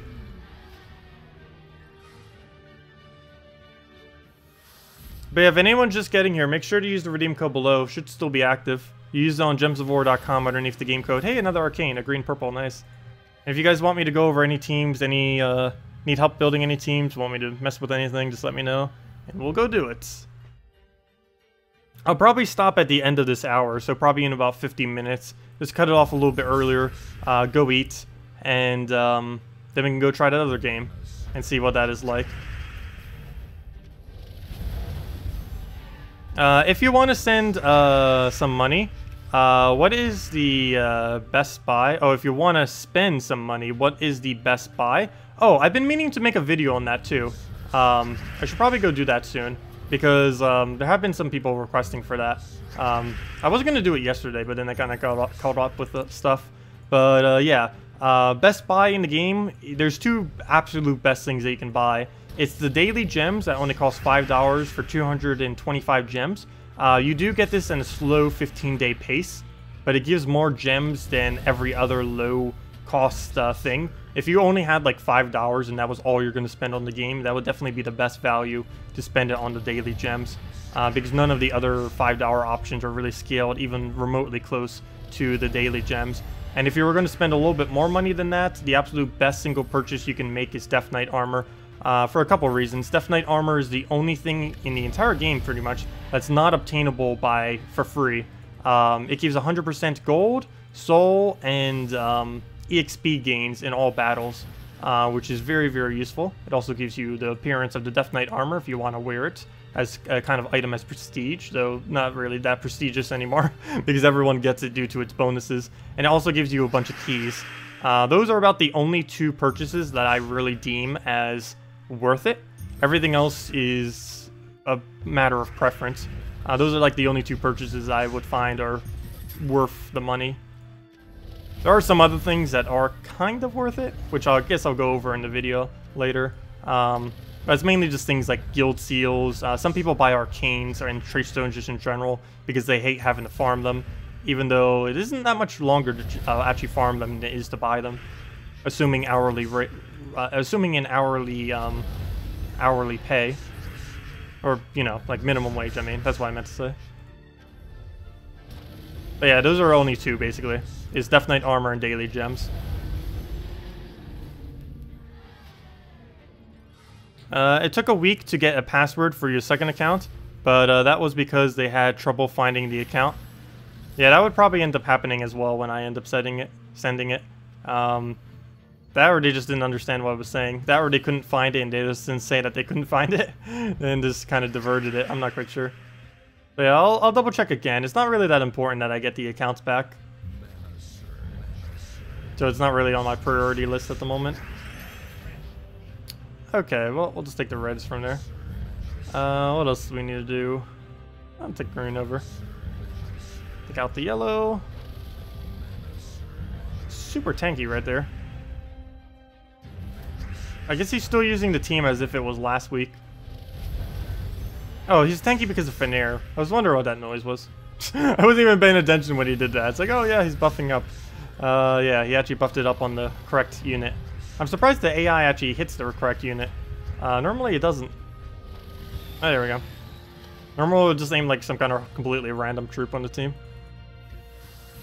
But yeah, if anyone's just getting here, make sure to use the redeem code below. Should still be active. You use it on gemsofwar.com underneath the game code. Hey, another arcane, a green purple, nice. And if you guys want me to go over any teams, need help building any teams, want me to mess with anything, just let me know, and we'll go do it. I'll probably stop at the end of this hour, so probably in about 15 minutes. Just cut it off a little bit earlier, go eat, and then we can go try that other game and see what that is like. If you want to send some money, what is the best buy? Oh, if you want to spend some money, what is the best buy? Oh, I've been meaning to make a video on that too. I should probably go do that soon, because there have been some people requesting for that. I was going to do it yesterday, but then I kind of got caught up with the stuff. But yeah, best buy in the game, there's two absolute best things that you can buy. It's the daily gems that only cost $5 for 225 gems. You do get this in a slow 15-day pace, but but it gives more gems than every other low cost thing. If you only had like $5 and that was all you're going to spend on the game, that would definitely be the best value to spend it on the daily gems, because none of the other $5 options are really scaled even remotely close to the daily gems. And if you were going to spend a little bit more money than that, the absolute best single purchase you can make is Death Knight armor, for a couple of reasons. Death Knight armor is the only thing in the entire game pretty much that's not obtainable for free. It gives 100% gold, soul, and EXP gains in all battles, which is very, very useful. It also gives you the appearance of the Death Knight armor if you want to wear it as a kind of item as prestige, though not really that prestigious anymore because everyone gets it due to its bonuses. And it also gives you a bunch of keys. Those are about the only two purchases that I really deem as worth it. Everything else is a matter of preference. Those are like the only two purchases I would find are worth the money. There are some other things that are kind of worth it, which I guess I'll go over in the video later. But it's mainly just things like guild seals. Some people buy arcanes and trace stones just in general because they hate having to farm them, even though it isn't that much longer to actually farm them than it is to buy them, assuming hourly rate, assuming an hourly pay, or you know, like minimum wage. I mean, that's what I meant to say. But yeah, those are only two basically. Is Death Knight armor and daily gems. It took a week to get a password for your second account, but that was because they had trouble finding the account. Yeah, that would probably end up happening as well when I end up sending it. That or they just didn't understand what I was saying. That or they couldn't find it and they just didn't say that they couldn't find it, and just kind of diverted it. I'm not quite sure. But yeah, I'll double check again. It's not really that important that I get the accounts back, so it's not really on my priority list at the moment. Okay, well, we'll just take the reds from there. What else do we need to do? I'll take green over. Take out the yellow. Super tanky right there. I guess he's still using the team as if it was last week. Oh, he's tanky because of Fener. I was wondering what that noise was. I wasn't even paying attention when he did that. It's like, oh yeah, he's buffing up. Yeah, he actually buffed it up on the correct unit. I'm surprised the AI actually hits the correct unit. Normally it doesn't. Oh, there we go. Normally it would just aim like some kind of completely random troop on the team.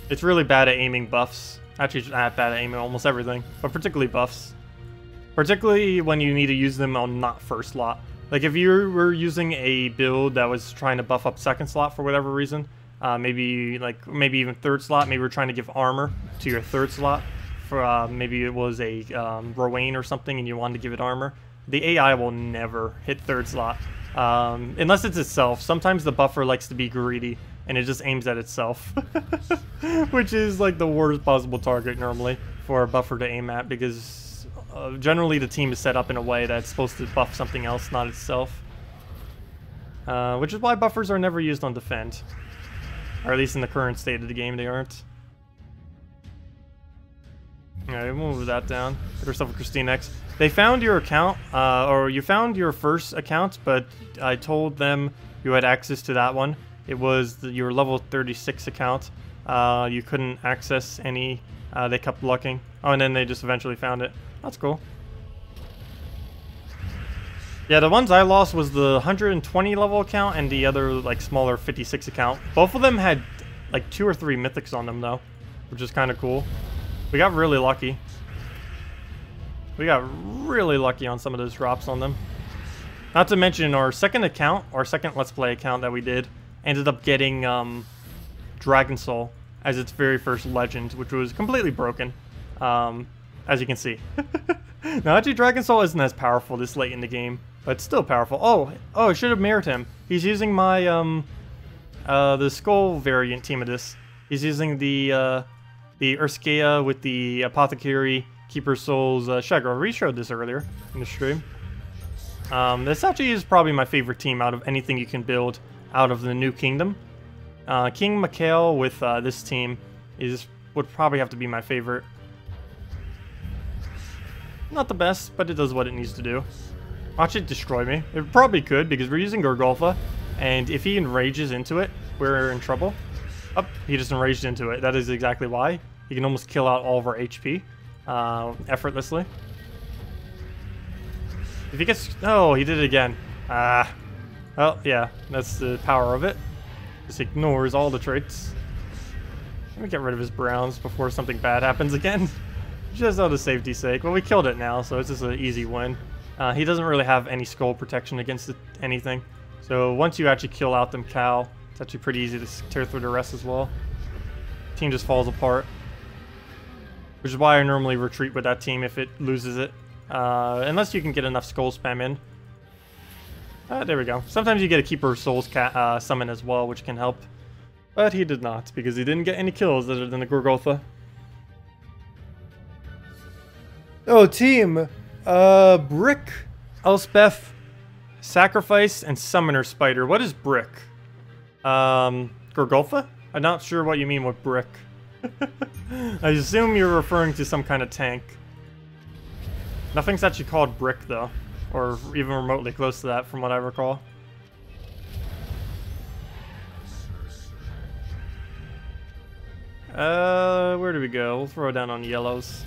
It's really bad at aiming buffs. Actually, it's bad at aiming almost everything, but particularly buffs. Particularly when you need to use them on not first slot. Like if you were using a build that was trying to buff up second slot for whatever reason, maybe even third slot, maybe we're trying to give armor to your third slot. For maybe it was a Rowan or something and you wanted to give it armor, the AI will never hit third slot unless it's itself. Sometimes the buffer likes to be greedy and it just aims at itself, which is like the worst possible target normally for a buffer to aim at, because generally the team is set up in a way that's supposed to buff something else, not itself, which is why buffers are never used on defend, or at least in the current state of the game they aren't. Alright, we'll move that down. Get ourselves a Christine X. They found your account, or you found your first account, but I told them you had access to that one. It was your level 36 account. You couldn't access any. They kept looking. Oh, and then they just eventually found it. That's cool. Yeah, the ones I lost was the 120 level account and the other, like, smaller 56 account. Both of them had, like, 2 or 3 mythics on them, though, which is kind of cool. We got really lucky. We got really lucky on some of those drops on them. Not to mention our second account, our second Let's Play account that we did, ended up getting Dragon Soul as its very first legend, which was completely broken, as you can see. Now, actually, Dragon Soul isn't as powerful this late in the game, but it's still powerful. Oh, I should have mirrored him. He's using my, the Skull variant team of this. He's using the Urskea with the Apothecary, Keeper Souls, Shagro. We showed this earlier in the stream. This actually is probably my favorite team out of anything you can build out of the New Kingdom. King Mikhail with this team would probably have to be my favorite. Not the best, but it does what it needs to do. Watch it destroy me. It probably could, because we're using Gorgolfa, and if he enrages into it, we're in trouble. Oh, he just enraged into it. That is exactly why. He can almost kill out all of our HP effortlessly. If he gets... Oh, he did it again. Well, yeah, that's the power of it. Just ignores all the traits. Let me get rid of his browns before something bad happens again. Just out of safety's sake. Well, we killed it now, so it's just an easy win. He doesn't really have any skull protection against anything. So once you actually kill out them cow, it's actually pretty easy to tear through the rest as well. Team just falls apart. Which is why I normally retreat with that team if it loses it. Unless you can get enough skull spam in. There we go. Sometimes you get a Keeper of Souls summon as well, which can help. But he did not, because he didn't get any kills other than the Gorgotha. Oh, team! Brick, Elspeth, Sacrifice, and Summoner Spider. What is Brick? Gorgotha? I'm not sure what you mean with Brick. I assume you're referring to some kind of tank. Nothing's actually called Brick, though. Or even remotely close to that, from what I recall. Where do we go? We'll throw it down on yellows.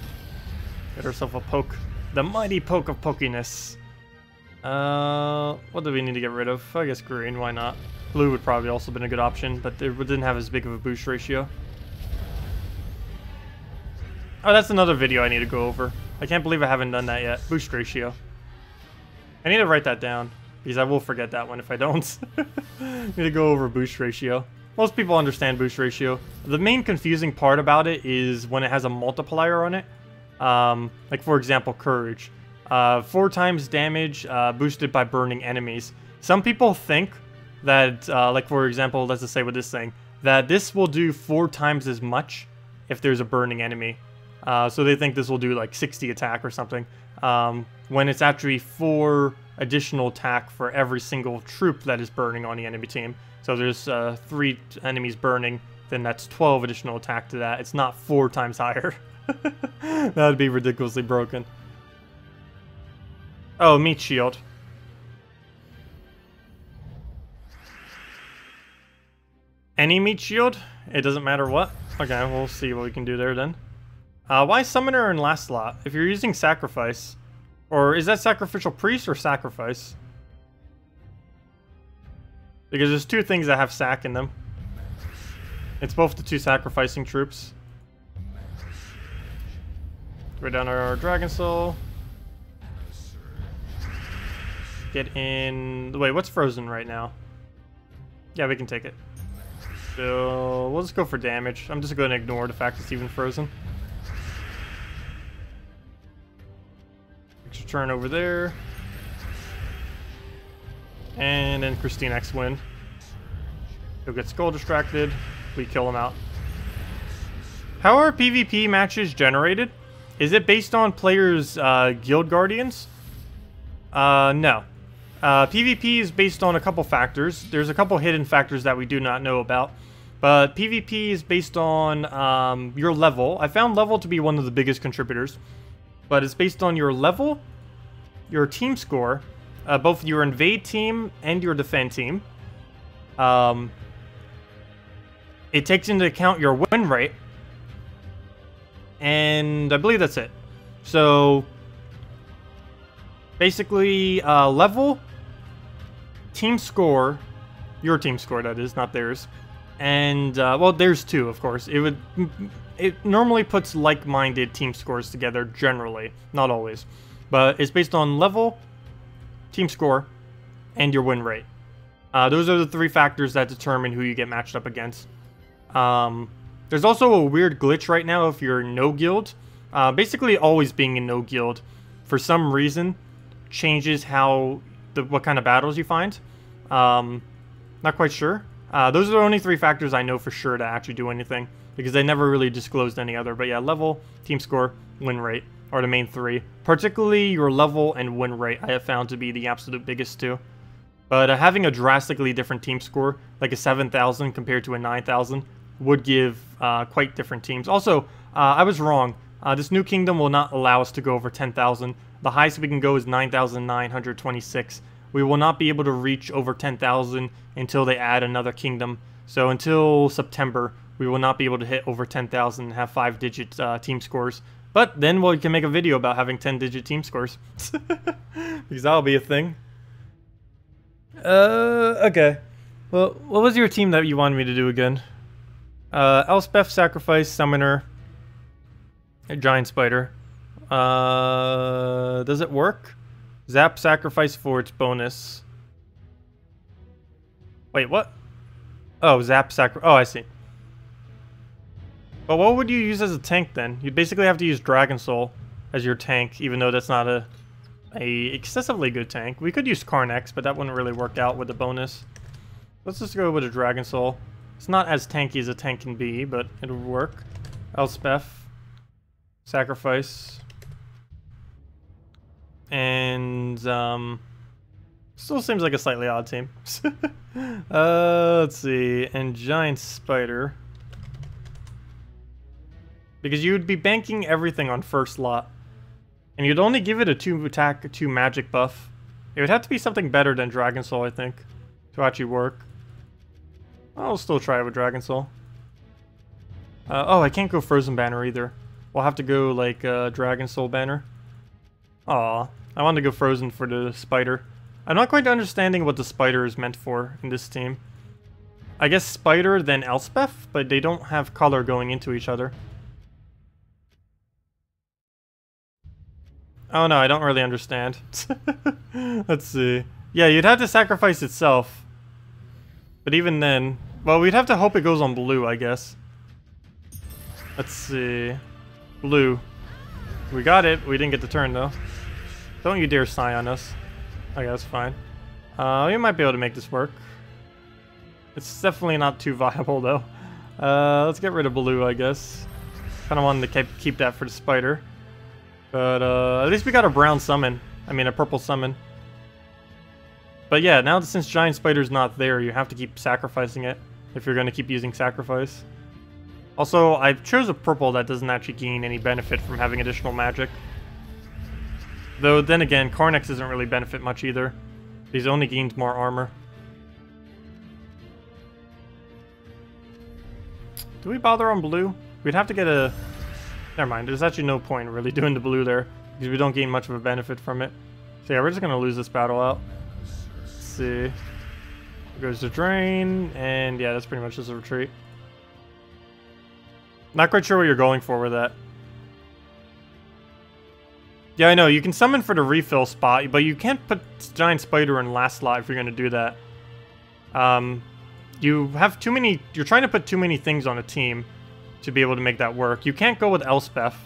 Get ourselves a poke. The mighty poke of pokiness. What do we need to get rid of? I guess green, why not? Blue would probably also been a good option, but it didn't have as big of a boost ratio. Oh, that's another video I need to go over. I can't believe I haven't done that yet. Boost ratio. I need to write that down, because I will forget that one if I don't. Need to go over boost ratio. Most people understand boost ratio. The main confusing part about it is when it has a multiplier on it. Like for example, Courage. 4 times damage boosted by burning enemies. Some people think that, like for example, let's just say with this thing, that this will do 4 times as much if there's a burning enemy. So they think this will do like 60 attack or something. When it's actually 4 additional attack for every single troop that is burning on the enemy team. So there's 3 enemies burning, then that's 12 additional attack to that. It's not 4 times higher. That would be ridiculously broken. Oh, meat shield. Any meat shield? It doesn't matter what. Okay, we'll see what we can do there then. Why Summoner in last slot? If you're using Sacrifice, or is that Sacrificial Priest or Sacrifice? Because there's 2 things that have sack in them. It's both the 2 sacrificing troops. Throw down our Dragon Soul. Get in... Wait, what's frozen right now? Yeah, we can take it. So, we'll just go for damage. I'm just going to ignore the fact it's even frozen. Extra turn over there. And then Christine X win. He'll get Skull distracted. We kill him out. How are PvP matches generated? Is it based on players' guild guardians? No. PvP is based on a couple factors. There's a couple hidden factors that we do not know about. But PvP is based on your level. I found level to be one of the biggest contributors. But it's based on your level, your team score, both your invade team and your defend team. It takes into account your win rate. And I believe that's it. So, basically, level, team score, your team score that is, not theirs. And, well, there's 2, of course. It normally puts like-minded team scores together, generally. Not always. But it's based on level, team score, and your win rate. Those are the 3 factors that determine who you get matched up against. There's also a weird glitch right now if you're no guild. Basically, always being in no guild, for some reason, changes what kind of battles you find. Not quite sure. Those are the only 3 factors I know for sure to actually do anything, because they never really disclosed any other. But yeah, level, team score, win rate are the main 3. Particularly your level and win rate I have found to be the absolute biggest 2. But having a drastically different team score, like a 7,000 compared to a 9,000, would give quite different teams. Also, I was wrong. This new kingdom will not allow us to go over 10,000. The highest we can go is 9,926. We will not be able to reach over 10,000 until they add another kingdom. So until September, we will not be able to hit over 10,000 and have 5-digit team scores. But then we can make a video about having 10-digit team scores. Because that'll be a thing. Okay. Well, what was your team that you wanted me to do again? Elspeth, Sacrifice, Summoner, a Giant Spider. Does it work? Zap, Sacrifice for its bonus. Wait, what? Oh, Zap, Sacrifice. Oh, I see. But what would you use as a tank then? You'd basically have to use Dragon Soul as your tank, even though that's not a excessively good tank. We could use Karn-X, but that wouldn't really work out with the bonus. Let's just go with a Dragon Soul. It's not as tanky as a tank can be, but it'll work. Elspeth, Sacrifice, and still seems like a slightly odd team. Let's see, and Giant Spider. Because you would be banking everything on first lot. And you'd only give it a 2 attack, 2 magic buff. It would have to be something better than Dragon Soul, I think, to actually work. I'll still try it with Dragon Soul. Oh, I can't go Frozen Banner either. We'll have to go, like, Dragon Soul Banner. Aw, I wanted to go Frozen for the Spider. I'm not quite understanding what the Spider is meant for in this team. I guess Spider, then Elspeth, but they don't have color going into each other. Oh no, I don't really understand. Let's see. Yeah, you'd have to sacrifice itself. But even then... Well, we'd have to hope it goes on blue, I guess. Let's see. Blue. We got it. We didn't get the turn, though. Don't you dare sigh on us. Okay, that's fine. We might be able to make this work. It's definitely not too viable, though. Let's get rid of blue, I guess. Kind of wanted to keep that for the Spider. But at least we got a brown summon. I mean, a purple summon. But yeah, now since Giant Spider's not there, you have to keep sacrificing it if you're going to keep using Sacrifice. Also, I chose a purple that doesn't actually gain any benefit from having additional magic. Though, then again, Karn-X doesn't really benefit much either. He's only gained more armor. Do we bother on blue? We'd have to get a... Never mind, there's actually no point in really doing the blue there, because we don't gain much of a benefit from it. So yeah, we're just going to lose this battle out. Let's see. Here goes the drain, and yeah, that's pretty much just a retreat. Not quite sure what you're going for with that. Yeah, I know, you can summon for the refill spot, but you can't put Giant Spider in last slot if you're going to do that. You have too many... You're trying to put too many things on a team to be able to make that work. You can't go with Elspeth.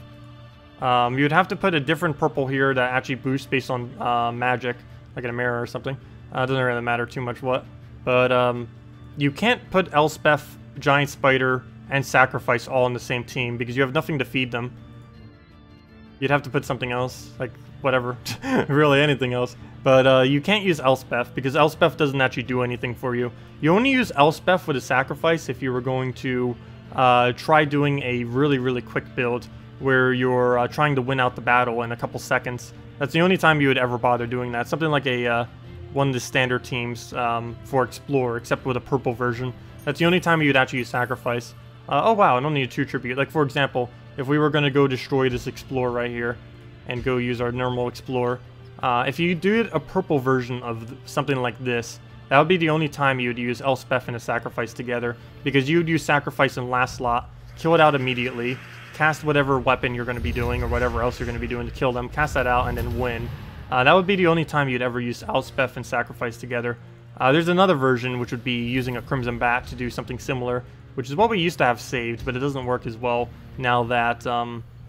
You'd have to put a different purple here that actually boosts based on magic, like in a mirror or something. It doesn't really matter too much what. But you can't put Elspeth, Giant Spider, and Sacrifice all in the same team because you have nothing to feed them. You'd have to put something else, like whatever, really anything else. But you can't use Elspeth because Elspeth doesn't actually do anything for you. You only use Elspeth with a Sacrifice if you were going to try doing a really quick build where you're trying to win out the battle in a couple seconds. That's the only time you would ever bother doing that. Something like a one of the standard teams for Explorer, except with a purple version. That's the only time you'd actually use Sacrifice. Oh wow, I don't need a 2 tribute. Like for example, if we were going to go destroy this Explorer right here and go use our normal Explorer, if you do a purple version of something like this, that would be the only time you would use Elspeth and a Sacrifice together, because you would use Sacrifice in last slot, kill it out immediately, cast whatever weapon you're going to be doing or whatever else you're going to be doing to kill them, cast that out, and then win. That would be the only time you'd ever use Elspeth and Sacrifice together. There's another version which would be using a Crimson Bat to do something similar, which is what we used to have saved, but it doesn't work as well now that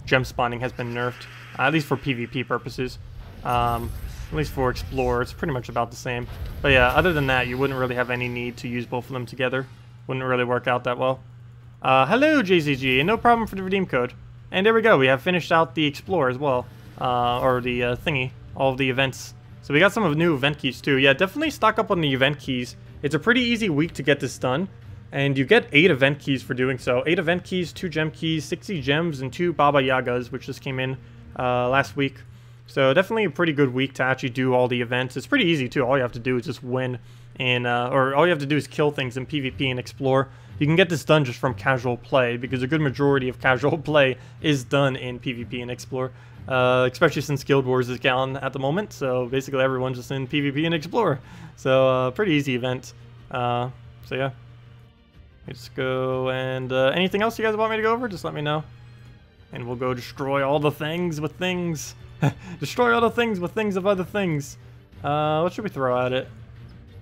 gem spawning has been nerfed, at least for PvP purposes. At least for Explorer, it's pretty much about the same. But yeah, other than that, you wouldn't really have any need to use both of them together. Wouldn't really work out that well. Hello, JCG, and no problem for the redeem code. And there we go, we have finished out the Explorer as well. Or the thingy, all of the events. So we got some of the new event keys too. Yeah, definitely stock up on the event keys. It's a pretty easy week to get this done. And you get 8 event keys for doing so. 8 event keys, 2 gem keys, 60 gems, and 2 Baba Yagas, which just came in last week. So definitely a pretty good week to actually do all the events. It's pretty easy too. All you have to do is just win in, or all you have to do is kill things in PvP and explore. You can get this done just from casual play, because a good majority of casual play is done in PvP and explore. Especially since Guild Wars is down at the moment, so basically everyone's just in PvP and explore. So, pretty easy event. So yeah. Let's go, and anything else you guys want me to go over, just let me know. And we'll go destroy all the things with things. Destroy all the things with things of other things. What should we throw at it?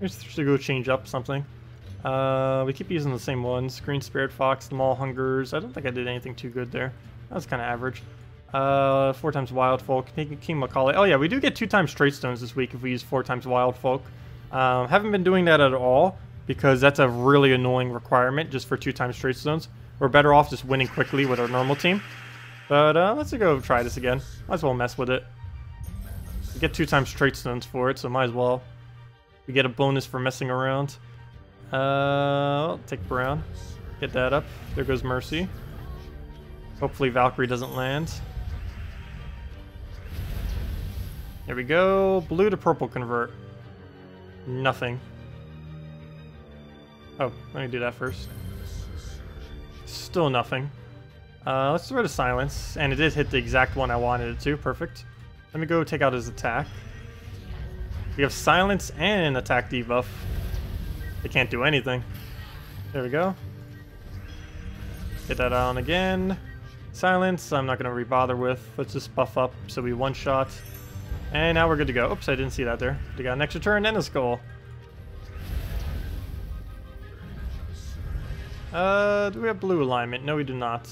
We should go change up something. We keep using the same ones. Green Spirit Fox, the Maul Hungers. I don't think I did anything too good there. That was kind of average. 4 times Wild Folk. King Macaulay. Oh yeah, we do get 2 times Trait Stones this week if we use 4 times Wild Folk. Haven't been doing that at all, because that's a really annoying requirement just for 2 times Trait Stones. We're better off just winning quickly with our normal team. But let's go try this again. Might as well mess with it. We get 2 times Trait Stones for it, so might as well. We get a bonus for messing around. I'll take Brown. Get that up. There goes Mercy. Hopefully Valkyrie doesn't land. There we go. Blue to purple convert. Nothing. Oh, let me do that first. Still nothing. Let's throw to Silence, and it did hit the exact one I wanted it to. Perfect. Let me go take out his attack. We have Silence and an attack debuff. They can't do anything. There we go. Get that on again. Silence, I'm not going to re-bother with. Let's just buff up so we one-shot. And now we're good to go. Oops, I didn't see that there. We got an extra turn and a skull. Do we have blue alignment? No, we do not.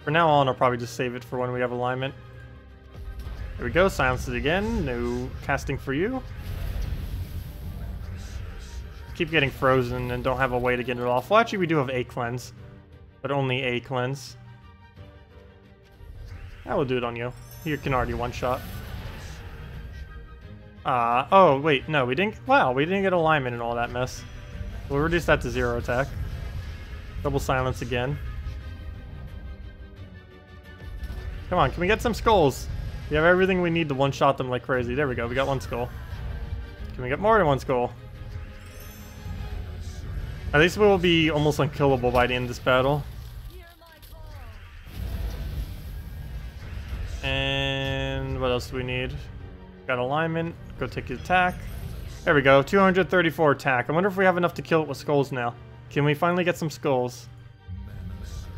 For now on, I'll probably just save it for when we have alignment. There we go, silence it again. No casting for you. Keep getting frozen and don't have a way to get it off. Well, actually, we do have a cleanse, but only a cleanse. I will do it on you. You can already one-shot. Oh, wait, no, we didn't. Wow, we didn't get alignment and all that mess. We'll reduce that to 0 attack. Double silence again. Come on, can we get some skulls? We have everything we need to one-shot them like crazy. There we go, we got 1 skull. Can we get more than 1 skull? At least we will be almost unkillable by the end of this battle. And what else do we need? Got alignment. Go take his attack. There we go, 234 attack. I wonder if we have enough to kill it with skulls now. Can we finally get some skulls?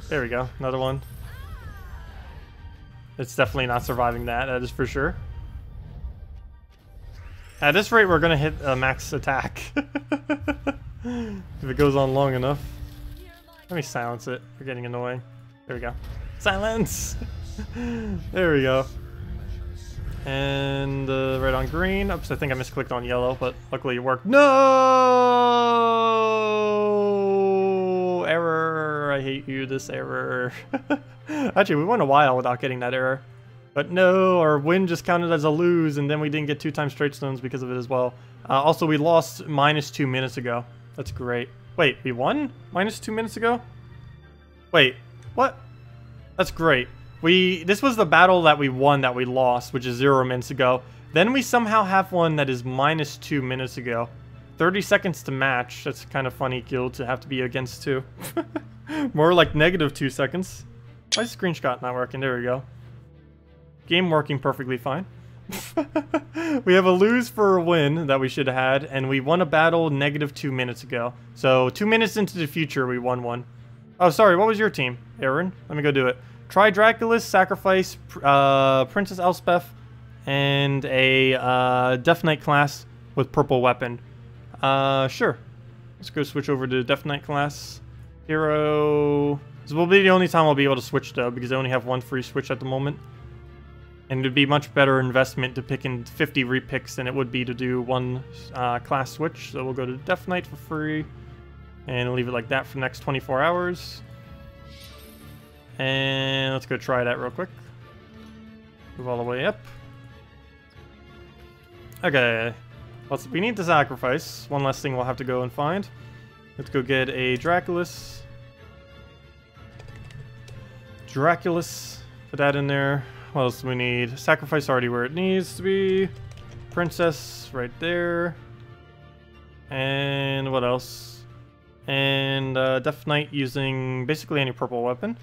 There we go, another one. It's definitely not surviving that, that is for sure. At this rate, we're gonna hit a max attack. If it goes on long enough. Let me silence it, we're getting annoying. There we go. Silence! There we go. And right on green. Oops, I think I misclicked on yellow, but luckily it worked. No! Error. I hate you, this error. Actually, we went a while without getting that error. But no, our win just counted as a lose, and then we didn't get 2 times Trait Stones because of it as well. Also, we lost -2 minutes ago. That's great. Wait, we won -2 minutes ago? Wait, what? That's great. This was the battle that we won that we lost, which is 0 minutes ago. Then we somehow have one that is -2 minutes ago. 30 seconds to match. That's kind of funny, guild, to have to be against too. More like -2 seconds. Why is screenshot not working? There we go. Game working perfectly fine. We have a lose for a win that we should have had, and we won a battle -2 minutes ago. So 2 minutes into the future, we won one. Oh, sorry, what was your team, Aaron? Let me go do it. Try Dracula's Sacrifice, Princess Elspeth, and a Death Knight class with purple weapon. Sure. Let's go switch over to Death Knight class. Hero. This will be the only time I'll be able to switch though, because I only have 1 free switch at the moment. And it would be much better investment to pick in 50 repicks than it would be to do 1 class switch. So we'll go to Death Knight for free. And leave it like that for the next 24 hours. And let's go try that real quick. Move all the way up. Okay. We need to sacrifice. One last thing we'll have to go and find. Let's go get a Draculus. Put that in there. What else do we need? Sacrifice already where it needs to be. Princess right there. And what else? And Death Knight using basically any purple weapon.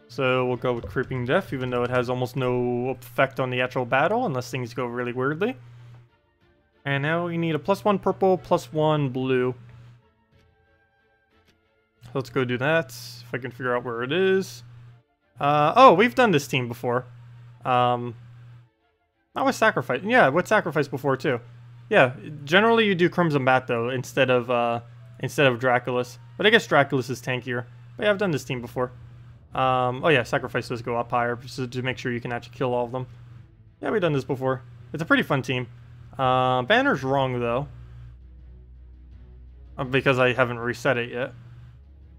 So we'll go with Creeping Death, even though it has almost no effect on the actual battle, unless things go really weirdly. And now we need a +1 purple, +1 blue. Let's go do that, if I can figure out where it is. Oh, we've done this team before. Not with Sacrifice. Yeah, with Sacrifice before, too. Yeah, generally you do Crimson Bat, though, instead of Draculus. But I guess Draculus is tankier. But yeah, I've done this team before. Oh yeah, Sacrifice does go up higher, just to make sure you can actually kill all of them. Yeah, we've done this before. It's a pretty fun team. Banner's wrong, though. Because I haven't reset it yet.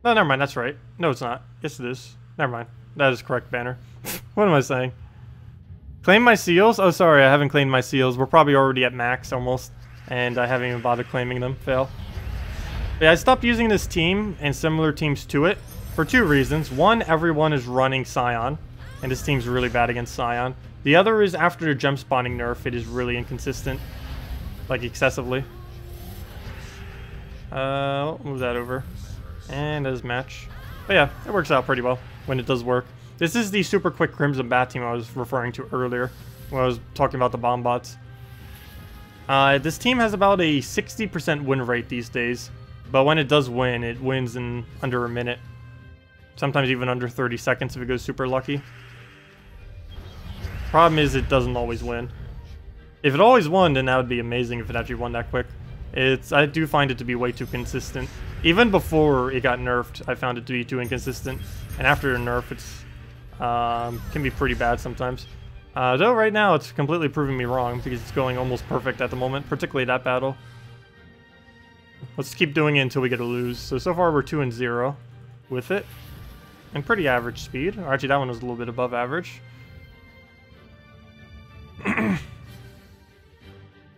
No, never mind, that's right. No, it's not. Yes, it is. Never mind. That is correct, Banner. What am I saying? Claim my seals? Oh, sorry, I haven't claimed my seals. We're probably already at max, almost. And I haven't even bothered claiming them. Fail. But yeah, I stopped using this team and similar teams to it for 2 reasons. One, everyone is running Scion, and this team's really bad against Scion. The other is after the gem spawning nerf, it is really inconsistent. Like, excessively. I'll move that over. And as match. But yeah, it works out pretty well when it does work. This is the super quick Crimson Bat team I was referring to earlier when I was talking about the bomb bots. This team has about a 60% win rate these days, but when it does win, it wins in under a minute. Sometimes even under 30 seconds if it goes super lucky. Problem is it doesn't always win. If it always won, then that would be amazing if it actually won that quick. I do find it to be way too consistent. Even before it got nerfed, I found it to be too inconsistent. And after a nerf, it's can be pretty bad sometimes. Though right now it's completely proving me wrong because it's going almost perfect at the moment, particularly that battle. Let's keep doing it until we get a lose. So far we're 2-0 with it. And pretty average speed. Or actually that one was a little bit above average.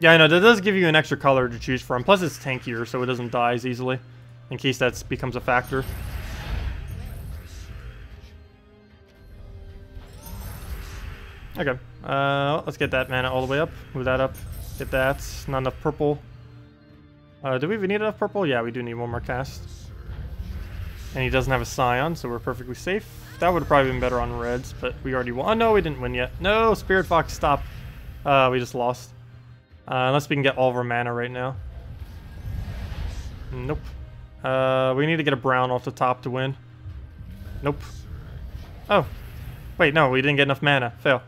Yeah, I know, that does give you an extra color to choose from. Plus it's tankier, so it doesn't die as easily. In case that becomes a factor. Okay, let's get that mana all the way up. Move that up. Get that. Not enough purple. Do we even need enough purple? Yeah, we do need one more cast. And he doesn't have a Scion, so we're perfectly safe. That would have probably been better on reds, but we already won. Oh, no, we didn't win yet. No, Spirit Fox, stop. We just lost. Unless we can get all of our mana right now. Nope. We need to get a brown off the top to win. Nope. Oh. Wait, no, we didn't get enough mana. Fail.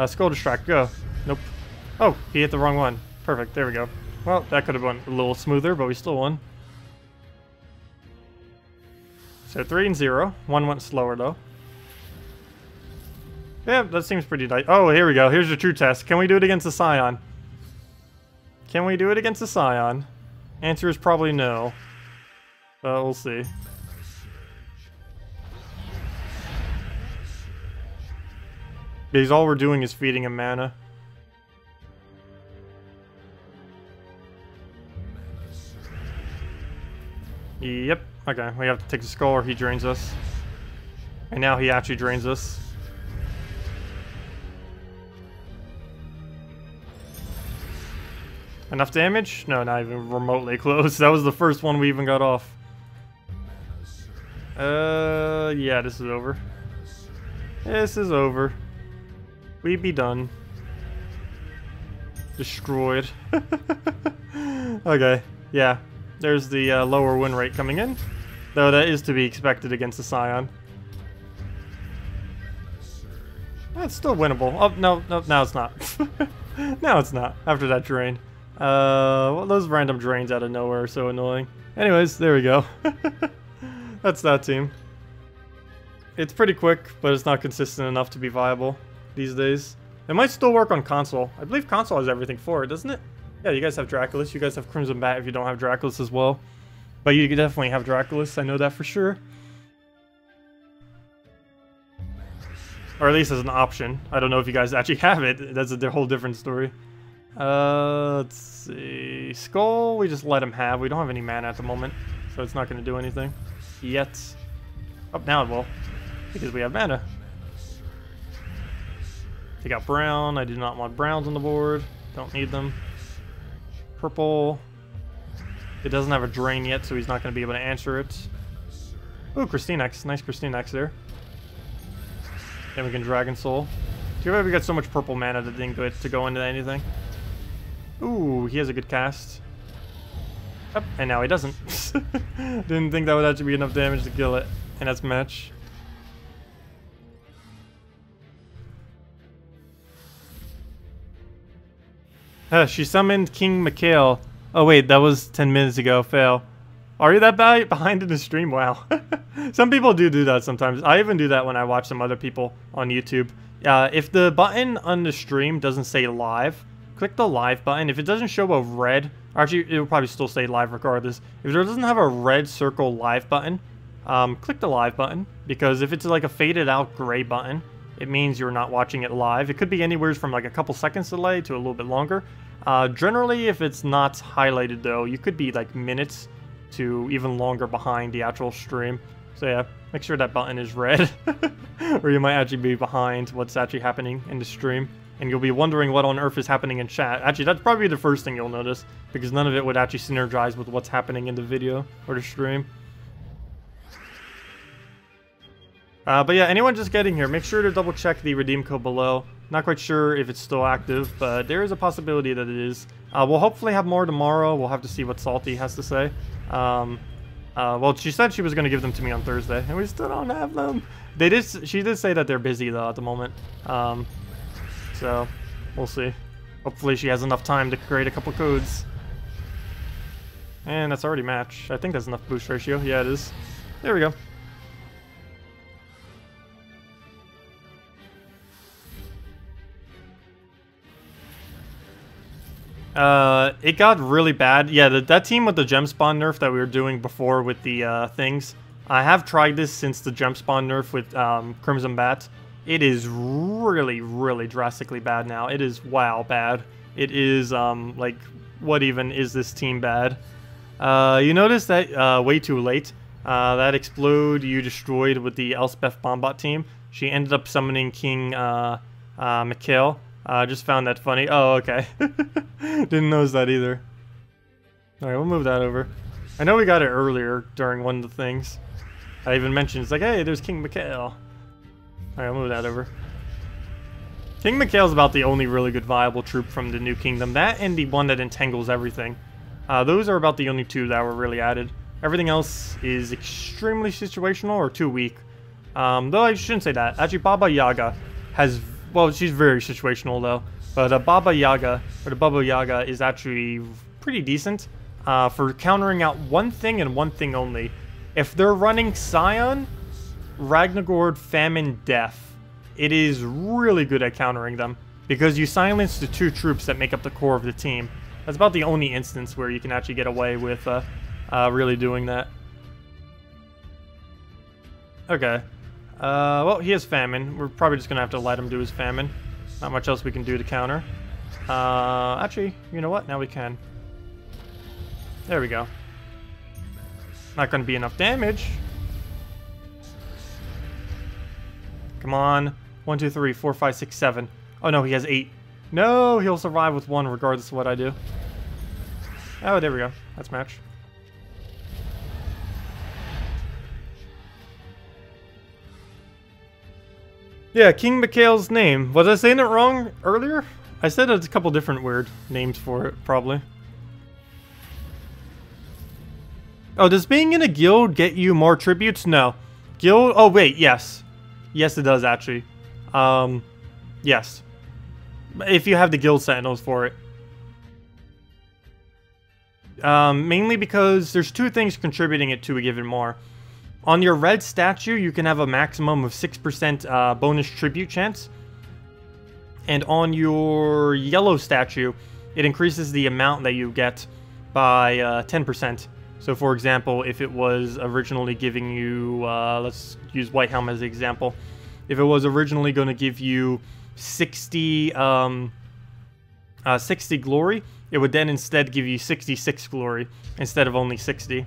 Skull Distract, go. Nope. Oh, he hit the wrong one. Perfect, there we go. Well, that could have went a little smoother, but we still won. So 3-0. One went slower, though. Yeah, that seems pretty nice. Oh, here we go. Here's your true test. Can we do it against the Scion? Can we do it against the Scion? Answer is probably no. But we'll see. Because all we're doing is feeding him mana. Yep. Okay, we have to take the skull or he drains us. And now he actually drains us. Enough damage? No, not even remotely close. That was the first one we even got off. Yeah, this is over. This is over. We be done. Destroyed. Okay, yeah. There's the lower win rate coming in. Though that is to be expected against the Scion. That's still winnable. Oh, no, now it's not. Now it's not, after that drain. Well, those random drains out of nowhere are so annoying. Anyways, there we go. That's that team. It's pretty quick, but it's not consistent enough to be viable these days. It might still work on console. I believe console has everything for it, doesn't it? Yeah, you guys have Draculus. You guys have Crimson Bat if you don't have Draculus as well. But you definitely have Draculus. I know that for sure. Or at least as an option. I don't know if you guys actually have it. That's a whole different story. Let's see. Skull, we just let him have. We don't have any mana at the moment, so it's not going to do anything. Yet. Oh, now it will. Because we have mana. Take out brown. I do not want browns on the board. Don't need them. Purple. It doesn't have a drain yet, so he's not going to be able to answer it. Ooh, KrissTigger. Nice KrissTigger there. Then we can Dragon Soul. Too bad we got so much purple mana that didn't get to go into anything. Ooh, he has a good cast. Yep, and now he doesn't. Didn't think that would actually be enough damage to kill it. And that's match. She summoned King Miguel. Oh wait, that was 10 minutes ago. Fail. Are you that behind in the stream? Wow. Some people do that sometimes. I even do that when I watch some other people on YouTube. If the button on the stream doesn't say live, click the live button. If it doesn't show a red, actually it will probably still say live regardless. If it doesn't have a red circle live button, click the live button. Because if it's like a faded out gray button, it means you're not watching it live. It could be anywhere from like a couple seconds delay to a little bit longer. Generally, if it's not highlighted though, you could be like minutes to even longer behind the actual stream. So yeah, make sure that button is red. Or you might actually be behind what's actually happening in the stream. And you'll be wondering what on earth is happening in chat. Actually, that's probably the first thing you'll notice, because none of it would actually synergize with what's happening in the video or the stream. But yeah, anyone just getting here, make sure to double check the redeem code below. Not quite sure if it's still active, but there is a possibility that it is. We'll hopefully have more tomorrow. We'll have to see what Salty has to say. Well, she said she was going to give them to me on Thursday, and we still don't have them. She did say that they're busy, though, at the moment. So, we'll see. Hopefully she has enough time to create a couple codes. And that's already matched. I think that's enough boost ratio. Yeah, it is. There we go. It got really bad. Yeah, that team with the gem spawn nerf that we were doing before with the things. I have tried this since the gem spawn nerf with Crimson Bat. It is really, really drastically bad now. It is wow bad. It is like, what even is this team bad? You notice that way too late. That explode you destroyed with the Elspeth Bombot team. She ended up summoning King Miguel. Just found that funny. Oh, okay. Didn't notice that either. Alright, we'll move that over. I know we got it earlier during one of the things. I even mentioned, it's like, hey, there's King Miguel. Alright, I'll move that over. King Miguel's about the only really good viable troop from the New Kingdom. That and the one that entangles everything. Those are about the only two that were really added. Everything else is extremely situational or too weak. Though I shouldn't say that. Actually, Baba Yaga has... Well, she's very situational though. But Baba Yaga, or the Baba Yaga, is actually pretty decent for countering out one thing and one thing only. If they're running Scion, Ragnagord, Famine, Death, it is really good at countering them. Because you silence the two troops that make up the core of the team. That's about the only instance where you can actually get away with really doing that. Okay. Well, he has Famine. We're probably just going to have to let him do his Famine. Not much else we can do to counter. Actually, you know what? Now we can. There we go. Not going to be enough damage. Come on. 1, 2, 3, 4, 5, 6, 7. Oh no, he has 8. No, he'll survive with 1 regardless of what I do. Oh, there we go. That's match. Yeah, King Miguel's name. Was I saying it wrong earlier? I said a couple different weird names for it, probably. Oh, does being in a guild get you more tributes? No. Guild? Oh, wait, yes. Yes, it does, actually. Yes. If you have the guild sentinels for it. Mainly because there's 2 things contributing it to a given more. On your red statue, you can have a maximum of 6% bonus tribute chance. And on your yellow statue, it increases the amount that you get by 10%. So for example, if it was originally giving you, let's use White Helm as an example. If it was originally going to give you 60 glory, it would then instead give you 66 glory instead of only 60.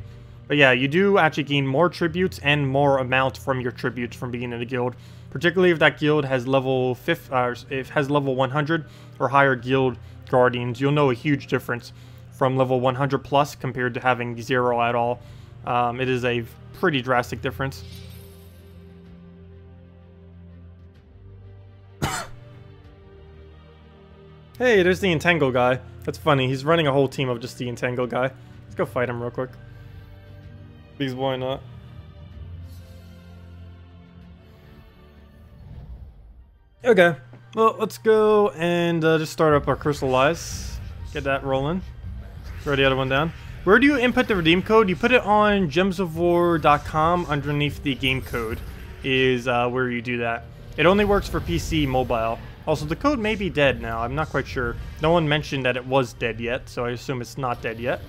But yeah, you do actually gain more tributes and more amount from your tributes from being in a guild. Particularly if that guild has level 100 or higher guild guardians, you'll know a huge difference from level 100 plus compared to having 0 at all. It is a pretty drastic difference. Hey, there's the Entangle guy. That's funny. He's running a whole team of just the Entangle guy. Let's go fight him real quick. Because why not? Okay. Well, let's go and just start up our Crystallize. Get that rolling. Throw the other one down. Where do you input the redeem code? You put it on gemsofwar.com underneath the game code is where you do that. It only works for PC mobile. Also, the code may be dead now. I'm not quite sure. No one mentioned that it was dead yet, so I assume it's not dead yet.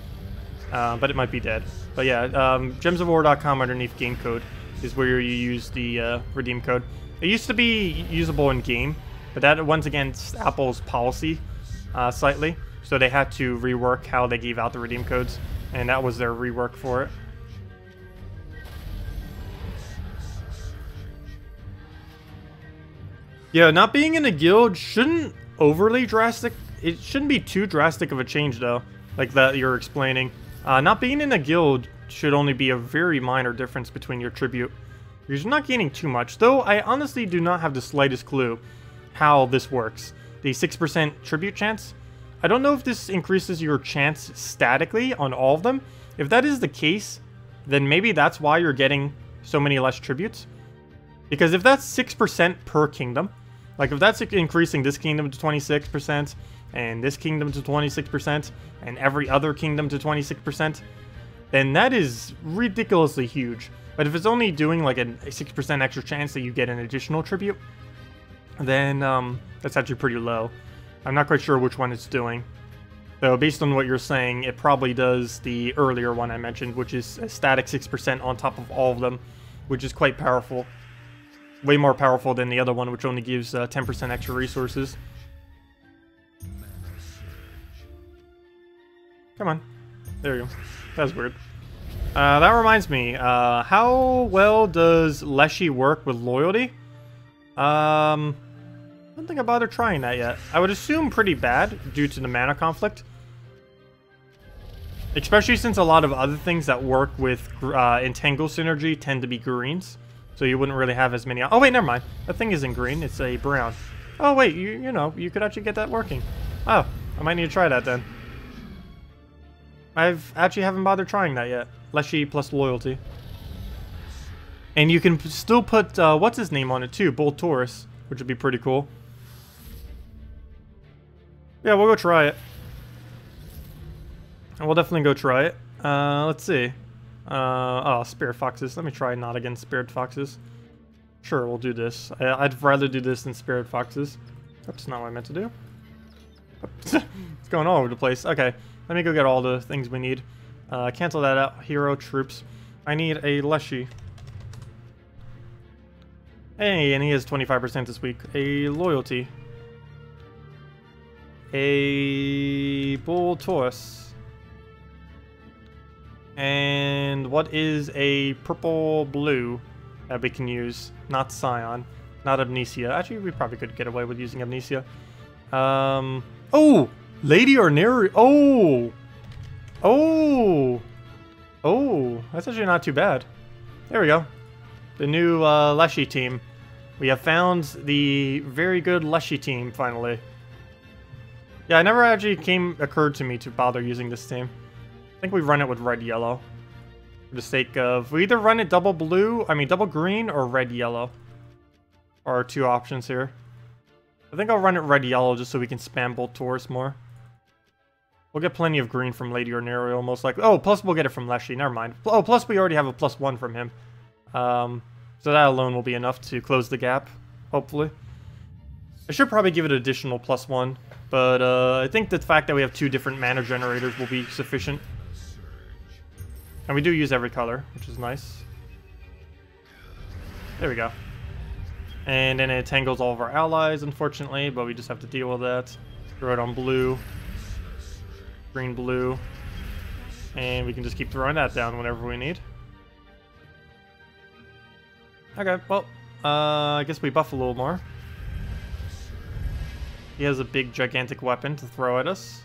But it might be dead. But yeah, gemsofwar.com underneath game code is where you use the redeem code. It used to be usable in game, but that went against Apple's policy slightly. So they had to rework how they gave out the redeem codes, and that was their rework for it. Yeah, not being in a guild shouldn't overly drastic. It shouldn't be too drastic of a change though, like that you're explaining. Not being in a guild should only be a very minor difference between your tribute. You're not gaining too much, though I honestly do not have the slightest clue how this works. The 6% tribute chance. I don't know if this increases your chance statically on all of them. If that is the case, then maybe that's why you're getting so many less tributes. Because if that's 6% per kingdom, like if that's increasing this kingdom to 26%, and this kingdom to 26%, and every other kingdom to 26%, then that is ridiculously huge. But if it's only doing like a 6% extra chance that you get an additional tribute, then that's actually pretty low. I'm not quite sure which one it's doing. Though based on what you're saying, it probably does the earlier one I mentioned, which is a static 6% on top of all of them, which is quite powerful. Way more powerful than the other one, which only gives 10% extra resources. Come on. There you go. That was weird. That reminds me, how well does Leshy work with loyalty? I don't think I bothered trying that yet. I would assume pretty bad due to the mana conflict. Especially since a lot of other things that work with Entangle synergy tend to be greens. So you wouldn't really have as many... Oh wait, never mind. That thing isn't green, it's a brown. Oh wait, you know, you could actually get that working. Oh, I might need to try that then. I've actually haven't bothered trying that yet. Leshy plus loyalty. And you can still put, what's his name on it too? Bull Taurus, which would be pretty cool. Yeah, we'll go try it. And we'll definitely go try it. Let's see. Oh, Spirit Foxes. Let me try not against Spirit Foxes. Sure, we'll do this. I'd rather do this than Spirit Foxes. That's not what I meant to do. It's going all over the place. Okay, let me go get all the things we need. Cancel that out. Hero, troops. I need a Leshy. Hey, and he has 25% this week. A loyalty. A Bull Taurus. And what is a purple blue that we can use? Not Scion, not Amnesia. Actually, we probably could get away with using Amnesia. Oh, Lady or Nary. Oh, that's actually not too bad. There we go. The new Leshy team. We have found the very good Leshy team finally. Yeah, it never actually occurred to me to bother using this team. I think we run it with red-yellow. For the sake of... We either run it double green or red-yellow. Are our two options here. I think I'll run it red-yellow just so we can spam Bolt Taurus more. We'll get plenty of green from Lady Ornerio, most likely. Oh, plus we'll get it from Leshy, never mind. Oh, plus we already have a +1 from him. So that alone will be enough to close the gap, hopefully. I should probably give it an additional +1, but I think the fact that we have 2 different mana generators will be sufficient. And we do use every color, which is nice. There we go. And then it tangles all of our allies, unfortunately, but we just have to deal with that. Throw it on blue. Green, blue. And we can just keep throwing that down whenever we need. Okay, well, I guess we buff a little more. He has a big, gigantic weapon to throw at us.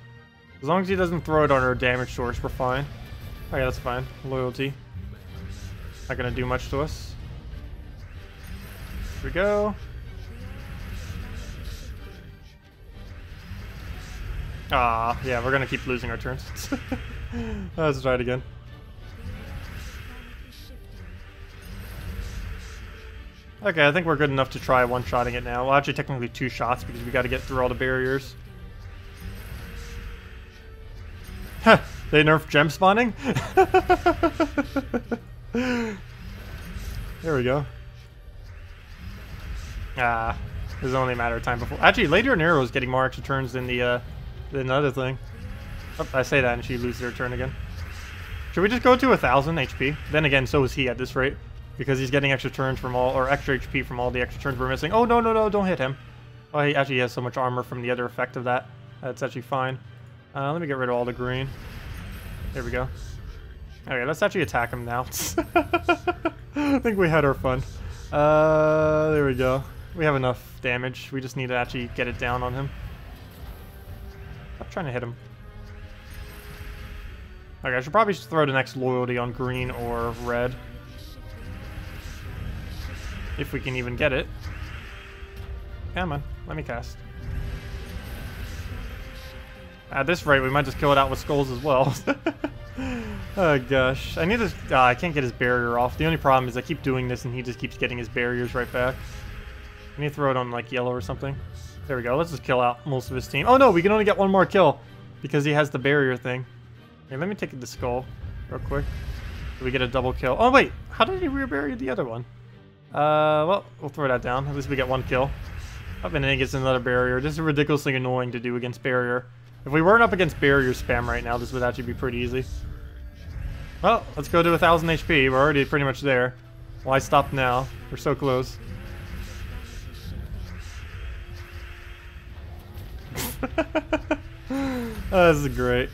As long as he doesn't throw it on our damage source, we're fine. Okay, that's fine. Loyalty. Not gonna do much to us. Here we go. Ah, yeah, we're gonna keep losing our turns. Let's try it again. Okay, I think we're good enough to try one-shotting it now. Well, actually, technically 2 shots because we got to get through all the barriers. Huh, they nerfed gem spawning? There we go. Ah, it was only a matter of time before. Actually, Lady Nero is getting more extra turns than the other thing. Oh, I say that and she loses her turn again. Should we just go to 1,000 HP? Then again, so is he at this rate. Because he's getting extra turns from all, or extra HP from all the extra turns we're missing. Oh, no, no, no, don't hit him. Oh, he actually has so much armor from the other effect of that. That's actually fine. Let me get rid of all the green. There we go. Okay, let's actually attack him now. I think we had our fun. There we go. We have enough damage. We just need to actually get it down on him. Stop trying to hit him. Okay, I should probably just throw the next loyalty on green or red. If we can even get it. Come on, let me cast. At this rate, we might just kill it out with skulls as well. Oh gosh, I need to. I can't get his barrier off. The only problem is I keep doing this and he just keeps getting his barriers right back. I need to throw it on like yellow or something. There we go. Let's just kill out most of his team. Oh no, we can only get one more kill because he has the barrier thing. Okay, let me take the skull real quick. Do we get a double kill? Oh wait, how did he rebury the other one? Well, we'll throw that down. At least we get one kill. Oh, and then he gets another barrier. This is ridiculously annoying to do against barrier. If we weren't up against barrier spam right now, this would actually be pretty easy. Well, let's go to 1,000 HP. We're already pretty much there. Why stop now? We're so close. Oh, this is great.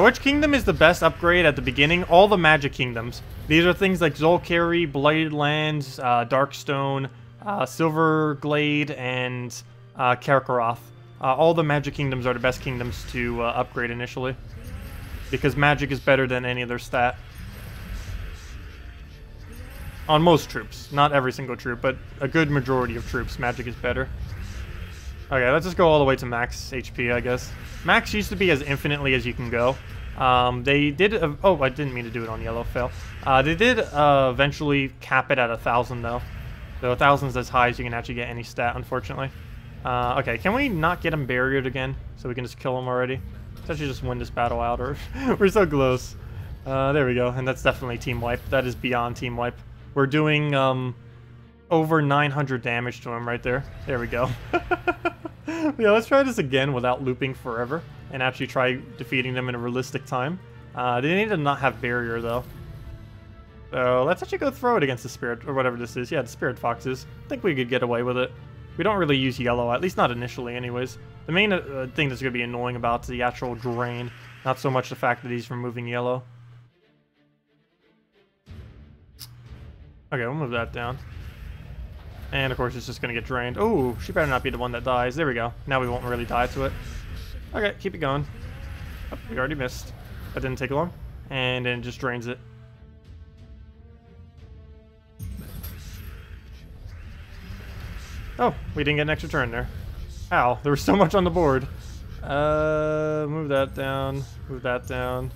Which kingdom is the best upgrade at the beginning? All the magic kingdoms. These are things like Zolkari, Blighted Lands, Darkstone, Silverglade, and Karkaroth. All the magic kingdoms are the best kingdoms to upgrade initially. Because magic is better than any other stat. On most troops. Not every single troop, but a good majority of troops, magic is better. Okay, let's just go all the way to max HP, I guess. Max used to be as infinitely as you can go. They did... oh, I didn't mean to do it on yellow, fail. They did eventually cap it at 1,000, though. So 1,000 is as high as you can actually get any stat, unfortunately. Okay, can we not get him barriered again? So we can just kill him already? Let's actually just win this battle out, or... We're so close. There we go, and that's definitely team wipe. That is beyond team wipe. We're doing, over 900 damage to him right there. There we go. Yeah, let's try this again without looping forever and actually try defeating them in a realistic time. They need to not have barrier though. So let's actually go throw it against the spirit or whatever this is. Yeah, the spirit foxes. I think we could get away with it. We don't really use yellow, at least not initially anyways. The main thing that's going to be annoying about is the actual drain, not so much the fact that he's removing yellow. Okay, we'll move that down. And of course it's just gonna get drained. Oh, she better not be the one that dies. There we go. Now we won't really die to it. Okay, keep it going. Oh, we already missed. That didn't take long. And then it just drains it. Oh, we didn't get an extra turn there. Ow, there was so much on the board. Move that down. Move that down.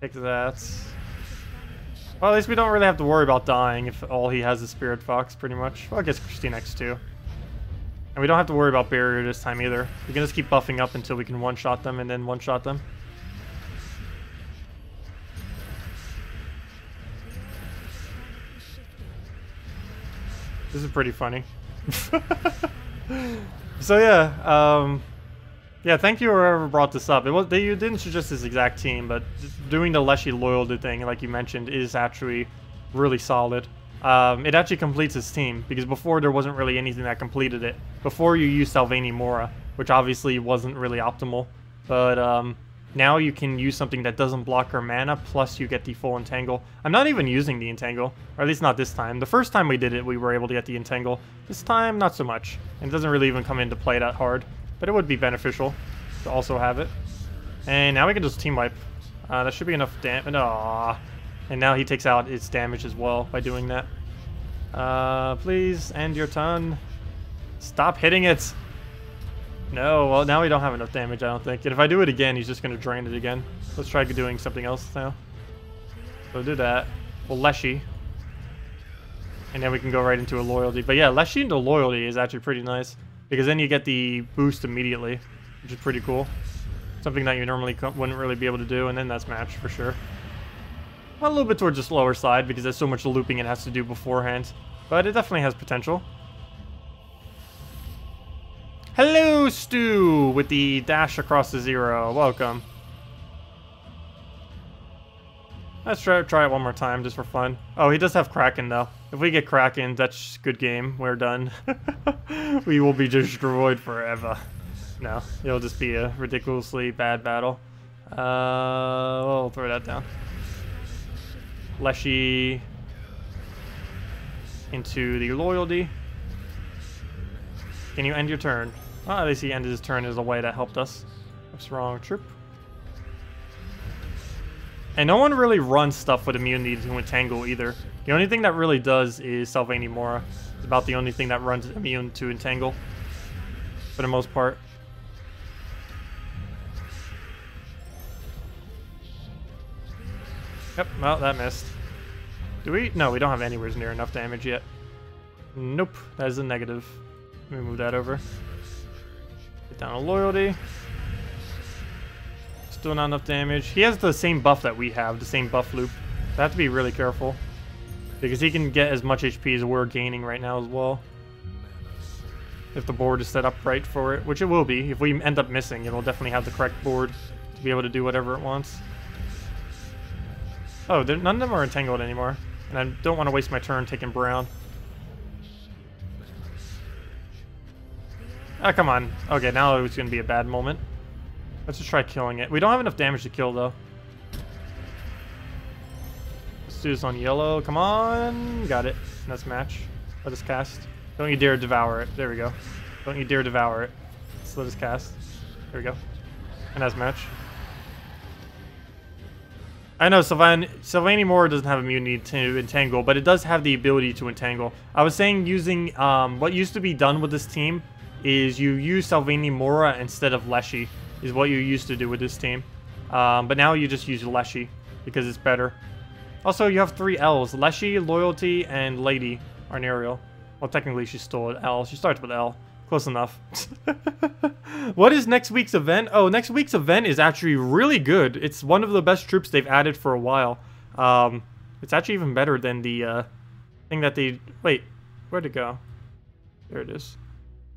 Take that. Well, at least we don't really have to worry about dying if all he has is Spirit Fox, pretty much. Well, I guess KrissTigger too. And we don't have to worry about barrier this time either. We can just keep buffing up until we can one-shot them and then one-shot them. This is pretty funny. So yeah, yeah, thank you whoever brought this up. You didn't suggest this exact team, but doing the Leshy loyalty thing, like you mentioned, is actually really solid. It actually completes his team, because before there wasn't really anything that completed it. Before you used Salvani Mora, which obviously wasn't really optimal, but now you can use something that doesn't block her mana, plus you get the full Entangle. I'm not even using the Entangle, or at least not this time. The first time we did it, we were able to get the Entangle. This time, not so much. And it doesn't really even come into play that hard, but it would be beneficial to also have it. And now we can just team wipe. That should be enough damage. Aww. And now he takes out its damage as well by doing that. Please end your turn. Stop hitting it. No, well, now we don't have enough damage, I don't think. And if I do it again, he's just going to drain it again. Let's try doing something else now. So do that. Well, Leshy. And then we can go right into a loyalty. But yeah, Leshy into loyalty is actually pretty nice, because then you get the boost immediately, which is pretty cool. Something that you normally wouldn't really be able to do, and then that's match for sure. A little bit towards the slower side, because there's so much looping it has to do beforehand. But it definitely has potential. Hello, Stu, with the dash across the 0. Welcome. Let's try it one more time, just for fun. Oh, he does have Kraken, though. If we get Kraken, that's good game. We're done. We will be destroyed forever. No, it'll just be a ridiculously bad battle. We'll throw that down. Leshy into the loyalty. Can you end your turn? Oh, at least he ended his turn as a way that helped us. What's wrong, troop? And no one really runs stuff with immunity to Entangle either. The only thing that really does is Sylvanie Mora. It's about the only thing that runs immune to Entangle, for the most part. Yep, well, that missed. Do we? No, we don't have anywhere near enough damage yet. Nope, that is a negative. Let me move that over. Get down a loyalty. Still not enough damage. He has the same buff that we have, the same buff loop. So I have to be really careful, because he can get as much HP as we're gaining right now as well. If the board is set up right for it, which it will be. If we end up missing, it'll definitely have the correct board to be able to do whatever it wants. Oh, none of them are entangled anymore. And I don't want to waste my turn taking brown. Ah, come on. Okay, now it's going to be a bad moment. Let's just try killing it. We don't have enough damage to kill, though. Let's do this on yellow. Come on. Got it. Nice match. Let us cast. Don't you dare devour it. There we go. Don't you dare devour it. Let's let us cast. There we go. And that's match. I know Sylvanie Mora doesn't have immunity to Entangle, but it does have the ability to Entangle. I was saying using what used to be done with this team is you use Sylvanie Mora instead of Leshy, is what you used to do with this team. But now you just use Leshy because it's better. Also, you have 3 L's. Leshy, Loyalty, and Lady are an Ariel. Well, technically she's still an L. She starts with L. Close enough. What is next week's event? Oh, next week's event is actually really good. It's one of the best troops they've added for a while. It's actually even better than the thing that they... Wait, where'd it go? There it is.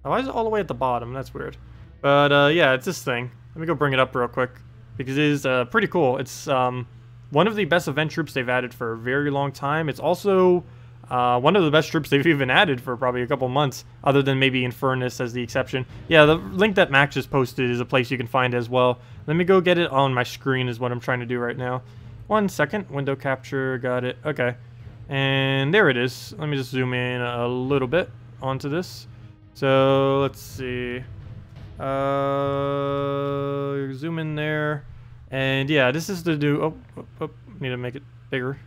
Oh, why is it all the way at the bottom? That's weird. But yeah, it's this thing. Let me go bring it up real quick, because it is pretty cool. It's one of the best event troops they've added for a very long time. It's also one of the best troops they've even added for probably a couple months, other than maybe Infernus as the exception. Yeah, the link that Max just posted is a place you can find as well. Let me go get it on my screen is what I'm trying to do right now. 1 second. Window capture. Got it. Okay. And there it is. Let me just zoom in a little bit onto this. So, let's see. Zoom in there. And yeah, this is the new... Oh, need to make it bigger.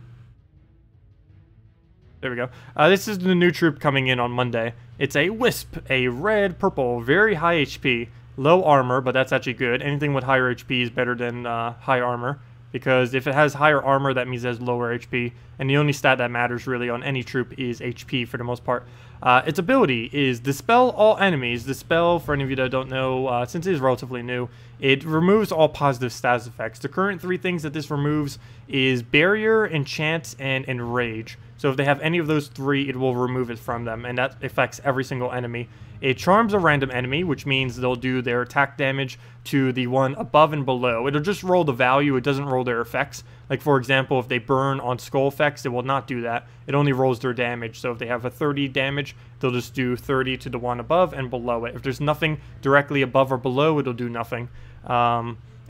There we go. This is the new troop coming in on Monday. It's a Wisp, a red, purple, very high HP, low armor, but that's actually good. Anything with higher HP is better than high armor, because if it has higher armor, that means it has lower HP, and the only stat that matters really on any troop is HP for the most part. Its ability is Dispel all enemies. Dispel, for any of you that don't know, since it is relatively new, it removes all positive status effects. The current 3 things that this removes is Barrier, Enchant, and Enrage. So if they have any of those 3, it will remove it from them, and that affects every single enemy. It charms a random enemy, which means they'll do their attack damage to the one above and below. It'll just roll the value, it doesn't roll their effects. Like, for example, if they burn on skull effects, it will not do that. It only rolls their damage. So if they have a 30 damage, they'll just do 30 to the one above and below it. If there's nothing directly above or below, it'll do nothing.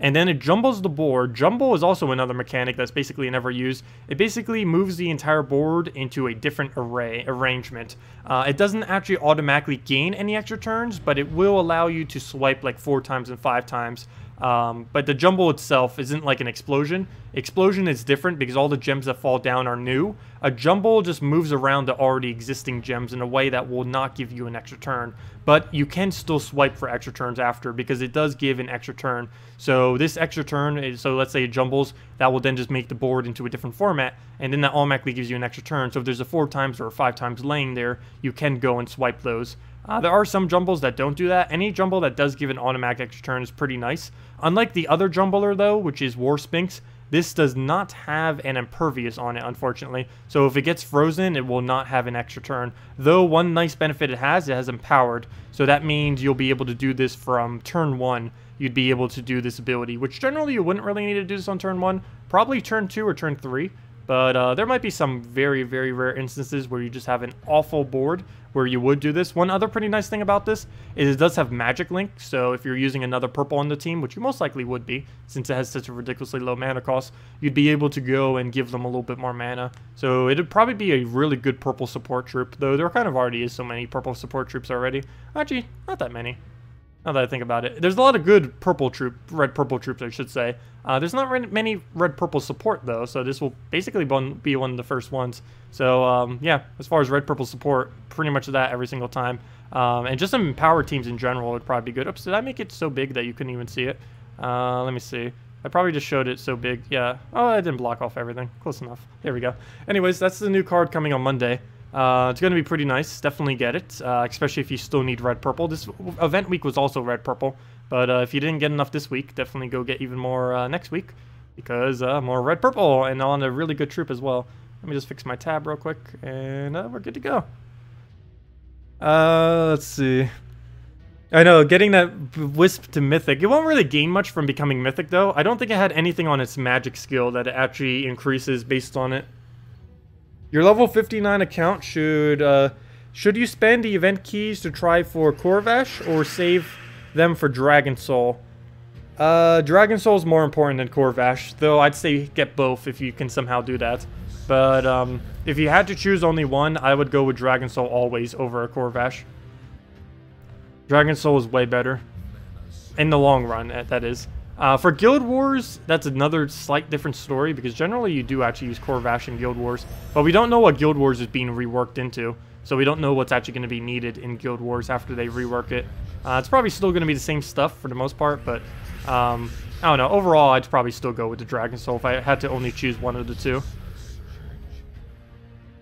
and then it jumbles the board. Jumble is also another mechanic that's basically never used. It basically moves the entire board into a different arrangement. It doesn't actually automatically gain any extra turns, but it will allow you to swipe like 4 times and 5 times. But the jumble itself isn't like an explosion. Explosion is different because all the gems that fall down are new. A jumble just moves around the already existing gems in a way that will not give you an extra turn. But you can still swipe for extra turns after because it does give an extra turn. So this extra turn, so let's say it jumbles, that will then just make the board into a different format. And then that automatically gives you an extra turn. So if there's a 4 times or a 5 times laying there, you can go and swipe those. There are some jumbles that don't do that. Any jumble that does give an automatic extra turn is pretty nice. Unlike the other jumbler though, which is Warspinx, this does not have an impervious on it, unfortunately. So if it gets frozen, it will not have an extra turn. Though one nice benefit it has empowered. So that means you'll be able to do this from turn 1. You'd be able to do this ability, which generally you wouldn't really need to do this on turn 1. Probably turn 2 or turn 3. But there might be some very, very rare instances where you just have an awful board where you would do this. One other pretty nice thing about this is it does have Magic Link. So if you're using another purple on the team, which you most likely would be, since it has such a ridiculously low mana cost, you'd be able to go and give them a little bit more mana. So it'd probably be a really good purple support troop, though there kind of already is so many purple support troops already. Actually, not that many. Now that I think about it. There's a lot of good red purple troops, I should say. There's not many red purple support though, so this will basically be one of the first ones. So yeah, as far as red purple support, pretty much that every single time. And just some empowered teams in general would probably be good. Oops, did I make it so big that you couldn't even see it? Let me see. I probably just showed it so big. Yeah. Oh, I didn't block off everything. Close enough. There we go. Anyways, that's the new card coming on Monday. It's going to be pretty nice. Definitely get it, especially if you still need red purple. This event week was also red purple, but if you didn't get enough this week, definitely go get even more next week because more red purple and on a really good troop as well. Let me just fix my tab real quick and we're good to go. Let's see. I know, getting that Wisp to Mythic, it won't really gain much from becoming Mythic though. I don't think it had anything on its magic skill that it actually increases based on it. Your level 59 account should you spend the event keys to try for Corvash or save them for Dragon Soul? Dragon Soul is more important than Corvash, though I'd say get both if you can somehow do that. But if you had to choose only one, I would go with Dragon Soul always over a Corvash. Dragon Soul is way better. In the long run, that is. For Guild Wars, that's another slight different story, because generally you do actually use Corvash in Guild Wars, but we don't know what Guild Wars is being reworked into, so we don't know what's actually going to be needed in Guild Wars after they rework it. It's probably still going to be the same stuff for the most part, but I don't know. Overall, I'd probably still go with the Dragon Soul if I had to only choose one of the two.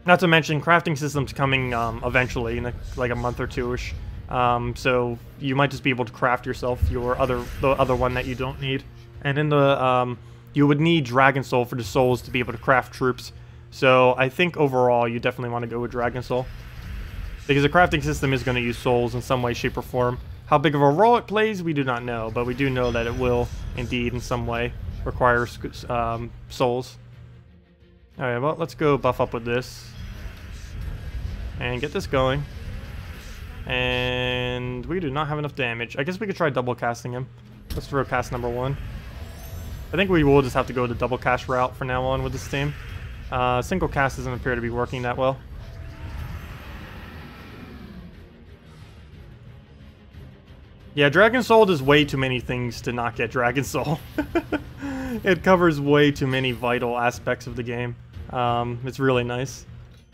Not to mention, crafting system's coming eventually, in like a month or two-ish. So you might just be able to craft yourself the other one that you don't need. And in the you would need Dragon Soul for the souls to be able to craft troops. So I think overall you definitely want to go with Dragon Soul, because the crafting system is going to use souls in some way, shape, or form. How big of a role it plays, we do not know, but we do know that it will indeed in some way require souls. Alright, well, let's go buff up with this and get this going. And we do not have enough damage. I guess we could try double casting him. Let's throw cast number 1. I think we will just have to go the double cast route for now on with this team. Single cast doesn't appear to be working that well. Yeah, Dragon Soul does way too many things to not get Dragon Soul. It covers way too many vital aspects of the game. It's really nice.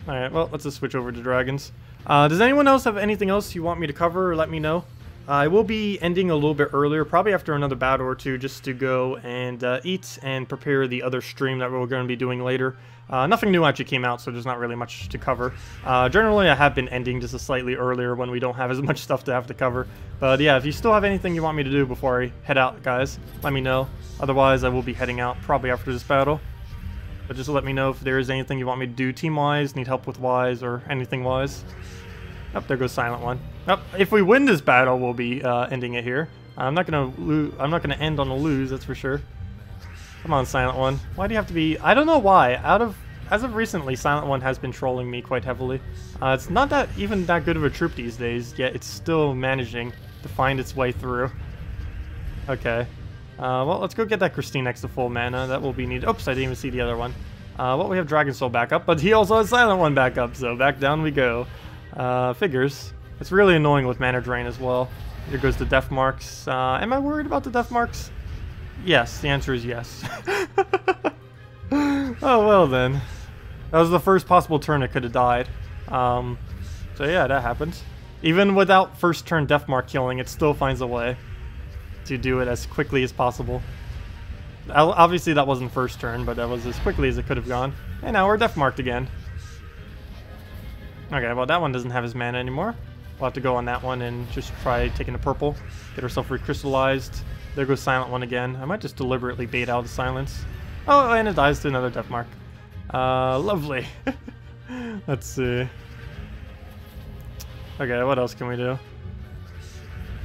Alright, well, let's just switch over to dragons. Does anyone else have anything else you want me to cover or let me know? I will be ending a little bit earlier, probably after another battle or two, just to go and eat and prepare the other stream that we're going to be doing later. Nothing new actually came out, so there's not really much to cover. Generally, I have been ending just a slightly earlier when we don't have as much stuff to have to cover. But yeah, if you still have anything you want me to do before I head out, guys, let me know. Otherwise, I will be heading out probably after this battle. But just let me know if there is anything you want me to do team-wise, need help with wise, or anything-wise. Oh, there goes Silent One. Oh, if we win this battle, we'll be ending it here. I'm not gonna end on a lose, that's for sure. Come on, Silent One. Why do you have to be? I don't know why. As of recently, Silent One has been trolling me quite heavily. It's not even that good of a troop these days, yet it's still managing to find its way through. Okay. Well, let's go get that KrissTigger to full mana. That will be needed. Oops, I didn't even see the other one. Well, we have Dragon Soul back up, but he also has Silent One back up, so back down we go. Figures. It's really annoying with mana drain as well. Here goes the death marks. Am I worried about the death marks? Yes, the answer is yes. Oh, well then. That was the first possible turn it could have died. So yeah, that happened. Even without first turn death mark killing, it still finds a way to do it as quickly as possible. Obviously that wasn't first turn, but that was as quickly as it could have gone. And now we're death marked again. Okay, well that one doesn't have his mana anymore. We'll have to go on that one and just try taking the purple. Get ourselves recrystallized. There goes Silent One again. I might just deliberately bait out the silence. Oh, and it dies to another death mark. Lovely. Let's see. Okay, what else can we do?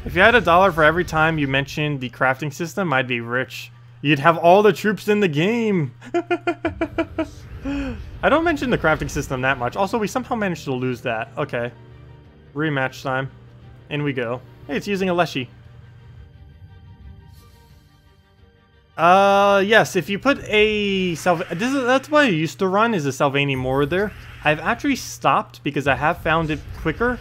If you had $1 for every time you mentioned the crafting system, I'd be rich. You'd have all the troops in the game. I don't mention the crafting system that much. Also, we somehow managed to lose that. Okay. Rematch time. In we go. Hey, it's using a Leshy. Yes, if you put a that's what I used to run, is a Sylvania Mora there. I've actually stopped because I have found it quicker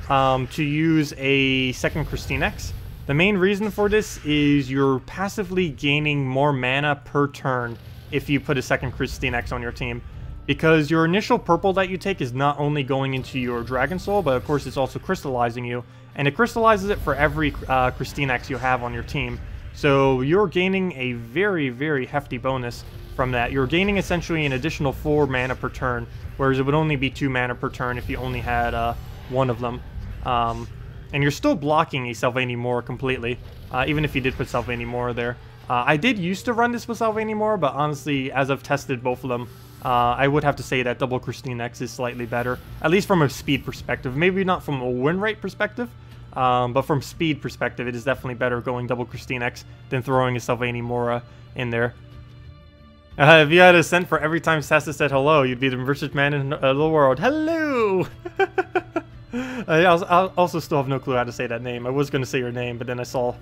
to use a second KrissTigger. The main reason for this is you're passively gaining more mana per turn if you put a second KrissTigger on your team. Because your initial purple that you take is not only going into your Dragon Soul, but of course it's also crystallizing you. And it crystallizes it for every KrissTigger you have on your team. So you're gaining a very, very hefty bonus from that. You're gaining essentially an additional 4 mana per turn, whereas it would only be 2 mana per turn if you only had one of them. And you're still blocking a Sylvania Mora completely, even if you did put Sylvania Mora there. I did used to run this with Sylvania Mora, but honestly, as I've tested both of them, I would have to say that double KrissTigger is slightly better, at least from a speed perspective. Maybe not from a win rate perspective, but from speed perspective, it is definitely better going double KrissTigger than throwing a Sylvania Mora in there. If you had a cent for every time Tacet said hello, you'd be the richest man in the world. Hello! I also still have no clue how to say that name. I was going to say your name, but then I saw...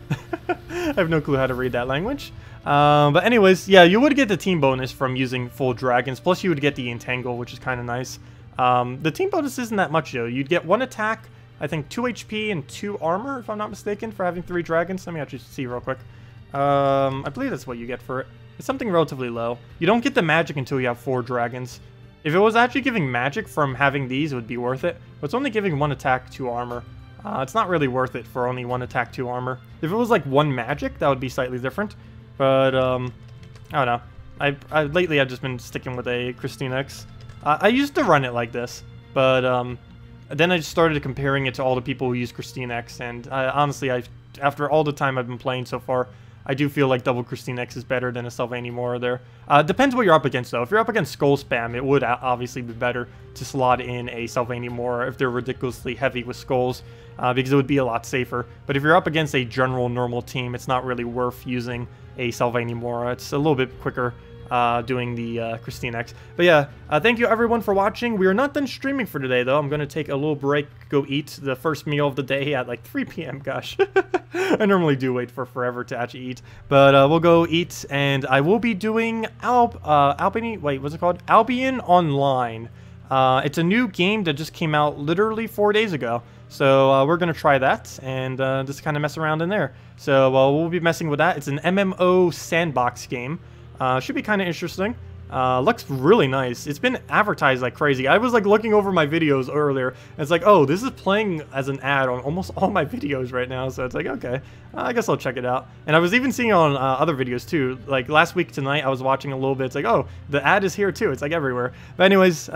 I have no clue how to read that language. But anyways, yeah, you would get the team bonus from using full dragons, plus you would get the entangle, which is kind of nice. The team bonus isn't that much, though. You'd get 1 attack, I think 2 HP and 2 armor, if I'm not mistaken, for having 3 dragons. Let me actually see real quick. I believe that's what you get for it. It's something relatively low. You don't get the magic until you have 4 dragons. If it was actually giving magic from having these, it would be worth it. But it's only giving 1 attack, 2 armor. It's not really worth it for only 1 attack, 2 armor. If it was like 1 magic, that would be slightly different. But, I don't know. Lately, I've just been sticking with a KrissTigger. I used to run it like this, but then I just started comparing it to all the people who use KrissTigger. And honestly, after all the time I've been playing so far, I do feel like double KrissTigger is better than a Sylvania Mora there. Depends what you're up against, though. If you're up against Skull Spam, it would obviously be better to slot in a Sylvania Mora if they're ridiculously heavy with skulls, because it would be a lot safer. But if you're up against a general normal team, it's not really worth using a Sylvania Mora. It's a little bit quicker doing the KrissTigger. But yeah, thank you everyone for watching. We are not done streaming for today, though. I'm going to take a little break, go eat the first meal of the day at like 3 p.m. Gosh, I normally do wait for forever to actually eat. But we'll go eat, and I will be doing Albion Online. It's a new game that just came out literally 4 days ago. So we're going to try that and just kind of mess around in there. So we'll be messing with that. It's an MMO sandbox game. Should be kind of interesting. Looks really nice. It's been advertised like crazy. I was like looking over my videos earlier, and it's like, oh, this is playing as an ad on almost all my videos right now. So it's like, okay, I guess I'll check it out. And I was even seeing it on other videos too. Like last week tonight, I was watching a little bit. It's like, oh, the ad is here too. It's like everywhere. But anyways,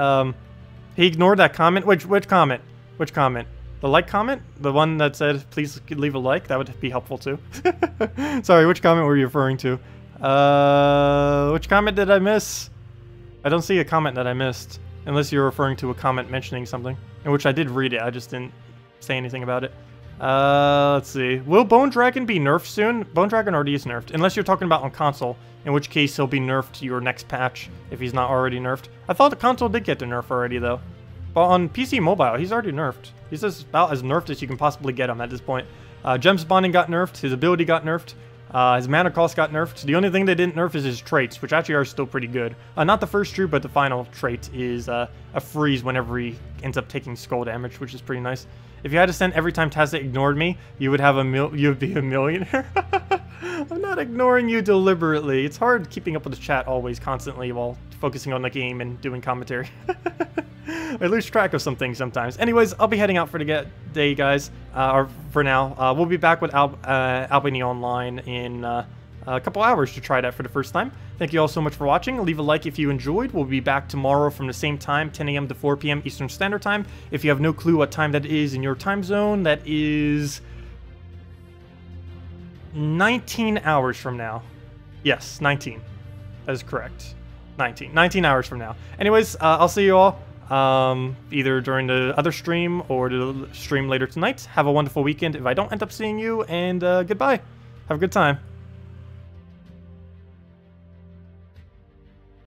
he ignored that comment. Which comment? Which comment? The like comment? The one that said, please leave a like? That would be helpful too. Sorry, which comment were you referring to? Which comment did I miss? I don't see a comment that I missed. Unless you're referring to a comment mentioning something. In which I did read it, I just didn't say anything about it. Let's see. Will Bone Dragon be nerfed soon? Bone Dragon already is nerfed. Unless you're talking about on console. In which case he'll be nerfed to your next patch. If he's not already nerfed. I thought the console did get the nerf already though. But on PC Mobile, he's already nerfed. He's just about as nerfed as you can possibly get him at this point. Gem spawning got nerfed. His ability got nerfed. His mana cost got nerfed. The only thing they didn't nerf is his traits, which actually are still pretty good. Not the first true, but the final trait is a freeze whenever he ends up taking skull damage, which is pretty nice. If you had to send every time Tacet ignored me, you would have you'd be a millionaire. I'm not ignoring you deliberately. It's hard keeping up with the chat always, constantly, while focusing on the game and doing commentary. I lose track of some things sometimes. Anyways, I'll be heading out for the day, guys. Or for now, we'll be back with Albany Online in a couple hours to try that for the first time. Thank you all so much for watching. Leave a like if you enjoyed. We'll be back tomorrow from the same time, 10 a.m. to 4 p.m. Eastern Standard Time. If you have no clue what time that is in your time zone, that is 19 hours from now. Yes, 19. That is correct. 19 hours from now. Anyways, I'll see you all either during the other stream or the stream later tonight. Have a wonderful weekend if I don't end up seeing you, and goodbye. Have a good time.